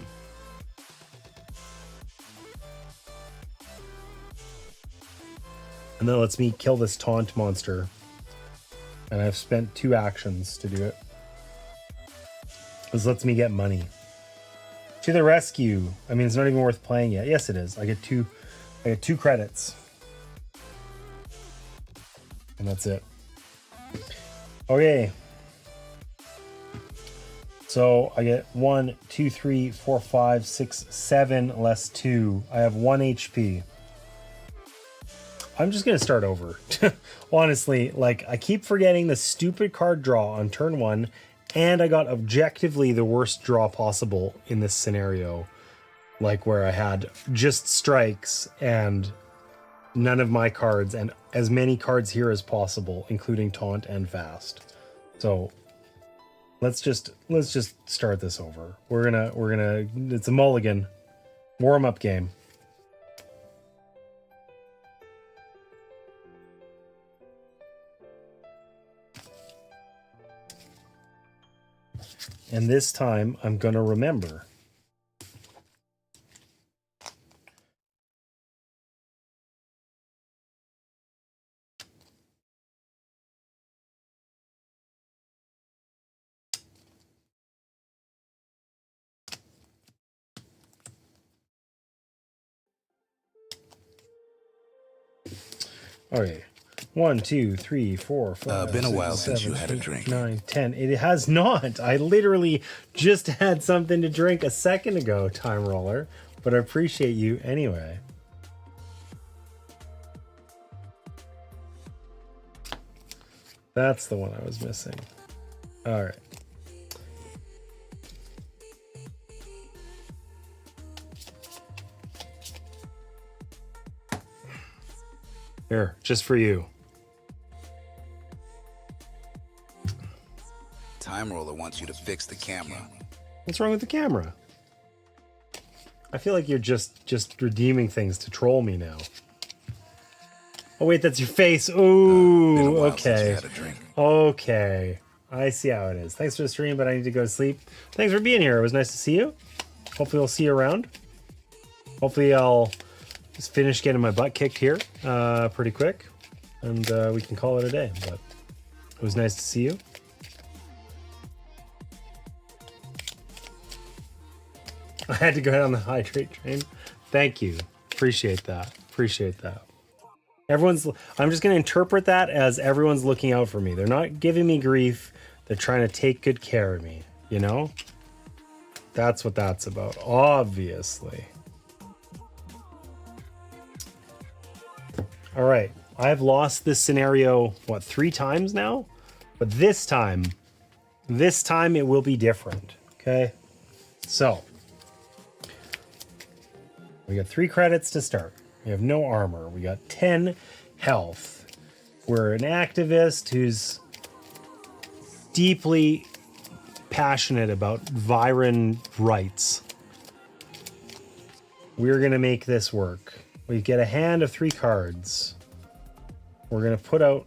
And that lets me kill this taunt monster. And I've spent 2 actions to do it. This lets me get money. To the rescue. I mean, it's not even worth playing yet. Yes, it is. I get 2 credits. And that's it. Okay. So I get 1, 2, 3, 4, 5, 6, 7 less 2. I have 1 HP. I'm just going to start over. Honestly, like, I keep forgetting the stupid card draw on turn 1, and I got objectively the worst draw possible in this scenario. Like, where I had just strikes and none of my cards, and as many cards here as possible, including taunt and fast. So let's just start this over. We're gonna it's a mulligan warm-up game. And this time I'm gonna remember. Okay. 1, 2, 3, 4, 5. Been a 6, while 7, since you had a 8, drink. 9, 10. It has not. I literally just had something to drink a second ago, Time Roller. But I appreciate you anyway. That's the one I was missing. All right. Here, just for you. Time Roller wants you to fix the camera. What's wrong with the camera? I feel like you're just redeeming things to troll me now. Oh wait, that's your face. Ooh, Been a while since you okay. had a drink. Okay. I see how it is. Thanks for the stream, but I need to go to sleep. Thanks for being here. It was nice to see you. Hopefully we'll see you around. Hopefully I'll just finish getting my butt kicked here pretty quick. And we can call it a day. But it was nice to see you. I had to go ahead on the hydrate train. Thank you. Appreciate that. Appreciate that. I'm just going to interpret that as everyone's looking out for me. They're not giving me grief. They're trying to take good care of me, you know? That's what that's about, obviously. All right. I've lost this scenario, 3 times now? But this time it will be different, okay? So, we got 3 credits to start. We have no armor. We got 10 health. We're an activist who's deeply passionate about Viren rights. We're going to make this work. We get a hand of 3 cards. We're going to put out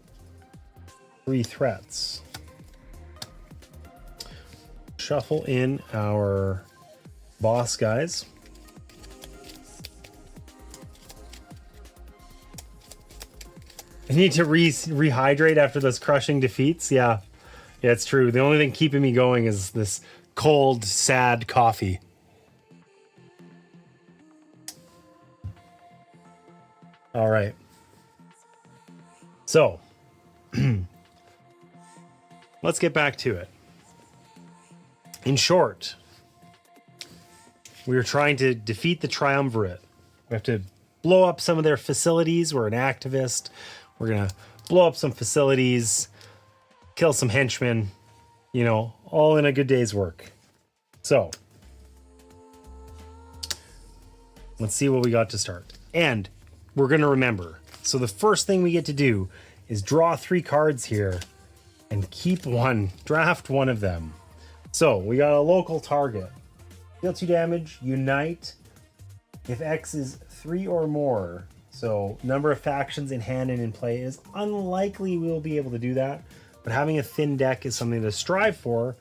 3 threats. Shuffle in our boss guys. I need to rehydrate after those crushing defeats. Yeah, it's true. The only thing keeping me going is this cold, sad coffee. All right. So, let's get back to it. In short, we are trying to defeat the Triumvirate. We have to blow up some of their facilities. We're an activist. We're going to blow up some facilities, kill some henchmen, you know, all in a good day's work. So, let's see what we got to start. And we're going to remember. So the first thing we get to do is draw 3 cards here and keep one, draft one of them. So we got a local target. Deal 2 damage, unite. If X is 3 or more, So number of factions in hand and in play is unlikely we'll be able to do that. But having a thin deck is something to strive for.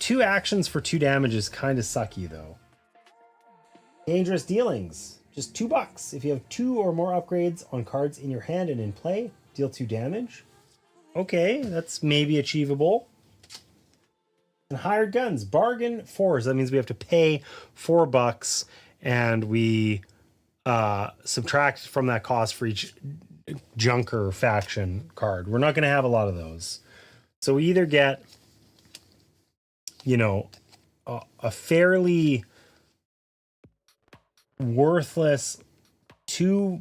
2 actions for 2 damage is kind of sucky though. Dangerous dealings. Just $2. If you have 2 or more upgrades on cards in your hand and in play, deal 2 damage. Okay, that's maybe achievable. And hired guns. Bargain 4s. That means we have to pay $4 and we subtract from that cost for each junker faction card. We're not going to have a lot of those. So we either get, you know, a fairly worthless 2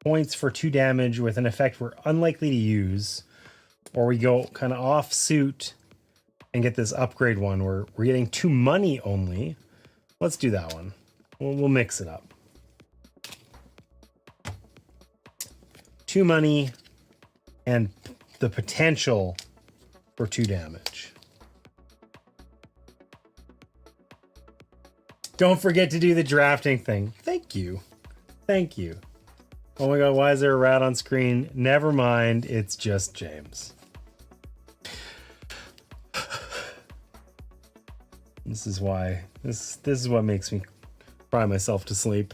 points for 2 damage with an effect we're unlikely to use, or we go kind of off suit and get this upgrade one where we're getting 2 money only. Let's do that one. We'll mix it up. 2 money and the potential for 2 damage. Don't forget to do the drafting thing. Thank you. Thank you. Oh my god, why is there a rat on screen? Never mind, it's just James. This is why. This is what makes me cry myself to sleep.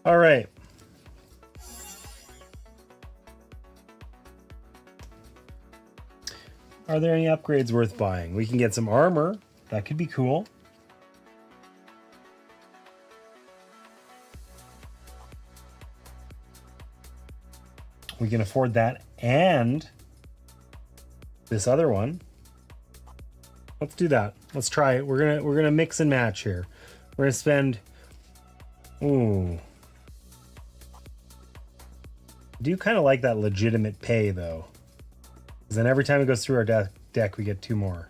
All right. Are there any upgrades worth buying? We can get some armor. That could be cool. We can afford that and this other one. Let's do that. Let's try it. We're gonna mix and match here. We're gonna spend. Ooh. I do kind of like that legitimate pay though, because then every time it goes through our deck, we get 2 more.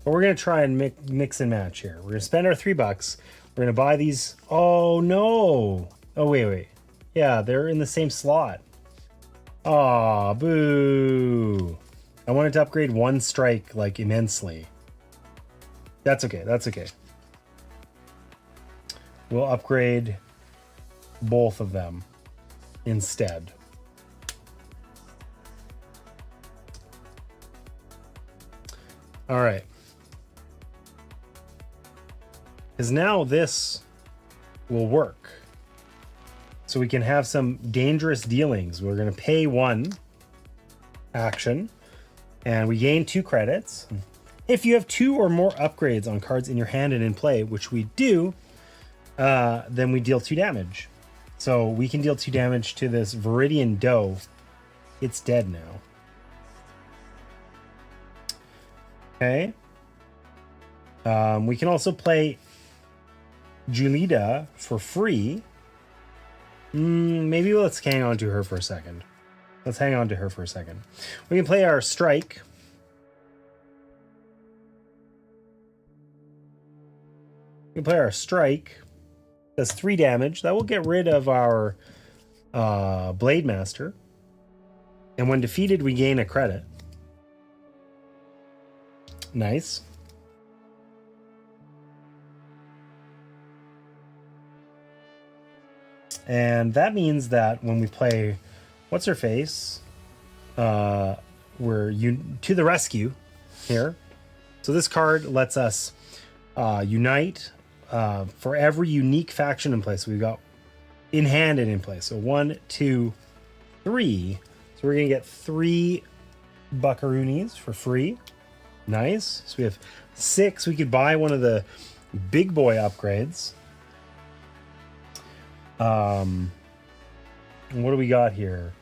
But we're gonna try and mix and match here. We're gonna spend our $3. We're gonna buy these. Oh no! Oh wait. Yeah, they're in the same slot. Aw, boo. I wanted to upgrade 1 strike like immensely. That's okay. That's okay. We'll upgrade both of them instead. All right. Because now this will work. So we can have some dangerous dealings. We're going to pay 1 action and we gain 2 credits. If you have 2 or more upgrades on cards in your hand and in play, which we do, then we deal 2 damage. So we can deal 2 damage to this Viridian Doe. It's dead now. Okay. We can also play Julita for free. Maybe let's hang on to her for a second. Let's hang on to her for a second. We can play our strike. We can play our strike. Does 3 damage. That will get rid of our Blade Master. And when defeated, we gain a credit. Nice. And that means that when we play What's Her Face, we're to the rescue here. So this card lets us unite for every unique faction in place. So we've got in hand and in play. So 1, 2, 3. So we're going to get 3 buckaroonies for free. Nice. So we have 6. We could buy one of the big boy upgrades. What do we got here?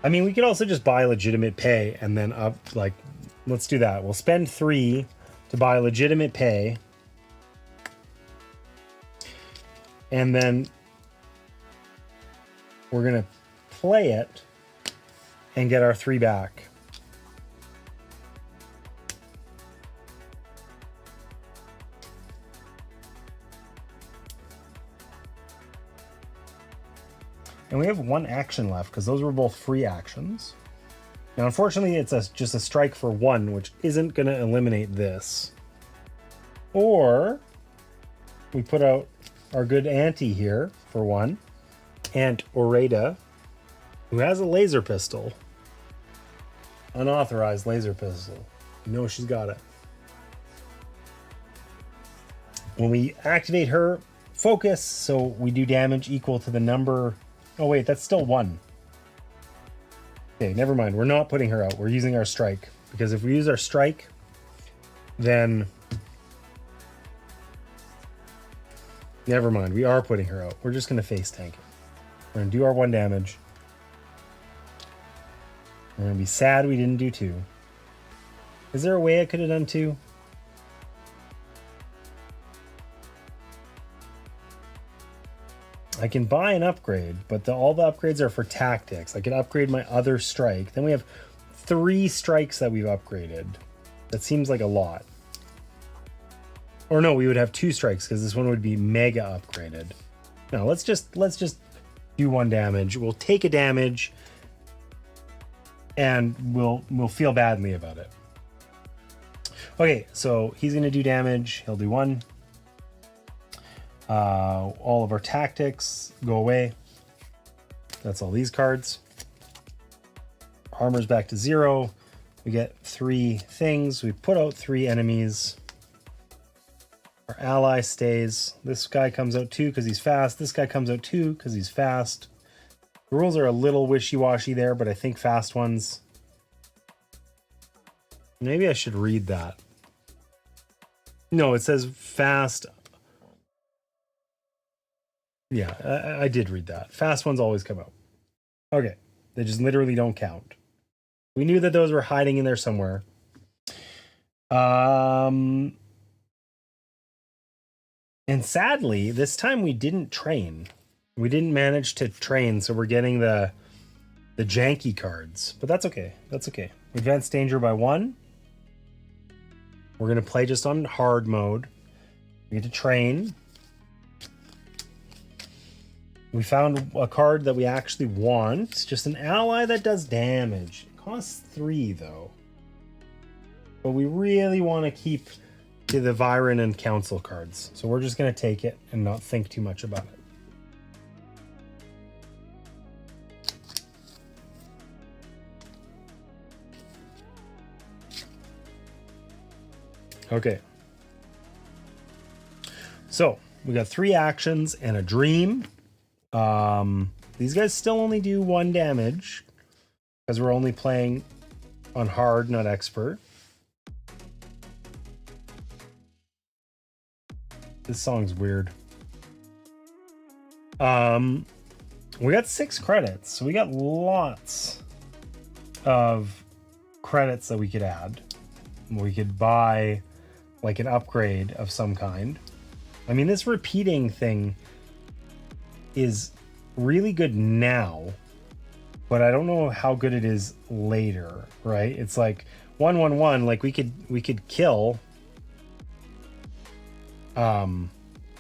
I mean, we could also just buy legitimate pay and then up, like, let's do that. We'll spend 3 to buy legitimate pay. And then we're going to play it and get our 3 back. And we have 1 action left because those were both free actions. Now, unfortunately, it's just a strike for 1, which isn't going to eliminate this. Or we put out our good auntie here for one. Aunt Oreda, who has a laser pistol. Unauthorized laser pistol. You know she's got it. When we activate her, focus, so we do damage equal to the number. Oh wait, that's still 1. Okay, never mind. We're not putting her out. We're using our strike. Because if we use our strike, then... Never mind. We are putting her out. We're just going to face tank it. We're going to do our 1 damage. We're going to be sad we didn't do 2. Is there a way I could have done 2? I can buy an upgrade, but all the upgrades are for tactics. I could upgrade my other strike. Then we have 3 strikes that we've upgraded. That seems like a lot. Or no, we would have 2 strikes because this one would be mega upgraded. No, let's just do 1 damage. We'll take a damage and we'll feel badly about it. Okay, so he's gonna do damage. He'll do 1. All of our tactics go away. That's all these cards. Armor's back to 0. We get 3 things. We put out 3 enemies. Our ally stays. This guy comes out 2 because he's fast. This guy comes out 2 because he's fast. The rules are a little wishy-washy there, but I think fast ones... Maybe I should read that. No, it says fast... Yeah, I did read that. Fast ones always come out. Okay. They just literally don't count. We knew that those were hiding in there somewhere. And sadly, this time we didn't train. We didn't manage to train, so we're getting the janky cards. But that's okay. That's okay. Advanced danger by 1. We're going to play just on hard mode. We get to train. We found a card that we actually want. Just an ally that does damage. It costs 3, though. But we really want to keep to the Viren and Council cards. So we're just going to take it and not think too much about it. Okay. So we got 3 actions and a dream. These guys still only do 1 damage because we're only playing on hard, not expert. This song's weird. We got 6 credits, so we got lots of credits that we could add. We could buy like an upgrade of some kind. I mean, this repeating thing is really good now, but I don't know how good it is later, right? It's like 1-1-1, like we could kill.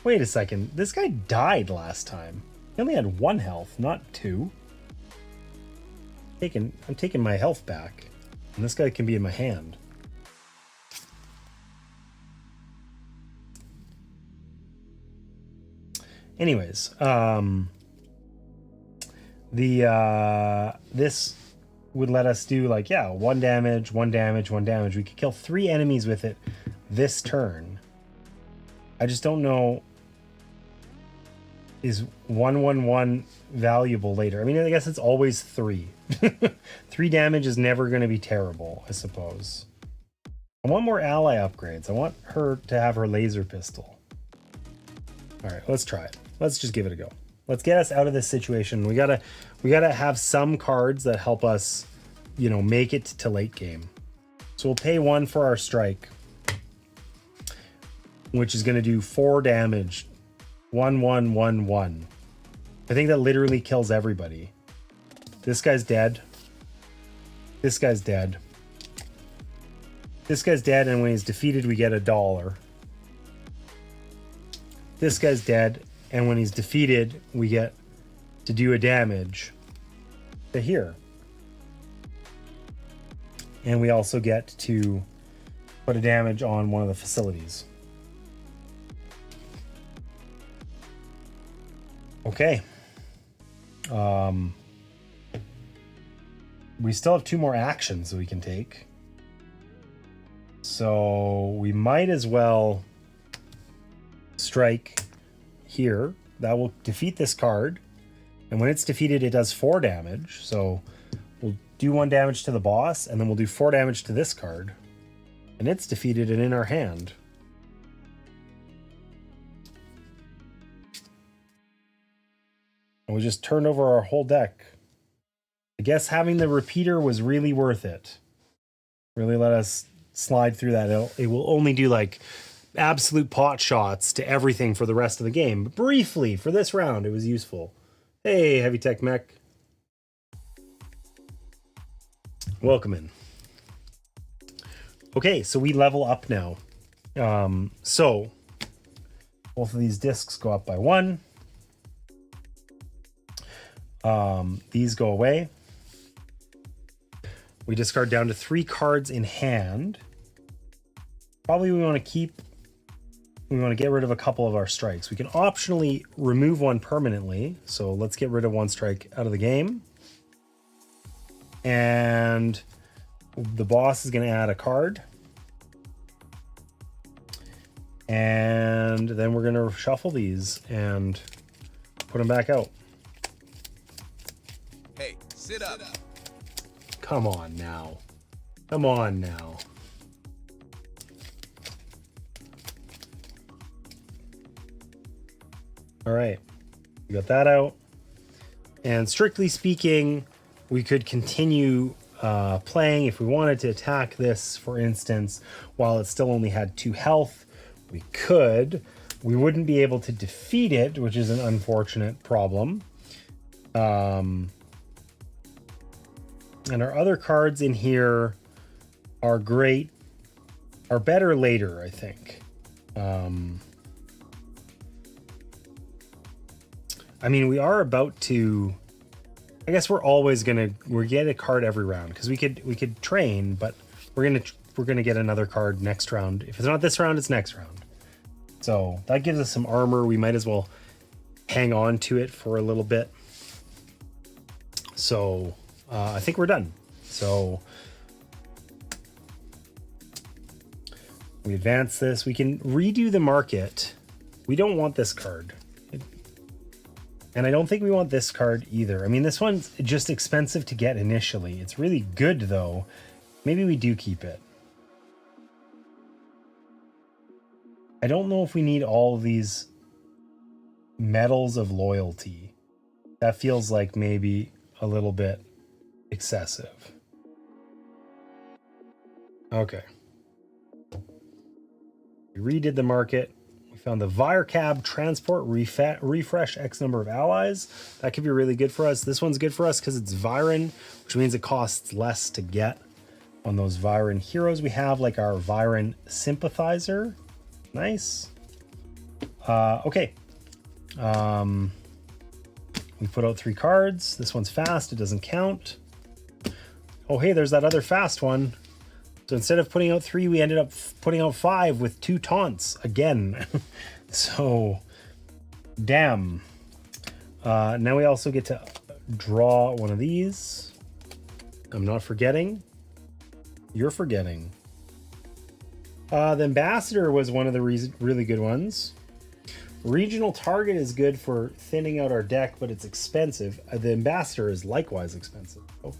Wait a second. This guy died last time. He only had 1 health, not 2. I'm taking my health back. And this guy can be in my hand. Anyways, this would let us do like, yeah, 1 damage, 1 damage, 1 damage. We could kill 3 enemies with it this turn. I just don't know, is 1-1-1 valuable later? I mean, I guess it's always 3. 3 damage is never going to be terrible, I suppose. I want more ally upgrades. I want her to have her laser pistol. All right, let's try it. Let's just give it a go. Let's get us out of this situation. We gotta have some cards that help us, you know, make it to late game. So we'll pay 1 for our strike, which is gonna do 4 damage. 1-1-1-1. I think that literally kills everybody. This guy's dead. This guy's dead. This guy's dead, and when he's defeated, we get $1. This guy's dead, and when he's defeated, we get to do a damage to here. And we also get to put a damage on one of the facilities. Okay. We still have 2 more actions that we can take. So we might as well strike here. That will defeat this card. And when it's defeated, it does 4 damage. So we'll do 1 damage to the boss, and then we'll do 4 damage to this card. And it's defeated and in our hand. And we just turned over our whole deck. I guess having the repeater was really worth it. Really let us slide through that. It will only do like absolute pot shots to everything for the rest of the game. But briefly, for this round, it was useful. Hey, Heavy Tech Mech. Welcome in. Okay, so we level up now. So both of these discs go up by 1. These go away. We discard down to 3 cards in hand. Probably we want to get rid of a couple of our strikes. We can optionally remove 1 permanently. So let's get rid of 1 strike out of the game. And the boss is going to add a card. And then we're going to shuffle these and put them back out. Hey, sit up. Come on now. Come on now. All right. We got that out. And strictly speaking, we could continue playing if we wanted to attack this, for instance, while it still only had 2 health. We could. We wouldn't be able to defeat it, which is an unfortunate problem. And our other cards in here are great, are better later, I think. I mean, we are about to, I guess we're always we're get a card every round, because we could train, but we're gonna get another card next round. If it's not this round, it's next round. So that gives us some armor. We might as well hang on to it for a little bit. So I think we're done. So we advance this. We can redo the market. We don't want this card. And I don't think we want this card either. I mean, this one's just expensive to get initially. It's really good, though. Maybe we do keep it. I don't know if we need all of these medals of loyalty. That feels like maybe a little bit excessive. Okay. We redid the market. We found the Virecab transport refresh X number of allies. That could be really good for us. This one's good for us because it's Viren, which means it costs less to get on those Viren heroes. We have like our Viren sympathizer. Nice. Okay. We put out 3 cards. This one's fast. It doesn't count. Oh, hey, there's that other fast one. So instead of putting out 3, we ended up putting out 5 with 2 taunts again. So, damn. Now we also get to draw one of these. I'm not forgetting. You're forgetting. The Ambassador was one of the really good ones. Regional Target is good for thinning out our deck, but it's expensive. The Ambassador is likewise expensive. Oh.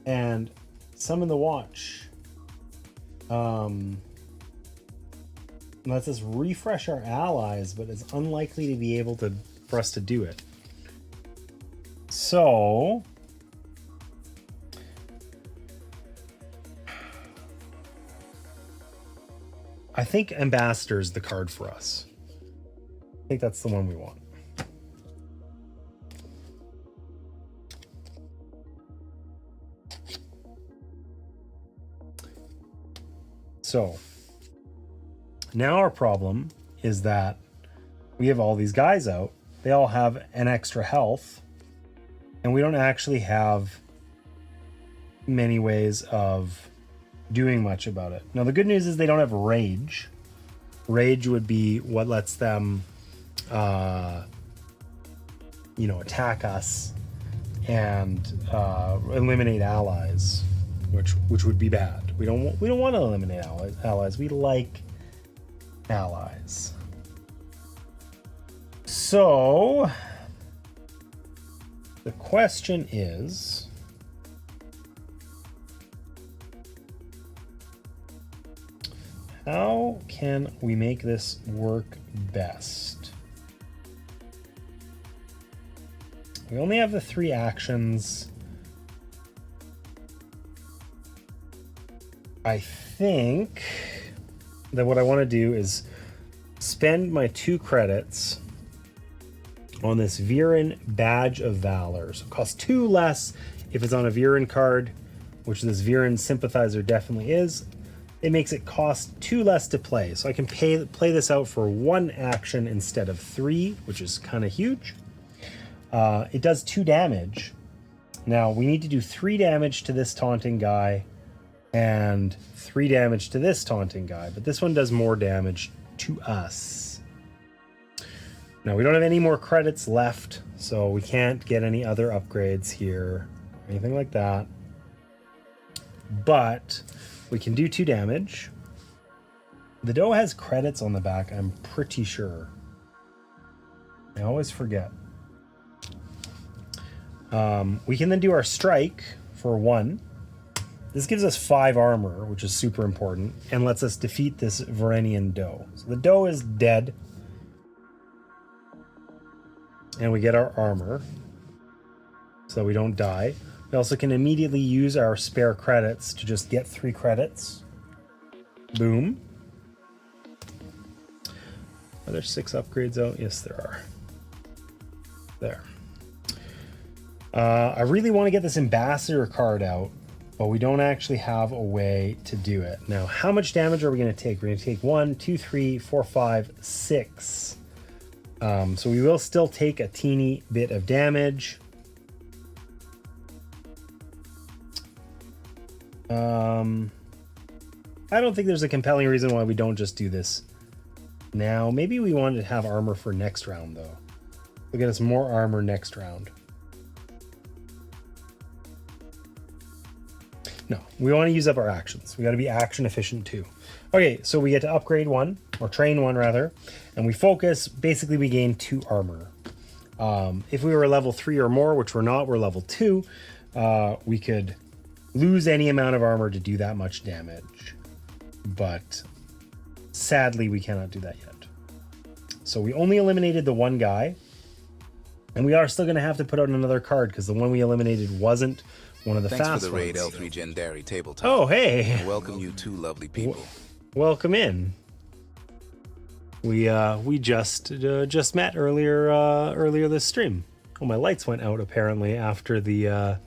And Summon the Watch. Lets us refresh our allies, but it's unlikely to be able to for us to do it. So I think Ambassador is the card for us. I think that's the one we want. So now our problem is that we have all these guys out. They all have an extra health, and we don't actually have many ways of doing much about it. Now, the good news is they don't have rage. Rage would be what lets them you know, attack us and eliminate allies, which would be bad. We don't want to eliminate allies. We like allies. So the question is, how can we make this work best? We only have the 3 actions. I think that what I want to do is spend my 2 credits on this Viren Badge of Valor. So it costs 2 less if it's on a Viren card, which this Viren Sympathizer definitely is. It makes it cost 2 less to play. So I can play this out for 1 action instead of 3, which is kind of huge. It does 2 damage. Now we need to do 3 damage to this taunting guy and 3 damage to this taunting guy, but this one does more damage to us. Now we don't have any more credits left, so we can't get any other upgrades here, anything like that. But we can do 2 damage. The dough has credits on the back, I'm pretty sure. I always forget. We can then do our strike for 1. This gives us 5 armor, which is super important, and lets us defeat this Virenian dough. So the dough is dead. And we get our armor, so we don't die. We also can immediately use our spare credits to just get 3 credits. Boom. Are there 6 upgrades out? Yes, there are. There. I really want to get this ambassador card out, but we don't actually have a way to do it. Now, how much damage are we going to take? We're going to take 1, 2, 3, 4, 5, 6. So we will still take a teeny bit of damage. I don't think there's a compelling reason why we don't just do this now. Maybe we wanted to have armor for next round, though. We'll get us more armor next round. No, we want to use up our actions. We got to be action efficient too. Okay, so we get to upgrade 1, or train 1 rather, and we focus. Basically, we gain 2 armor. If we were level 3 or more, which we're not, we're level 2, we could lose any amount of armor to do that much damage. But sadly, we cannot do that yet. So we only eliminated the 1 guy, and we are still going to have to put out another card because the one we eliminated wasn't one of the Thanks fast for the raid, ones. L3 Gendary tabletop. Oh, hey. I welcome you 2 lovely people. Welcome in. We just met earlier this stream. Oh, my lights went out apparently after the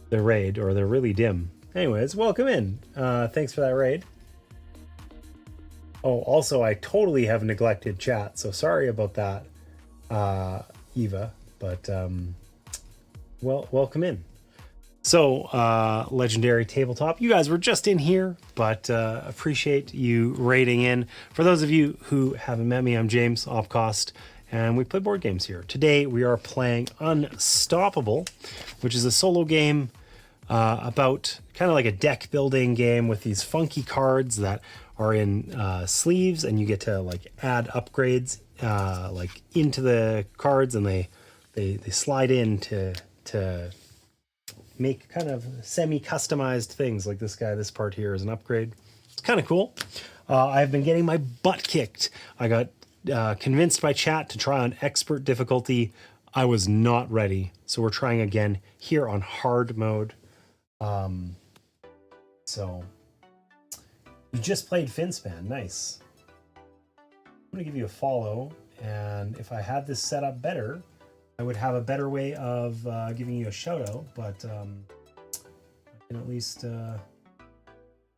raid, or they're really dim. Anyways, welcome in. Thanks for that raid. Oh, also, I totally have neglected chat, so sorry about that, Eva. But well, welcome in. So, Legendary Tabletop, you guys were just in here, but appreciate you raiding in. For those of you who haven't met me, I'm James Opcost, and we play board games here. Today, we are playing Unstoppable, which is a solo game about kind of like a deck building game with these funky cards that are in sleeves, and you get to like add upgrades like into the cards, and they slide in to make kind of semi-customized things. Like this part here is an upgrade. It's kind of cool. I've been getting my butt kicked. I got convinced by chat to try on expert difficulty. I was not ready, so we're trying again here on hard mode. So you just played Finspan. Nice. I'm gonna give you a follow, and if I had this set up better, I would have a better way of giving you a shout out, but I can at least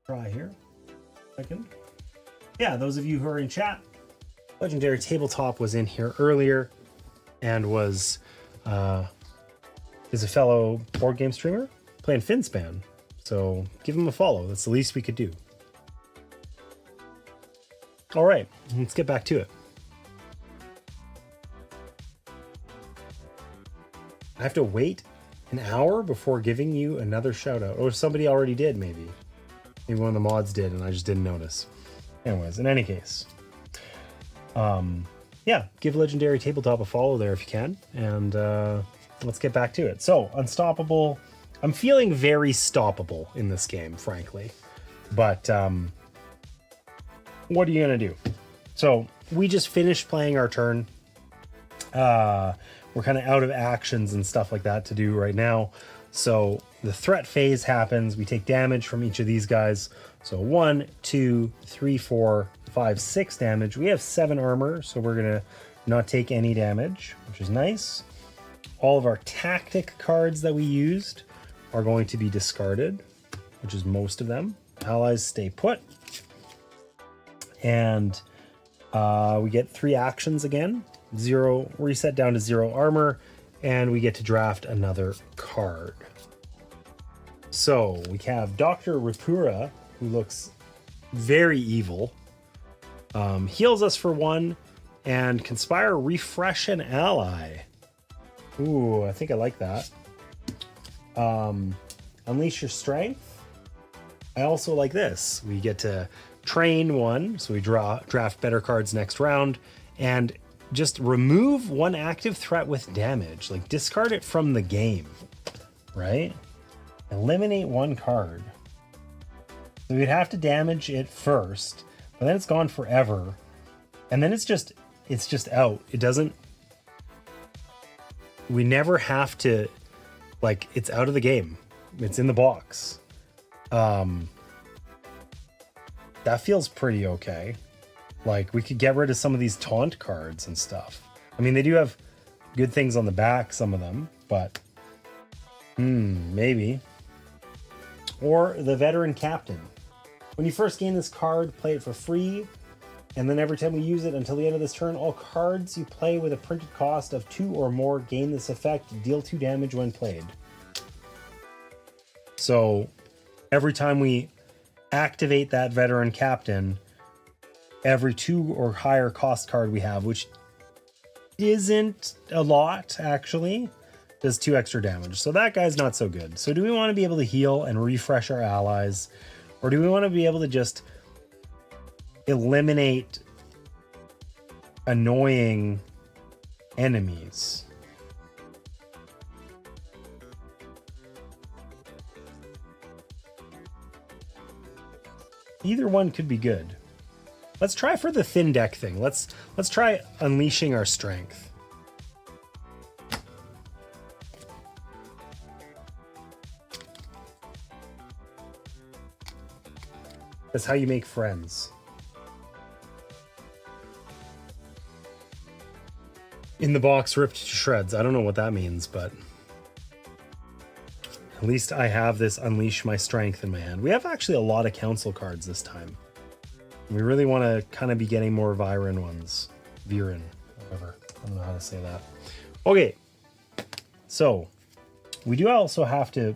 try here. Second. Yeah, those of you who are in chat, Legendary Tabletop was in here earlier and is a fellow board game streamer playing Finspan. So give him a follow. That's the least we could do. All right, let's get back to it. have to wait an hour before giving you another shout out. Or somebody already did, maybe. Maybe one of the mods did and I just didn't notice. Anyways, in any case. Yeah, give Legendary Tabletop a follow there if you can. And let's get back to it. So, Unstoppable. I'm feeling very stoppable in this game, frankly. But what are you going to do? So, we just finished playing our turn. We're kind of out of actions and stuff like that to do right now. So the threat phase happens. We take damage from each of these guys. So 1, 2, 3, 4, 5, 6 damage. We have 7 armor, so we're going to not take any damage, which is nice. All of our tactic cards that we used are going to be discarded, which is most of them. Allies stay put. And we get 3 actions again. 0 reset down to 0 armor, and we get to draft another card. So we have Dr. Ripura, who looks very evil. Heals us for 1, and Conspire, refresh an ally. Ooh, I think I like that. Unleash your strength. I also like this. We get to train 1, so we draft better cards next round, and just remove 1 active threat with damage. Like, discard it from the game, right? Eliminate 1 card. So we'd have to damage it first, but then it's gone forever. And then it's just out. It doesn't... We never have to... Like, it's out of the game. It's in the box. That feels pretty okay. Like, we could get rid of some of these taunt cards and stuff. I mean, they do have good things on the back, some of them, but... maybe. Or the Veteran Captain. When you first gain this card, play it for free, and then every time we use it until the end of this turn, all cards you play with a printed cost of 2 or more gain this effect, deal 2 damage when played. So, every time we activate that Veteran Captain... every 2 or higher cost card we have, which isn't a lot, actually, does 2 extra damage. So that guy's not so good. So do we want to be able to heal and refresh our allies? Or do we want to be able to just eliminate annoying enemies? Either one could be good. Let's try for the thin deck thing. Let's try unleashing our strength. That's how you make friends. In the box, ripped to shreds. I don't know what that means, but at least I have this unleash my strength in my hand. We have actually a lot of council cards this time. We really want to kind of be getting more Viren ones. Viren, whatever. I don't know how to say that. Okay. So, we do also have to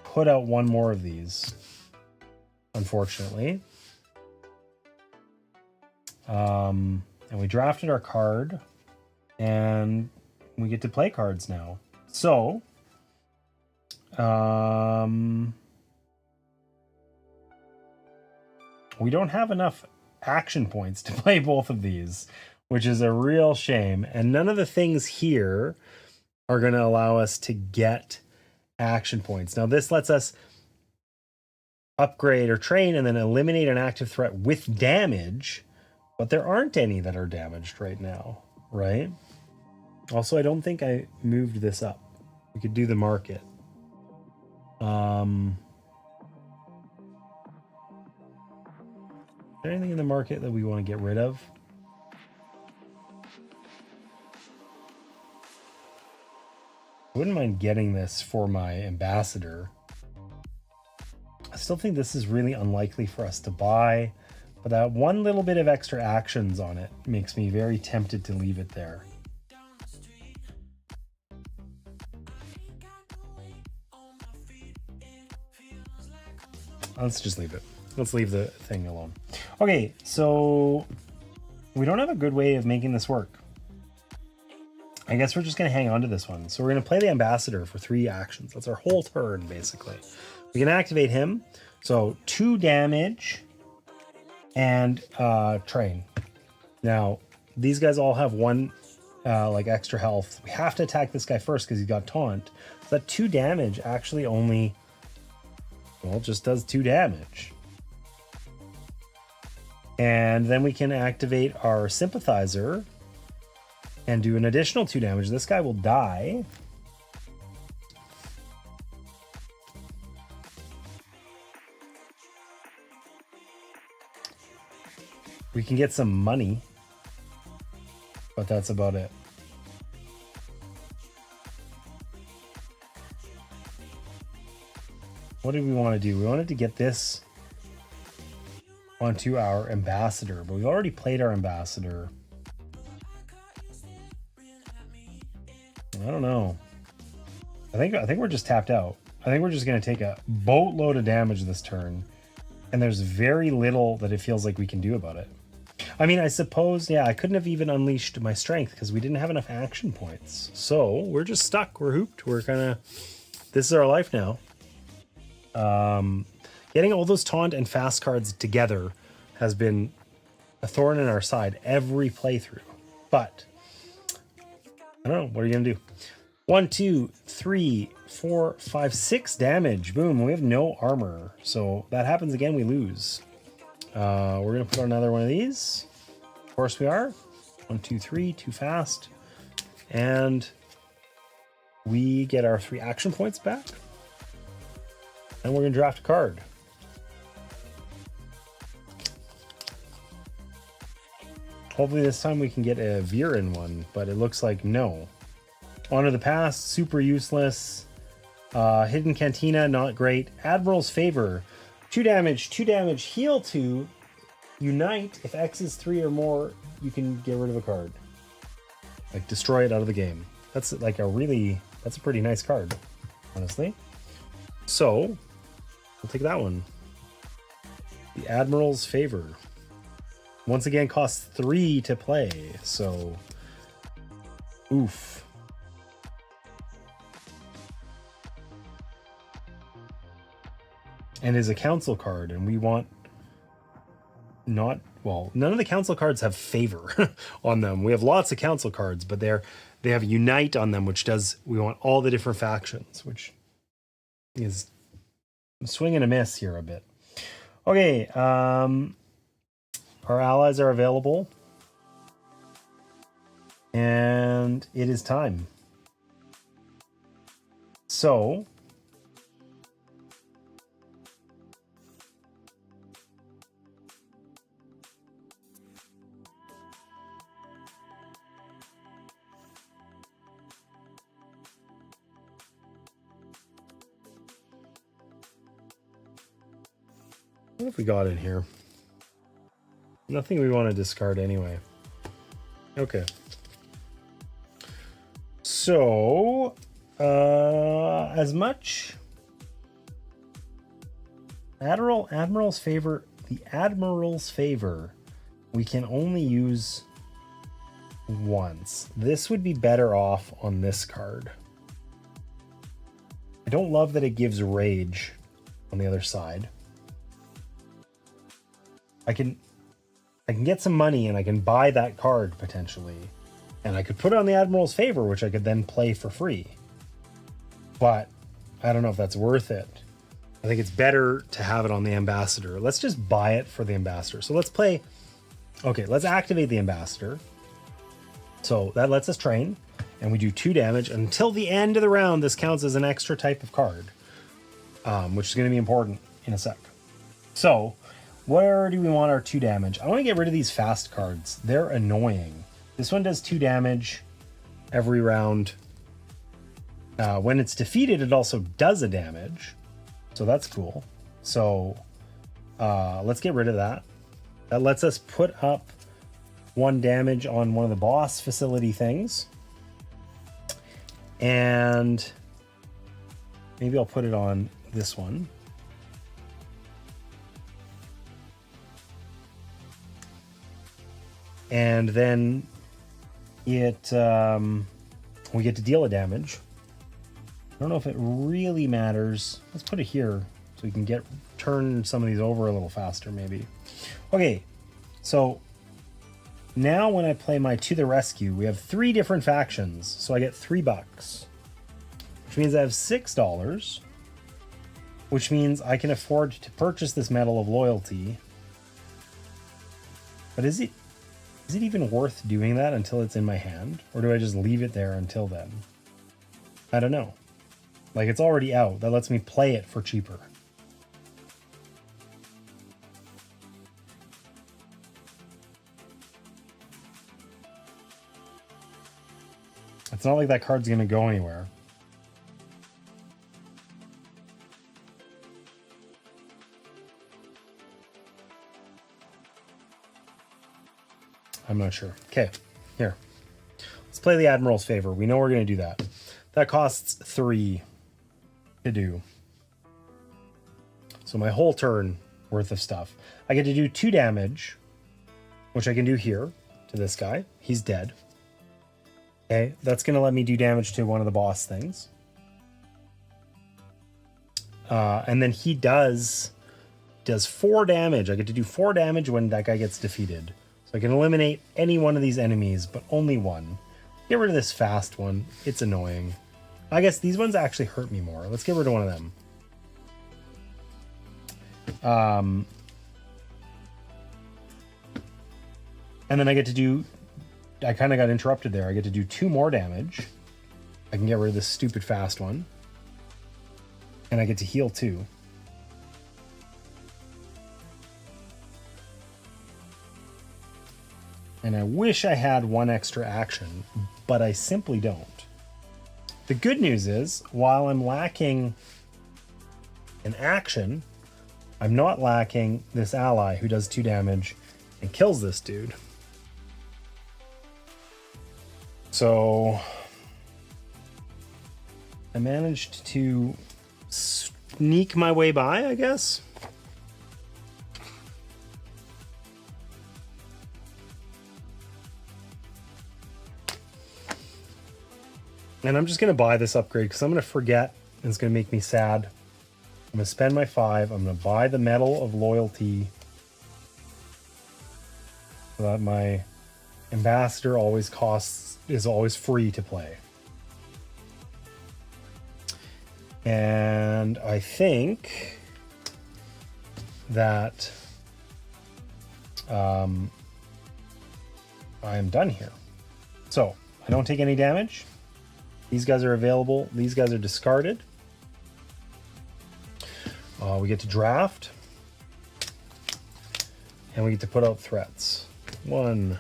put out 1 more of these, unfortunately. And we drafted our card, and we get to play cards now. So, we don't have enough action points to play both of these, which is a real shame. And none of the things here are going to allow us to get action points. Now, this lets us upgrade or train and then eliminate an active threat with damage, but there aren't any that are damaged right now, right? Also, I don't think I moved this up. We could do the market. Is there anything in the market that we want to get rid of? I wouldn't mind getting this for my ambassador. I still think this is really unlikely for us to buy, but that 1 little bit of extra actions on it makes me very tempted to leave it there. Let's just leave it. Let's leave the thing alone. Okay, so we don't have a good way of making this work. I guess we're just going to hang on to this one. So we're going to play the ambassador for 3 actions. That's our whole turn, basically. We can activate him. So 2 damage and train. Now, these guys all have 1 like extra health. We have to attack this guy first because he's got taunt. So that 2 damage actually only, well, just does 2 damage. And then we can activate our sympathizer and do an additional 2 damage. This guy will die. We can get some money, but that's about it. What did we want to do? We wanted to get this onto our ambassador, but we've already played our ambassador. I don't know. I think we're just tapped out. I think we're just going to take a boatload of damage this turn, and there's very little that it feels like we can do about it. I mean, I suppose, yeah, I couldn't have even unleashed my strength because we didn't have enough action points. So we're just stuck. We're hooped. We're kind of, this is our life now. Getting all those taunt and fast cards together has been a thorn in our side every playthrough. But I don't know. What are you going to do? 1, 2, 3, 4, 5, 6 damage. Boom. We have no armor. So that happens again, we lose. We're going to put on another one of these. Of course we are. 1, 2, 3, too fast. And we get our 3 action points back. And we're going to draft a card. Hopefully this time we can get a Viren one, but it looks like no. Honor the Past, super useless. Hidden Cantina, not great. Admiral's Favor, 2 damage, heal 2. Unite, if X is 3 or more, you can get rid of a card. Like destroy it out of the game. That's like that's a pretty nice card, honestly. So, we'll take that one. The Admiral's Favor. Once again, costs 3 to play, so oof. And is a council card, and we want none of the council cards have favor on them. We have lots of council cards, but they have unite on them, which we want all the different factions, which is a swing and a miss here a bit. Okay, our allies are available, and it is time. So what have we got in here? Nothing we want to discard anyway. Okay. So, as much Admiral's Favor, the Admiral's Favor, we can only use once. This would be better off on this card. I don't love that it gives rage on the other side. I can get some money and I can buy that card potentially. And I could put it on the Admiral's Favor, which I could then play for free. But I don't know if that's worth it. I think it's better to have it on the Ambassador. Let's just buy it for the Ambassador. So let's play. Okay, let's activate the Ambassador. So that lets us train. And we do 2 damage. Until the end of the round, this counts as an extra type of card. Which is going to be important in a sec. So where do we want our 2 damage? I want to get rid of these fast cards. They're annoying. This one does 2 damage every round. When it's defeated, it also does a damage. So that's cool. So let's get rid of that. That lets us put up 1 damage on one of the boss facility things. And maybe I'll put it on this one. And then it We get to deal a damage. I don't know if it really matters. Let's put it here so we can turn some of these over a little faster, maybe. Okay, so now when I play my To the Rescue, we have 3 different factions, so I get $3, which means I have $6, which means I can afford to purchase this Medal of Loyalty. But is it even worth doing that until it's in my hand? Or do I just leave it there until then? I don't know. Like, it's already out. That lets me play it for cheaper. It's not like that card's going to go anywhere. I'm not sure. Okay, here. Let's play the Admiral's Favor. We know we're going to do that. That costs 3 to do. So my whole turn worth of stuff. I get to do 2 damage, which I can do here to this guy. He's dead. Okay, that's going to let me do damage to one of the boss things. And then he does 4 damage. I get to do 4 damage when that guy gets defeated. So I can eliminate any one of these enemies, but only one. Get rid of this fast one. It's annoying. I guess these ones actually hurt me more. Let's get rid of one of them. And then I get to do... I kind of got interrupted there. I get to do 2 more damage. I can get rid of this stupid fast one. And I get to heal 2. And I wish I had 1 extra action, but I simply don't. The good news is, while I'm lacking an action, I'm not lacking this ally who does 2 damage and kills this dude. So I managed to sneak my way by, I guess. And I'm just going to buy this upgrade because I'm going to forget and it's going to make me sad. I'm going to spend my 5. I'm going to buy the Medal of Loyalty so that my ambassador is always free to play. And I think that I am done here. So I don't take any damage. These guys are available. These guys are discarded. We get to draft. And we get to put out threats. 1,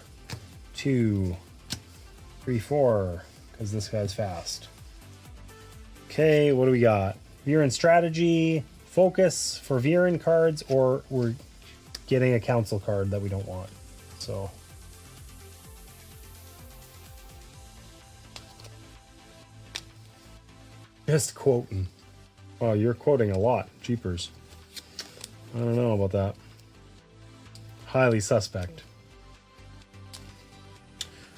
2, 3, 4. Because this guy's fast. Okay, what do we got? Viren strategy. Focus for Viren cards. Or we're getting a council card that we don't want. So... just quoting. Oh, you're quoting a lot. Jeepers. I don't know about that. Highly suspect.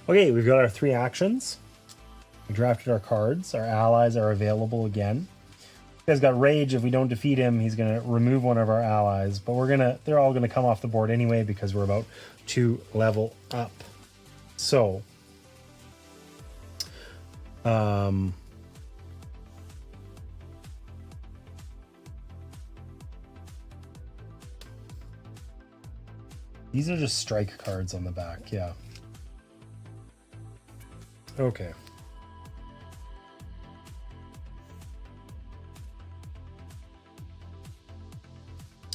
Okay, we've got our 3 actions. We drafted our cards. Our allies are available again. This guy's got rage. If we don't defeat him, he's going to remove one of our allies. But they're all going to come off the board anyway because we're about to level up. So, these are just strike cards on the back, yeah. Okay.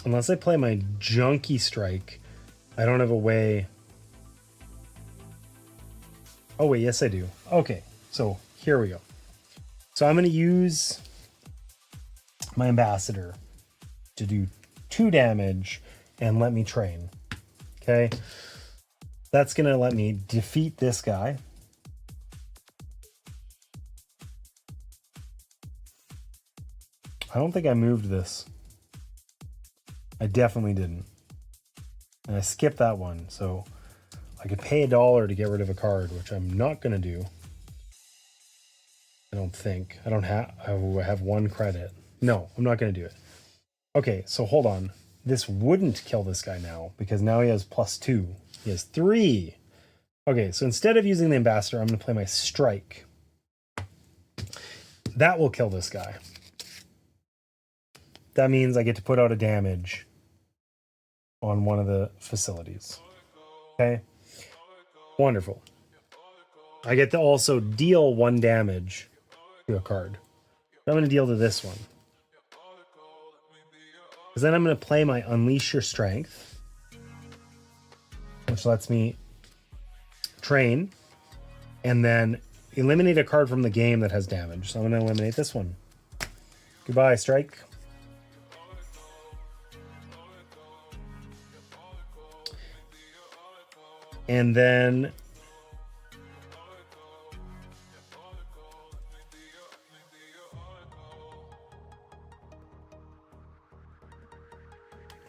Unless I play my junky strike, I don't have a way... Oh wait, yes I do. Okay, so here we go. So I'm going to use my ambassador to do 2 damage and let me train. Okay, that's going to let me defeat this guy. I don't think I moved this. I definitely didn't. And I skipped that one, so I could pay $1 to get rid of a card, which I'm not going to do. I don't think. I have 1 credit. No, I'm not going to do it. Okay, so hold on. This wouldn't kill this guy now because now he has +2. He has 3. Okay, so instead of using the ambassador, I'm going to play my strike. That will kill this guy. That means I get to put out a damage on one of the facilities. Okay, wonderful. I get to also deal 1 damage to a card. I'm going to deal to this one. Because then I'm going to play my Unleash Your Strength, which lets me train and then eliminate a card from the game that has damage. So I'm going to eliminate this one. Goodbye, strike. And then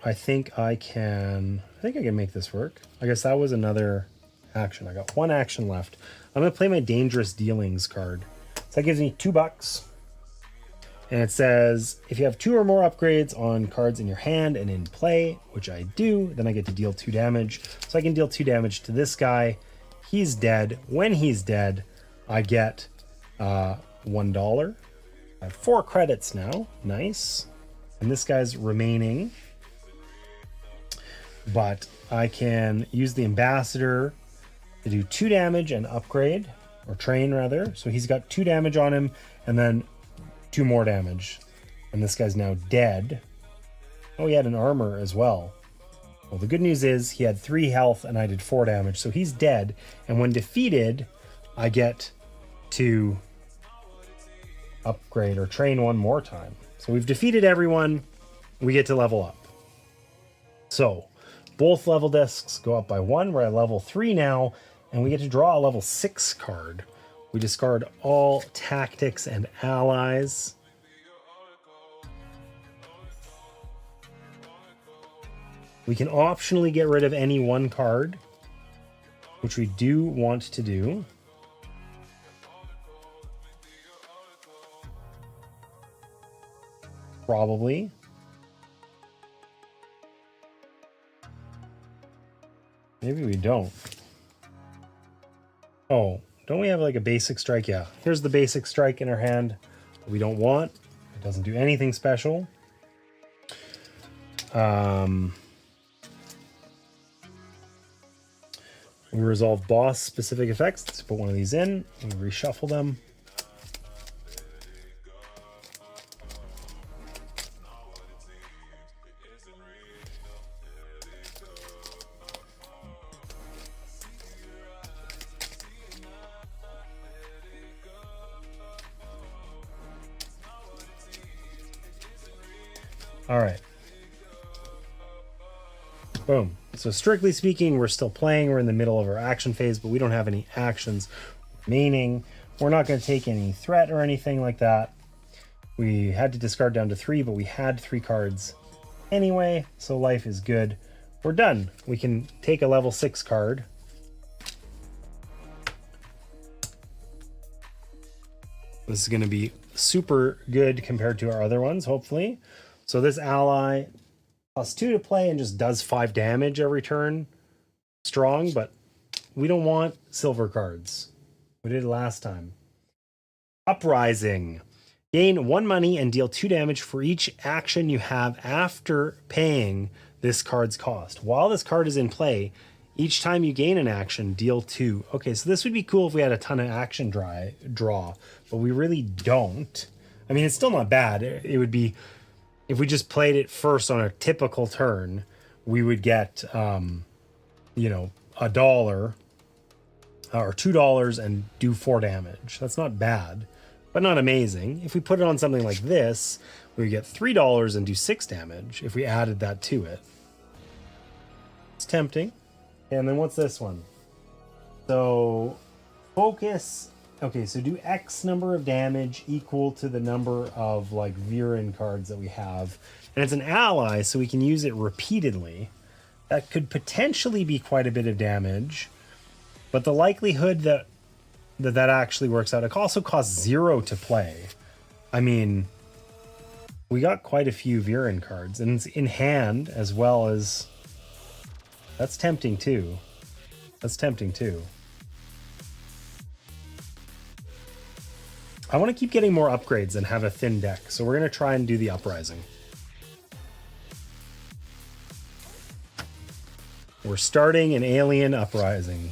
I think I can make this work. I guess that was another action. I got 1 action left. I'm going to play my Dangerous Dealings card. So that gives me $2. And it says, if you have 2 or more upgrades on cards in your hand and in play, which I do, then I get to deal 2 damage. So I can deal 2 damage to this guy. He's dead. When he's dead, I get $1. I have 4 credits now. Nice. And this guy's remaining. But I can use the ambassador to do 2 damage and upgrade, or train rather. So he's got 2 damage on him and then 2 more damage. And this guy's now dead. Oh, he had an armor as well. Well, the good news is he had 3 health and I did 4 damage. So he's dead. And when defeated, I get to upgrade or train 1 more time. So we've defeated everyone. We get to level up. So both level discs go up by 1. We're at level 3 now, and we get to draw a level 6 card. We discard all tactics and allies. We can optionally get rid of any 1 card, which we do want to do. Probably. Maybe we don't. Oh, don't we have like a basic strike? Yeah, here's the basic strike in our hand that we don't want. It doesn't do anything special. We resolve boss specific effects. Let's put one of these in. We reshuffle them. All right. Boom. So strictly speaking, we're still playing. We're in the middle of our action phase, but we don't have any actions remaining. We're not going to take any threat or anything like that. We had to discard down to 3, but we had 3 cards anyway, so life is good. We're done. We can take a level 6 card. This is going to be super good compared to our other ones, hopefully. So this ally +2 to play and just does 5 damage every turn. Strong, but we don't want silver cards. We did it last time. Uprising. Gain 1 money and deal 2 damage for each action you have after paying this card's cost. While this card is in play, each time you gain an action, deal 2. Okay, so this would be cool if we had a ton of action draw, but we really don't. I mean, it's still not bad. It would be, if we just played it first on a typical turn, we would get, you know, $1 or $2 and do 4 damage. That's not bad, but not amazing. If we put it on something like this, we would get $3 and do 6 damage if we added that to it. It's tempting. And then what's this one? So focus. Okay, so do X number of damage equal to the number of like Viren cards that we have. And it's an ally, so we can use it repeatedly. That could potentially be quite a bit of damage. But the likelihood that that actually works out. It also costs 0 to play. I mean, we got quite a few Viren cards, and it's in hand as well as... That's tempting too. That's tempting too. I want to keep getting more upgrades and have a thin deck, so we're going to try and do the Uprising. We're starting an alien Uprising.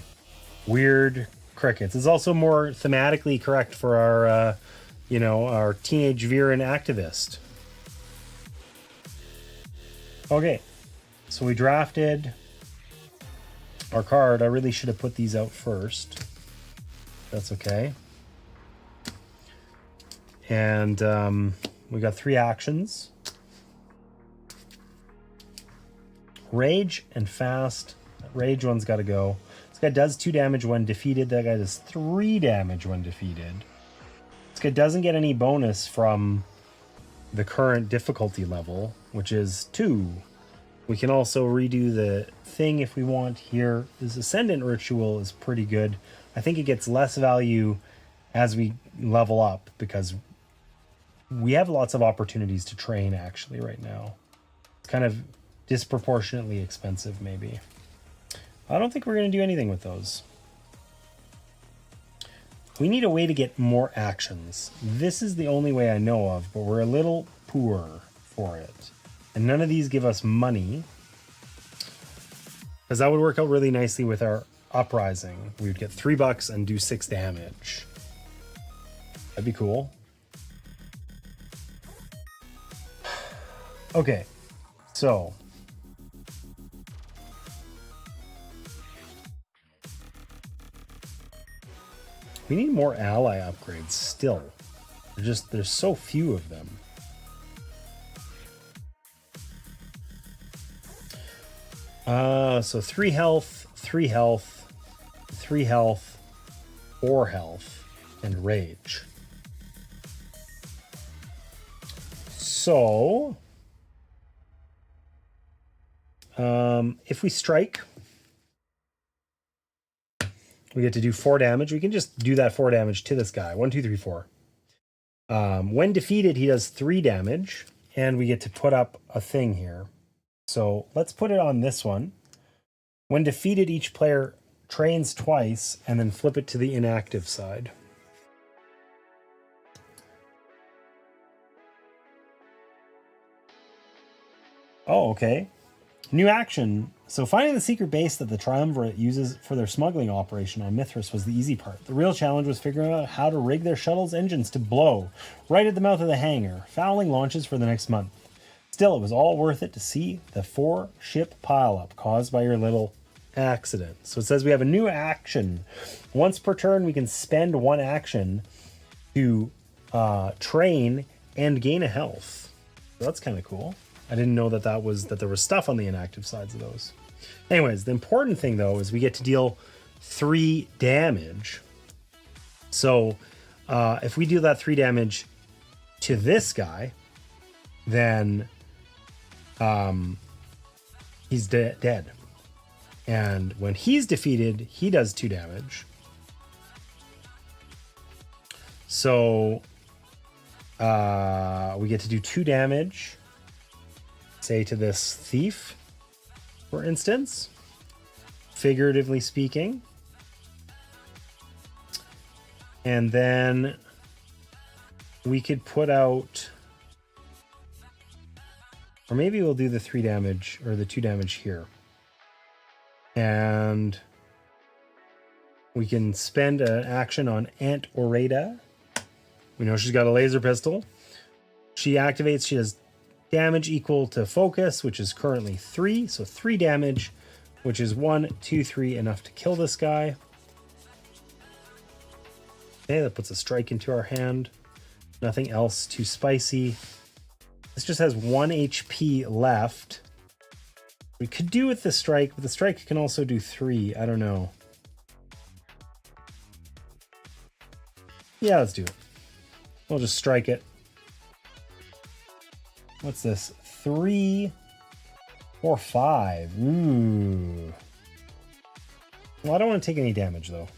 Weird crickets. It's also more thematically correct for our, you know, our teenage Viren activist. Okay, so we drafted our card. I really should have put these out first. That's okay. And we got 3 actions. Rage and fast. Rage one's got to go. This guy does 2 damage when defeated. That guy does 3 damage when defeated. This guy doesn't get any bonus from the current difficulty level, which is 2. We can also redo the thing if we want here. This Ascendant Ritual is pretty good. I think it gets less value as we level up because we have lots of opportunities to train actually right now. It's kind of disproportionately expensive maybe. I don't think we're going to do anything with those. We need a way to get more actions. This is the only way I know of, but we're a little poor for it. And none of these give us money. Because that would work out really nicely with our Uprising. We would get $3 and do 6 damage. That'd be cool. Okay, so we need more ally upgrades still. There's so few of them. So 3 health, 3 health, 3 health, 4 health, and rage. So if we strike, we get to do 4 damage. We can just do that 4 damage to this guy. 1, 2, 3, 4. When defeated, he does 3 damage, and we get to put up a thing here. So let's put it on this one. When defeated, each player trains twice, and then flip it to the inactive side. Oh, okay. New action. So finding the secret base that the Triumvirate uses for their smuggling operation on Mithras was the easy part. The real challenge was figuring out how to rig their shuttle's engines to blow right at the mouth of the hangar, fouling launches for the next month. Still, it was all worth it to see the 4-ship pileup caused by your little accident. So it says we have a new action. Once per turn, we can spend 1 action to train and gain a health. So that's kind of cool. I didn't know that there was stuff on the inactive sides of those. Anyways, the important thing though is we get to deal 3 damage. So if we deal that 3 damage to this guy, then he's dead. And when he's defeated, he does 2 damage. So we get to do 2 damage. Say to this thief, for instance, figuratively speaking. And then we could put out, or maybe we'll do the 3 damage or the 2 damage here. And we can spend an action on Aunt Oreda. We know she's got a laser pistol. She activates, she has damage equal to focus, which is currently 3. So 3 damage, which is 1, 2, 3, enough to kill this guy. Okay, that puts a strike into our hand. Nothing else too spicy. This just has 1 HP left. We could do with the strike, but the strike can also do 3. I don't know. Yeah, let's do it. We'll just strike it. What's this? 3, 4, 5. Ooh. Well, I don't want to take any damage though.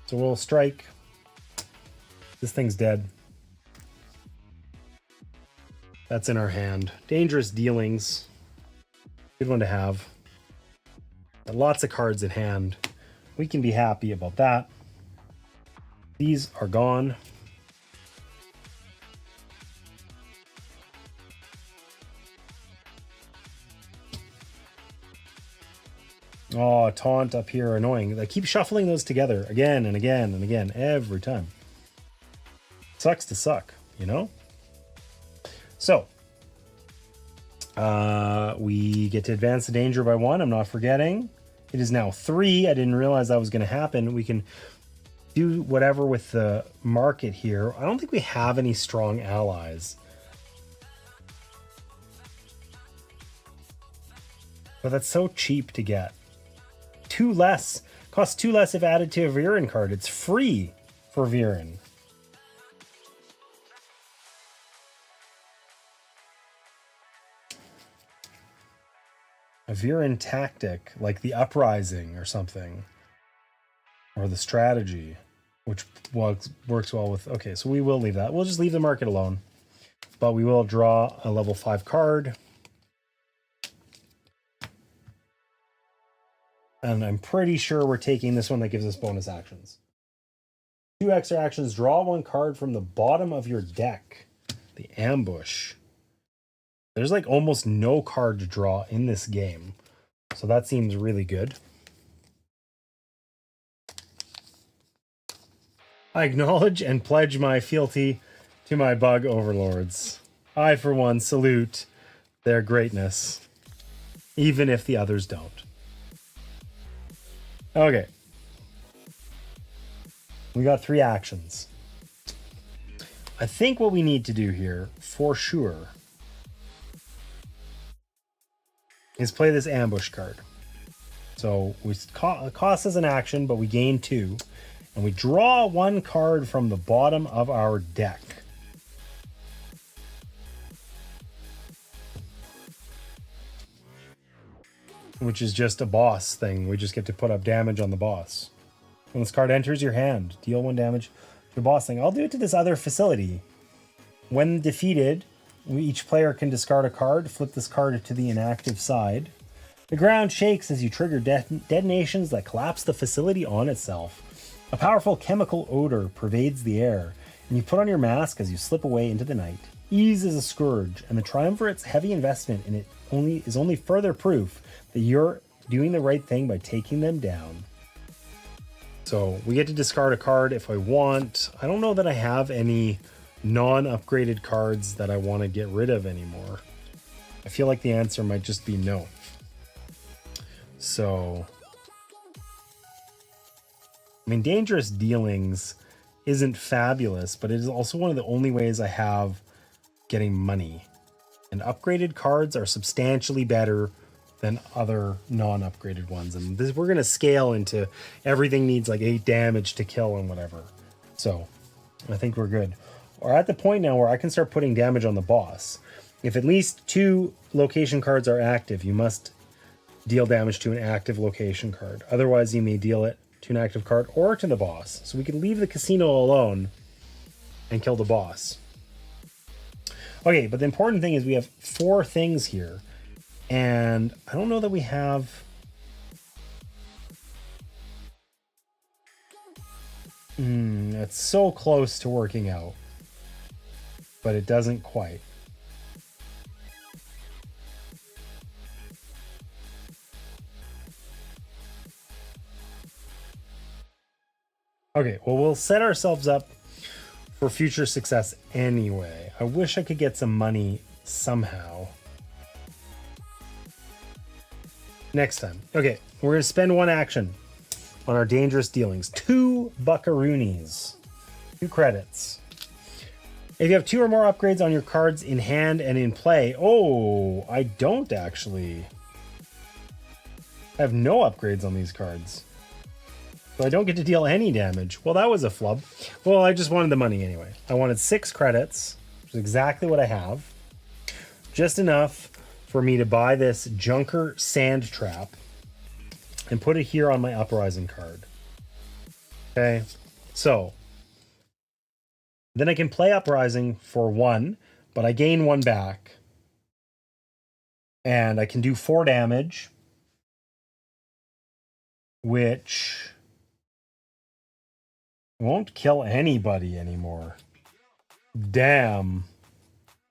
So we'll strike. This thing's dead. That's in our hand. Dangerous dealings. Good one to have. Got lots of cards in hand. We can be happy about that. These are gone. Oh, taunt up here, annoying. I keep shuffling those together again and again and again every time. Sucks to suck, you know? So, we get to advance the danger by 1. I'm not forgetting. It is now 3. I didn't realize that was going to happen. We can do whatever with the market here. I don't think we have any strong allies. But that's so cheap to get. 2 less. Costs 2 less if added to a Viren card. It's free for Viren. A Viren tactic, like the Uprising or something. Or the strategy, which works well with... Okay, so we will leave that. We'll just leave the market alone. But we will draw a level 5 card. And I'm pretty sure we're taking this one that gives us bonus actions. 2 extra actions. Draw 1 card from the bottom of your deck. The ambush. There's like almost no card to draw in this game. So that seems really good. I acknowledge and pledge my fealty to my bug overlords. I, for one, salute their greatness, even if the others don't. Okay. We got 3 actions. I think what we need to do here, for sure, is play this ambush card. So it costs us an action, but we gain 2. And we draw 1 card from the bottom of our deck. Which is just a boss thing. We just get to put up damage on the boss. When this card enters your hand, deal 1 damage to a boss thing. I'll do it to this other facility. When defeated, each player can discard a card, flip this card to the inactive side. The ground shakes as you trigger detonations that collapse the facility on itself. A powerful chemical odor pervades the air, and you put on your mask as you slip away into the night. Ease is a scourge, and the triumvirate's heavy investment in it is only further proof that you're doing the right thing by taking them down. So we get to discard a card if I want. I don't know that I have any non-upgraded cards that I want to get rid of anymore. I feel like the answer might just be no. So, I mean, Dangerous Dealings isn't fabulous, but it is also one of the only ways I have getting money. And upgraded cards are substantially better than other non-upgraded ones. And this, we're going to scale into everything needs like 8 damage to kill and whatever. So I think we're good. We're at the point now where I can start putting damage on the boss. If at least 2 location cards are active, you must deal damage to an active location card. Otherwise, you may deal it to an active card or to the boss. So we can leave the casino alone and kill the boss. Okay, but the important thing is we have 4 things here. And I don't know that we have... It's so close to working out. But it doesn't quite. Okay, well, we'll set ourselves up for future success anyway. I wish I could get some money somehow. Next time. Okay, we're going to spend 1 action on our Dangerous Dealings. 2 buckaroonies. 2 credits. If you have 2 or more upgrades on your cards in hand and in play... Oh, I don't actually. I have no upgrades on these cards. So I don't get to deal any damage. Well, that was a flub. Well, I just wanted the money anyway. I wanted 6 credits, which is exactly what I have. Just enough for me to buy this Junker Sand Trap and put it here on my Uprising card. Okay, so Then I can play Uprising for 1, but I gain 1 back. And I can do 4 damage, which won't kill anybody anymore. Damn.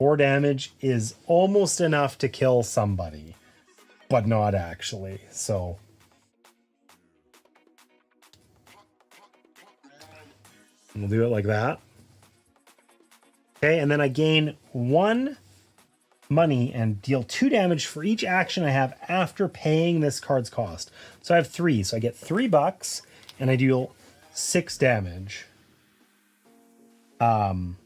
4 damage is almost enough to kill somebody, but not actually. So we'll do it like that. Okay, and then I gain 1 money and deal 2 damage for each action I have after paying this card's cost. So I have 3. So I get $3 and I deal 6 damage. And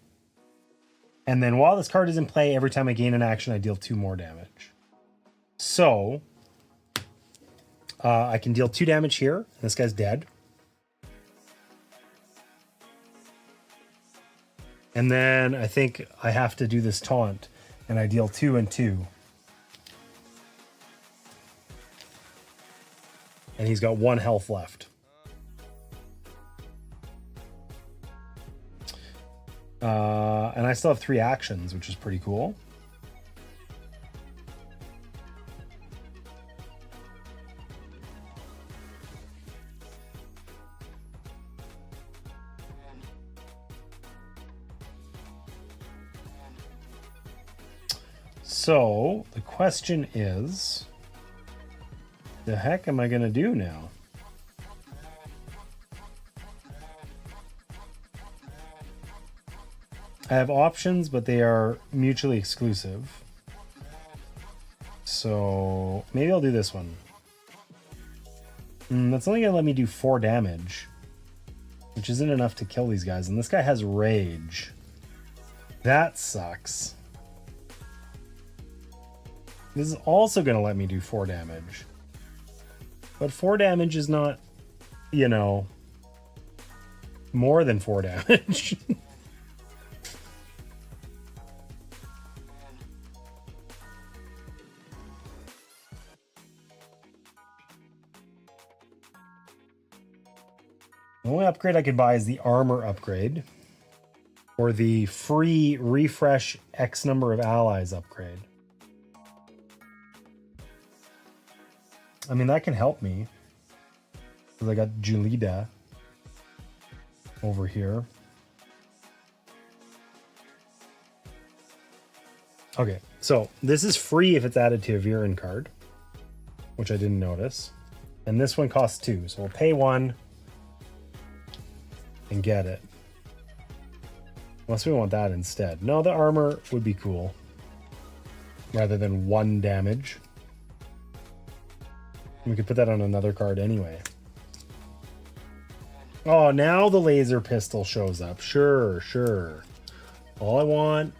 then while this card is in play, every time I gain an action, I deal 2 more damage. So I can deal 2 damage here. This guy's dead. And then I think I have to do this taunt, and I deal 2 and 2. And he's got 1 health left. And I still have 3 actions, which is pretty cool. So the question is, the heck am I going to do now? I have options, but they are mutually exclusive. So maybe I'll do this one. That's only going to let me do 4 damage, which isn't enough to kill these guys. And this guy has rage. That sucks. This is also going to let me do 4 damage. But 4 damage is not, you know, more than 4 damage. The only upgrade I could buy is the armor upgrade, or the free refresh X number of allies upgrade. I mean, that can help me, because I got Julida over here. Okay, so this is free if it's added to a Viren card, which I didn't notice. And this one costs 2, so we'll pay 1 and get it. Unless we want that instead. No, the armor would be cool, rather than 1 damage. We could put that on another card anyway. Oh, now the laser pistol shows up. Sure, sure. All I want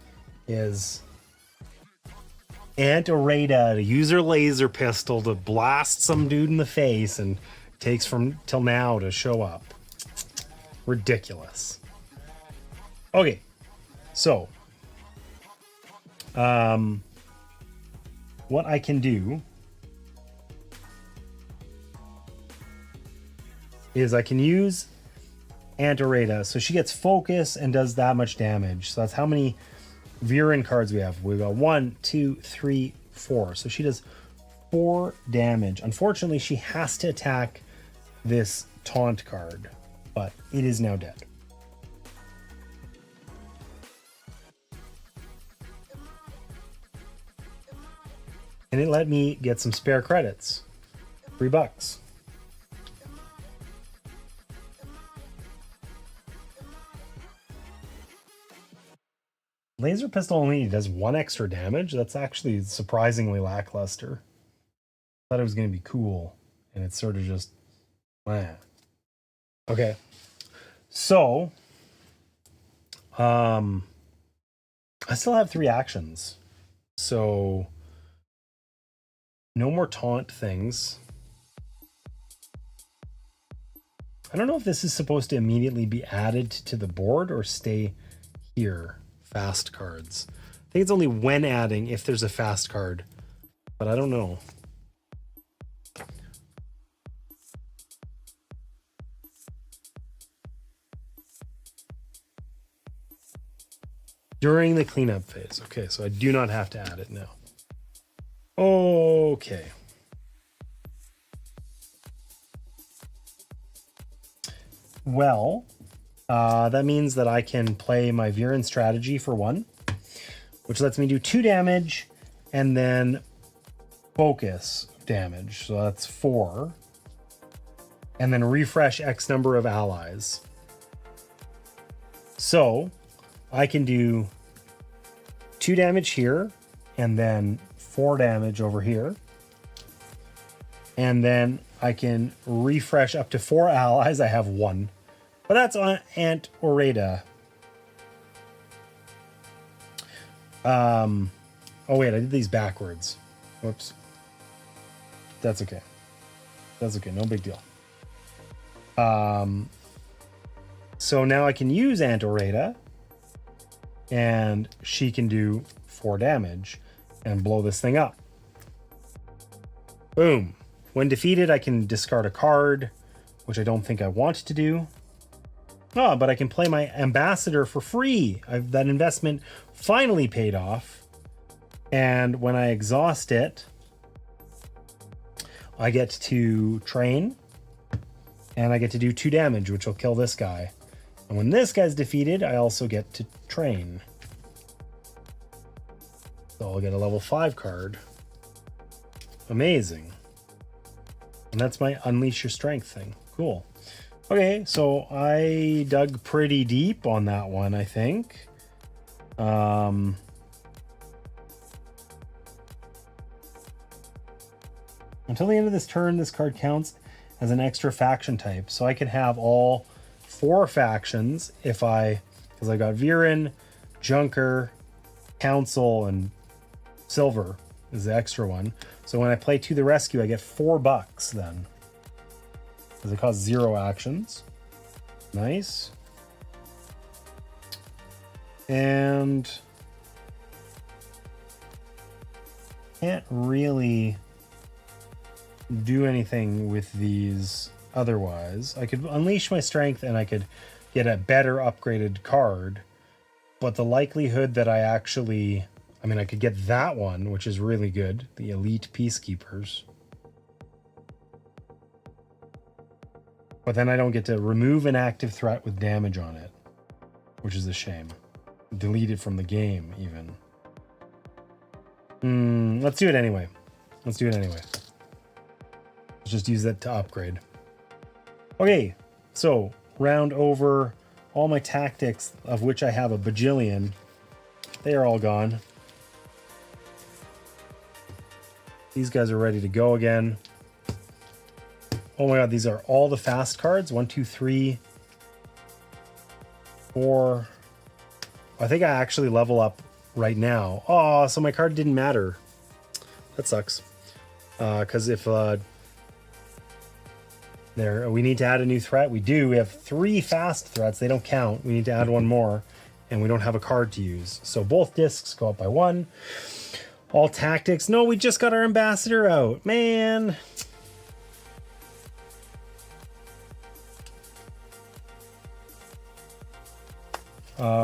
is Aunt Areta to use her laser pistol to blast some dude in the face, and takes from till now to show up. Ridiculous. Okay, so what I can do is I can use Aunt Areta, so she gets focus and does that much damage. So that's how many Viren cards we have. We've got 1, 2, 3, 4. So she does 4 damage. Unfortunately, she has to attack this taunt card, but it is now dead. And it let me get some spare credits. $3. Laser pistol only does 1 extra damage. That's actually surprisingly lackluster. Thought it was going to be cool, and it's sort of just, okay. So, I still have 3 actions. So, no more taunt things. I don't know if this is supposed to immediately be added to the board or stay here. Fast cards. I think it's only when adding if there's a fast card, but I don't know. During the cleanup phase. Okay, so I do not have to add it now. Okay. Well, that means that I can play my Viren strategy for 1, which lets me do 2 damage and then focus damage. So that's 4. And then refresh X number of allies. So I can do 2 damage here and then 4 damage over here. And then I can refresh up to 4 allies. I have 1. But that's on Ant Oreda. Oh wait, I did these backwards. Whoops. That's okay. That's okay, no big deal. So now I can use Ant Oreda, and she can do 4 damage and blow this thing up. Boom. When defeated, I can discard a card, which I don't think I want to do. Oh, but I can play my ambassador for free. That investment finally paid off. And when I exhaust it, I get to train. And I get to do 2 damage, which will kill this guy. And when this guy's defeated, I also get to train. So I'll get a level 5 card. Amazing. And that's my Unleash Your Strength thing. Cool. Okay, so I dug pretty deep on that one, I think. Until the end of this turn, this card counts as an extra faction type. So I can have all 4 factions because I got Viren, Junker, Council, and Silver is the extra one. So when I play To the Rescue, I get $4 then. Because it costs 0 actions. Nice. And can't really do anything with these otherwise. I could unleash my strength and I could get a better upgraded card, but the likelihood that I could get that one, which is really good, the Elite Peacekeepers, but then I don't get to remove an active threat with damage on it, which is a shame. Delete it from the game even. Let's do it anyway. Let's just use that to upgrade. Okay, so round over all my tactics, of which I have a bajillion. They are all gone. These guys are ready to go again. Oh my god, these are all the fast cards. 1, 2, 3, 4. I think I actually level up right now. Oh, so my card didn't matter. That sucks. Because if we need to add a new threat. We do. We have 3 fast threats. They don't count. We need to add 1 more, and we don't have a card to use. So both discs go up by 1. All tactics. No, we just got our ambassador out. Man.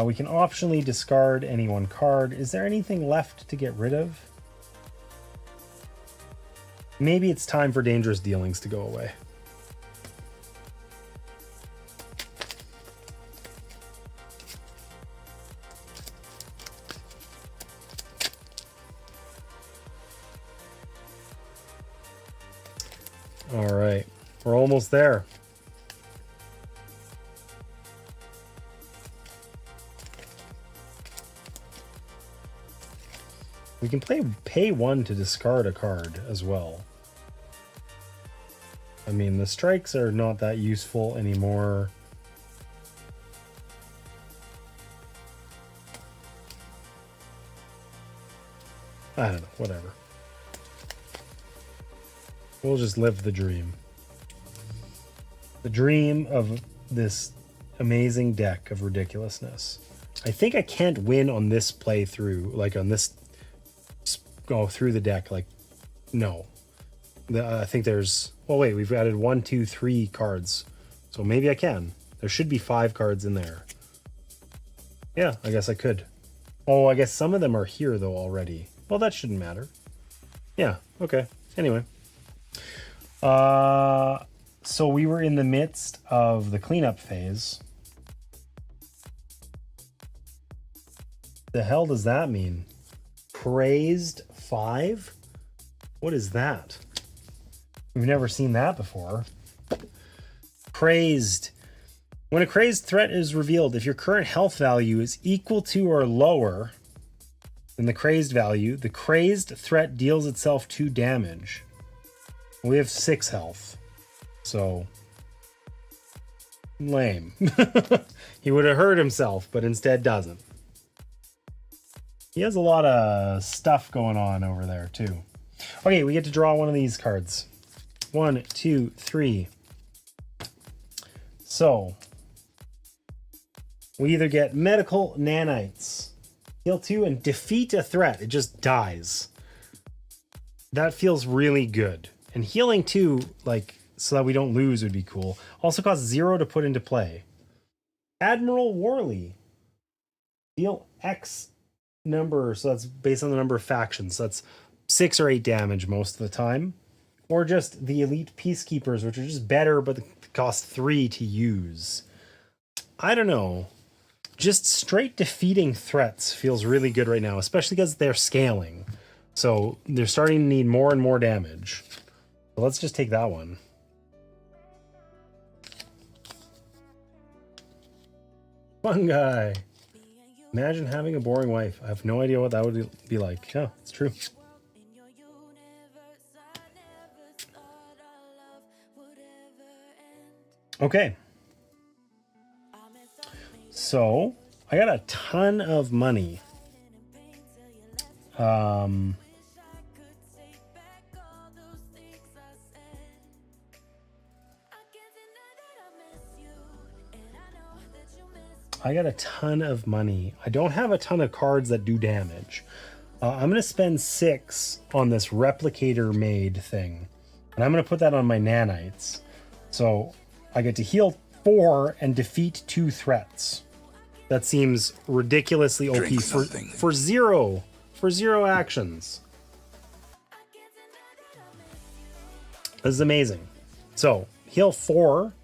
We can optionally discard any 1 card. Is there anything left to get rid of? Maybe it's time for Dangerous Dealings to go away. All right, we're almost there. We can pay 1 to discard a card as well. I mean, the strikes are not that useful anymore. I don't know, whatever. We'll just live the dream. The dream of this amazing deck of ridiculousness. I think I can't win on this playthrough, like on this go through the deck. Like, no. I think there's, well, wait, we've added 1, 2, 3 cards. So maybe I can. There should be 5 cards in there. Yeah, I guess I could. Oh, I guess some of them are here though already. Well, that shouldn't matter. Yeah, okay. Anyway. So we were in the midst of the cleanup phase. The hell does that mean? Crazed 5? What is that? We've never seen that before. Crazed. When a crazed threat is revealed, if your current health value is equal to or lower than the crazed value, the crazed threat deals itself 2 damage. We have 6 health. So lame. He would have hurt himself, but instead doesn't. He has a lot of stuff going on over there too. Okay, we get to draw one of these cards. 1, 2, 3. So we either get medical nanites, heal 2, and defeat a threat. It just dies. That feels really good. And healing 2, like, so that we don't lose would be cool. Also costs 0 to put into play. Admiral Worley. Deal X number, so that's based on the number of factions. So that's 6 or 8 damage most of the time. Or just the elite peacekeepers, which are just better, but cost 3 to use. I don't know. Just straight defeating threats feels really good right now, especially because they're scaling. So they're starting to need more and more damage. So let's just take that one. Fun guy. Imagine having a boring wife. I have no idea what that would be like. Yeah, it's true. Okay. So, I got a ton of money. I got a ton of money. I don't have a ton of cards that do damage. I'm going to spend 6 on this replicator made thing. And I'm going to put that on my nanites. So I get to heal 4 and defeat 2 threats. That seems ridiculously OP for 0. For 0 actions. This is amazing. So heal 4.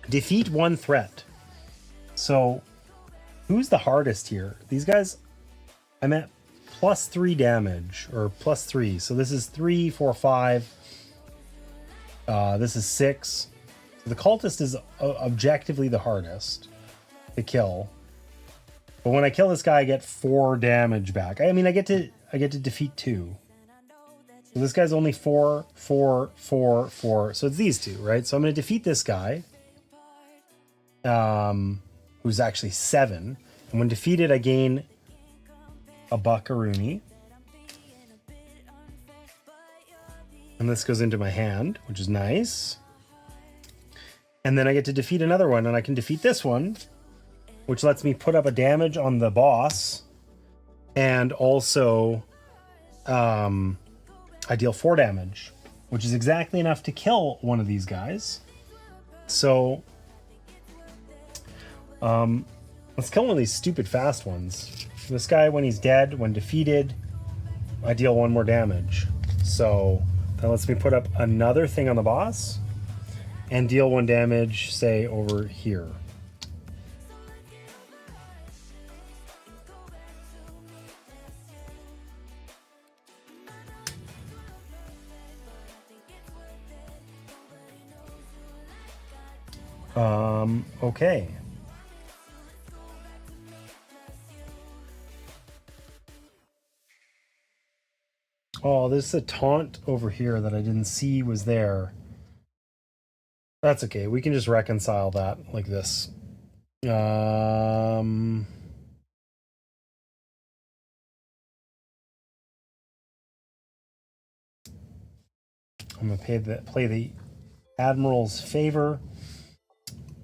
Defeat 1 threat. So, who's the hardest here? These guys, I'm at plus 3 damage, or plus 3. So this is 3, 4, 5. This is 6. So the cultist is objectively the hardest to kill. But when I kill this guy, I get 4 damage back. I mean, I get to defeat 2. So this guy's only 4, 4, 4, 4. So it's these 2, right? So I'm going to defeat this guy. Who's actually 7. And when defeated, I gain a buckaroonie. And this goes into my hand, which is nice. And then I get to defeat another one, and I can defeat this one, which lets me put up a damage on the boss. And also, I deal 4 damage, which is exactly enough to kill one of these guys. So let's kill one of these stupid fast ones. This guy, when he's dead, when defeated, I deal 1 more damage. So that lets me put up another thing on the boss and deal 1 damage, say, over here. Okay. Oh, there's a taunt over here that I didn't see was there. That's okay. We can just reconcile that like this. I'm gonna play the Admiral's favor.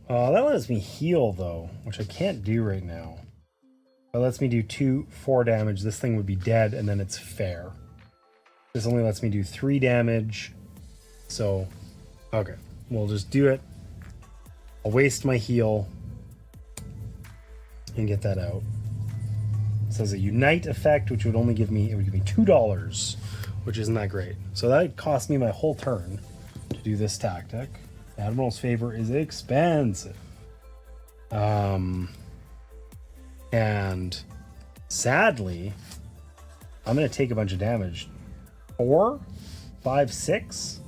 That lets me heal though, which I can't do right now. That lets me do 2, 4 damage. This thing would be dead, and then it's fair. This only lets me do 3 damage. So, okay, we'll just do it. I'll waste my heal and get that out. This has a unite effect, which would only give me, it would give me $2, which isn't that great. So that cost me my whole turn to do this tactic. Admiral's Favor is expensive. And sadly, I'm going to take a bunch of damage. 4, 5, 6.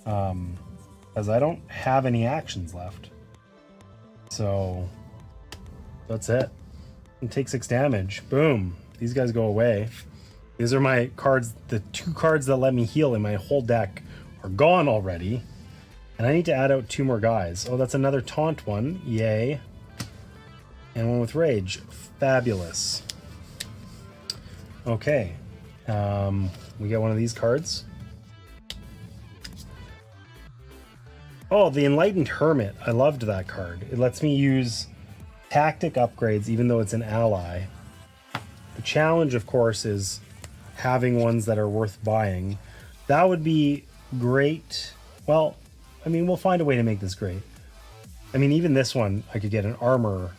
Because I don't have any actions left. So that's it. And take 6 damage. Boom. These guys go away. These are my cards. The 2 cards that let me heal in my whole deck are gone already. And I need to add out 2 more guys. Oh, that's another taunt one. Yay. And one with rage. Fabulous. Okay. We get one of these cards. Oh, the Enlightened Hermit. I loved that card. It lets me use tactic upgrades even though it's an ally. The challenge, of course, is having ones that are worth buying. That would be great. Well, I mean, we'll find a way to make this great. I mean, even this one, I could get an armor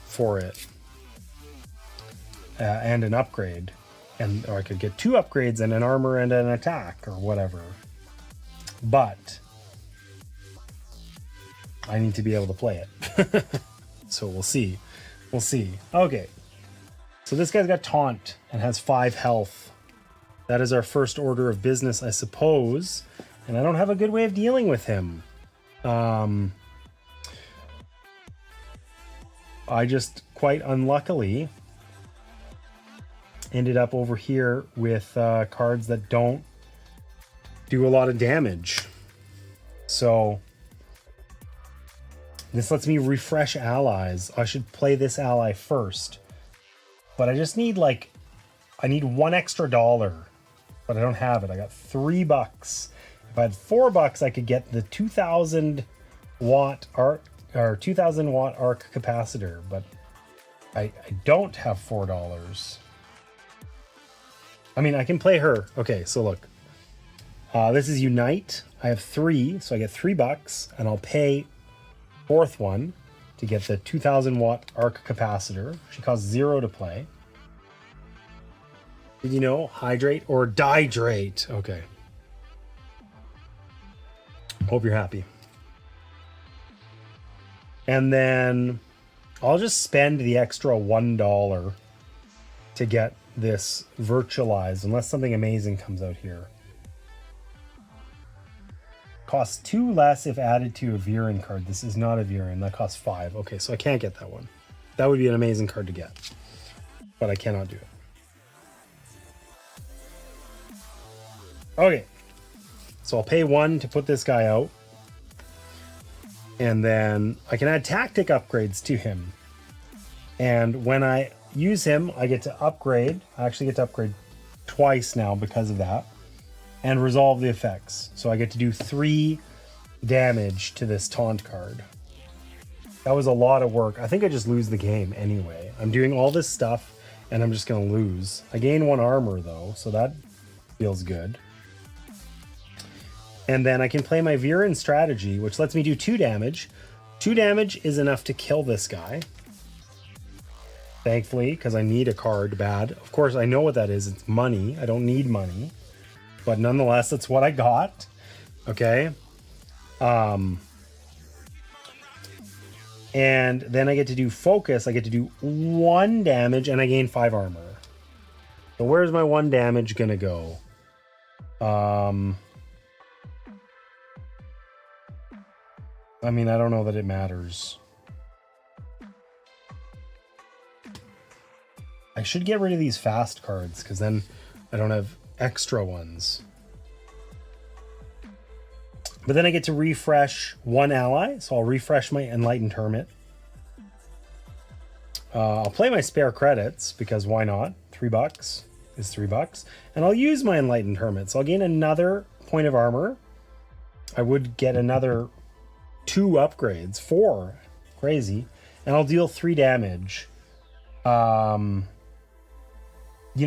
for it. And an upgrade. Or I could get 2 upgrades and an armor and an attack or whatever. But I need to be able to play it. So we'll see. We'll see. Okay. So this guy's got taunt and has 5 health. That is our first order of business, I suppose. And I don't have a good way of dealing with him. I just quite unluckily ended up over here with cards that don't do a lot of damage. So this lets me refresh allies. I should play this ally first. But I just need I need $1 extra, but I don't have it. I got $3. If I had $4, I could get the 2000 watt arc or 2000 watt arc capacitor, but I don't have $4. I mean, I can play her. Okay, so look. This is Unite. I have 3, so I get $3, and I'll pay 4th one to get the 2000 watt arc capacitor. She costs 0 to play. Did you know? Hydrate or dihydrate. Okay. Hope you're happy. And then I'll just spend the extra $1 to get this virtualized, unless something amazing comes out here. Costs 2 less if added to a Viren card. This is not a Viren. That costs 5. Okay, so I can't get that one. That would be an amazing card to get, but I cannot do it. Okay, so I'll pay 1 to put this guy out, and then I can add tactic upgrades to him. And when I use him, I get to upgrade. I actually get to upgrade twice now because of that. And resolve the effects. So I get to do 3 damage to this taunt card. That was a lot of work. I think I just lose the game anyway. I'm doing all this stuff and I'm just going to lose. I gain 1 armor though, so that feels good. And then I can play my Viren strategy, which lets me do 2 damage. 2 damage is enough to kill this guy. Thankfully, because I need a card bad. Of course, I know what that is. It's money. I don't need money. But nonetheless, that's what I got. Okay. And then I get to do focus. I get to do 1 damage and I gain 5 armor. So where's my 1 damage gonna go? I mean, I don't know that it matters. I should get rid of these fast cards because then I don't have extra ones. But then I get to refresh 1 ally, so I'll refresh my Enlightened Hermit. I'll play my spare credits because why not? $3 is $3, and I'll use my Enlightened Hermit, so I'll gain another point of armor. I would get another 2 upgrades, 4, crazy, and I'll deal 3 damage. You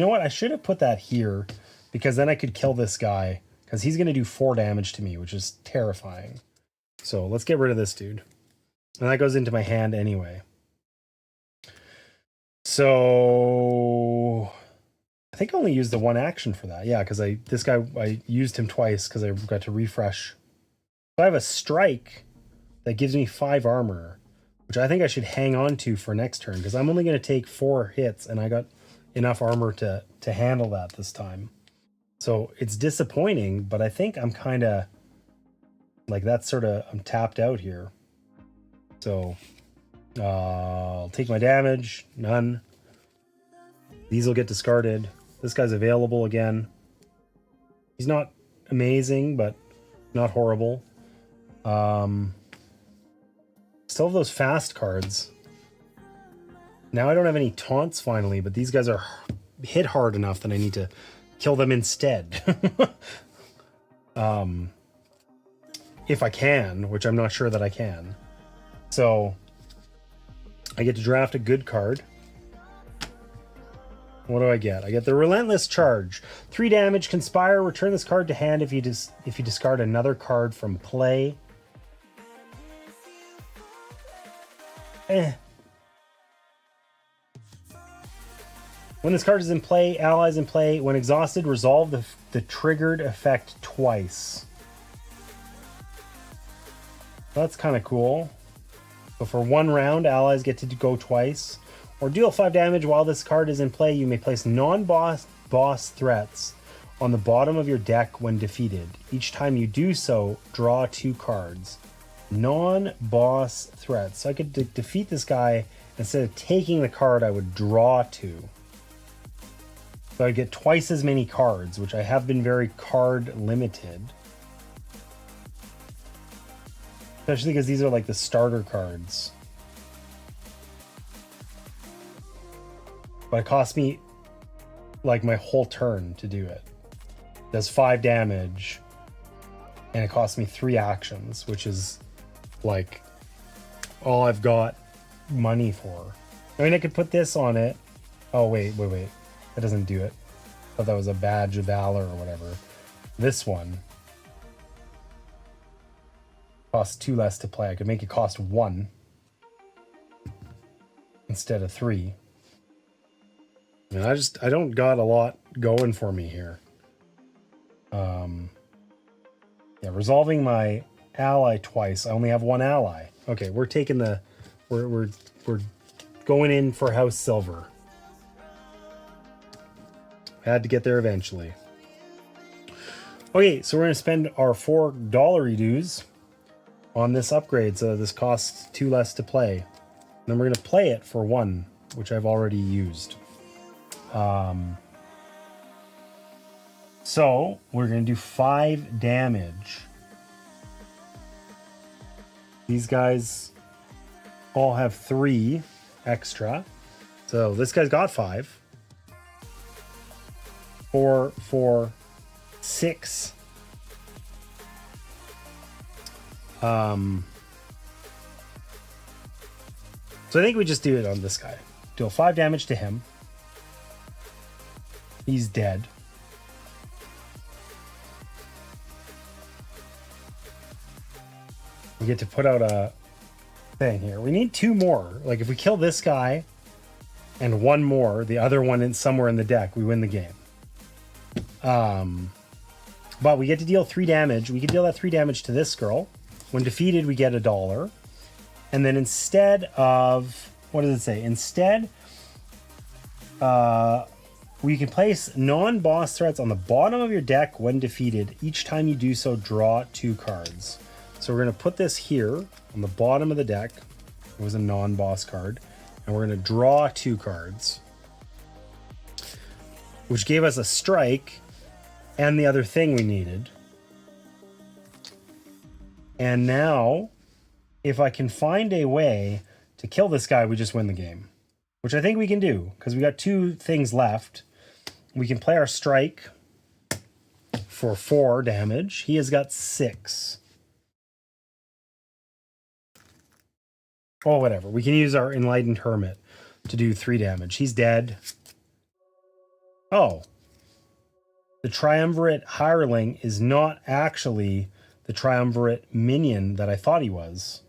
know what? I should have put that here, because then I could kill this guy, because he's going to do 4 damage to me, which is terrifying. So let's get rid of this dude. And that goes into my hand anyway. So I think I only used the one action for that. Yeah, because I used him twice because I got to refresh. So I have a strike that gives me 5 armor, which I think I should hang on to for next turn because I'm only going to take 4 hits and I got enough armor to handle that this time. So it's disappointing, but I think I'm kind of like I'm tapped out here. So I'll take my damage, none. These will get discarded. This guy's available again. He's not amazing, but not horrible. Still have those fast cards. Now I don't have any taunts finally, but these guys are hit hard enough that I need to kill them instead. If I can, which I'm not sure that I can. So I get to draft a good card. What do I get? I get the Relentless Charge. 3 damage, conspire, return this card to hand if you discard another card from play. When this card is in play, allies in play, when exhausted, resolve the triggered effect twice. That's kind of cool. So for 1 round, allies get to go twice. Or deal 5 damage while this card is in play. You may place non-boss threats on the bottom of your deck when defeated. Each time you do so, draw 2 cards. Non-boss threats. So I could defeat this guy. Instead of taking the card, I would draw 2. So I get twice as many cards, which I have been very card limited. Especially because these are like the starter cards. But it cost me like my whole turn to do it. It does 5 damage. And it cost me 3 actions, which is like all I've got money for. I mean, I could put this on it. Oh, wait. That doesn't do it. I thought that was a badge of valor or whatever. This one costs 2 less to play. I could make it cost 1 instead of 3. I mean, I don't got a lot going for me here. Yeah, resolving my ally twice. I only have 1 ally. Okay, we're taking we're going in for House Silver. Had to get there eventually. Okay, so we're gonna spend our $4 dues on this upgrade, so this costs 2 less to play. And then we're gonna play it for 1, which I've already used. So we're going to do 5 damage. These guys all have 3 extra. So this guy's got 5. 4, 4, 6. So I think we just do it on this guy. Deal 5 damage to him. He's dead. We get to put out a thing here. We need 2 more. Like if we kill this guy and 1 more, the other one is somewhere in the deck, we win the game. But we get to deal 3 damage. We can deal that 3 damage to this girl. When defeated, we get $1. And then instead of, what does it say? Instead, we can place non-boss threats on the bottom of your deck when defeated. Each time you do so, draw 2 cards. So we're going to put this here on the bottom of the deck. It was a non-boss card. And we're going to draw 2 cards. Which gave us a strike and the other thing we needed. And now, if I can find a way to kill this guy, we just win the game. Which I think we can do, because we got 2 things left. We can play our strike for 4 damage. He has got 6. Oh, whatever. We can use our Enlightened Hermit to do 3 damage. He's dead. Oh. The Triumvirate Hireling is not actually the Triumvirate Minion that I thought he was.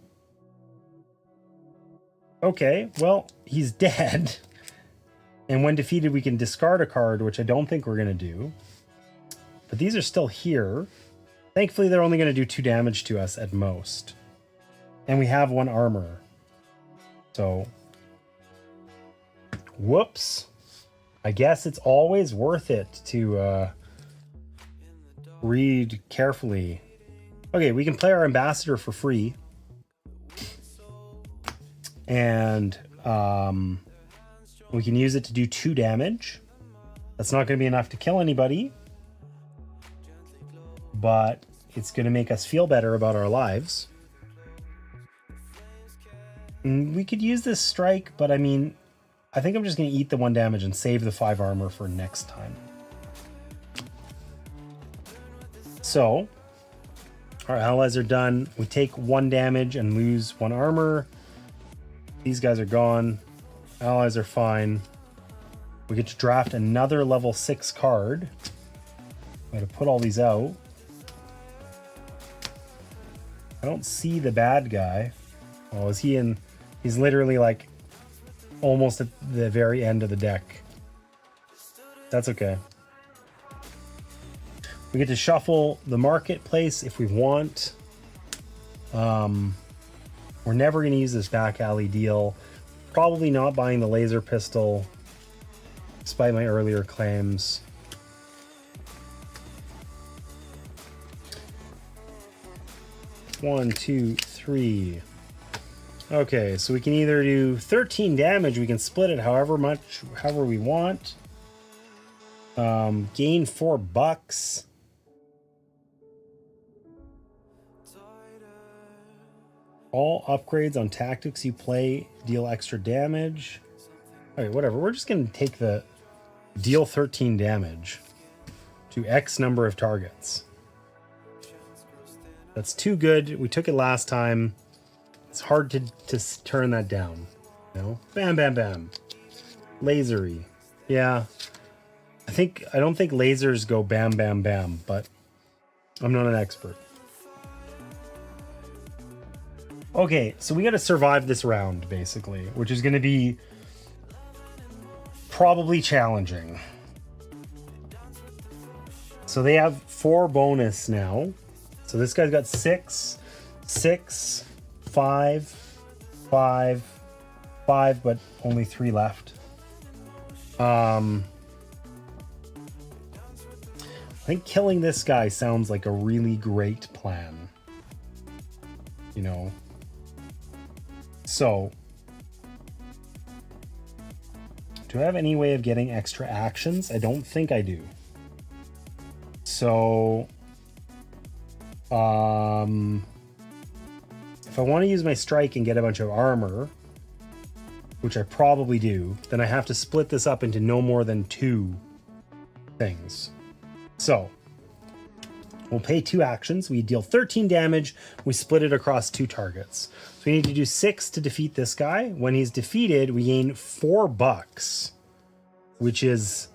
Okay, well, he's dead. And when defeated, we can discard a card, which I don't think we're going to do. But these are still here. Thankfully, they're only going to do 2 damage to us at most. And we have 1 armor. So, whoops. I guess it's always worth it to read carefully. Okay, we can play our ambassador for free. And we can use it to do 2 damage. That's not going to be enough to kill anybody. But it's going to make us feel better about our lives. And we could use this strike, but I mean, I think I'm just going to eat the 1 damage and save the 5 armor for next time. So, our allies are done. We take 1 damage and lose 1 armor. These guys are gone. Allies are fine. We get to draft another level 6 card. I'm going to put all these out. I don't see the bad guy. Oh, is he in? He's literally like almost at the very end of the deck. That's okay. We get to shuffle the marketplace if we want. We're never going to use this back alley deal. Probably not buying the laser pistol, despite my earlier claims. One, two, three. Okay, so we can either do 13 damage. We can split it however we want. Gain $4. All upgrades on tactics you play deal extra damage. Okay, whatever. We're just going to take the deal 13 damage to X number of targets. That's too good. We took it last time. It's hard to turn that down. You know? Bam, bam, bam. Lasery. Yeah. I don't think lasers go bam, bam, bam, but I'm not an expert. Okay, so we got to survive this round, basically, which is going to be probably challenging. So they have 4 bonus now. So this guy's got 6, 6, 5, 5, 5, but only 3 left. I think killing this guy sounds like a really great plan. You know? So, do I have any way of getting extra actions? I don't think I do. So, if I want to use my strike and get a bunch of armor, which I probably do, then I have to split this up into no more than 2 things. So, we'll pay 2 actions. We deal 13 damage. We split it across 2 targets. So we need to do 6 to defeat this guy. When he's defeated, we gain $4, which is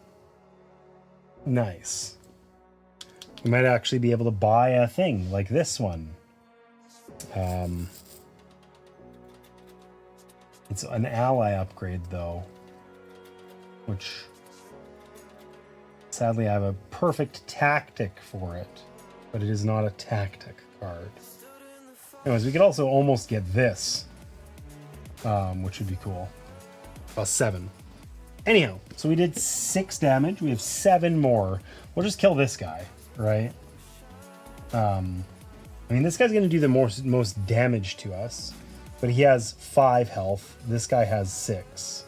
nice. We might actually be able to buy a thing like this one. It's an ally upgrade, though, which sadly I have a perfect tactic for it, but it is not a tactic card. Anyways, we could also almost get this, which would be cool. +7. Anyhow, so we did 6 damage. We have 7 more. We'll just kill this guy, right? I mean, this guy's going to do the most damage to us, but he has 5 health. This guy has 6.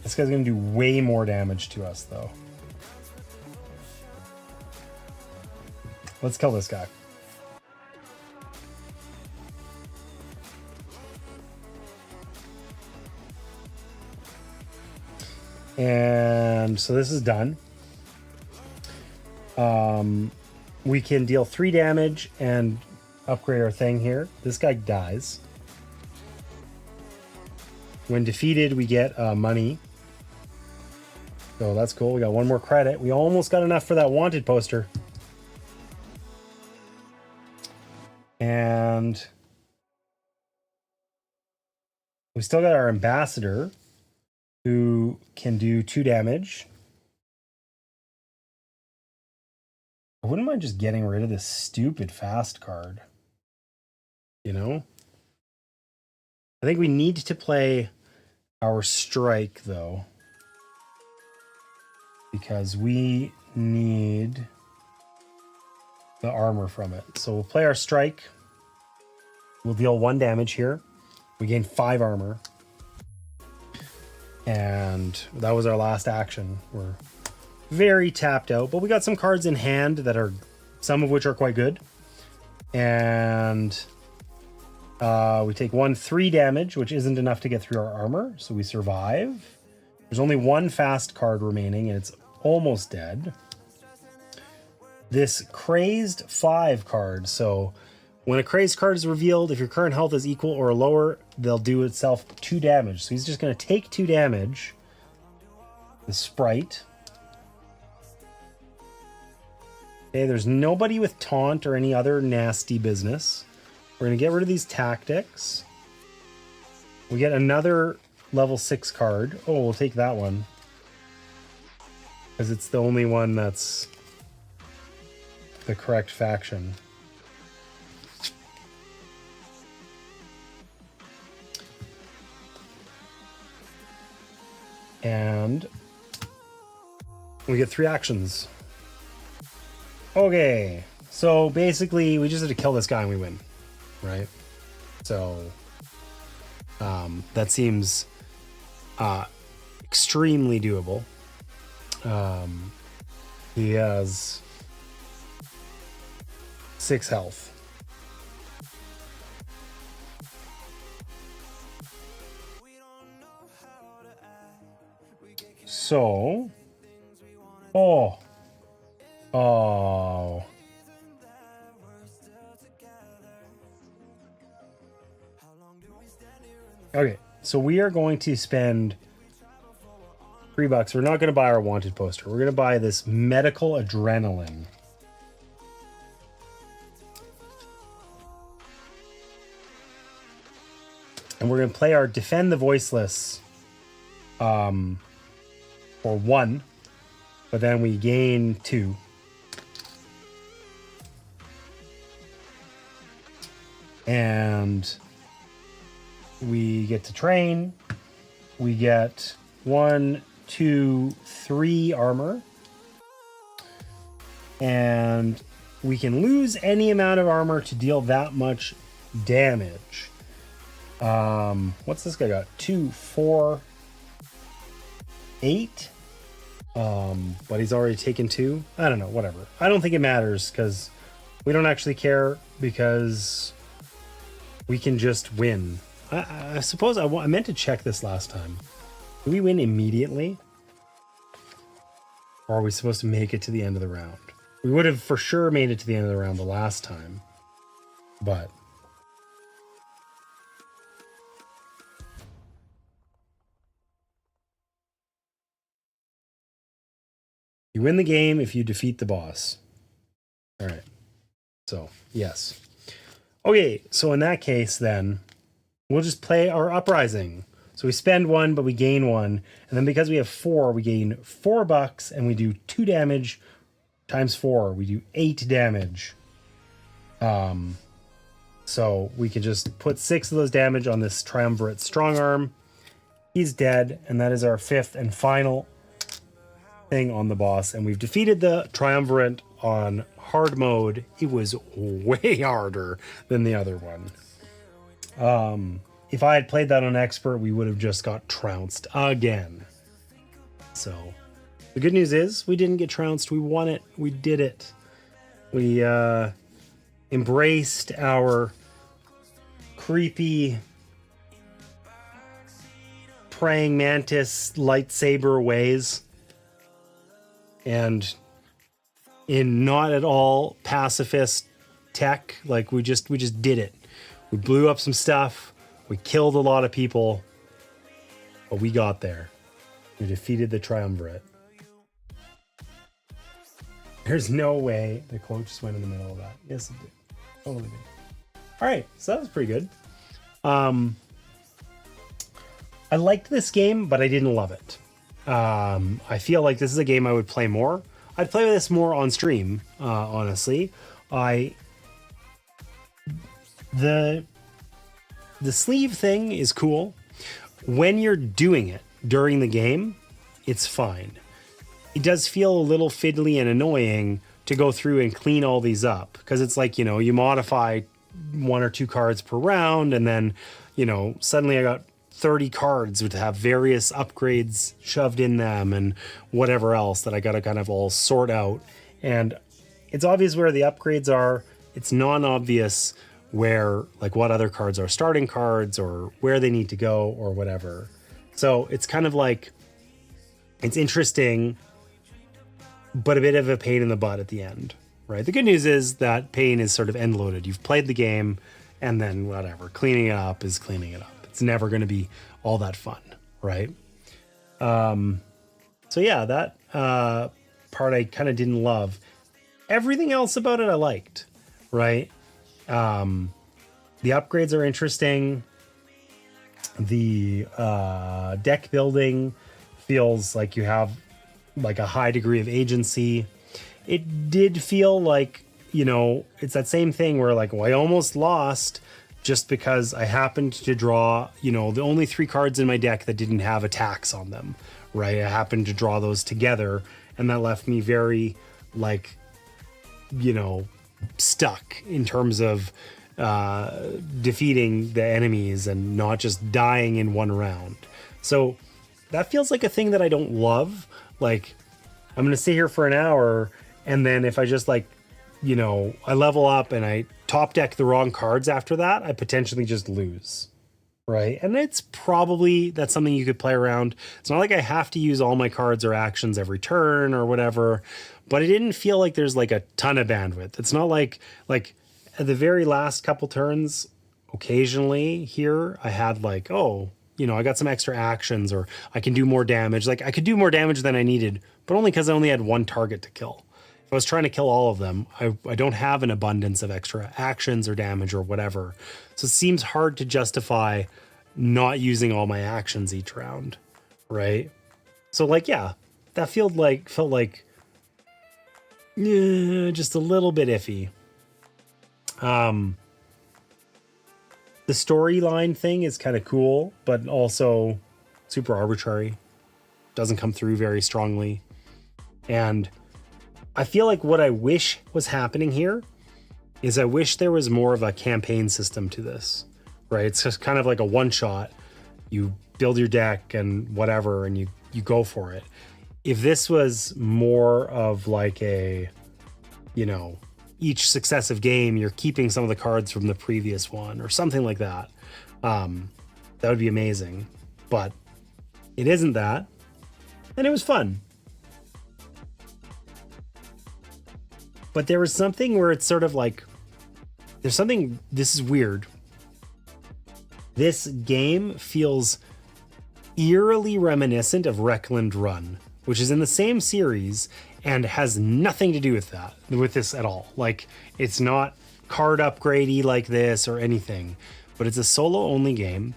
This guy's going to do way more damage to us, though. Let's kill this guy. And so this is done. We can deal 3 damage and upgrade our thing here. This guy dies. When defeated, we get money. So that's cool. We got 1 more credit. We almost got enough for that wanted poster. And We still got our ambassador who can do 2 damage. I wouldn't mind just getting rid of this stupid fast card. You know? I think we need to play our strike, though. Because we need the armor from it. So we'll play our strike. We'll deal 1 damage here. We gain 5 armor. And that was our last action. We're very tapped out, but we got some cards in hand that are, some of which are quite good. And we take 3 damage, which isn't enough to get through our armor, so we survive. There's only 1 fast card remaining, and it's almost dead. This crazed 5 card, so when a crazed card is revealed, if your current health is equal or lower, they'll do itself 2 damage. So he's just going to take 2 damage. The sprite. Okay, there's nobody with taunt or any other nasty business. We're going to get rid of these tactics. We get another level 6 card. Oh, we'll take that one. Because it's the only one that's the correct faction. And we get 3 actions. Okay, so basically we just have to kill this guy and we win, right? So that seems extremely doable. He has 6 health. So, oh. Okay, so we are going to spend $3. We're not going to buy our wanted poster. We're going to buy this medical adrenaline. And we're going to play our defend the voiceless for 1. But then we gain 2. And we get to train. We get 1, 2, 3 armor. And we can lose any amount of armor to deal that much damage. What's this guy got? 2, 4, 8. But he's already taken 2. I don't know, whatever. I don't think it matters because we don't actually care because we can just win. I suppose I meant to check this last time. Do we win immediately? Or are we supposed to make it to the end of the round? We would have for sure made it to the end of the round the last time. But you win the game if you defeat the boss. All right. So, yes. Okay, so in that case, then, we'll just play our uprising. So we spend 1, but we gain 1. And then because we have 4, we gain $4, and we do 2 damage times 4. We do 8 damage. So we can just put 6 of those damage on this triumvirate strong arm. He's dead, and that is our 5th and final thing on the boss. And we've defeated the triumvirate on hard mode. It was way harder than the other one. If I had played that on expert, we would have just got trounced again. So the good news is we didn't get trounced. We won it. We did it. We embraced our creepy praying mantis lightsaber ways. And in not at all pacifist tech, like we just did it. We blew up some stuff. We killed a lot of people. But we got there. We defeated the triumvirate. There's no way the quote just went in the middle of that. Yes, it did. Totally did. All right, so that was pretty good. I liked this game, but I didn't love it. I feel like this is a game I would play more. I'd play this more on stream, honestly. The sleeve thing is cool. When you're doing it during the game, it's fine. It does feel a little fiddly and annoying to go through and clean all these up, because it's like, you modify 1 or 2 cards per round, and then, suddenly I got 30 cards would have various upgrades shoved in them and whatever else that I got to kind of all sort out. And it's obvious where the upgrades are. It's non-obvious where, like, what other cards are starting cards or where they need to go or whatever. So it's kind of like, it's interesting, but a bit of a pain in the butt at the end, right? The good news is that pain is sort of end loaded. You've played the game, and then whatever, cleaning it up is cleaning it up. It's never going to be all that fun, right? So yeah, that part I kind of didn't love. Everything else about it I liked, right? The upgrades are interesting. The deck building feels like you have like a high degree of agency. It did feel like, it's that same thing where like, well, I almost lost just because I happened to draw, the only 3 cards in my deck that didn't have attacks on them, right? I happened to draw those together, and that left me very, like, stuck in terms of defeating the enemies and not just dying in one round. So that feels like a thing that I don't love. Like, I'm going to sit here for an hour, and then if I just like, I level up and I top deck the wrong cards after that, I potentially just lose, right? And that's something you could play around. It's not like I have to use all my cards or actions every turn or whatever, but it didn't feel like there's like a ton of bandwidth. It's not like at the very last couple turns, occasionally here, I had like, I got some extra actions, or I can do more damage. Like, I could do more damage than I needed, but only because I only had 1 target to kill. If I was trying to kill all of them, I don't have an abundance of extra actions or damage or whatever. So it seems hard to justify not using all my actions each round, right? So like, yeah, that felt like just a little bit iffy. The storyline thing is kind of cool, but also super arbitrary. Doesn't come through very strongly. And I feel like what I wish was happening here is I wish there was more of a campaign system to this, right? It's just kind of like a one-shot. You build your deck and whatever, and you go for it. If this was more of like a, each successive game, you're keeping some of the cards from the previous one or something like that, that would be amazing. But it isn't that, and it was fun. But there was something where it's sort of like, this is weird. This game feels eerily reminiscent of Reckland Run, which is in the same series and has nothing to do with this at all. Like, it's not card upgradey like this or anything, but it's a solo only game,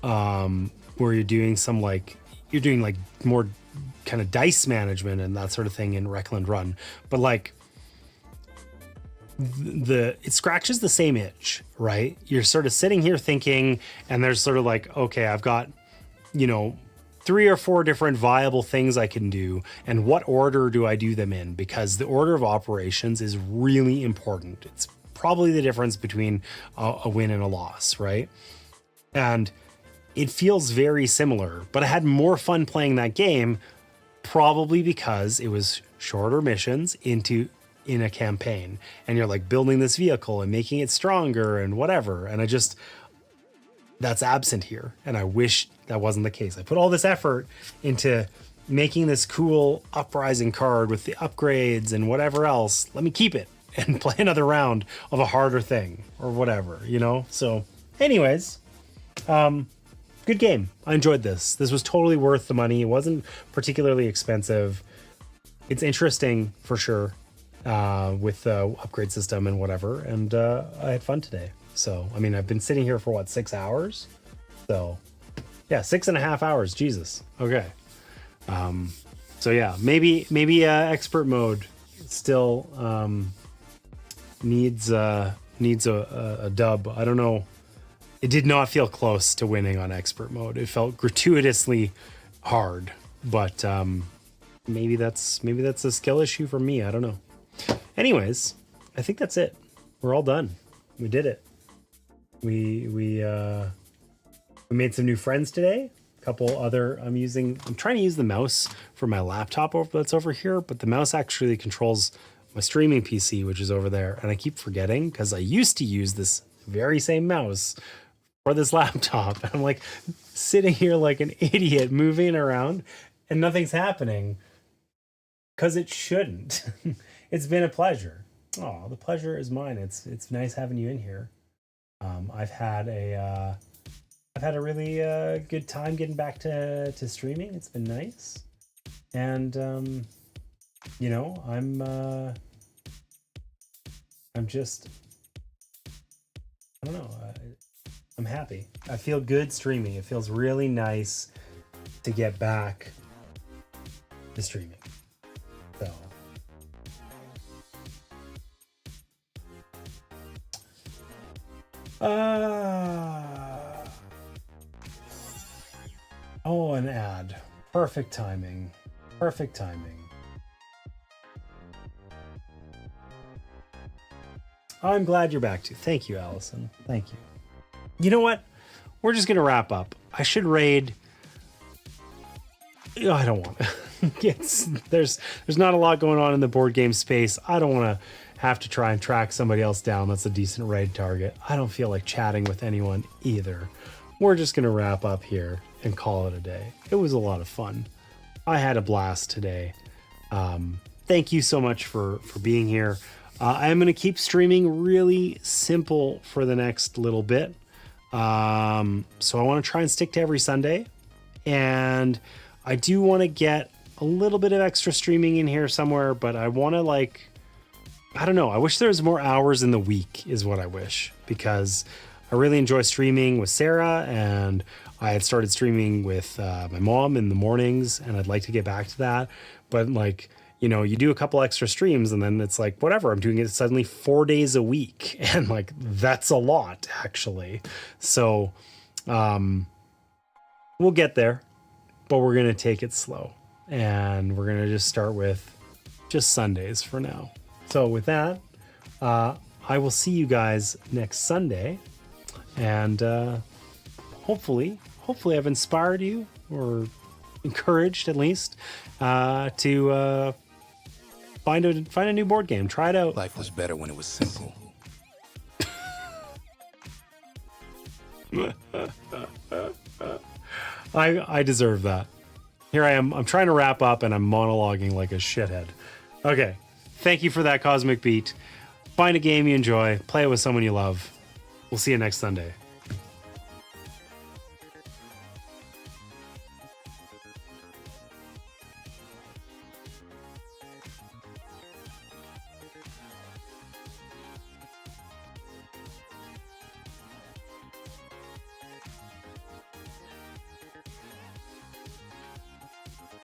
where you're doing more kind of dice management and that sort of thing in Reckland Run. But like, it scratches the same itch, right? You're sort of sitting here thinking, and there's sort of like, okay, I've got, 3 or 4 different viable things I can do, and what order do I do them in? Because the order of operations is really important. It's probably the difference between a win and a loss, right? And it feels very similar, but I had more fun playing that game, probably because it was shorter missions in a campaign, and you're like building this vehicle and making it stronger and whatever. And that's absent here. And I wish that wasn't the case. I put all this effort into making this cool uprising card with the upgrades and whatever else. Let me keep it and play another round of a harder thing or whatever, So anyways, good game. I enjoyed this. This was totally worth the money. It wasn't particularly expensive. It's interesting for sure. With the upgrade system and whatever, and I had fun today. So I mean, I've been sitting here for 6 hours, so Yeah, 6.5 hours. Jesus. Okay. So yeah, maybe expert mode still needs a dub. I don't know. It did not feel close to winning on expert mode. It felt gratuitously hard, but maybe that's a skill issue for me. I don't know. Anyways, I think that's it. We're all done. We did it. We made some new friends today. A couple other. I'm trying to use the mouse for my laptop that's over here, but the mouse actually controls my streaming PC, which is over there, and I keep forgetting because I used to use this very same mouse for this laptop. And I'm like sitting here like an idiot moving around and nothing's happening because it shouldn't. It's been a pleasure. Oh, the pleasure is mine. It's nice having you in here. I've had a really good time getting back to streaming. It's been nice. And you know, I'm just, I don't know. I'm happy. I feel good streaming. It feels really nice to get back to streaming. So. Oh, an ad. Perfect timing. Perfect timing. I'm glad you're back too. Thank you, Allison. Thank you. You know what? We're just gonna wrap up. I should raid. Oh, I don't want to. There's not a lot going on in the board game space. I don't want to have to try and track somebody else down that's a decent raid target. I don't feel like chatting with anyone either. We're just gonna wrap up here and call it a day. It was a lot of fun. I had a blast today. Thank you so much for being here. I'm going to keep streaming really simple for the next little bit. So I want to try and stick to every Sunday. And I do want to get a little bit of extra streaming in here somewhere, but I want to I don't know. I wish there was more hours in the week is what I wish, because I really enjoy streaming with Sarah, and I had started streaming with my mom in the mornings, and I'd like to get back to that. But you know, you do a couple extra streams and then it's like, whatever, I'm doing it suddenly 4 days a week. And that's a lot actually. So, we'll get there, but we're going to take it slow, and we're going to just start with just Sundays for now. So with that, I will see you guys next Sunday, and, hopefully I've inspired you, or encouraged at least, to, find a new board game. Try it out. Life was better when it was simple. I deserve that. Here I am. I'm trying to wrap up and I'm monologuing like a shithead. Okay. Thank you for that, Cosmic Beat. Find a game you enjoy. Play it with someone you love. We'll see you next Sunday.